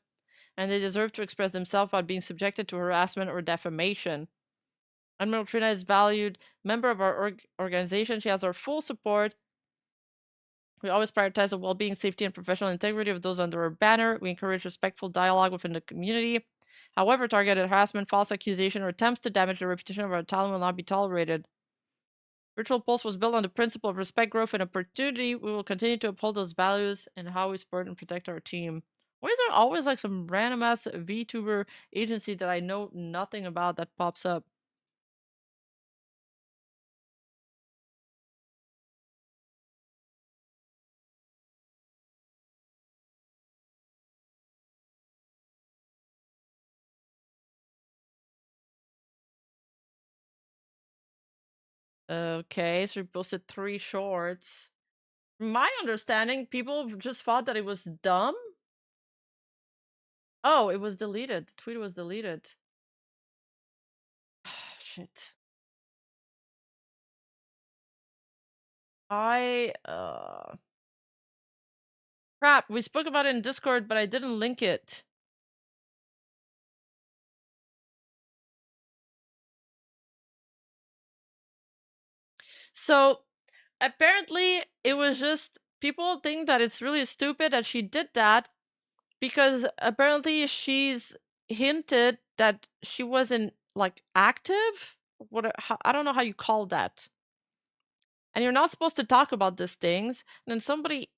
and they deserve to express themselves without being subjected to harassment or defamation. Admiral Trina is a valued member of our organization. She has our full support. We always prioritize the well-being, safety, and professional integrity of those under our banner. We encourage respectful dialogue within the community. However, targeted harassment, false accusation, or attempts to damage the reputation of our talent will not be tolerated. Virtual Pulse was built on the principle of respect, growth, and opportunity. We will continue to uphold those values and how we support and protect our team. Why is there always like some random ass VTuber agency that I know nothing about that pops up? Okay, so we posted 3 shorts. My understanding, people just thought that it was dumb. Oh, it was deleted. The tweet was deleted. Shit. Crap, we spoke about it in Discord, but I didn't link it. So, apparently, it was just people think that it's really stupid that she did that because apparently she's hinted that she wasn't like active. I don't know how you call that. And you're not supposed to talk about these things. And then somebody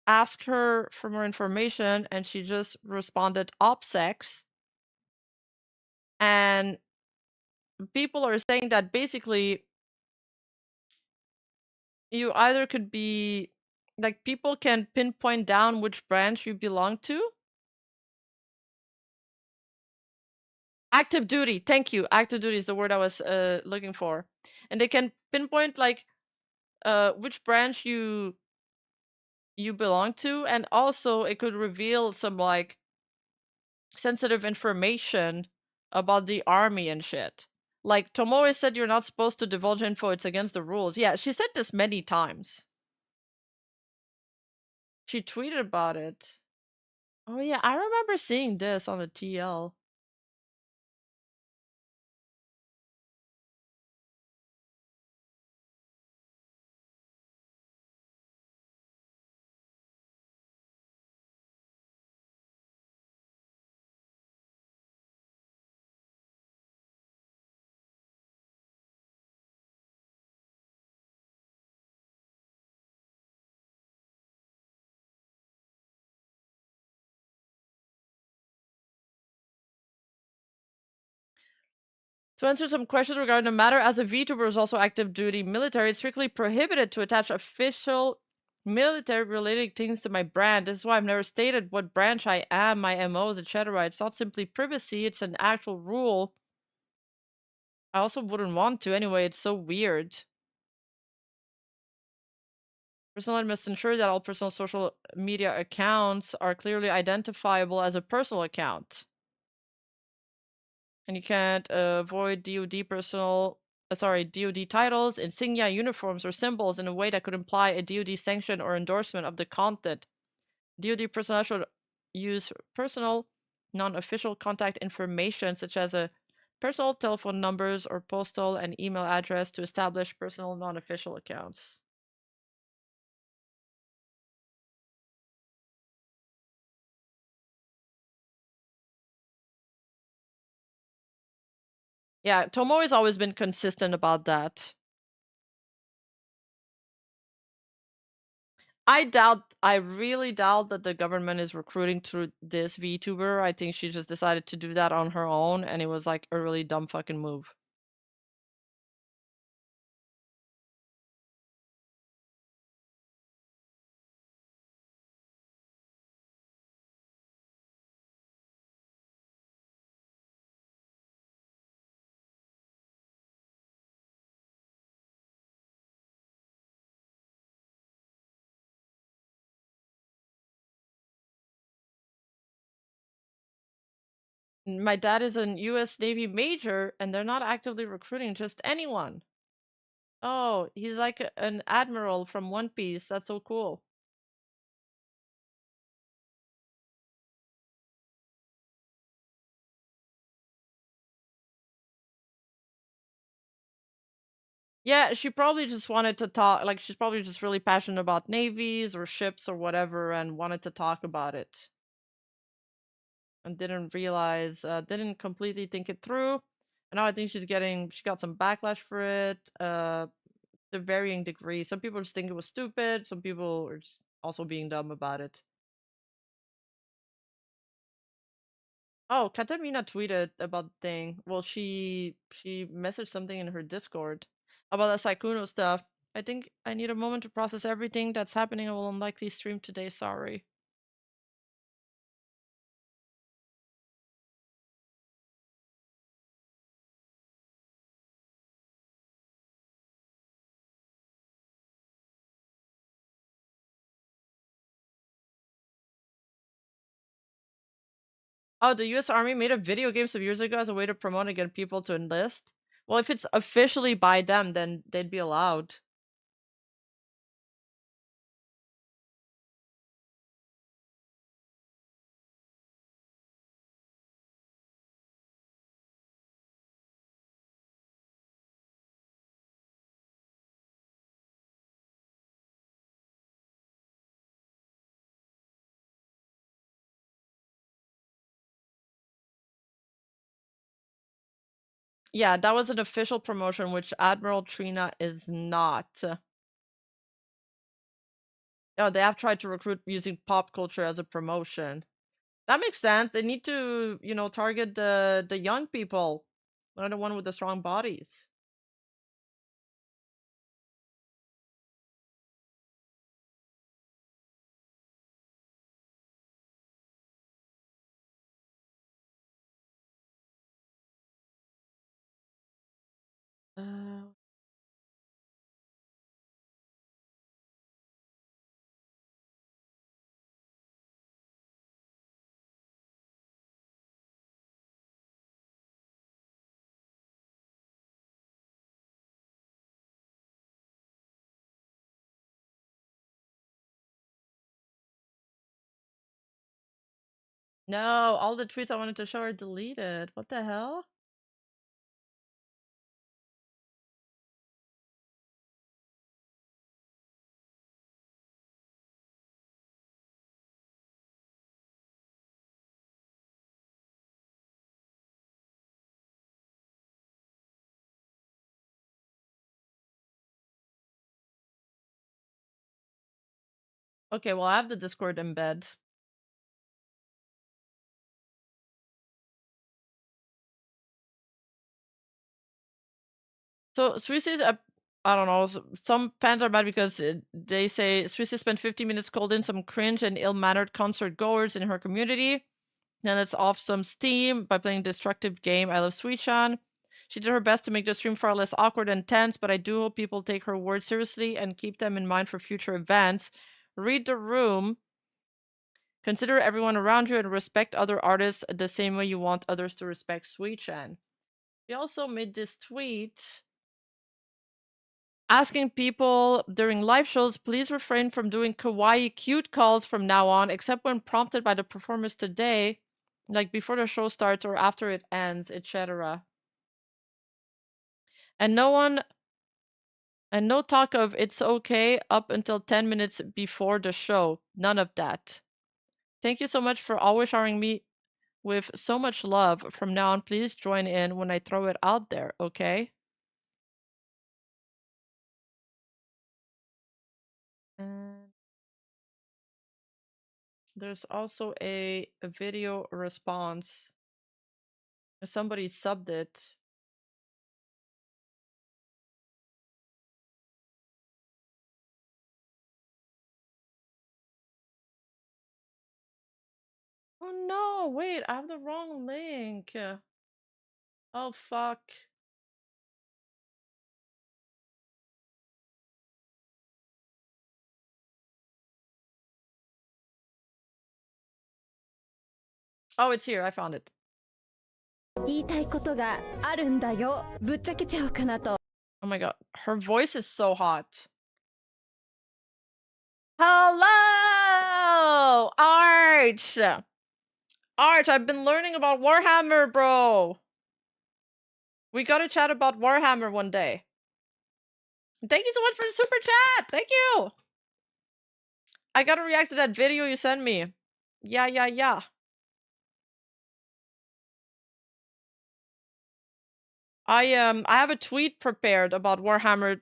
asked her for more information, and she just responded OPSEX. And people are saying that basically you either could be like people can pinpoint down which branch you belong to. Active duty, thank you. Active duty is the word I was looking for. And they can pinpoint like which branch you belong to, and also it could reveal some like sensitive information about the army and shit. Like Tomoe said, you're not supposed to divulge info, it's against the rules. Yeah, she said this many times. She tweeted about it. Oh yeah, I remember seeing this on the TL. To answer some questions regarding the matter, as a VTuber is also active duty military, it's strictly prohibited to attach official military related things to my brand. This is why I've never stated what branch I am, my MOs, etc. It's not simply privacy, it's an actual rule. I also wouldn't want to anyway, it's so weird. Personal admin must ensure that all personal social media accounts are clearly identifiable as a personal account. And you can't avoid DoD titles, insignia, uniforms, or symbols in a way that could imply a DoD sanction or endorsement of the content. DoD personnel should use personal, non-official contact information such as a personal telephone numbers or postal and email address to establish personal non-official accounts. Yeah, Tomo has always been consistent about that. I really doubt that the government is recruiting through this VTuber. I think she just decided to do that on her own, and it was like a really dumb fucking move. My dad is an US Navy major, and they're not actively recruiting just anyone. Oh, he's like an admiral from One Piece. That's so cool. Yeah, she probably just wanted to talk, like, she's probably just really passionate about navies or ships or whatever and wanted to talk about it. And didn't realize, didn't completely think it through. And now I think she got some backlash for it, to varying degrees. Some people just think it was stupid, some people are just also being dumb about it. Oh, Katamina tweeted about the thing. Well, she messaged something in her Discord about the Sykkuno stuff. I think I need a moment to process everything that's happening. I will unlikely stream today, sorry. Oh, the US Army made a video game some years ago as a way to promote and get people to enlist? Well, if it's officially by them, then they'd be allowed. Yeah, that was an official promotion, which Admiral Trina is not. Oh, they have tried to recruit using pop culture as a promotion. That makes sense. They need to, you know, target the young people, not the one with the strong bodies. Uh, no, all the tweets I wanted to show are deleted. What the hell? Okay, well, I have the Discord embed. So Suisse, I don't know. Some fans are mad because they say Suisse spent 50 minutes called in some cringe and ill-mannered concert goers in her community. Then let's off some steam by playing destructive game. I love Sweetchan. She did her best to make the stream far less awkward and tense, but I do hope people take her words seriously and keep them in mind for future events. Read the room. Consider everyone around you and respect other artists the same way you want others to respect Sweetchan. He also made this tweet asking people during live shows, please refrain from doing kawaii cute calls from now on, except when prompted by the performers today, like before the show starts or after it ends, etc. And no talk of it's okay up until 10 minutes before the show. None of that. Thank you so much for always showering me with so much love. From now on, please join in when I throw it out there, okay? And there's also a video response. Somebody subbed it. Oh no, wait, I have the wrong link. Oh fuck. Oh, it's here. I found it. 言いたいことがあるんだよ。ぶっちゃけちゃおうかなと。 Oh my god, her voice is so hot. Hello! Arch! Arch, I've been learning about Warhammer, bro! We gotta chat about Warhammer one day. Thank you so much for the super chat! Thank you! I gotta react to that video you sent me. Yeah. I have a tweet prepared about Warhammer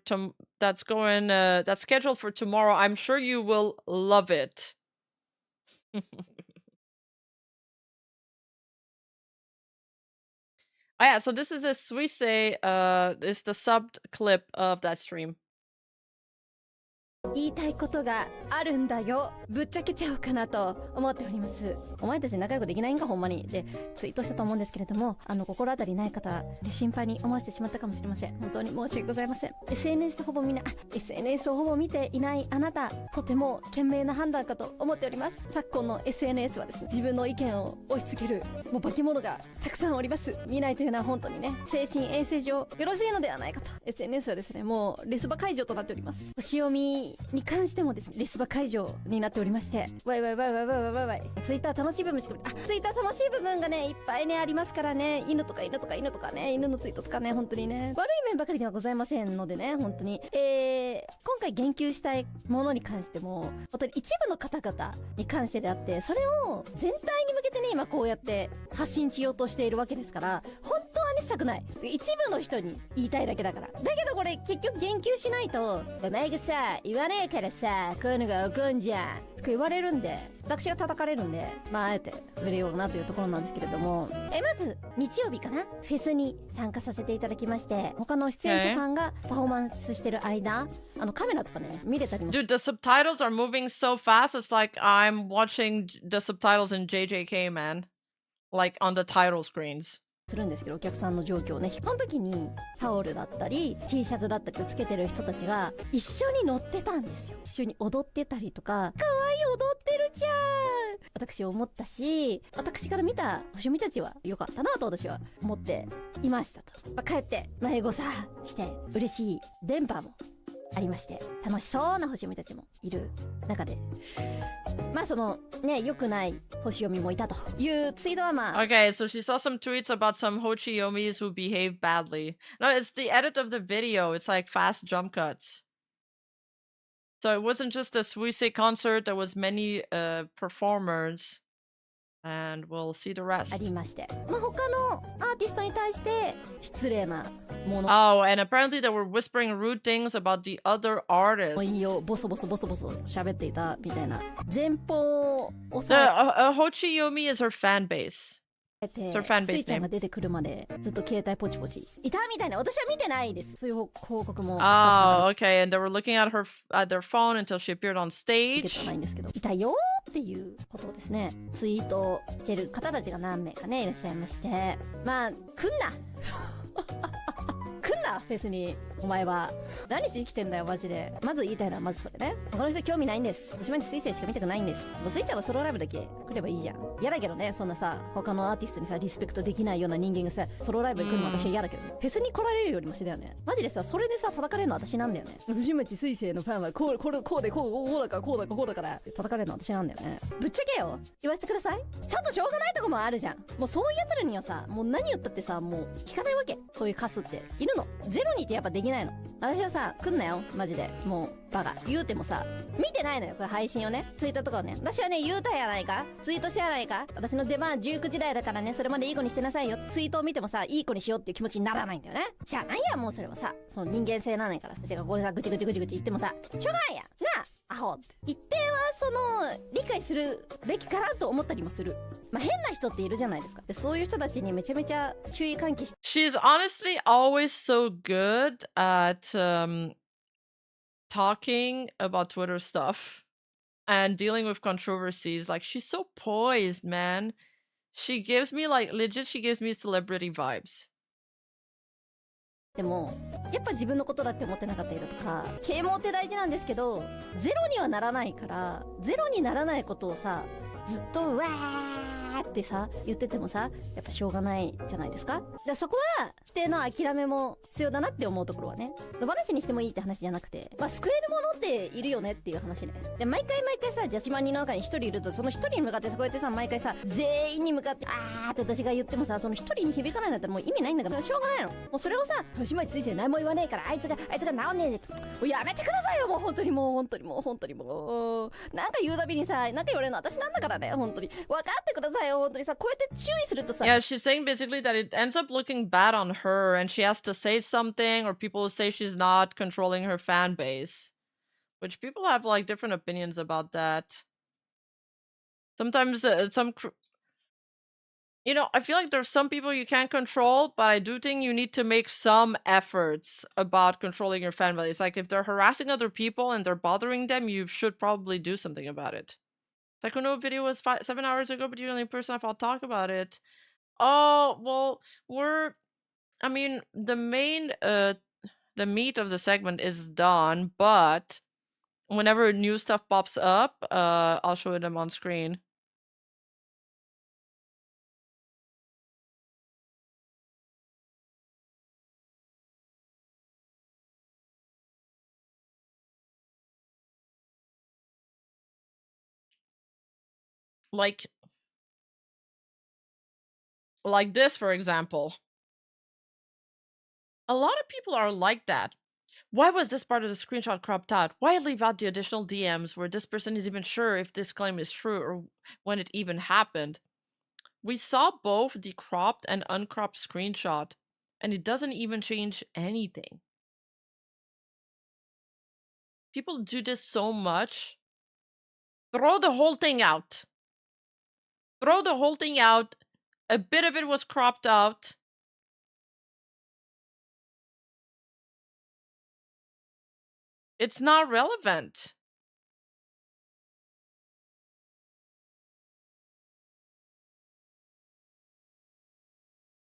that's scheduled for tomorrow. I'm sure you will love it. Oh yeah, so this is a Suisse, is the subbed clip of that stream. 言いたいことがあるんだよ。ぶっちゃけちゃおうかなと思っております。お前たち仲良くできないんかほんまに。で、ツイートしたと思うんですけれども、心当たりない方で心配に思わせてしまったかもしれません。本当に申し訳ございません。SNS ほぼみんな、SNS をほぼ見ていないあなた、とても賢明な判断かと思っております。昨今の SNS はですね、自分の意見を押し付ける、もう化け物がたくさんおります。見ないというのは本当にね、精神衛生上よろしいのではないかと。SNS はですね、もうレスバ会場となっております。星読みに関してもですね、レスバ会場になっておりまして、わいツイッター楽しい部分しかツイッター楽しい部分がねいっぱいねありますからね、犬とかね、犬のツイートとかね、本当にね悪い面ばかりではございませんのでね、本当に今回言及したいものに関しても本当に一部の方々に関してであって、それを全体に向けてね今こうやって発信しようとしているわけですから、本当はねしたくない、一部の人に言いたいだけだから。だけどこれ結局言及しないと、お前がさ言わねえからさこういうのが起こんじゃんとか言われるんで、私が叩かれるんで、あえて触れようなというところなんですけれども、まず日曜日かな、フェスに参加させていただきまして、他の出演者さんがパフォーマンスしてる間、カメラとかね見れたりも。 Dude, the subtitles are moving so fast. It's like I'm watching the subtitles in JJK, man. Like on the title screens. するんですけど、お客さんの状況をね、この時にタオルだったり T シャツだったりをつけてる人たちが一緒に乗ってたんですよ。一緒に踊ってたりとか、可愛い踊ってるじゃん私思ったし、私から見た星読みたちは良かったなと私は思っていましたと。帰ってエゴサして嬉しい電波もありまして、楽しそうな星読みたちもいる中で、そのね良くない星読みもいたというツイートはOkay, so she saw some tweets about some Hochiyomis who behave badly. No, it's the edit of the video. It's like fast jump cuts. So it wasn't just a Suisse concert. There was many performers. And we'll see the rest. ありまして、他のアーティストに対して失礼なもの。Oh, and apparently they were whispering rude things about the other artists. ボソボソ喋っていたみたいな。前方をHochiyomi is her fan base. It's her fan スイ base ちゃんが name. 出てくるまでずっと携帯ポチポチいたみたいな。私は見てないです。そういう広告も Oh, okay. And they were looking at their phone until she appeared on 受け stage. てないんですけど、いたよっていうことをですね、ツイートしてる方たちが何名かねいらっしゃいまして、まあ来んな来んなフェスに。お前は何し生きてんだよマジで。まず言いたいのはまずそれね。他の人興味ないんです。私マジ水星しか見たくないんです。もうスイちゃんはソロライブだけ来ればいいじゃん。嫌だけどね、そんなさ他のアーティストにさリスペクトできないような人間がさソロライブに来るの私は嫌だけどね。フェスに来られるよりマシだよね。マジでさそれでさ叩かれるの私なんだよね。藤町水星のファンはこうだから叩かれるの私なんだよね。ぶっちゃけよ言わせてください。ちょっとしょうがないとこもあるじゃん。もうそういうやつらにはさもう何言ったってさもう聞かないわけ。そういうカスっているの。ゼロにってやっぱできないの。私はさ来んなよマジで。もうバカ言うてもさ見てないのよこれ配信をね。ツイッターとかをね私はね言うたやないか。ツイートしてやないか。私の出番19時台だからねそれまでいい子にしてなさいよ。ツイートを見てもさいい子にしようっていう気持ちにならないんだよね。じゃあなんやもうそれはさその人間性なんないから。私がこれさぐち言ってもさしょうがないやなあアホって。一定はその理解するべきかなと思ったりもする。まあ変な人っているじゃないですか。でそういう人たちにめちゃめちゃ注意喚起して。 She's honestly always so good at talking about Twitter stuff and dealing with controversies. Like she's so poised, man. She gives me like legit. She gives me celebrity vibes. でもやっぱ自分のことだって思ってなかったりだとか、啓蒙って大事なんですけどゼロにはならないから、ゼロにならないことをさずっとうわーってさ言っててもさやっぱしょうがないじゃないですか。でそこは否定の諦めも必要だなって思うところはね。野放しにしてもいいって話じゃなくて、まあ救えるものっているよねっていう話ね。で毎回さじゃあ1万人の中に1人いるとその1人に向かってこうやってさ毎回さ全員に向かってあーって私が言ってもさその1人に響かないんだったらもう意味ないんだからしょうがないの。もうそれをさ星町水星何も言わねえからあいつが治んねえでともうやめてくださいよ。もう本当になんか言うたびにさなんか言われるの私なんだからね。本当に分かってくださいよ。本当にさこうやって注意するとさ Yeah, she's saying basically that it ends up looking bad on her and she has to say something or people will say she's not controlling her fan base. Which people have like different opinions about that. Sometimes you know, I feel like there's some people you can't control, but I do think you need to make some efforts about controlling your fan base. Like if they're harassing other people and they're bothering them, you should probably do something about it. Sykkuno video was 7 hours ago, but you're the only person I'll talk about it. Oh, well, I mean, the main, the meat of the segment is done, but whenever new stuff pops up, I'll show them on screen. Like this, for example. A lot of people are like that. Why was this part of the screenshot cropped out? Why leave out the additional DMs where this person is even sure if this claim is true or when it even happened? We saw both the cropped and uncropped screenshot, and it doesn't even change anything. People do this so much. Throw the whole thing out. Throw the whole thing out. A bit of it was cropped out. It's not relevant.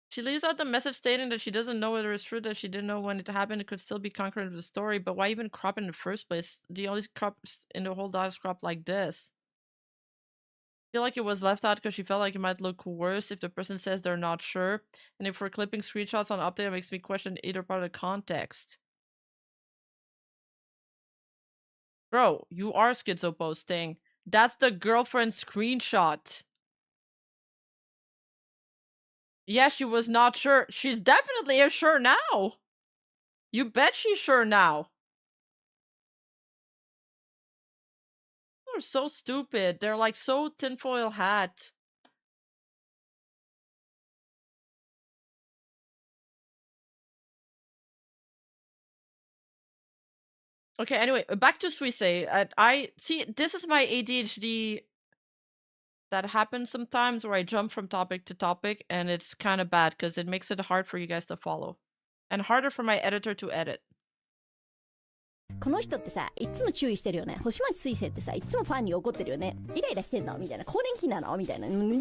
She leaves out the message stating that she doesn't know whether it's true that she didn't know when it happened. It could still be concurrent with the story, but why even crop it in the first place? The only crop in the whole dot is cropped like this. I feel like it was left out because she felt like it might look worse if the person says they're not sure. And if we're clipping screenshots on update, it makes me question either part of the context. Bro, you are schizo posting. That's the girlfriend screenshot. Yeah, she was not sure. She's definitely sure now. You bet she's sure now. People are so stupid. They're like so tinfoil hat. Okay, anyway, back to Suisse. I see, this is my ADHD that happens sometimes where I jump from topic to topic, and it's kind of bad because it makes it hard for you guys to follow and harder for my editor to edit. この人ってさ、いつも注意してるよね。星町水星ってさ、いつもファンに怒ってるよね。イライラしてんのみたいな。更年期なのみたいな。言うんだ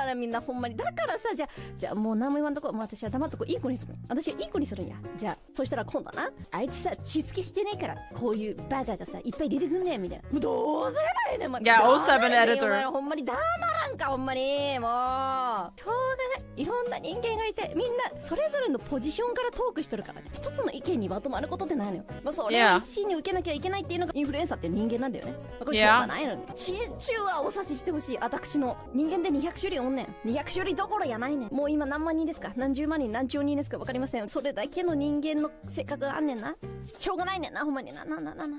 よな、みんなほんまに。だからさ、じゃあもう何も言わんとこ。もう私は黙っとこ。いい子にする。私はいい子にするんや。じゃあ、そしたら今度な。あいつさ、しつけしてねえから、こういうバカがさ、いっぱい出てくんねんみたいな。もうどうすればいいねん、ま。いや、07 editor。ほんまに黙らんか、ほんまに。もう。しょうがない。いろんな人間がいて、みんなそれぞれのポジションからトークしとるからね。一つの意見にまとまることってないのよ。まあ、それを一心に受けなきゃいけないっていうのがインフルエンサーっていう人間なんだよね。これしょうがないのに。心中はお察ししてほしい。私の人間で200種類おんねん。200種類どころやないねん。もう今何万人ですか、何十万人、何兆人ですか分かりません。それだけの人間の性格があんねんな。しょうがないねんな、ほんまにな。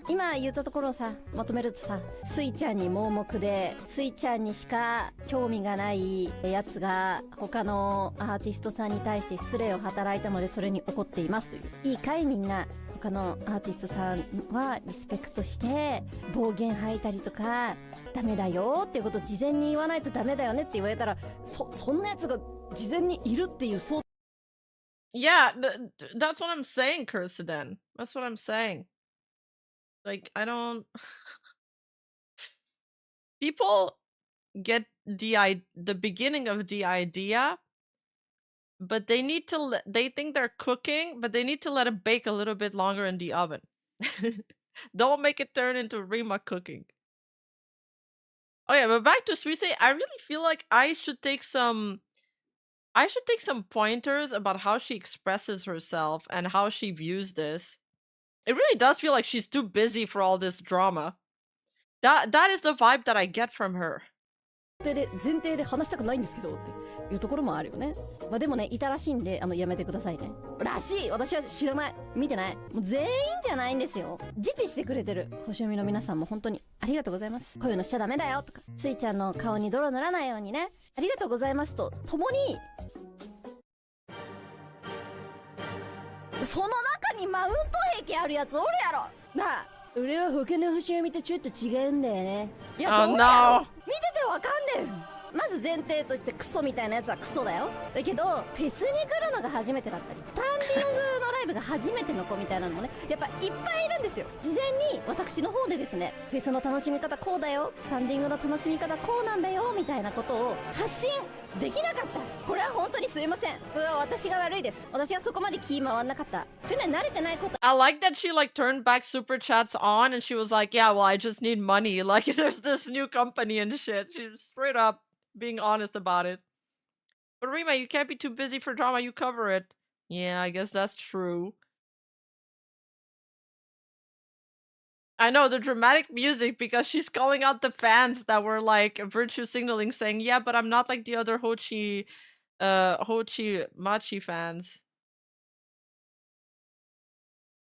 今言ったところをさ、まとめるとさ、スイちゃんに盲目で、スイちゃんにしか興味がないやつが他のアーティストさんに対して失礼を働いたので、それに怒っていますという。いいかいみんな。他のアーティストさんはリスペクトして暴言吐いたりとかダメだよっていうことを事前に言わないとダメだよねって言われたら、そんなやつが事前にいるっていうそう。Yeah, that's what I'm saying, Kursiden. That's what I'm saying. Like, I don't. People get the beginning of the idea, but they need to. They think they're cooking, but they need to let it bake a little bit longer in the oven. Don't make it turn into Rima cooking. Oh yeah, but back to Suisse, I really feel like I should take some pointers about how she expresses herself and how she views this. It really does feel like she's too busy for all this drama. That is the vibe that I get from her. 前提で話したくないんですけどっていうところもあるよね。まあでもね、いたらしいんでやめてくださいね。らしい。私は知らない。見てない。もう全員じゃないんですよ。自治してくれてる星読みの皆さんも本当にありがとうございます。こういうのしちゃダメだよとか、スイちゃんの顔に泥塗らないようにね、ありがとうございますとともに、その中にマウント壁あるやつおるやろなあ。俺は他の星読みとちょっと違うんだよね。いや、そうやろ。見ててわかんねん。まず前提としてクソみたいなやつはクソだよ。だけどフェスに来るのが初めてだったり、スタンディングのライブが初めての子みたいなのもね、やっぱいっぱいいるんですよ。事前に私の方でですね、フェスの楽しみ方こうだよ、スタンディングの楽しみ方こうなんだよみたいなことを発信できなかった。これは本当にすいません。これは私が悪いです。私がそこまで気回んなかった。そういうの慣れてないこと。I like that she like turned back super chats on and she was like, yeah, well, I just need money. Like there's this new company and shit. She's straight up being honest about it. But Rima, you can't be too busy for drama. You cover it. Yeah, I guess that's true. I know the dramatic music because she's calling out the fans that were like virtue signaling, saying, yeah, but I'm not like the other Hochi Machi fans.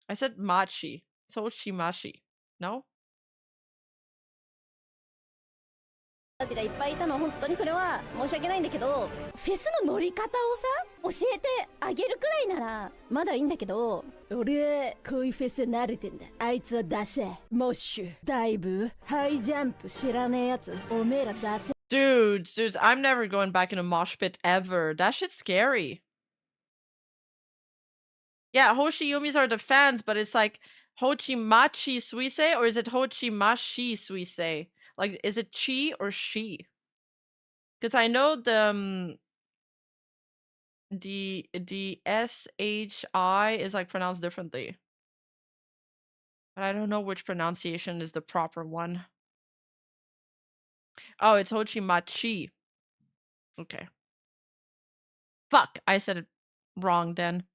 I said Machi. It's Hochi Machi. No? たちがいっぱいいたの、本当にそれは申し訳ないんだけど、フェスの乗り方をさ教えてあげるくらいならまだいいんだけど、俺こういうフェス慣れてんだ。あいつは出せ、モッシュ、ダイブ、ハイジャンプ知らねえやつ、おめえら出せ。Dudes, I'm never going back in a mosh pit ever. That shit's scary. Yeah, Hoshi Yumis are the fans, but it's like Hochi Machi Suise, or is it Hochi Mashi Suise? Like, is it chi or she? Because I know the SHI is like pronounced differently. But I don't know which pronunciation is the proper one. Oh, it's Hochi Machi. Okay. Fuck, I said it wrong then.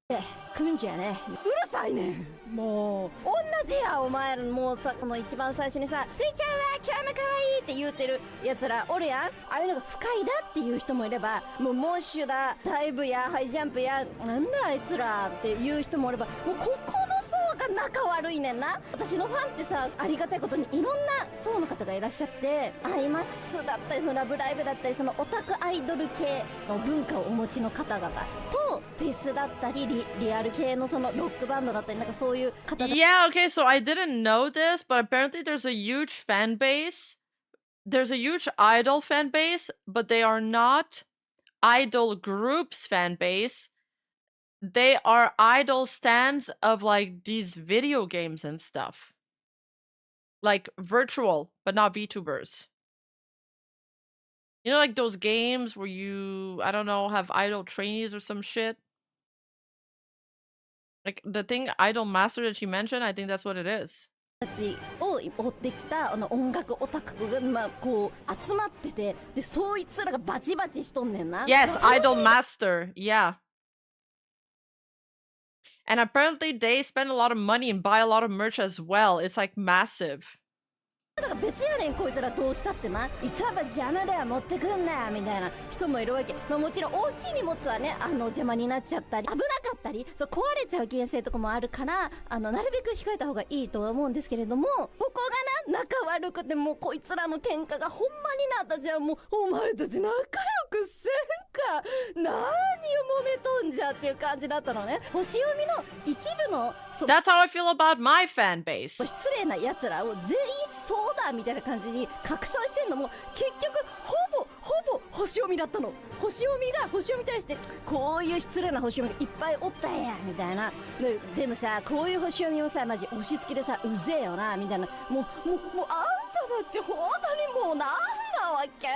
来んじゃねえ。うるさいねん。もう同じや。お前らもうさ、この一番最初にさ、スイちゃんは今日も可愛いって言うてるやつらおるやん。ああいうのが不快だっていう人もいれば、もうモッシュだ、ダイブやハイジャンプや、なんだあいつらっていう人もおれば、もうここの層が仲悪いねんな。私のファンってさ、ありがたいことにいろんな層の方がいらっしゃって、アイマスだったり、そのラブライブだったり、そのオタクアイドル系の文化をお持ちの方々と、フェスだったり、リアル系のそのロックバンドだったり、なんかそういう方。Yeah, okay, so I didn't know this, but apparently there's a huge fan base there's a huge idol fan base, but they are not idol groups fan base. They are idol stands of like these video games and stuff. Like virtual, but not VTubers. You know, like those games where you, I don't know, have idol trainees or some shit? Like the thing Idol Master that you mentioned, I think that's what it is. たちを追ってきた音楽オタクが、まあ、こう集まってて、でそいつらがバチバチしとんねんな。Yes, Idol Master. Yeah. And apparently they spend a lot of money and buy a lot of merch as well. It's like massive. だから別やねんこいつらどうしたってな。いたば邪魔だよ持ってくんなよみたいな人もいるわけ。まあもちろん大きい荷物はね邪魔になっちゃったり危なかったりそう壊れちゃう危険性とかもあるからなるべく控えた方がいいとは思うんですけれども、ここがな仲悪くてもうこいつらの喧嘩がほんまになったじゃん。もうお前たち仲良くせんか何を揉めとんじゃっていう感じだったのね。星読みの一部のThat's how I feel about my fan base. 失礼なやつらを全員そうだみたいな感じに拡散してんのも結局ほぼ星読みだったの。星読みが星読みに対してこういう失礼な星読みがいっぱいおったんやみたいな。でもさこういう星読みをさマジ押し付けでさうぜえよなみたいな。もうあんたたち本当にもうなんだわけ。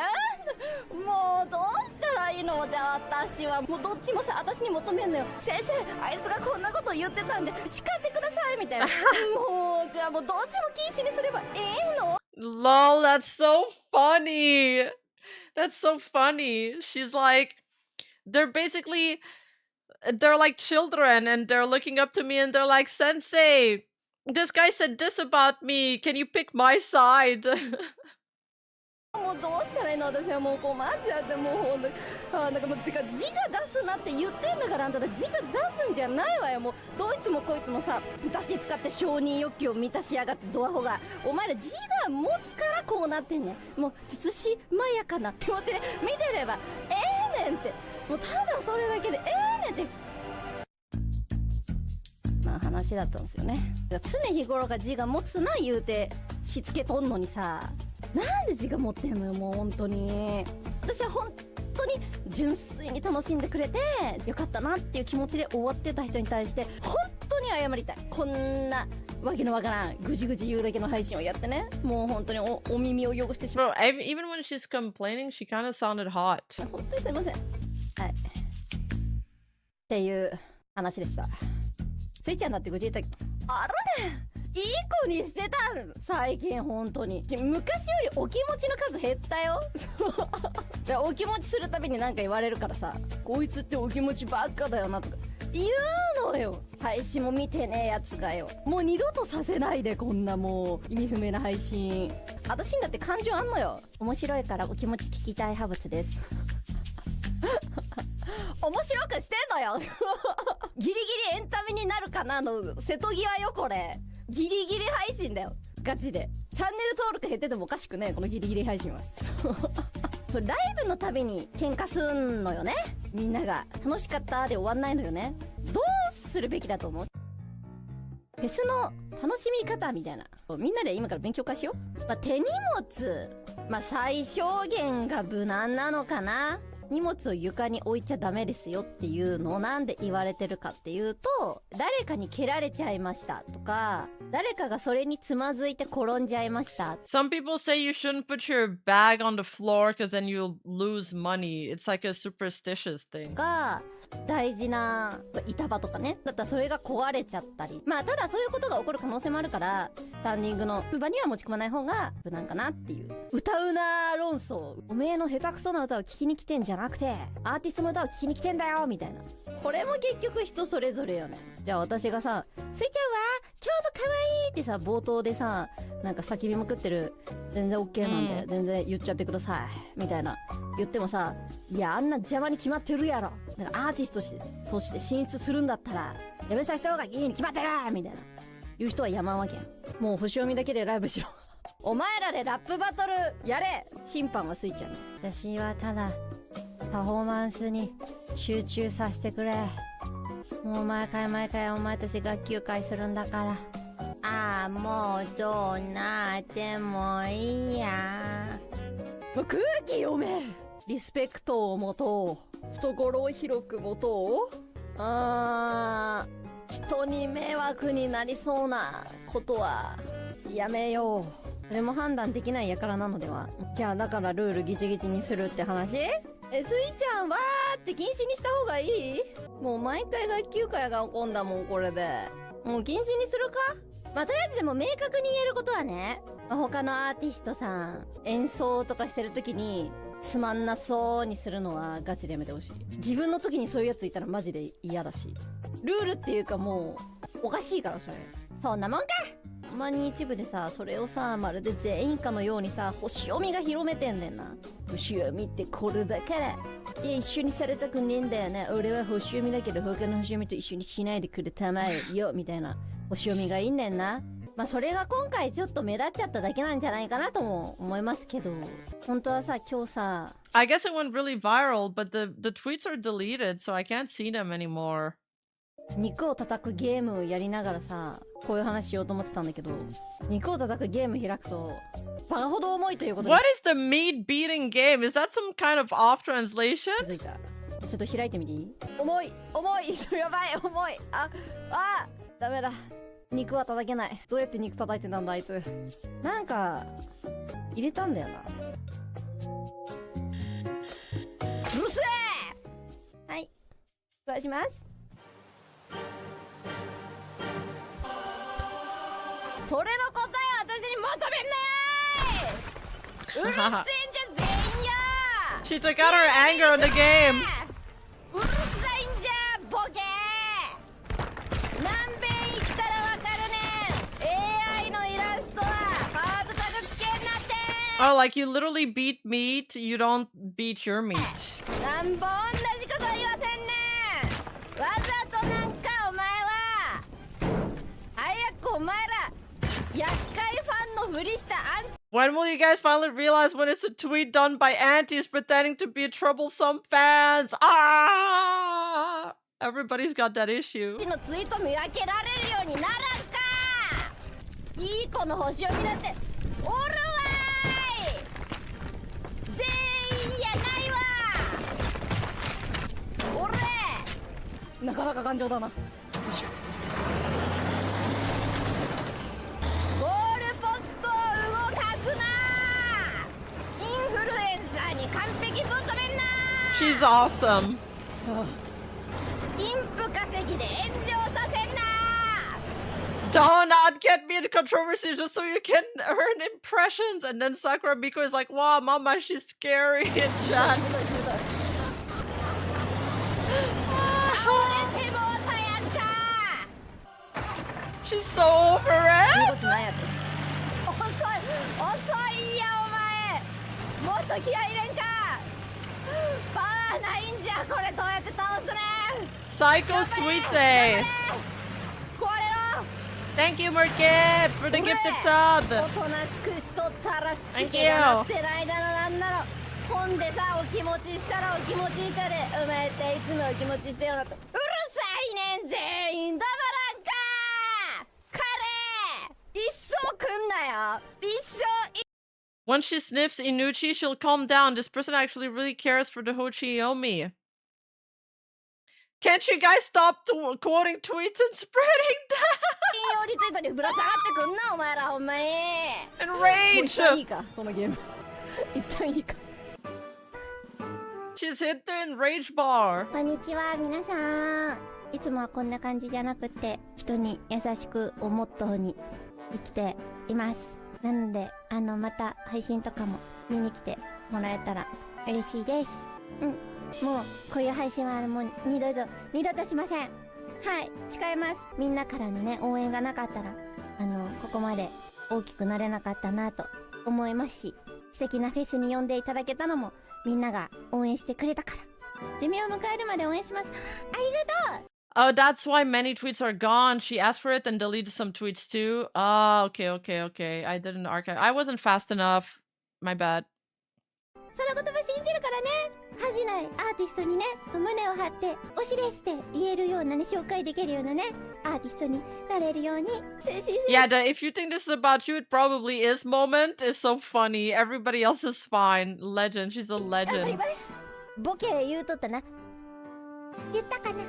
もうどうしたらいいの。じゃあ私はもうどっちもさ私に求めんのよ。先生あいつがこんなこと言ってたんで叱ってくださいみたいな。もうじゃあもうどっちも禁止にすればいいの。Lol, that's so funny. That's so funny. She's like, they're like children and they're looking up to me and they're like, Sensei, this guy said this about me. Can you pick my side? もうどうしたらいいの。私はもう困っちゃってもうほんとなんかもうてか字が出すなって言ってんだから。あんた字が出すんじゃないわよ。もうどいつもこいつもさ私使って承認欲求を満たしやがってドアホがお前ら字が持つからこうなってんねん。もう慎まやかな気持ちで見てればええねんって。もうただそれだけでええねんってまあ話だったんですよね。常日頃が字が持つな言うてしつけとんのにさなんで字が持ってんのよ。もう本当に私は本当に純粋に楽しんでくれてよかったなっていう気持ちで終わってた人に対して本当に謝りたい。こんなわけのわからんぐじぐじ言うだけの配信をやってねもう本当に お耳を汚してしまう。 Bro, even when she's complaining, she kind of sounded hot. 本当にすいません。はいっていう話でした。スイちゃんだって愚痴言ったあらねいい子にしてたん最近本当に。昔よりお気持ちの数減ったよお気持ちするたびに何か言われるからさこいつってお気持ちばっかだよなとか言うのよ。配信も見てねえやつがよ。もう二度とさせないでこんなもう意味不明な配信。私にだって感情あんのよ。面白いからお気持ち聞きたい派閥です面白くしてんのよギリギリエンタメになるかなの瀬戸際よこれ。ギリギリ配信だよガチで。チャンネル登録減っててもおかしくねえこのギリギリ配信はライブのたびに喧嘩すんのよね。みんなが楽しかったで終わんないのよね。どうするべきだと思う。フェスの楽しみ方みたいなみんなで今から勉強会しよう。手荷物最小限が無難なのかな。荷物を床に置いちゃダメですよっていうのをなんで言われてるかっていうと誰かに蹴られちゃいましたとか誰かがそれにつまずいて転んじゃいました。 Some people say you shouldn't put your bag on the floor because then you'll lose money. It's like a superstitious thing. が大事な板場とかねだったらそれが壊れちゃったりただそういうことが起こる可能性もあるからスタンディングの場には持ち込まない方が無難かなっていう。歌うな論争。おめえの下手くそな歌を聴きに来てんじゃなくてアーティストの歌を聴きに来てんだよみたいな。これも結局人それぞれよね。じゃあ私がさ「スイちゃんは今日も可愛いってさ冒頭でさなんか叫びまくってる全然 OK なんで、全然言っちゃってくださいみたいな言ってもさいやあんな邪魔に決まってるやろ。なんかアーティストとして進出するんだったらやめさせた方がいいに決まってるみたいな言う人はやまんわけやん。もう星読みだけでライブしろお前らでラップバトルやれ。審判はスイちゃん。私はただパフォーマンスに集中させてくれ。もう毎回お前たち学級会するんだから。ああもうどうなってもいいや。空気読め。リスペクトを持とう。懐を広く持とう。人に迷惑になりそうなことはやめよう。それも判断できない輩なのでは。じゃあだからルールギチギチにするって話？スイちゃんわーって禁止にした方がいい？もう毎回学級会が起こんだもんこれで。もう禁止にするか？まあとりあえずでも明確に言えることはね、他のアーティストさん演奏とかしてる時につまんなそうにするのはガチでやめてほしい。自分の時にそういうやついたらマジで嫌だし、ルールっていうかもうおかしいからそれ。そんなもんか。たまに一部でさ、それをさまるで全員かのようにさ星読みが広めてんねんな。星読みってこれだから。いや一緒にされたくねえんだよな。俺は星読みだけど他の星読みと一緒にしないでくれたまえよみたいな星読みがいいんねんな。まあそれが今回ちょっと目立っちゃっただけなんじゃないかなとも思いますけど、本当はさ今日さ I guess it went really viral, but the tweets are deleted, so I can't see them anymore. 肉を叩くゲームをやりながらさこういう話しようと思ってたんだけど、肉を叩くゲーム開くとバカほど重いということで。 What is the meat beating game? Is that some kind of off translation? 気づいた。ちょっと開いてみていい？重いやばい重い。ダメだ、肉は叩けない。どうやって肉叩いてたんだあいつ。なんか入れたんだよな。うるせえ。はいお願いします。それの答えは私に求めんなーい。うるせえんじゃ全員や。 She took out her anger on the game. うるさいんじゃボケー。何遍言ったらわかるねん。 AI のイラストはハーブタグつけんなって。 Oh, like you literally beat meat, you don't beat your meat. なんぼ同じこと言わせんねん。わざとなんかお前は早くお前ら厄介ファンのふりしたアンチ。 When will you guys finally realize when it's a tweet done by antis pretending to be troublesome fans? Ah! Everybody's got that issue. のツイート見分けられるようにならんか。いい子の星読みだっておるわーい。全員やないわ。俺なかなか頑丈だな。よいしょ。ゴールポストを動かすな。インフルエンサーに完璧ぶっ止めんな。 She's awesome. インプ稼ぎで炎上させんな。 Do not get me into controversy just so you can earn impressions. And then Sakura Miko is like, wow, mama, she's scary in chat. She's so over it. 遅いやお前。もっと気合い入れんか。パワーないんじゃ。これどうやって倒すねん。 Psycho Sweet Say. これを Thank you, Mert Gibbs, for the gifted sub. おとなしくしとったらしつ Thank けがなっ you. てる間のなんだろ。ほんでさお気持ちしたらお気持ちしたでお前っていつもお気持ちしてよなと。うるさいねん全員黙らんか。彼一生来んなよ。一生。 When she sniffs Inuchi, she'll calm down. This person actually really cares for the Hochiomi. Can't you guys stop quoting tweets and spreading that? リツイートにぶら下がってくんなお前らほんまに。 Enrage! もう一旦いいかこのゲーム。一旦いいか。 She's hit the enrage bar. こんにちは皆さん。いつもはこんな感じじゃなくて人に優しくをモットーに生きています。なのでまた配信とかも見に来てもらえたら嬉しいです。もうこういう配信はもう二度としません。はい誓います。みんなからのね応援がなかったらここまで大きくなれなかったなと思いますし、素敵なフェスに呼んでいただけたのもみんなが応援してくれたから寿命を迎えるまで応援します。ありがとう。 Oh, that's why many tweets are gone. She asked for it and deleted some tweets too. Ah, okay. I didn't archive. I wasn't fast enough. My bad. その言葉信じるからね。恥じないアーティストにね胸を張って推しですって言えるようなね紹介できるようなねアーティストになれるように推進する Yeah, if you think this is about you, it probably is. Moment is so funny. Everybody else is fine. Legend. She's a 頑張り legend. ますボケ言うとったな言ったかなわ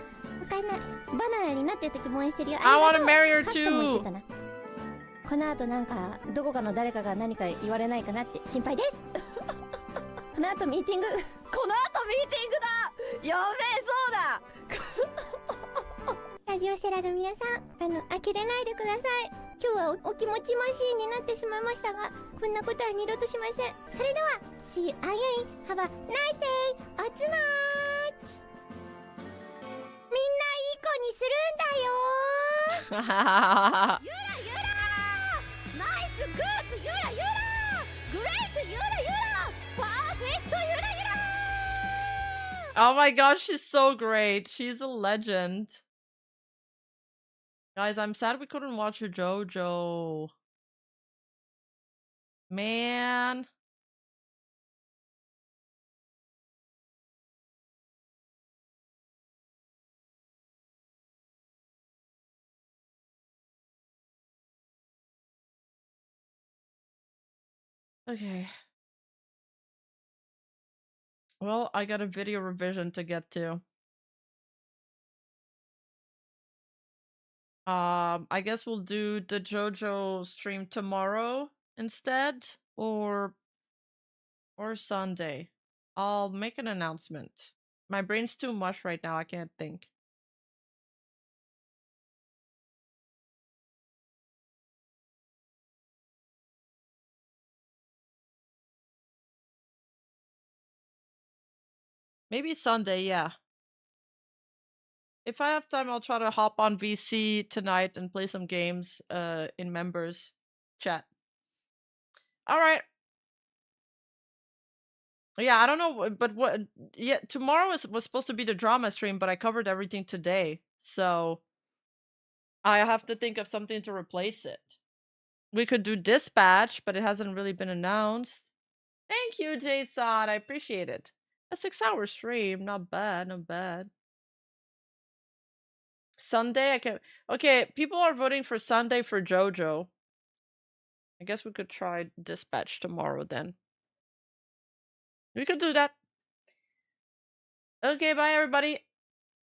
かんないバナナになってる時も応援してるよ I あり want が to とう marry her カスタも言って too. たなこの後なんかどこかの誰かが何か言われないかなって心配ですこの後ミーティングこの後ミーティングだやべえそうだラジオセラの皆さん呆れないでください今日はお気持ちマシーンになってしまいましたがこんなことは二度としませんそれでは See you again Have a nice day おつまーちみんないい子にするんだよゆらゆらナイスグッドゆらゆらグレートゆらゆらパーフェクトゆらゆら Oh my gosh, she's so great. She's a legend. Guys, I'm sad we couldn't watch her JoJo. Man. Okay. Well, I got a video revision to get to. I guess we'll do the JoJo stream tomorrow instead, or Sunday. I'll make an announcement. My brain's too mush right now, I can't think. Maybe Sunday, yeah. If I have time, I'll try to hop on VC tonight and play some games in members chat. Alright. Yeah, I don't know, but what? Yeah, tomorrow was supposed to be the drama stream, but I covered everything today, so I have to think of something to replace it. We could do dispatch, but it hasn't really been announced. Thank you, Jason. I appreciate it. A 6-hour stream, not bad, not bad. Sunday, I can. Okay, people are voting for Sunday for JoJo. I guess we could try dispatch tomorrow then. We could do that. Okay, bye everybody.